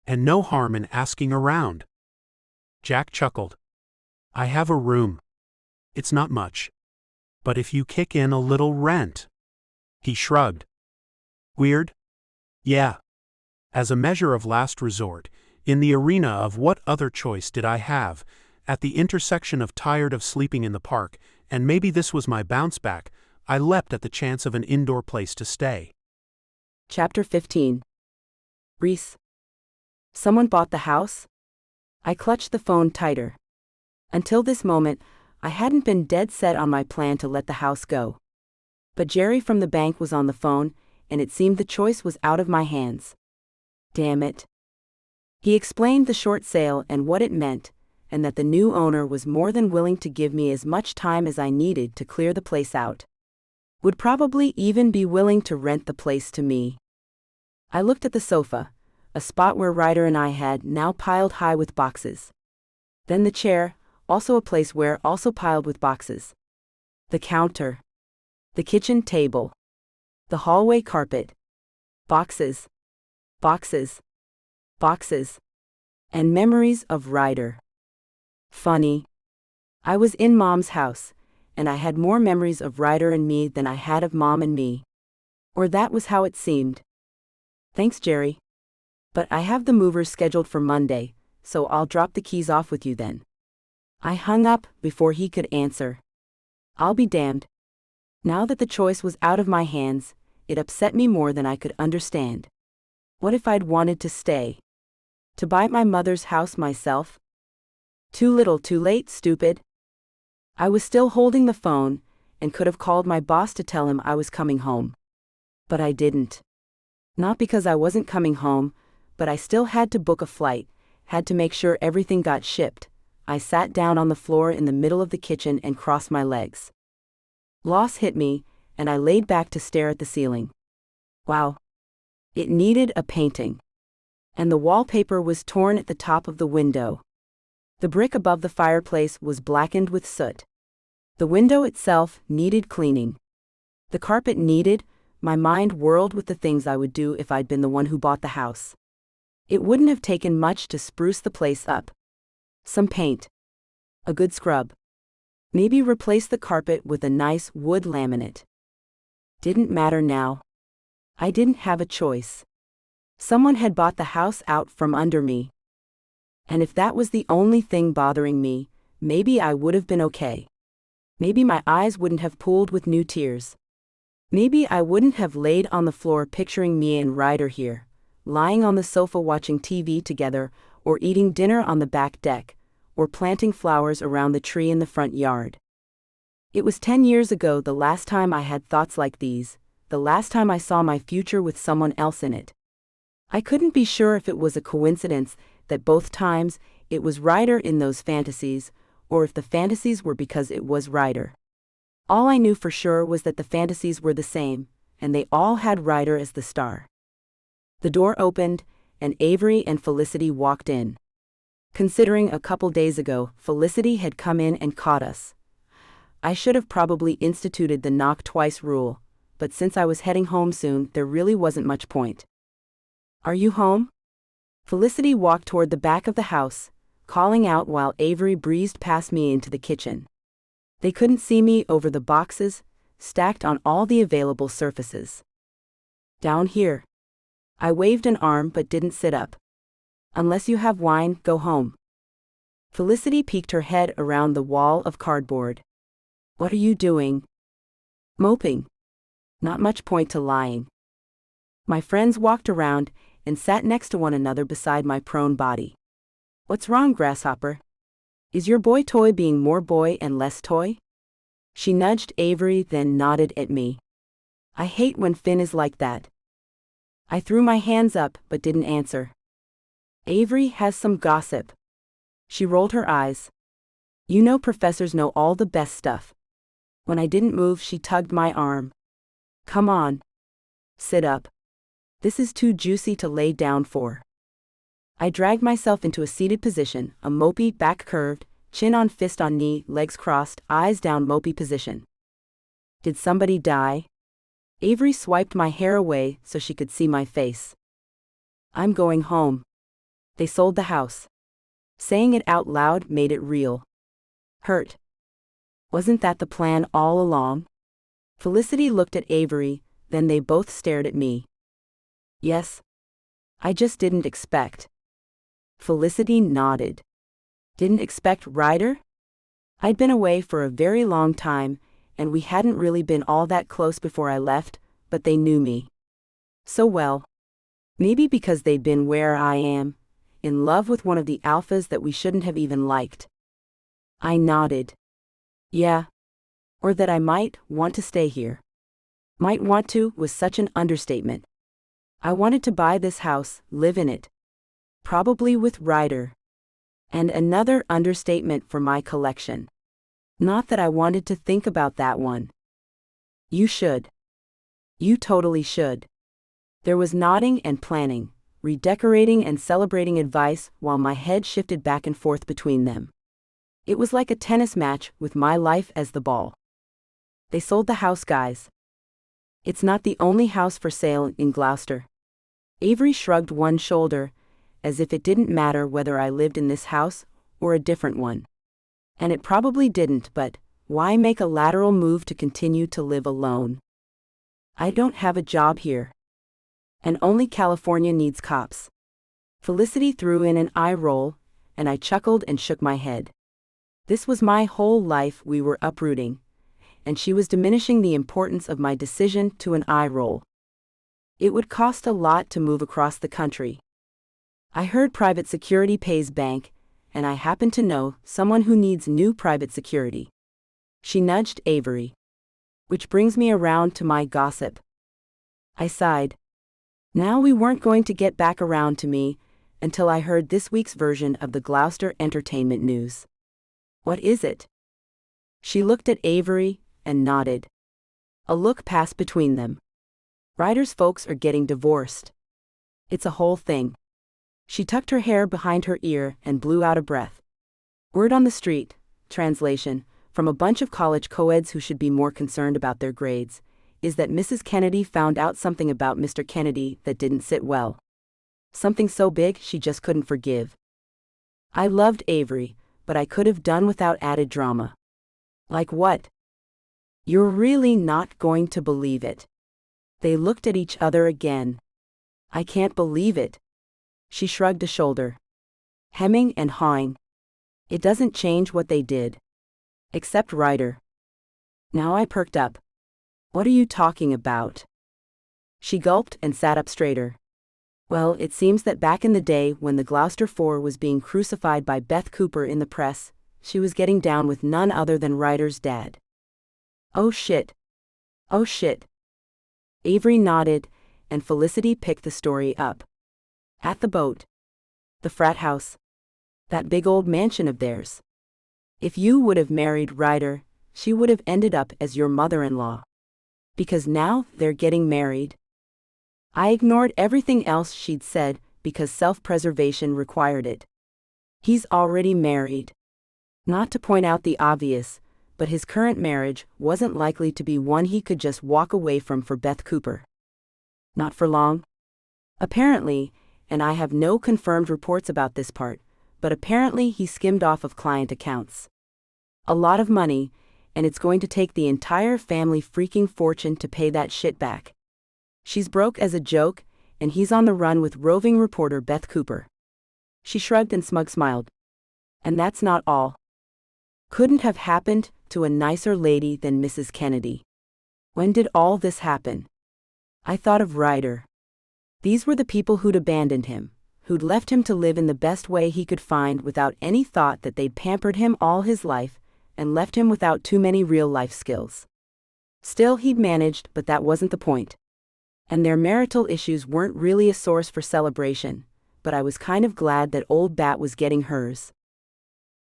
And no harm in asking around. Jack chuckled. "I have a room. It's not much. But if you kick in a little rent." He shrugged. "Weird? Yeah. As a measure of last resort, in the arena of what other choice did I have, at the intersection of tired of sleeping in the park, and maybe this was my bounce back, I leapt at the chance of an indoor place to stay." Chapter 15. Reese. Someone bought the house? I clutched the phone tighter. Until this moment, I hadn't been dead set on my plan to let the house go. But Jerry from the bank was on the phone, and it seemed the choice was out of my hands. Damn it. He explained the short sale and what it meant, and that the new owner was more than willing to give me as much time as I needed to clear the place out. Would probably even be willing to rent the place to me. I looked at the sofa, a spot where Ryder and I had now piled high with boxes. Then the chair, also a place where also piled with boxes. The counter. The kitchen table. The hallway carpet. Boxes. Boxes. Boxes. And memories of Ryder. Funny. I was in Mom's house, and I had more memories of Ryder and me than I had of Mom and me. Or that was how it seemed. Thanks, Jerry. But I have the movers scheduled for Monday, so I'll drop the keys off with you then. I hung up before he could answer. I'll be damned. Now that the choice was out of my hands, it upset me more than I could understand. What if I'd wanted to stay? To buy my mother's house myself? Too little, too late, stupid. I was still holding the phone, and could have called my boss to tell him I was coming home. But I didn't. Not because I wasn't coming home, but I still had to book a flight, had to make sure everything got shipped. I sat down on the floor in the middle of the kitchen and crossed my legs. Loss hit me, and I laid back to stare at the ceiling. Wow. It needed a painting. And the wallpaper was torn at the top of the window. The brick above the fireplace was blackened with soot. The window itself needed cleaning. The carpet needed. My mind whirled with the things I would do if I'd been the one who bought the house. It wouldn't have taken much to spruce the place up. Some paint. A good scrub. Maybe replace the carpet with a nice wood laminate. Didn't matter now. I didn't have a choice. Someone had bought the house out from under me. And if that was the only thing bothering me, maybe I would have been okay. Maybe my eyes wouldn't have pooled with new tears. Maybe I wouldn't have laid on the floor picturing me and Ryder here, lying on the sofa watching TV together, or eating dinner on the back deck, or planting flowers around the tree in the front yard. It was 10 years ago the last time I had thoughts like these, the last time I saw my future with someone else in it. I couldn't be sure if it was a coincidence that both times it was Ryder in those fantasies, or if the fantasies were because it was Ryder. All I knew for sure was that the fantasies were the same, and they all had Ryder as the star. The door opened, and Avery and Felicity walked in. Considering a couple days ago, Felicity had come in and caught us. I should have probably instituted the knock twice rule, but since I was heading home soon, there really wasn't much point. Are you home? Felicity walked toward the back of the house, calling out while Avery breezed past me into the kitchen. They couldn't see me over the boxes, stacked on all the available surfaces. Down here. I waved an arm but didn't sit up. Unless you have wine, go home. Felicity peeked her head around the wall of cardboard. What are you doing? Moping. Not much point to lying. My friends walked around and sat next to one another beside my prone body. What's wrong, Grasshopper? Is your boy toy being more boy and less toy? She nudged Avery, then nodded at me. I hate when Finn is like that. I threw my hands up but didn't answer. Avery has some gossip. She rolled her eyes. You know professors know all the best stuff. When I didn't move, she tugged my arm. Come on. Sit up. This is too juicy to lay down for. I dragged myself into a seated position, a mopey back curved, chin on fist on knee, legs crossed, eyes down, mopey position. Did somebody die? Avery swiped my hair away so she could see my face. I'm going home. They sold the house. Saying it out loud made it real. Hurt. Wasn't that the plan all along? Felicity looked at Avery, then they both stared at me. Yes. I just didn't expect. Felicity nodded. Didn't expect Ryder? I'd been away for a very long time, and we hadn't really been all that close before I left, but they knew me so well. Maybe because they'd been where I am, in love with one of the alphas that we shouldn't have even liked. I nodded. Yeah. Or that I might want to stay here. Might want to was such an understatement. I wanted to buy this house, live in it. Probably with Ryder. And another understatement for my collection. Not that I wanted to think about that one. You should. You totally should. There was nodding and planning, redecorating and celebrating advice while my head shifted back and forth between them. It was like a tennis match with my life as the ball. They sold the house, guys. It's not the only house for sale in Gloucester. Avery shrugged one shoulder, as if it didn't matter whether I lived in this house or a different one. And it probably didn't, but why make a lateral move to continue to live alone? I don't have a job here. And only California needs cops. Felicity threw in an eye roll, and I chuckled and shook my head. This was my whole life we were uprooting, and she was diminishing the importance of my decision to an eye roll. It would cost a lot to move across the country. I heard private security pays bank, and I happen to know someone who needs new private security. She nudged Avery. Which brings me around to my gossip. I sighed. Now we weren't going to get back around to me until I heard this week's version of the Gloucester entertainment news. What is it? She looked at Avery and nodded. A look passed between them. Ryder's folks are getting divorced. It's a whole thing. She tucked her hair behind her ear and blew out a breath. Word on the street, translation, from a bunch of college co-eds who should be more concerned about their grades, is that Mrs. Kennedy found out something about Mr. Kennedy that didn't sit well. Something so big she just couldn't forgive. I loved Avery, but I could have done without added drama. Like what? You're really not going to believe it. They looked at each other again. I can't believe it. She shrugged a shoulder. Hemming and hawing. It doesn't change what they did. Except Ryder. Now I perked up. What are you talking about? She gulped and sat up straighter. Well, it seems that back in the day when the Gloucester Four was being crucified by Beth Cooper in the press, she was getting down with none other than Ryder's dad. Oh shit. Oh shit. Avery nodded, and Felicity picked the story up. At the boat. The frat house. That big old mansion of theirs. If you would have married Ryder, she would have ended up as your mother-in-law. Because now they're getting married. I ignored everything else she'd said because self-preservation required it. He's already married. Not to point out the obvious, but his current marriage wasn't likely to be one he could just walk away from for Beth Cooper. Not for long. Apparently, and I have no confirmed reports about this part, but apparently he skimmed off of client accounts. A lot of money, and it's going to take the entire family freaking fortune to pay that shit back. She's broke as a joke, and he's on the run with roving reporter Beth Cooper. She shrugged and smiled. And that's not all. Couldn't have happened to a nicer lady than Mrs. Kennedy. When did all this happen? I thought of Ryder. These were the people who'd abandoned him, who'd left him to live in the best way he could find without any thought that they'd pampered him all his life and left him without too many real-life skills. Still, he'd managed, but that wasn't the point. And their marital issues weren't really a source for celebration, but I was kind of glad that old Bat was getting hers.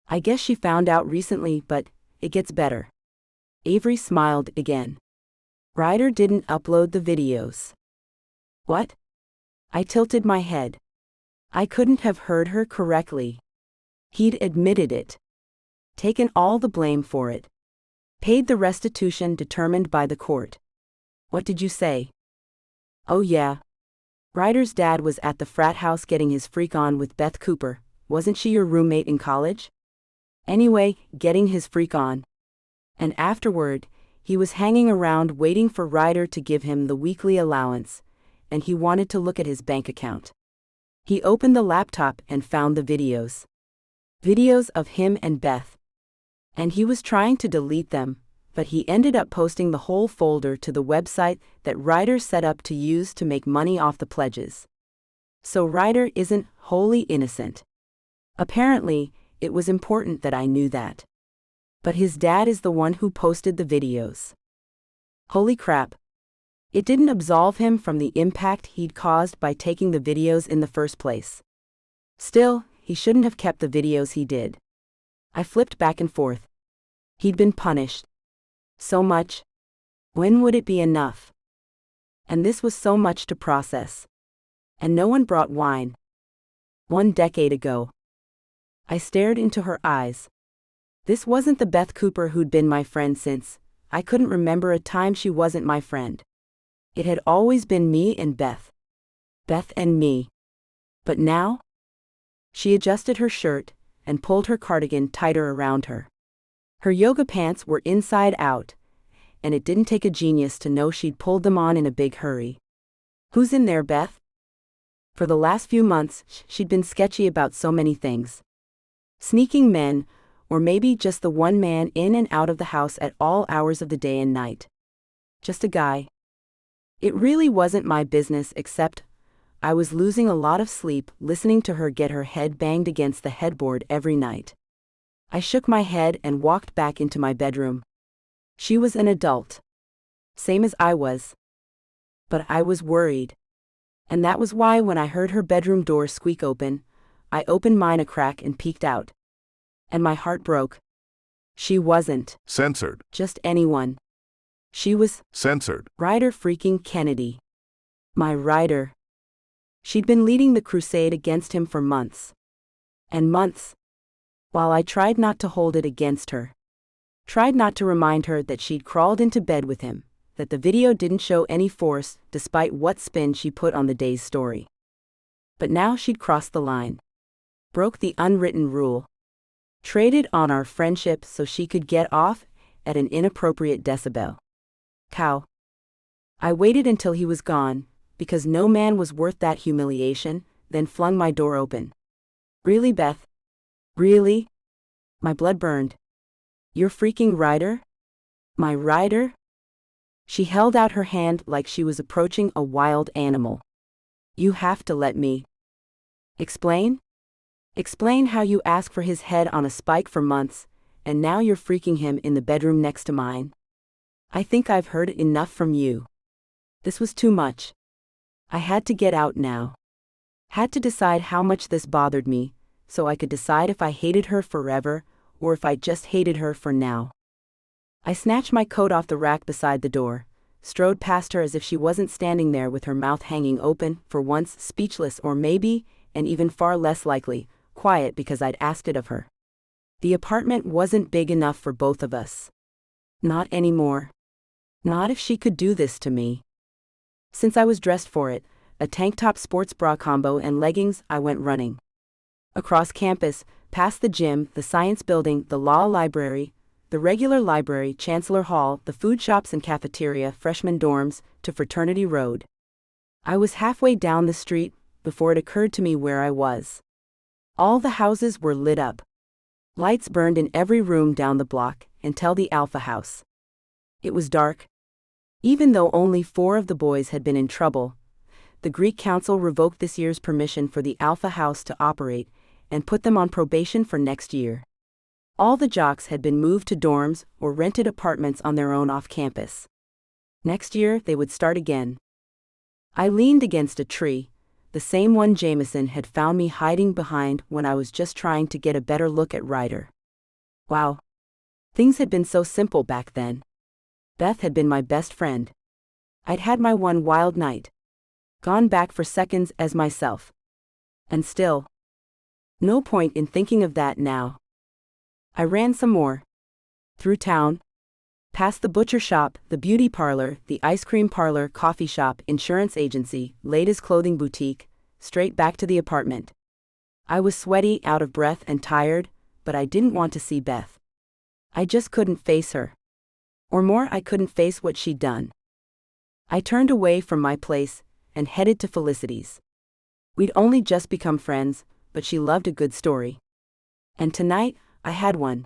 I guess she found out recently, but it gets better. Avery smiled again. Ryder didn't upload the videos. What? I tilted my head. I couldn't have heard her correctly. He'd admitted it. Taken all the blame for it. Paid the restitution determined by the court. What did you say? Oh yeah. Ryder's dad was at the frat house getting his freak on with Beth Cooper. Wasn't she your roommate in college? Anyway, getting his freak on. And afterward, he was hanging around waiting for Ryder to give him the weekly allowance, and he wanted to look at his bank account. He opened the laptop and found the videos. Videos of him and Beth. And he was trying to delete them, but he ended up posting the whole folder to the website that Ryder set up to use to make money off the pledges. So Ryder isn't wholly innocent. Apparently, it was important that I knew that. But his dad is the one who posted the videos. Holy crap. It didn't absolve him from the impact he'd caused by taking the videos in the first place. Still, he shouldn't have kept the videos he did. I flipped back and forth. He'd been punished. So much. When would it be enough? And this was so much to process. And no one brought wine. 1 decade ago. I stared into her eyes. This wasn't the Beth Cooper who'd been my friend since. I couldn't remember a time she wasn't my friend. It had always been me and Beth. Beth and me. But now? She adjusted her shirt and pulled her cardigan tighter around her. Her yoga pants were inside out, and it didn't take a genius to know she'd pulled them on in a big hurry. Who's in there, Beth? For the last few months, she'd been sketchy about so many things. Sneaking men, or maybe just the one man in and out of the house at all hours of the day and night. Just a guy. It really wasn't my business, except I was losing a lot of sleep listening to her get her head banged against the headboard every night. I shook my head and walked back into my bedroom. She was an adult. Same as I was. But I was worried. And that was why when I heard her bedroom door squeak open, I opened mine a crack and peeked out. And my heart broke. She wasn't Censored. just anyone. She was censored. Ryder freaking Kennedy. My Ryder. She'd been leading the crusade against him for months. And months. While I tried not to hold it against her. Tried not to remind her that she'd crawled into bed with him, that the video didn't show any force despite what spin she put on the day's story. But now she'd crossed the line. Broke the unwritten rule. Traded on our friendship so she could get off at an inappropriate decibel. Cow. I waited until he was gone, because no man was worth that humiliation, then flung my door open. Really, Beth? Really? My blood burned. You're freaking Ryder? My Ryder? She held out her hand like she was approaching a wild animal. You have to let me. Explain? Explain how you asked for his head on a spike for months, and now you're freaking him in the bedroom next to mine. I think I've heard enough from you. This was too much. I had to get out now. Had to decide how much this bothered me, so I could decide if I hated her forever, or if I just hated her for now. I snatched my coat off the rack beside the door, strode past her as if she wasn't standing there with her mouth hanging open, for once speechless or maybe, and even far less likely, quiet because I'd asked it of her. The apartment wasn't big enough for both of us. Not anymore. Not if she could do this to me. Since I was dressed for it, a tank top sports bra combo and leggings, I went running. Across campus, past the gym, the science building, the law library, the regular library, Chancellor Hall, the food shops and cafeteria, freshman dorms, to Fraternity Road. I was halfway down the street before it occurred to me where I was. All the houses were lit up. Lights burned in every room down the block, until the Alpha House. It was dark. Even though only 4 of the boys had been in trouble, the Greek Council revoked this year's permission for the Alpha House to operate, and put them on probation for next year. All the jocks had been moved to dorms or rented apartments on their own off campus. Next year, they would start again. I leaned against a tree, the same one Jameson had found me hiding behind when I was just trying to get a better look at Ryder. Wow. Things had been so simple back then. Beth had been my best friend. I'd had my one wild night. Gone back for seconds as myself. And still. No point in thinking of that now. I ran some more. Through town. Past the butcher shop, the beauty parlor, the ice cream parlor, coffee shop, insurance agency, latest clothing boutique, straight back to the apartment. I was sweaty, out of breath and tired, but I didn't want to see Beth. I just couldn't face her. Or more, I couldn't face what she'd done. I turned away from my place and headed to Felicity's. We'd only just become friends, but she loved a good story. And tonight, I had one.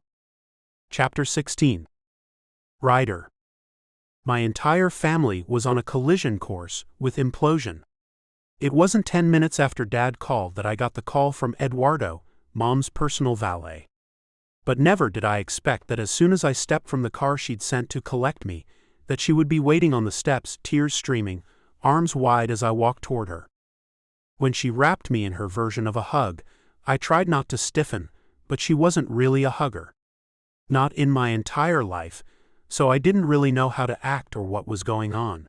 Chapter 16. Ryder. My entire family was on a collision course with implosion. It wasn't 10 minutes after Dad called that I got the call from Eduardo, Mom's personal valet. But never did I expect that as soon as I stepped from the car she'd sent to collect me, that she would be waiting on the steps, tears streaming, arms wide as I walked toward her. When she wrapped me in her version of a hug, I tried not to stiffen, but she wasn't really a hugger. Not in my entire life, so I didn't really know how to act or what was going on.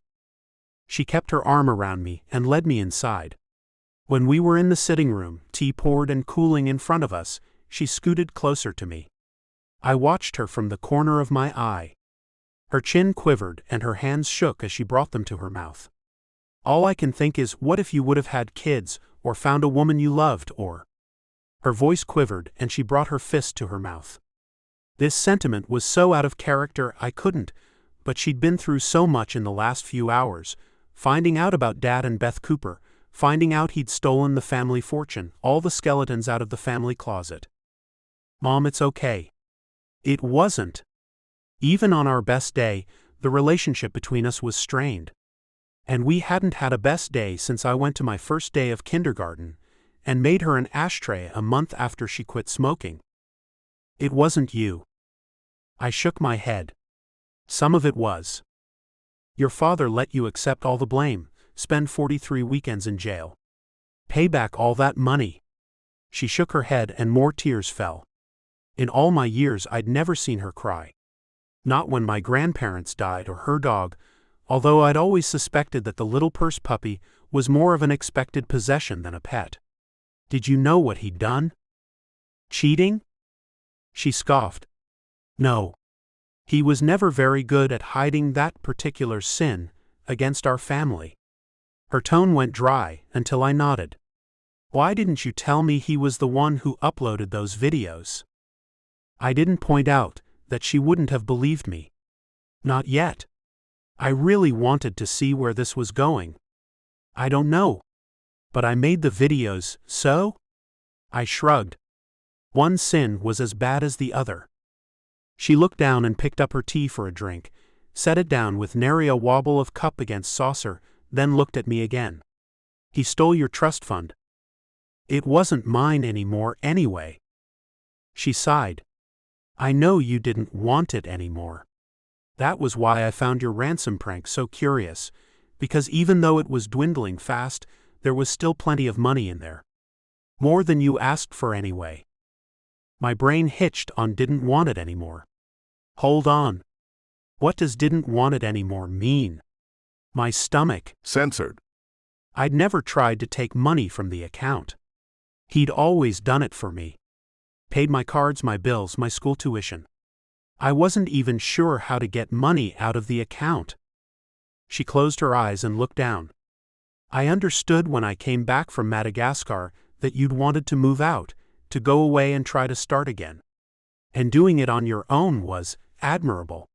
She kept her arm around me and led me inside. When we were in the sitting room, tea poured and cooling in front of us, she scooted closer to me. I watched her from the corner of my eye. Her chin quivered and her hands shook as she brought them to her mouth. All I can think is, what if you would have had kids, or found a woman you loved, or... Her voice quivered and she brought her fist to her mouth. This sentiment was so out of character I couldn't, but she'd been through so much in the last few hours, finding out about Dad and Beth Cooper, finding out he'd stolen the family fortune, all the skeletons out of the family closet. Mom, it's okay. It wasn't. Even on our best day, the relationship between us was strained. And we hadn't had a best day since I went to my first day of kindergarten, and made her an ashtray a month after she quit smoking. It wasn't you. I shook my head. Some of it was. Your father let you accept all the blame, spend 43 weekends in jail. Pay back all that money. She shook her head and more tears fell. In all my years I'd never seen her cry. Not when my grandparents died or her dog, although I'd always suspected that the little purse puppy was more of an expected possession than a pet. Did you know what he'd done? Cheating? She scoffed. No. He was never very good at hiding that particular sin against our family. Her tone went dry until I nodded. Why didn't you tell me he was the one who uploaded those videos? I didn't point out that she wouldn't have believed me. Not yet. I really wanted to see where this was going. I don't know. But I made the videos, so? I shrugged. One sin was as bad as the other. She looked down and picked up her tea for a drink, set it down with nary a wobble of cup against saucer, then looked at me again. He stole your trust fund. It wasn't mine anymore anyway. She sighed. I know you didn't want it anymore. That was why I found your ransom prank so curious, because even though it was dwindling fast, there was still plenty of money in there. More than you asked for anyway. My brain hitched on didn't want it anymore. Hold on. What does didn't want it anymore mean? My stomach. Censored. I'd never tried to take money from the account. He'd always done it for me. Paid my cards, my bills, my school tuition. I wasn't even sure how to get money out of the account. She closed her eyes and looked down. I understood when I came back from Madagascar that you'd wanted to move out, to go away and try to start again. And doing it on your own was admirable.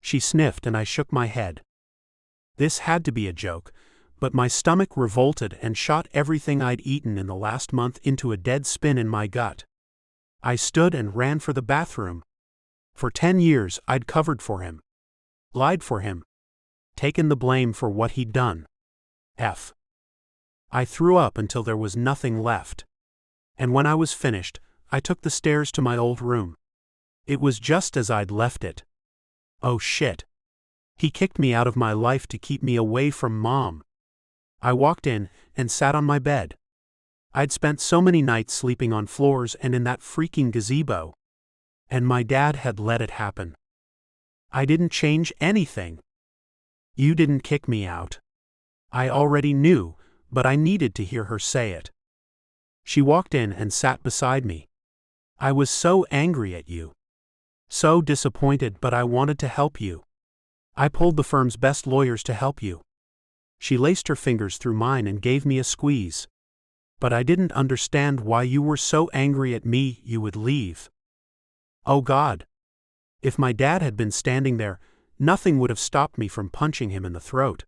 She sniffed and I shook my head. This had to be a joke, but my stomach revolted and shot everything I'd eaten in the last month into a dead spin in my gut. I stood and ran for the bathroom. For 10 years I'd covered for him. Lied for him. Taken the blame for what he'd done. I threw up until there was nothing left. And when I was finished, I took the stairs to my old room. It was just as I'd left it. Oh shit. He kicked me out of my life to keep me away from Mom. I walked in and sat on my bed. I'd spent so many nights sleeping on floors and in that freaking gazebo. And my dad had let it happen. I didn't change anything. You didn't kick me out. I already knew, but I needed to hear her say it. She walked in and sat beside me. I was so angry at you. So disappointed, but I wanted to help you. I pulled the firm's best lawyers to help you. She laced her fingers through mine and gave me a squeeze. But I didn't understand why you were so angry at me you would leave. Oh God. If my dad had been standing there, nothing would have stopped me from punching him in the throat.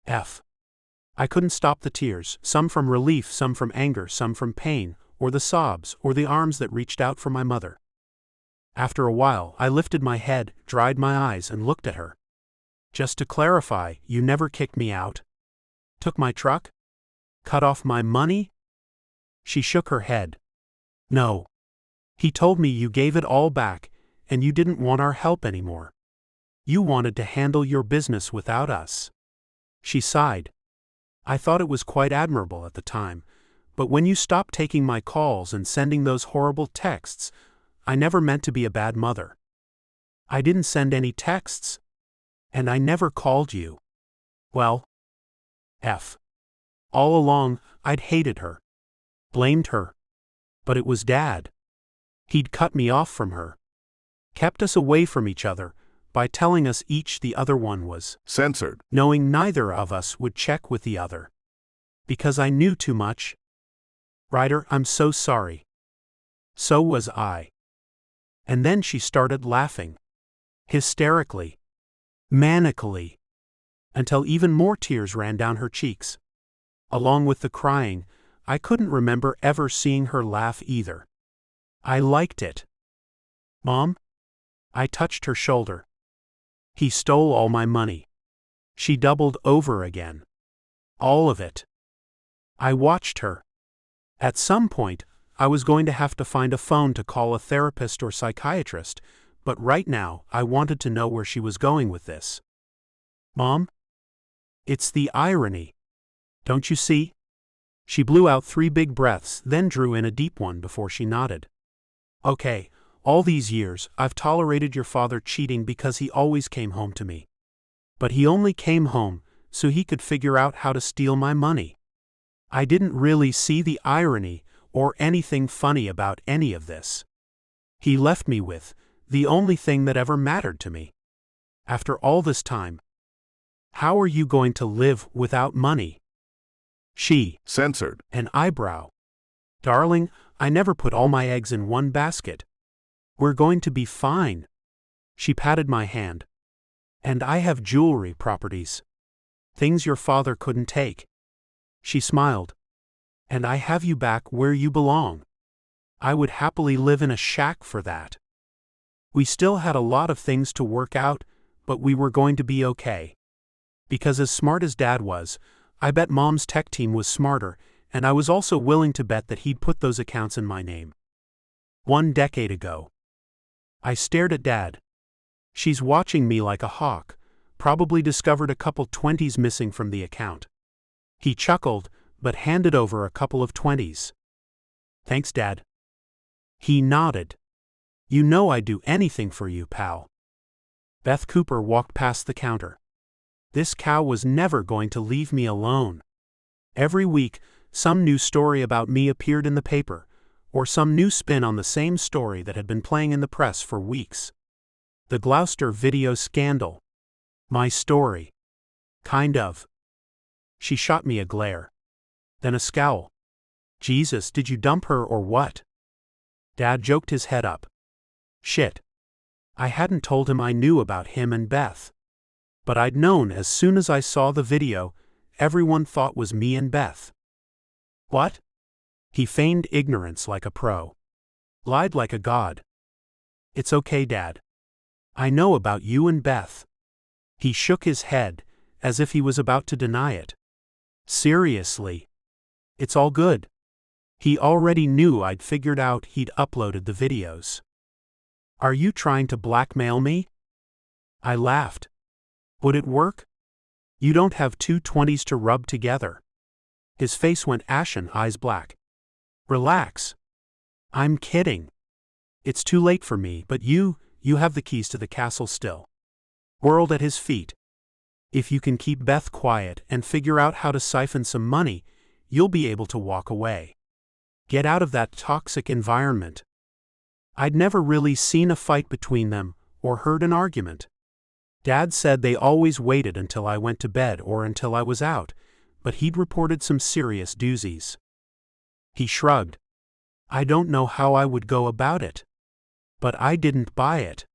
I couldn't stop the tears, some from relief, some from anger, some from pain, or the sobs, or the arms that reached out for my mother. After a while, I lifted my head, dried my eyes, and looked at her. Just to clarify, you never kicked me out? Took my truck? Cut off my money? She shook her head. No. He told me you gave it all back, and you didn't want our help anymore. You wanted to handle your business without us. She sighed. I thought it was quite admirable at the time, but when you stopped taking my calls and sending those horrible texts, I never meant to be a bad mother. I didn't send any texts. And I never called you. Well, all along, I'd hated her. Blamed her. But it was Dad. He'd cut me off from her. Kept us away from each other by telling us each the other one was censored, knowing neither of us would check with the other. Because I knew too much. Ryder, I'm so sorry. So was I. And then she started laughing. Hysterically. Manically. Until even more tears ran down her cheeks. Along with the crying, I couldn't remember ever seeing her laugh either. I liked it. Mom? I touched her shoulder. He stole all my money. She doubled over again. All of it. I watched her. At some point, I was going to have to find a phone to call a therapist or psychiatrist, but right now I wanted to know where she was going with this. Mom? It's the irony. Don't you see? She blew out 3 big breaths, then drew in a deep one before she nodded. Okay, All these years, I've tolerated your father cheating because he always came home to me. But he only came home so he could figure out how to steal my money. I didn't really see the irony or anything funny about any of this. He left me with the only thing that ever mattered to me. After all this time, how are you going to live without money? She censored an eyebrow. Darling, I never put all my eggs in one basket. We're going to be fine. She patted my hand. And I have jewelry properties. Things your father couldn't take. She smiled. And I have you back where you belong. I would happily live in a shack for that. We still had a lot of things to work out, but we were going to be okay. Because as smart as Dad was, I bet Mom's tech team was smarter, and I was also willing to bet that he'd put those accounts in my name. 1 decade ago. I stared at Dad. She's watching me like a hawk, probably discovered a couple 20s missing from the account. He chuckled, but handed over a couple of 20s. Thanks, Dad. He nodded. You know I'd do anything for you, pal. Beth Cooper walked past the counter. This cow was never going to leave me alone. Every week, some new story about me appeared in the paper, or some new spin on the same story that had been playing in the press for weeks. The Gloucester video scandal. My story. Kind of. She shot me a glare. Then a scowl. Jesus, did you dump her or what? Dad joked his head up. Shit. I hadn't told him I knew about him and Beth. But I'd known as soon as I saw the video, everyone thought was me and Beth. What? He feigned ignorance like a pro. Lied like a god. It's okay, Dad. I know about you and Beth. He shook his head, as if he was about to deny it. Seriously. It's all good. He already knew I'd figured out he'd uploaded the videos. Are you trying to blackmail me? I laughed. Would it work? You don't have two 20s to rub together. His face went ashen, eyes black. Relax. I'm kidding. It's too late for me, but you have the keys to the castle still. Whirled at his feet. If you can keep Beth quiet and figure out how to siphon some money, you'll be able to walk away. Get out of that toxic environment. I'd never really seen a fight between them or heard an argument. Dad said they always waited until I went to bed or until I was out, but he'd reported some serious doozies. He shrugged. I don't know how I would go about it. But I didn't buy it.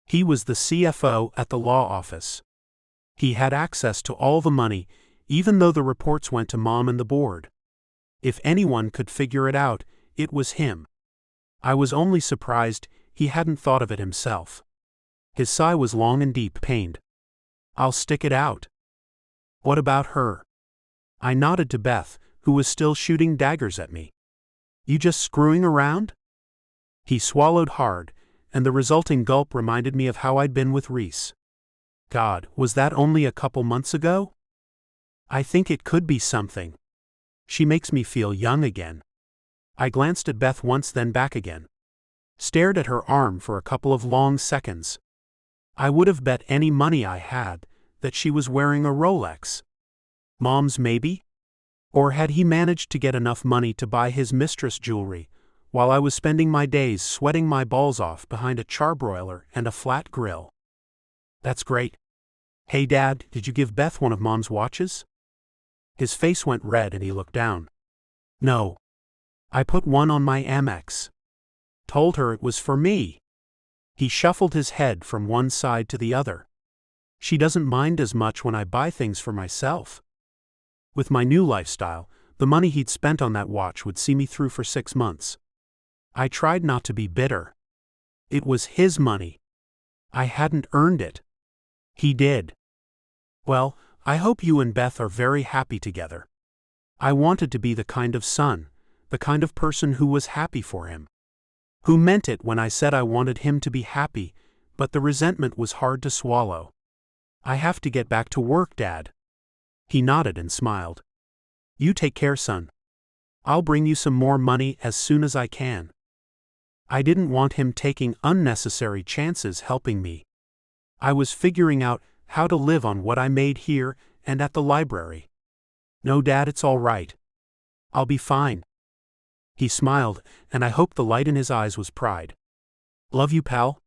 He was the CFO at the law office. He had access to all the money, even though the reports went to Mom and the board. If anyone could figure it out, it was him. I was only surprised he hadn't thought of it himself. His sigh was long and deep, pained. I'll stick it out. What about her? I nodded to Beth, who was still shooting daggers at me. You just screwing around? He swallowed hard, and the resulting gulp reminded me of how I'd been with Reese. God, was that only a couple months ago? I think it could be something. She makes me feel young again. I glanced at Beth once, then back again. Stared at her arm for a couple of long seconds. I would have bet any money I had that she was wearing a Rolex. Mom's maybe? Or had he managed to get enough money to buy his mistress jewelry, while I was spending my days sweating my balls off behind a charbroiler and a flat grill? That's great. Hey Dad, did you give Beth one of Mom's watches? His face went red and he looked down. No. I put one on my Amex. Told her it was for me. He shuffled his head from one side to the other. She doesn't mind as much when I buy things for myself. With my new lifestyle, the money he'd spent on that watch would see me through for 6 months. I tried not to be bitter. It was his money. I hadn't earned it. He did. Well, I hope you and Beth are very happy together. I wanted to be the kind of son, the kind of person who was happy for him. Who meant it when I said I wanted him to be happy, but the resentment was hard to swallow. I have to get back to work, Dad. He nodded and smiled. You take care, son. I'll bring you some more money as soon as I can. I didn't want him taking unnecessary chances helping me. I was figuring out how to live on what I made here and at the library. No, Dad, it's all right. I'll be fine. He smiled, and I hoped the light in his eyes was pride. Love you, pal.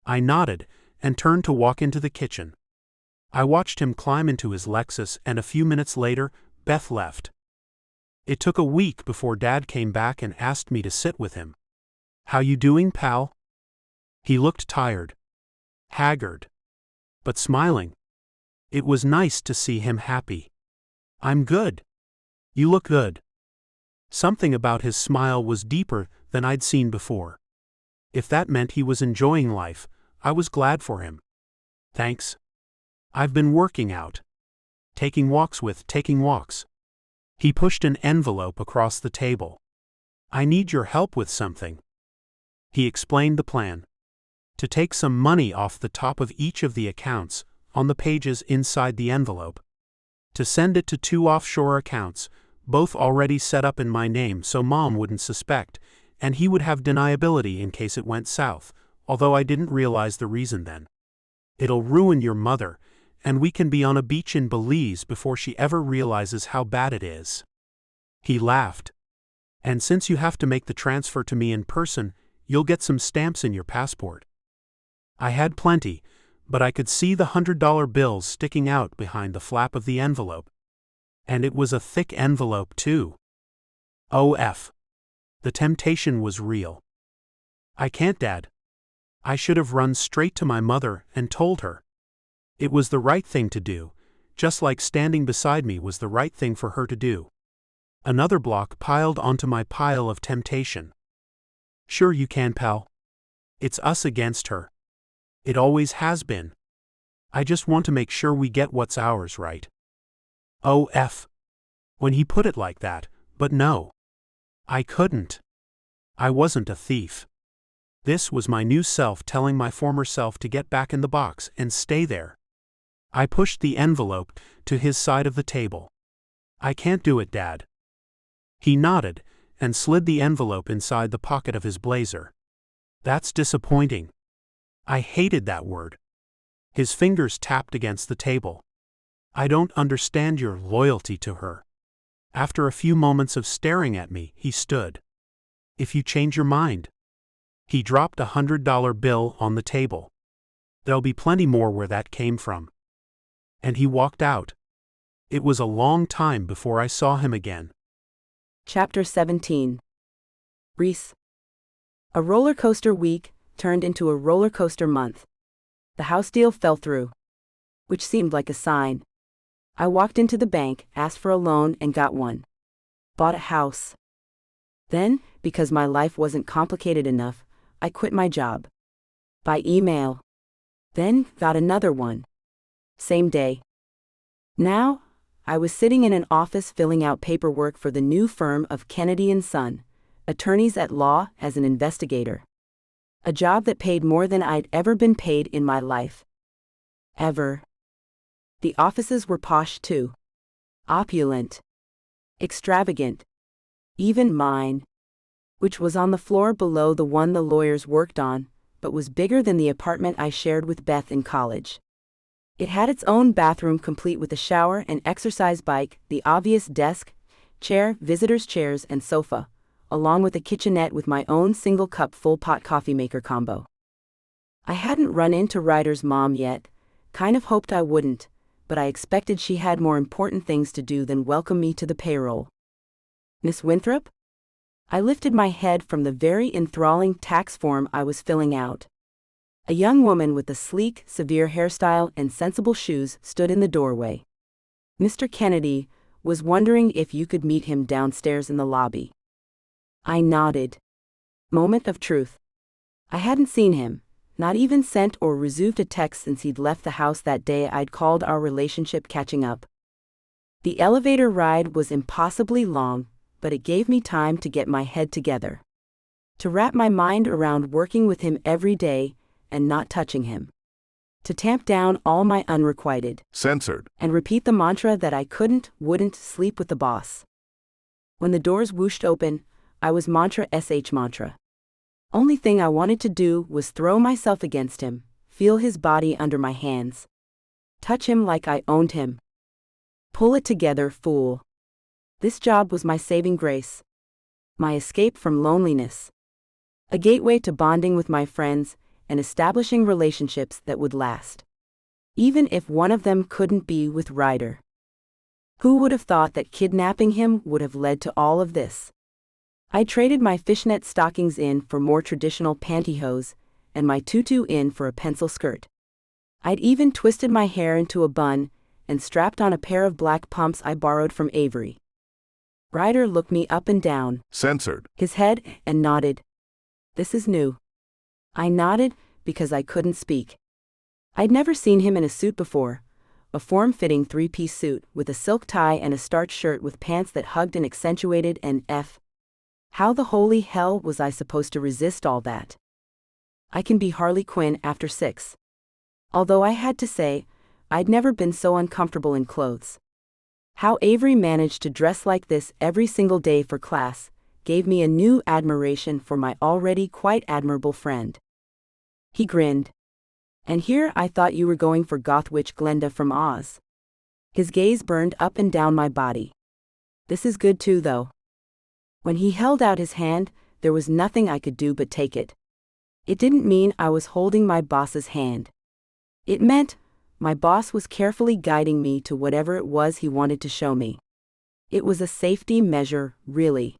I nodded and turned to walk into the kitchen. I watched him climb into his Lexus, and a few minutes later, Beth left. It took a week before Dad came back and asked me to sit with him. How you doing, pal? He looked tired, haggard, but smiling. It was nice to see him happy. I'm good. You look good. Something about his smile was deeper than I'd seen before. If that meant he was enjoying life, I was glad for him. Thanks. I've been working out. Taking walks. He pushed an envelope across the table. I need your help with something. He explained the plan. To take some money off the top of each of the accounts on the pages inside the envelope. To send it to 2 offshore accounts, both already set up in my name so Mom wouldn't suspect, and he would have deniability in case it went south, although I didn't realize the reason then. It'll ruin your mother, and we can be on a beach in Belize before she ever realizes how bad it is. He laughed. And since you have to make the transfer to me in person, you'll get some stamps in your passport. I had plenty, but I could see the $100 bills sticking out behind the flap of the envelope. And it was a thick envelope, too. OF. The temptation was real. I can't, Dad. I should have run straight to my mother and told her. It was the right thing to do, just like standing beside me was the right thing for her to do. Another block piled onto my pile of temptation. Sure you can, pal. It's us against her. It always has been. I just want to make sure we get what's ours, right? OF. When he put it like that, but no. I couldn't. I wasn't a thief. This was my new self telling my former self to get back in the box and stay there. I pushed the envelope to his side of the table. I can't do it, Dad. He nodded and slid the envelope inside the pocket of his blazer. That's disappointing. I hated that word. His fingers tapped against the table. I don't understand your loyalty to her. After a few moments of staring at me, he stood. If you change your mind. He dropped a $100 bill on the table. There'll be plenty more where that came from. And he walked out. It was a long time before I saw him again. Chapter 17. Reese. A roller coaster week turned into a roller coaster month. The house deal fell through, which seemed like a sign. I walked into the bank, asked for a loan, and got one. Bought a house. Then, because my life wasn't complicated enough, I quit my job. By email. Then, got another one. Same day. Now, I was sitting in an office filling out paperwork for the new firm of Kennedy & Son, attorneys at law, as an investigator. A job that paid more than I'd ever been paid in my life. Ever. The offices were posh too. Opulent. Extravagant. Even mine, which was on the floor below the one the lawyers worked on, but was bigger than the apartment I shared with Beth in college. It had its own bathroom complete with a shower and exercise bike, the obvious desk, chair, visitors' chairs, and sofa, along with a kitchenette with my own single-cup full-pot coffee maker combo. I hadn't run into Ryder's mom yet, kind of hoped I wouldn't, but I expected she had more important things to do than welcome me to the payroll. Miss Winthrop? I lifted my head from the very enthralling tax form I was filling out. A young woman with a sleek, severe hairstyle and sensible shoes stood in the doorway. Mr. Kennedy was wondering if you could meet him downstairs in the lobby. I nodded. Moment of truth. I hadn't seen him, not even sent or received a text since he'd left the house that day I'd called our relationship catching up. The elevator ride was impossibly long, but it gave me time to get my head together. To wrap my mind around working with him every day and not touching him. To tamp down all my unrequited. Censored. And repeat the mantra that I wouldn't sleep with the boss. When the doors whooshed open, I was mantra. Only thing I wanted to do was throw myself against him, feel his body under my hands. Touch him like I owned him. Pull it together, fool. This job was my saving grace. My escape from loneliness. A gateway to bonding with my friends and establishing relationships that would last. Even if one of them couldn't be with Ryder. Who would have thought that kidnapping him would have led to all of this? I traded my fishnet stockings in for more traditional pantyhose, and my tutu in for a pencil skirt. I'd even twisted my hair into a bun and strapped on a pair of black pumps I borrowed from Avery. Ryder looked me up and down, Censored. his head, and nodded. This is new. I nodded because I couldn't speak. I'd never seen him in a suit before, a form-fitting three-piece suit with a silk tie and a starched shirt with pants that hugged and accentuated an F. How the holy hell was I supposed to resist all that? I can be Harley Quinn after 6. Although I had to say, I'd never been so uncomfortable in clothes. How Avery managed to dress like this every single day for class gave me a new admiration for my already quite admirable friend. He grinned. And here I thought you were going for goth witch Glenda from Oz. His gaze burned up and down my body. This is good too, though. When he held out his hand, there was nothing I could do but take it. It didn't mean I was holding my boss's hand. It meant my boss was carefully guiding me to whatever it was he wanted to show me. It was a safety measure, really.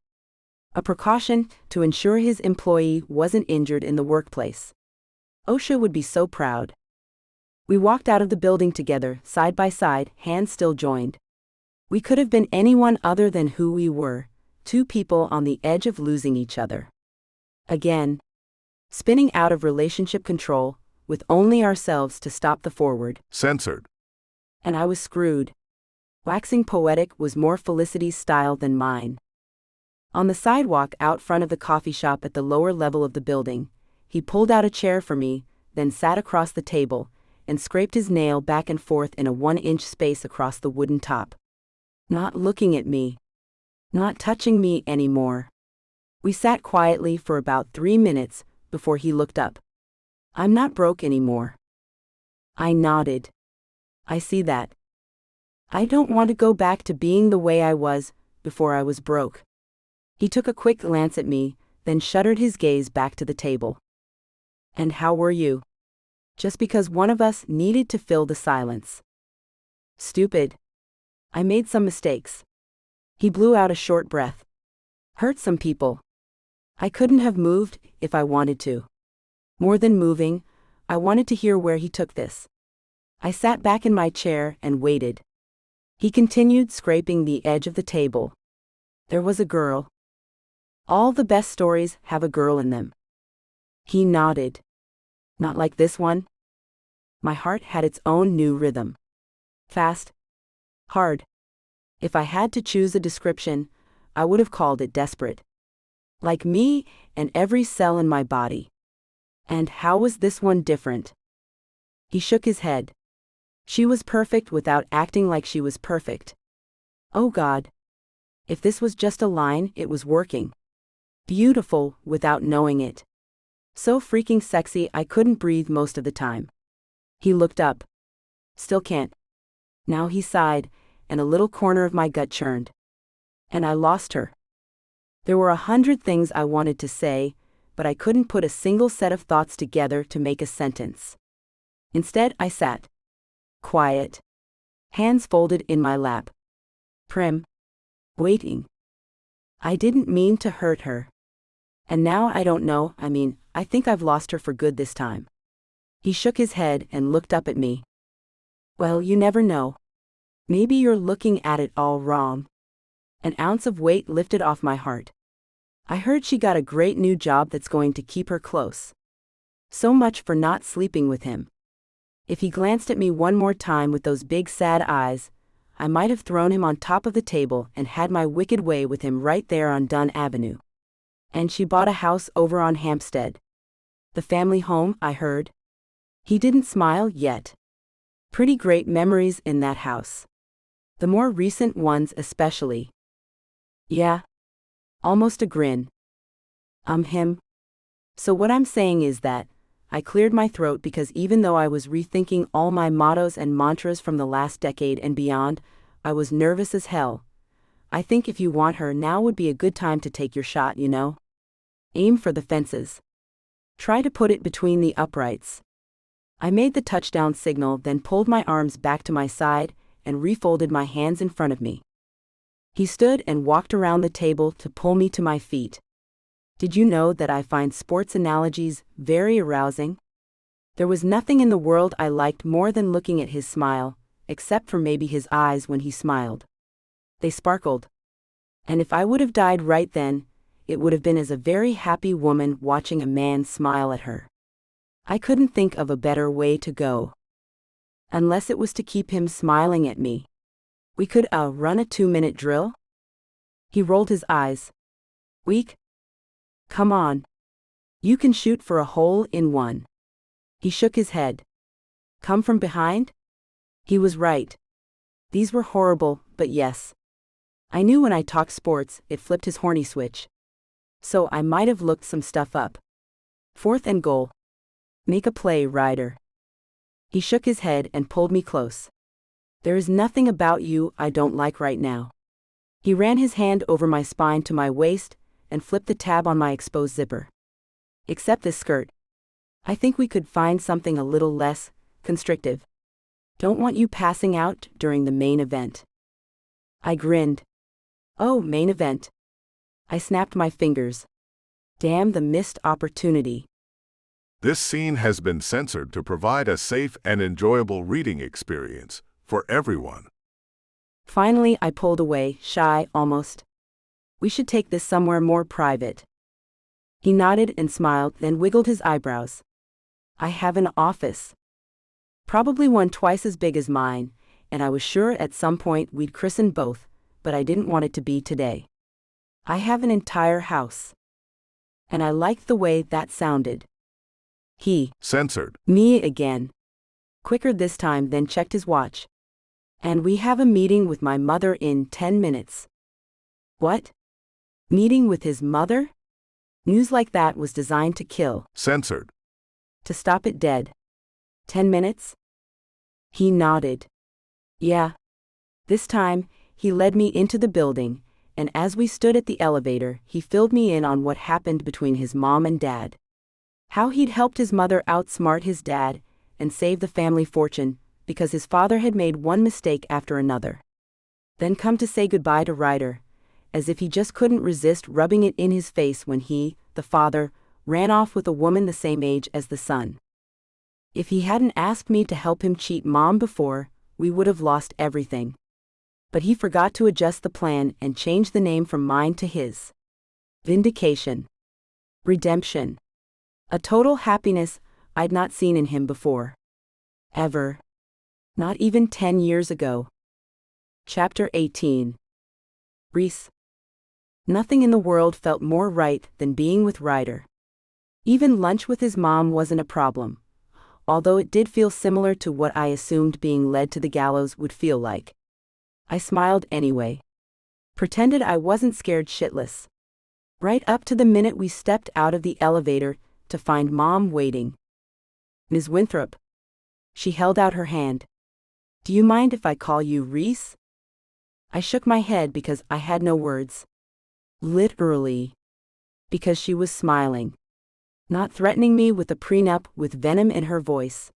A precaution to ensure his employee wasn't injured in the workplace. OSHA would be so proud. We walked out of the building together, side by side, hands still joined. We could have been anyone other than who we were, two people on the edge of losing each other. Again. Spinning out of relationship control, with only ourselves to stop the forward. Censored. And I was screwed. Waxing poetic was more Felicity's style than mine. On the sidewalk out front of the coffee shop at the lower level of the building, he pulled out a chair for me, then sat across the table, and scraped his nail back and forth in a 1-inch space across the wooden top. Not looking at me. Not touching me anymore. We sat quietly for about 3 minutes before he looked up. I'm not broke anymore. I nodded. I see that. I don't want to go back to being the way I was before I was broke. He took a quick glance at me, then shuttered his gaze back to the table. And how were you? Just because one of us needed to fill the silence. Stupid. I made some mistakes. He blew out a short breath. Hurt some people. I couldn't have moved if I wanted to. More than moving, I wanted to hear where he took this. I sat back in my chair and waited. He continued scraping the edge of the table. There was a girl. All the best stories have a girl in them. He nodded. Not like this one. My heart had its own new rhythm. Fast. Hard. If I had to choose a description, I would have called it desperate. Like me and every cell in my body. And how was this one different? He shook his head. She was perfect without acting like she was perfect. Oh God. If this was just a line, it was working. Beautiful without knowing it. So freaking sexy I couldn't breathe most of the time. He looked up. Still can't. Now he sighed, and a little corner of my gut churned. And I lost her. There were 100 things I wanted to say, but I couldn't put a single set of thoughts together to make a sentence. Instead, I sat. Quiet. Hands folded in my lap. Prim. Waiting. I didn't mean to hurt her. And now I don't know, I think I've lost her for good this time. He shook his head and looked up at me. Well, you never know. Maybe you're looking at it all wrong. An ounce of weight lifted off my heart. I heard she got a great new job that's going to keep her close. So much for not sleeping with him. If he glanced at me one more time with those big sad eyes, I might have thrown him on top of the table and had my wicked way with him right there on Dunn Avenue. And she bought a house over on Hampstead. The family home, I heard. He didn't smile yet. Pretty great memories in that house. The more recent ones especially. Yeah. Almost a grin. Him. So what I'm saying is that I cleared my throat because even though I was rethinking all my mottos and mantras from the last decade and beyond, I was nervous as hell. I think if you want her, now would be a good time to take your shot, you know? Aim for the fences. Try to put it between the uprights. I made the touchdown signal, then pulled my arms back to my side and refolded my hands in front of me. He stood and walked around the table to pull me to my feet. Did you know that I find sports analogies very arousing? There was nothing in the world I liked more than looking at his smile, except for maybe his eyes when he smiled. They sparkled. And if I would have died right then, it would have been as a very happy woman watching a man smile at her. I couldn't think of a better way to go. Unless it was to keep him smiling at me. We could run a 2-minute drill? He rolled his eyes. Weak? Come on. You can shoot for a hole in one. He shook his head. Come from behind? He was right. These were horrible, but yes. I knew when I talked sports, it flipped his horny switch. So I might have looked some stuff up. 4th and goal. Make a play, Ryder. He shook his head and pulled me close. There is nothing about you I don't like right now. He ran his hand over my spine to my waist and flipped the tab on my exposed zipper. Except this skirt. I think we could find something a little less constrictive. Don't want you passing out during the main event. I grinned. Oh, main event. I snapped my fingers. Damn the missed opportunity. This scene has been censored to provide a safe and enjoyable reading experience for everyone. Finally, I pulled away, shy almost. We should take this somewhere more private. He nodded and smiled, then wiggled his eyebrows. I have an office. Probably one twice as big as mine, and I was sure at some point we'd christen both, but I didn't want it to be today. I have an entire house. And I liked the way that sounded. He Censored. Me again. Quicker this time, then checked his watch. And we have a meeting with my mother in 10 minutes. What? Meeting with his mother? News like that was designed to kill. Censored. To stop it dead. 10 minutes? He nodded. Yeah. This time, he led me into the building, and as we stood at the elevator, he filled me in on what happened between his mom and dad. How he'd helped his mother outsmart his dad and save the family fortune because his father had made one mistake after another. Then come to say goodbye to Ryder, as if he just couldn't resist rubbing it in his face when he, the father, ran off with a woman the same age as the son. If he hadn't asked me to help him cheat mom before, we would have lost everything. But he forgot to adjust the plan and change the name from mine to his. Vindication. Redemption. A total happiness I'd not seen in him before. Ever. Not even 10 years ago. Chapter 18. Reese. Nothing in the world felt more right than being with Ryder. Even lunch with his mom wasn't a problem, although it did feel similar to what I assumed being led to the gallows would feel like. I smiled anyway. Pretended I wasn't scared shitless. Right up to the minute we stepped out of the elevator to find Mom waiting. Ms. Winthrop. She held out her hand. Do you mind if I call you Reese? I shook my head because I had no words. Literally. Because she was smiling. Not threatening me with a prenup with venom in her voice.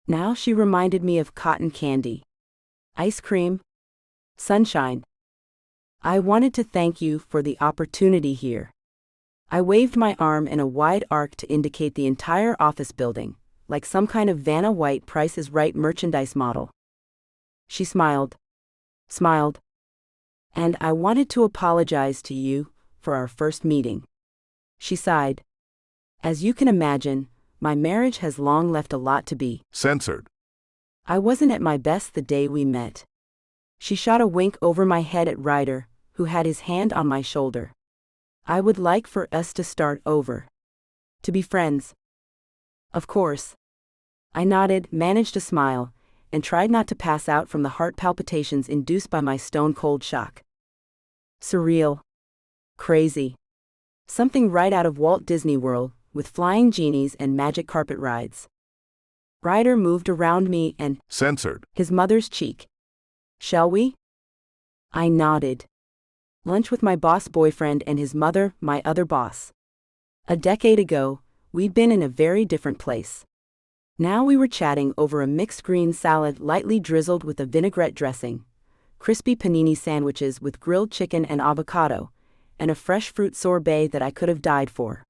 Now she reminded me of cotton candy. Ice cream. Sunshine. I wanted to thank you for the opportunity here. I waved my arm in a wide arc to indicate the entire office building, like some kind of Vanna White Price is Right merchandise model. She smiled. Smiled. And I wanted to apologize to you for our first meeting. She sighed. As you can imagine, my marriage has long left a lot to be. Censored. I wasn't at my best the day we met. She shot a wink over my head at Ryder, who had his hand on my shoulder. I would like for us to start over. To be friends. Of course. I nodded, managed a smile, and tried not to pass out from the heart palpitations induced by my stone-cold shock. Surreal. Crazy. Something right out of Walt Disney World, with flying genies and magic carpet rides. Ryder moved around me and censored his mother's cheek. Shall we? I nodded. Lunch with my boss boyfriend and his mother, my other boss. A decade ago, we'd been in a very different place. Now we were chatting over a mixed green salad lightly drizzled with a vinaigrette dressing, crispy panini sandwiches with grilled chicken and avocado, and a fresh fruit sorbet that I could have died for.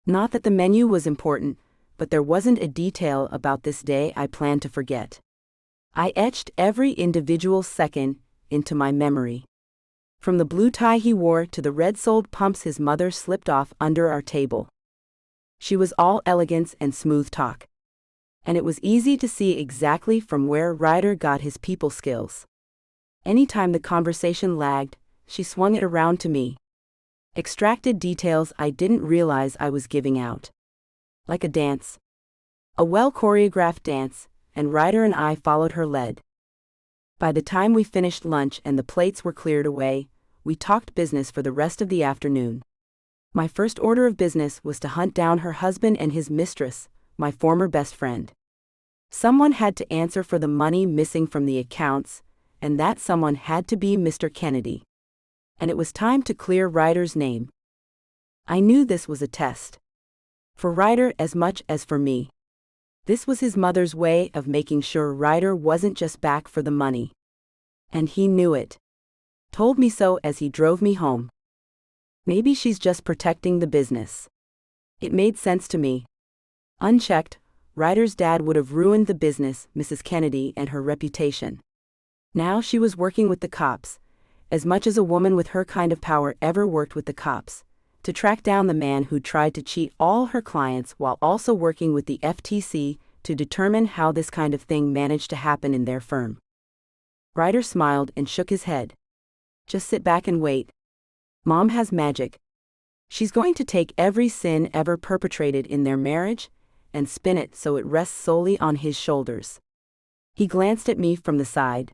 Not that the menu was important, but there wasn't a detail about this day I planned to forget. I etched every individual second into my memory. From the blue tie he wore to the red-soled pumps his mother slipped off under our table. She was all elegance and smooth talk. And it was easy to see exactly from where Ryder got his people skills. Anytime the conversation lagged, she swung it around to me. Extracted details I didn't realize I was giving out. Like a dance. A well-choreographed dance, and Ryder and I followed her lead. By the time we finished lunch and the plates were cleared away, we talked business for the rest of the afternoon. My first order of business was to hunt down her husband and his mistress, my former best friend. Someone had to answer for the money missing from the accounts, and that someone had to be Mr. Kennedy. And it was time to clear Ryder's name. I knew this was a test. For Ryder as much as for me. This was his mother's way of making sure Ryder wasn't just back for the money. And he knew it. Told me so as he drove me home. Maybe she's just protecting the business. It made sense to me. Unchecked, Ryder's dad would have ruined the business, Mrs. Kennedy, and her reputation. Now she was working with the cops, as much as a woman with her kind of power ever worked with the cops, to track down the man who tried to cheat all her clients while also working with the FTC to determine how this kind of thing managed to happen in their firm. Ryder smiled and shook his head. Just sit back and wait. Mom has magic. She's going to take every sin ever perpetrated in their marriage and spin it so it rests solely on his shoulders. He glanced at me from the side.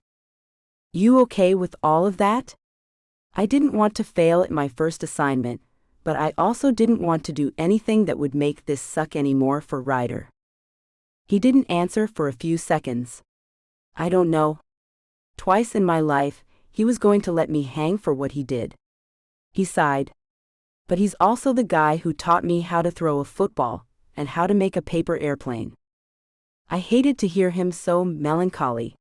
You okay with all of that? I didn't want to fail at my first assignment, but I also didn't want to do anything that would make this suck anymore for Ryder. He didn't answer for a few seconds. I don't know. Twice in my life, he was going to let me hang for what he did. He sighed. But he's also the guy who taught me how to throw a football and how to make a paper airplane. I hated to hear him so melancholy.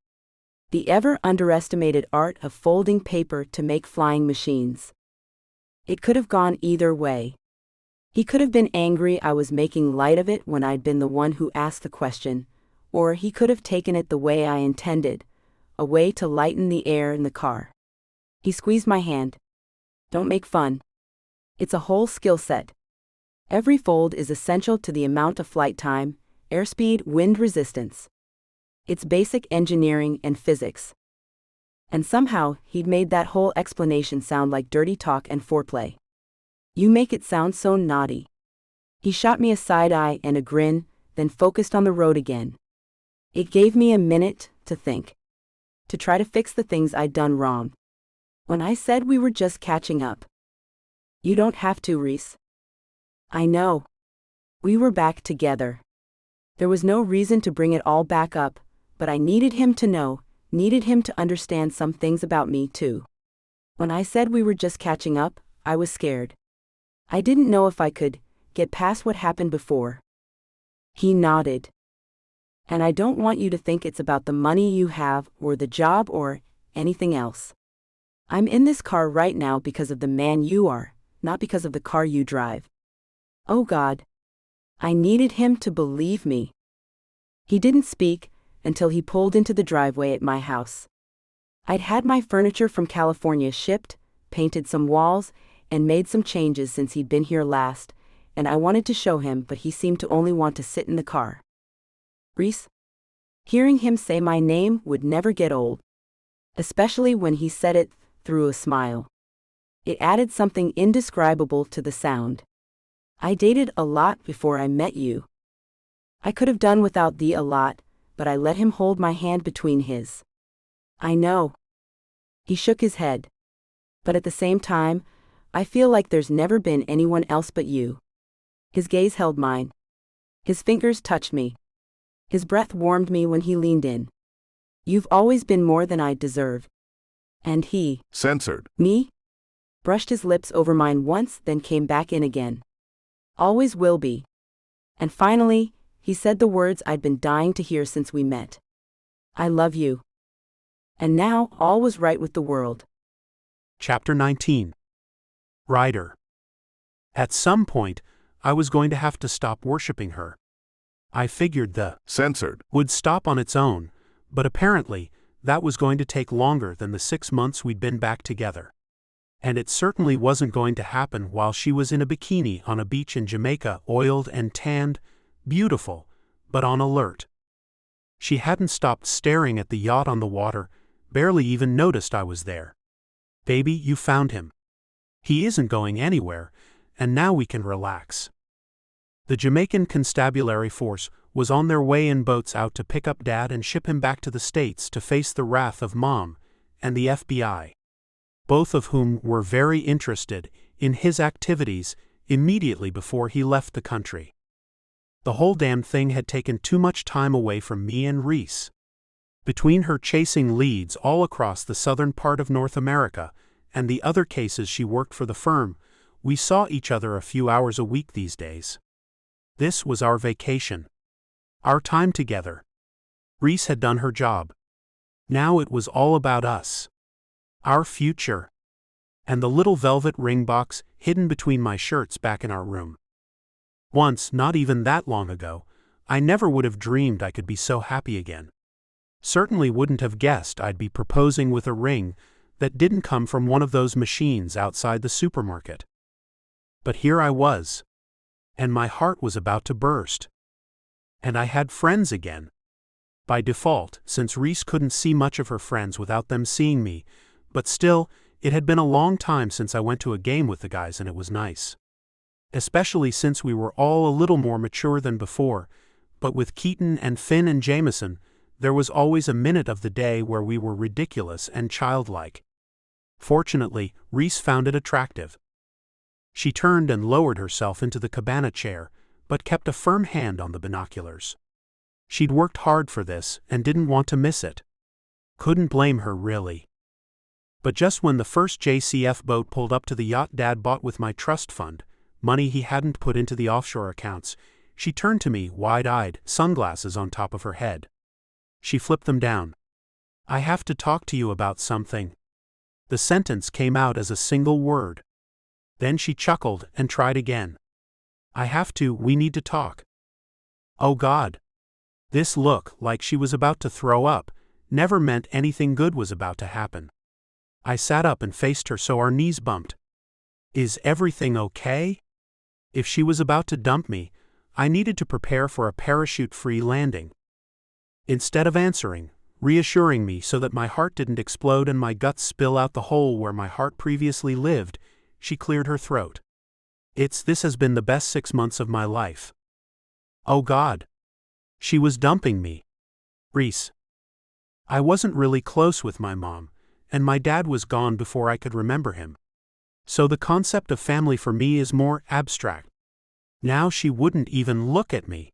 The ever underestimated art of folding paper to make flying machines. It could have gone either way. He could have been angry I was making light of it when I'd been the one who asked the question, or he could have taken it the way I intended, a way to lighten the air in the car. He squeezed my hand. Don't make fun. It's a whole skill set. Every fold is essential to the amount of flight time, airspeed, wind resistance. It's basic engineering and physics. And somehow, he'd made that whole explanation sound like dirty talk and foreplay. You make it sound so naughty. He shot me a side eye and a grin, then focused on the road again. It gave me a minute to think. To try to fix the things I'd done wrong. When I said we were just catching up. You don't have to, Reese. I know. We were back together. There was no reason to bring it all back up, but I needed him to know, needed him to understand some things about me too. When I said we were just catching up, I was scared. I didn't know if I could get past what happened before. He nodded. And I don't want you to think it's about the money you have or the job or anything else. I'm in this car right now because of the man you are, not because of the car you drive. Oh God. I needed him to believe me. He didn't speak until he pulled into the driveway at my house. I'd had my furniture from California shipped, painted some walls, and made some changes since he'd been here last, and I wanted to show him, but he seemed to only want to sit in the car. Reese? Hearing him say my name would never get old. Especially when he said it through a smile. It added something indescribable to the sound. I dated a lot before I met you. I could have done without the a lot, but I let him hold my hand between his. I know. He shook his head. But at the same time, I feel like there's never been anyone else but you. His gaze held mine. His fingers touched me. His breath warmed me when he leaned in. You've always been more than I deserve. And he, censored. me, brushed his lips over mine once, then came back in again. Always will be. And finally, he said the words I'd been dying to hear since we met. I love you. And now, all was right with the world. Chapter 19. Ryder. At some point, I was going to have to stop worshipping her. I figured the censored would stop on its own, but apparently, that was going to take longer than the 6 months we'd been back together. And it certainly wasn't going to happen while she was in a bikini on a beach in Jamaica, oiled and tanned, beautiful, but on alert. She hadn't stopped staring at the yacht on the water, barely even noticed I was there. Baby, you found him. He isn't going anywhere, and now we can relax. The Jamaican Constabulary Force was on their way in boats out to pick up Dad and ship him back to the States to face the wrath of Mom and the FBI, both of whom were very interested in his activities immediately before he left the country. The whole damn thing had taken too much time away from me and Reese. Between her chasing leads all across the southern part of North America and the other cases she worked for the firm, we saw each other a few hours a week these days. This was our vacation. Our time together. Reese had done her job. Now it was all about us. Our future. And the little velvet ring box hidden between my shirts back in our room. Once, not even that long ago, I never would have dreamed I could be so happy again. Certainly wouldn't have guessed I'd be proposing with a ring that didn't come from one of those machines outside the supermarket. But here I was. And my heart was about to burst. And I had friends again. By default, since Reese couldn't see much of her friends without them seeing me, but still, it had been a long time since I went to a game with the guys and it was nice. Especially since we were all a little more mature than before, but with Keaton and Finn and Jameson, there was always a minute of the day where we were ridiculous and childlike. Fortunately, Reese found it attractive. She turned and lowered herself into the cabana chair, but kept a firm hand on the binoculars. She'd worked hard for this and didn't want to miss it. Couldn't blame her, really. But just when the first JCF boat pulled up to the yacht Dad bought with my trust fund, money he hadn't put into the offshore accounts, she turned to me, wide-eyed, sunglasses on top of her head. She flipped them down. I have to talk to you about something. The sentence came out as a single word. Then she chuckled and tried again. We need to talk. Oh God. This look, like she was about to throw up, never meant anything good was about to happen. I sat up and faced her so our knees bumped. Is everything okay? If she was about to dump me, I needed to prepare for a parachute-free landing. Instead of answering, reassuring me so that my heart didn't explode and my guts spill out the hole where my heart previously lived, she cleared her throat. This has been the best 6 months of my life. Oh God. She was dumping me. Reese. I wasn't really close with my mom, and my dad was gone before I could remember him. So the concept of family for me is more abstract. Now she wouldn't even look at me.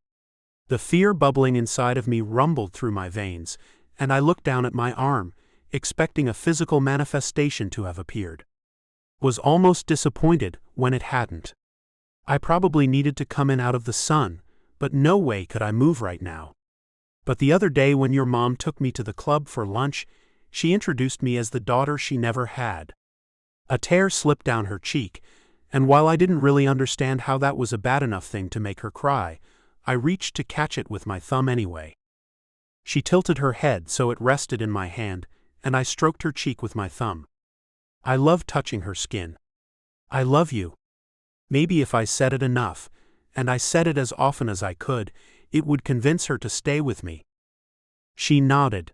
The fear bubbling inside of me rumbled through my veins, and I looked down at my arm, expecting a physical manifestation to have appeared. Was almost disappointed when it hadn't. I probably needed to come in out of the sun, but no way could I move right now. But the other day when your mom took me to the club for lunch, she introduced me as the daughter she never had. A tear slipped down her cheek, and while I didn't really understand how that was a bad enough thing to make her cry, I reached to catch it with my thumb anyway. She tilted her head so it rested in my hand, and I stroked her cheek with my thumb. I loved touching her skin. I love you. Maybe if I said it enough, and I said it as often as I could, it would convince her to stay with me. She nodded.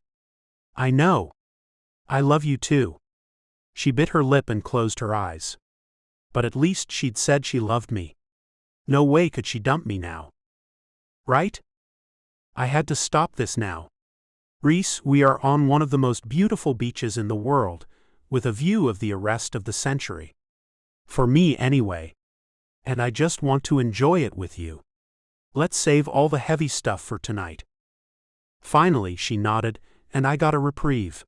I know. I love you too. She bit her lip and closed her eyes. But at least she'd said she loved me. No way could she dump me now. Right? I had to stop this now. Reese, we are on one of the most beautiful beaches in the world, with a view of the arrest of the century. For me anyway. And I just want to enjoy it with you. Let's save all the heavy stuff for tonight." Finally, she nodded, and I got a reprieve.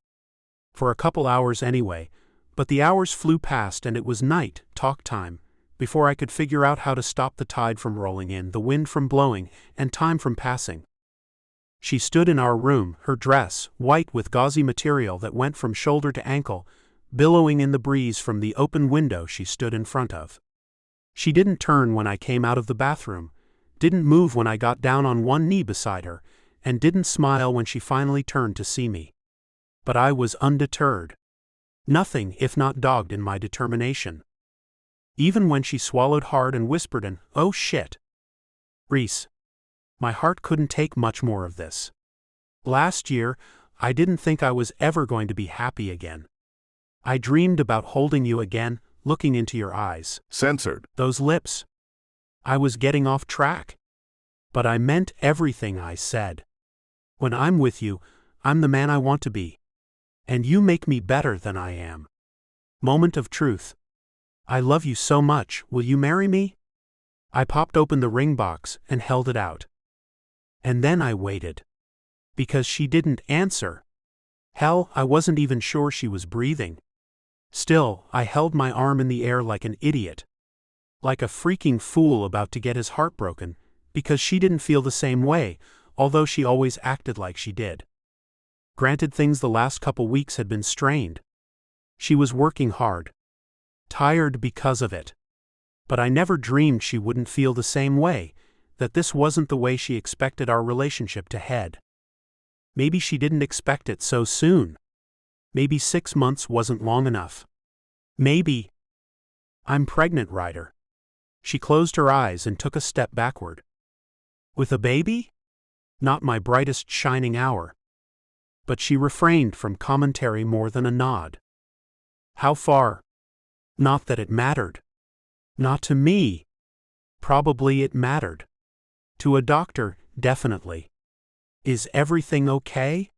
For a couple hours anyway, but the hours flew past and it was night, talk time, before I could figure out how to stop the tide from rolling in, the wind from blowing, and time from passing. She stood in our room, her dress, white with gauzy material that went from shoulder to ankle, billowing in the breeze from the open window she stood in front of. She didn't turn when I came out of the bathroom, didn't move when I got down on one knee beside her, and didn't smile when she finally turned to see me. But I was undeterred. Nothing if not dogged in my determination. Even when she swallowed hard and whispered an, "Oh shit, Reese," my heart couldn't take much more of this. Last year, I didn't think I was ever going to be happy again. I dreamed about holding you again, looking into your eyes. Censored. Those lips. I was getting off track. But I meant everything I said. When I'm with you, I'm the man I want to be. And you make me better than I am. Moment of truth. I love you so much, will you marry me? I popped open the ring box and held it out. And then I waited. Because she didn't answer. Hell, I wasn't even sure she was breathing. Still, I held my arm in the air like an idiot. Like a freaking fool about to get his heart broken, because she didn't feel the same way, although she always acted like she did. Granted, things the last couple weeks had been strained. She was working hard. Tired because of it. But I never dreamed she wouldn't feel the same way, that this wasn't the way she expected our relationship to head. Maybe she didn't expect it so soon. Maybe 6 months wasn't long enough. Maybe. I'm pregnant, Ryder. She closed her eyes and took a step backward. With a baby? Not my brightest shining hour. But she refrained from commentary more than a nod. How far? Not that it mattered. Not to me. Probably it mattered. To a doctor, definitely. Is everything okay?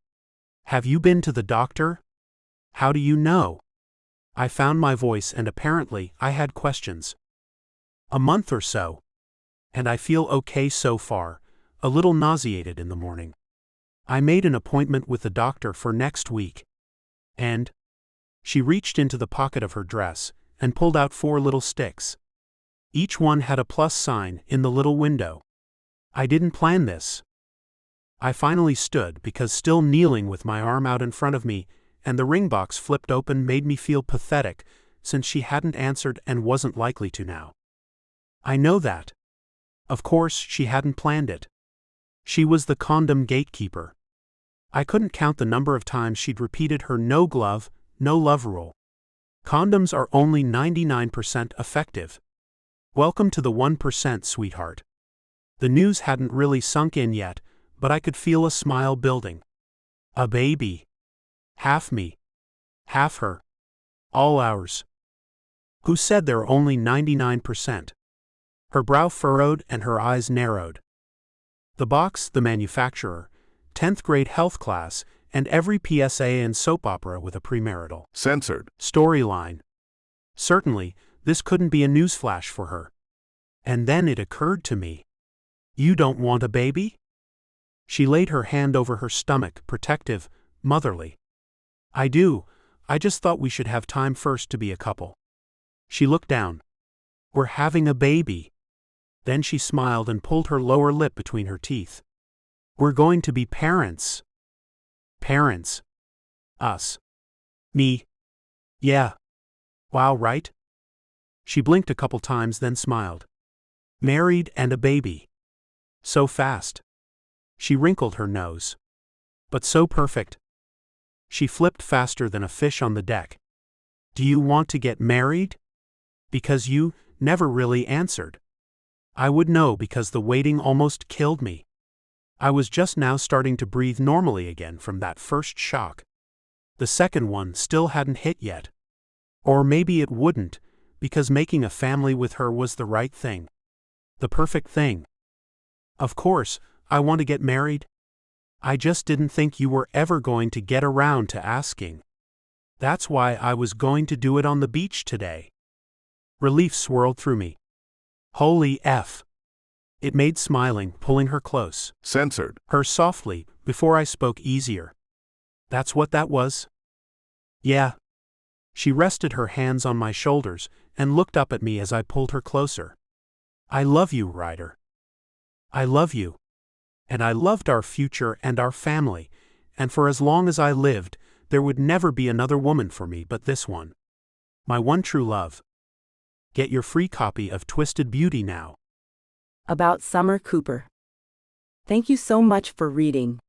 Have you been to the doctor? How do you know? I found my voice and apparently I had questions. A month or so. And I feel okay so far, a little nauseated in the morning. I made an appointment with the doctor for next week. And she reached into the pocket of her dress and pulled out 4 little sticks. Each one had a plus sign in the little window. I didn't plan this. I finally stood because still kneeling with my arm out in front of me, and the ring box flipped open made me feel pathetic since she hadn't answered and wasn't likely to now. I know that. Of course, she hadn't planned it. She was the condom gatekeeper. I couldn't count the number of times she'd repeated her no glove, no love rule. Condoms are only 99% effective. Welcome to the 1%, sweetheart. The news hadn't really sunk in yet, but I could feel a smile building. A baby. Half me. Half her. All ours. Who said they're only 99%? Her brow furrowed and her eyes narrowed. The box, the manufacturer, 10th grade health class, and every PSA and soap opera with a premarital Censored. storyline. Certainly, this couldn't be a newsflash for her. And then it occurred to me. You don't want a baby? She laid her hand over her stomach, protective, motherly. I do. I just thought we should have time first to be a couple. She looked down. We're having a baby. Then she smiled and pulled her lower lip between her teeth. We're going to be parents. Parents. Us. Me. Yeah. Wow, right? She blinked a couple times then smiled. Married and a baby. So fast. She wrinkled her nose. But so perfect. She flipped faster than a fish on the deck. Do you want to get married? Because you never really answered. I would know because the waiting almost killed me. I was just now starting to breathe normally again from that first shock. The second one still hadn't hit yet. Or maybe it wouldn't, because making a family with her was the right thing. The perfect thing. Of course, I want to get married. I just didn't think you were ever going to get around to asking. That's why I was going to do it on the beach today. Relief swirled through me. Holy F. It made smiling, pulling her close. Censored. Her softly, before I spoke easier. That's what that was? Yeah. She rested her hands on my shoulders and looked up at me as I pulled her closer. I love you, Ryder. I love you. And I loved our future and our family, and for as long as I lived, there would never be another woman for me but this one. My one true love. Get your free copy of Twisted Beauty now. About Summer Cooper. Thank you so much for reading.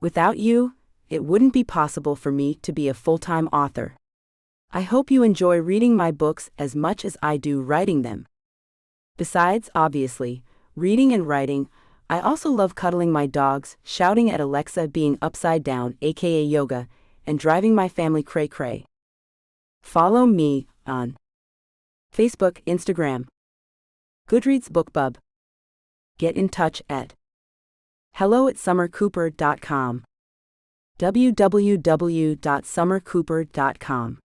Without you, it wouldn't be possible for me to be a full-time author. I hope you enjoy reading my books as much as I do writing them. Besides, obviously, reading and writing, I also love cuddling my dogs, shouting at Alexa being upside down, aka yoga, and driving my family cray-cray. Follow me on Facebook, Instagram, Goodreads, BookBub. Get in touch at hello@summercooper.com. www.summercooper.com.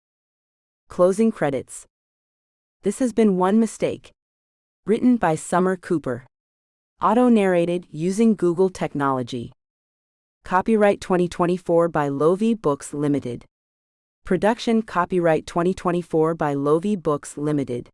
Closing credits. This has been One Mistake. Written by Summer Cooper. Auto-narrated using Google technology. Copyright 2024 by Lovie Books Limited. Production copyright 2024 by Lovie Books Limited.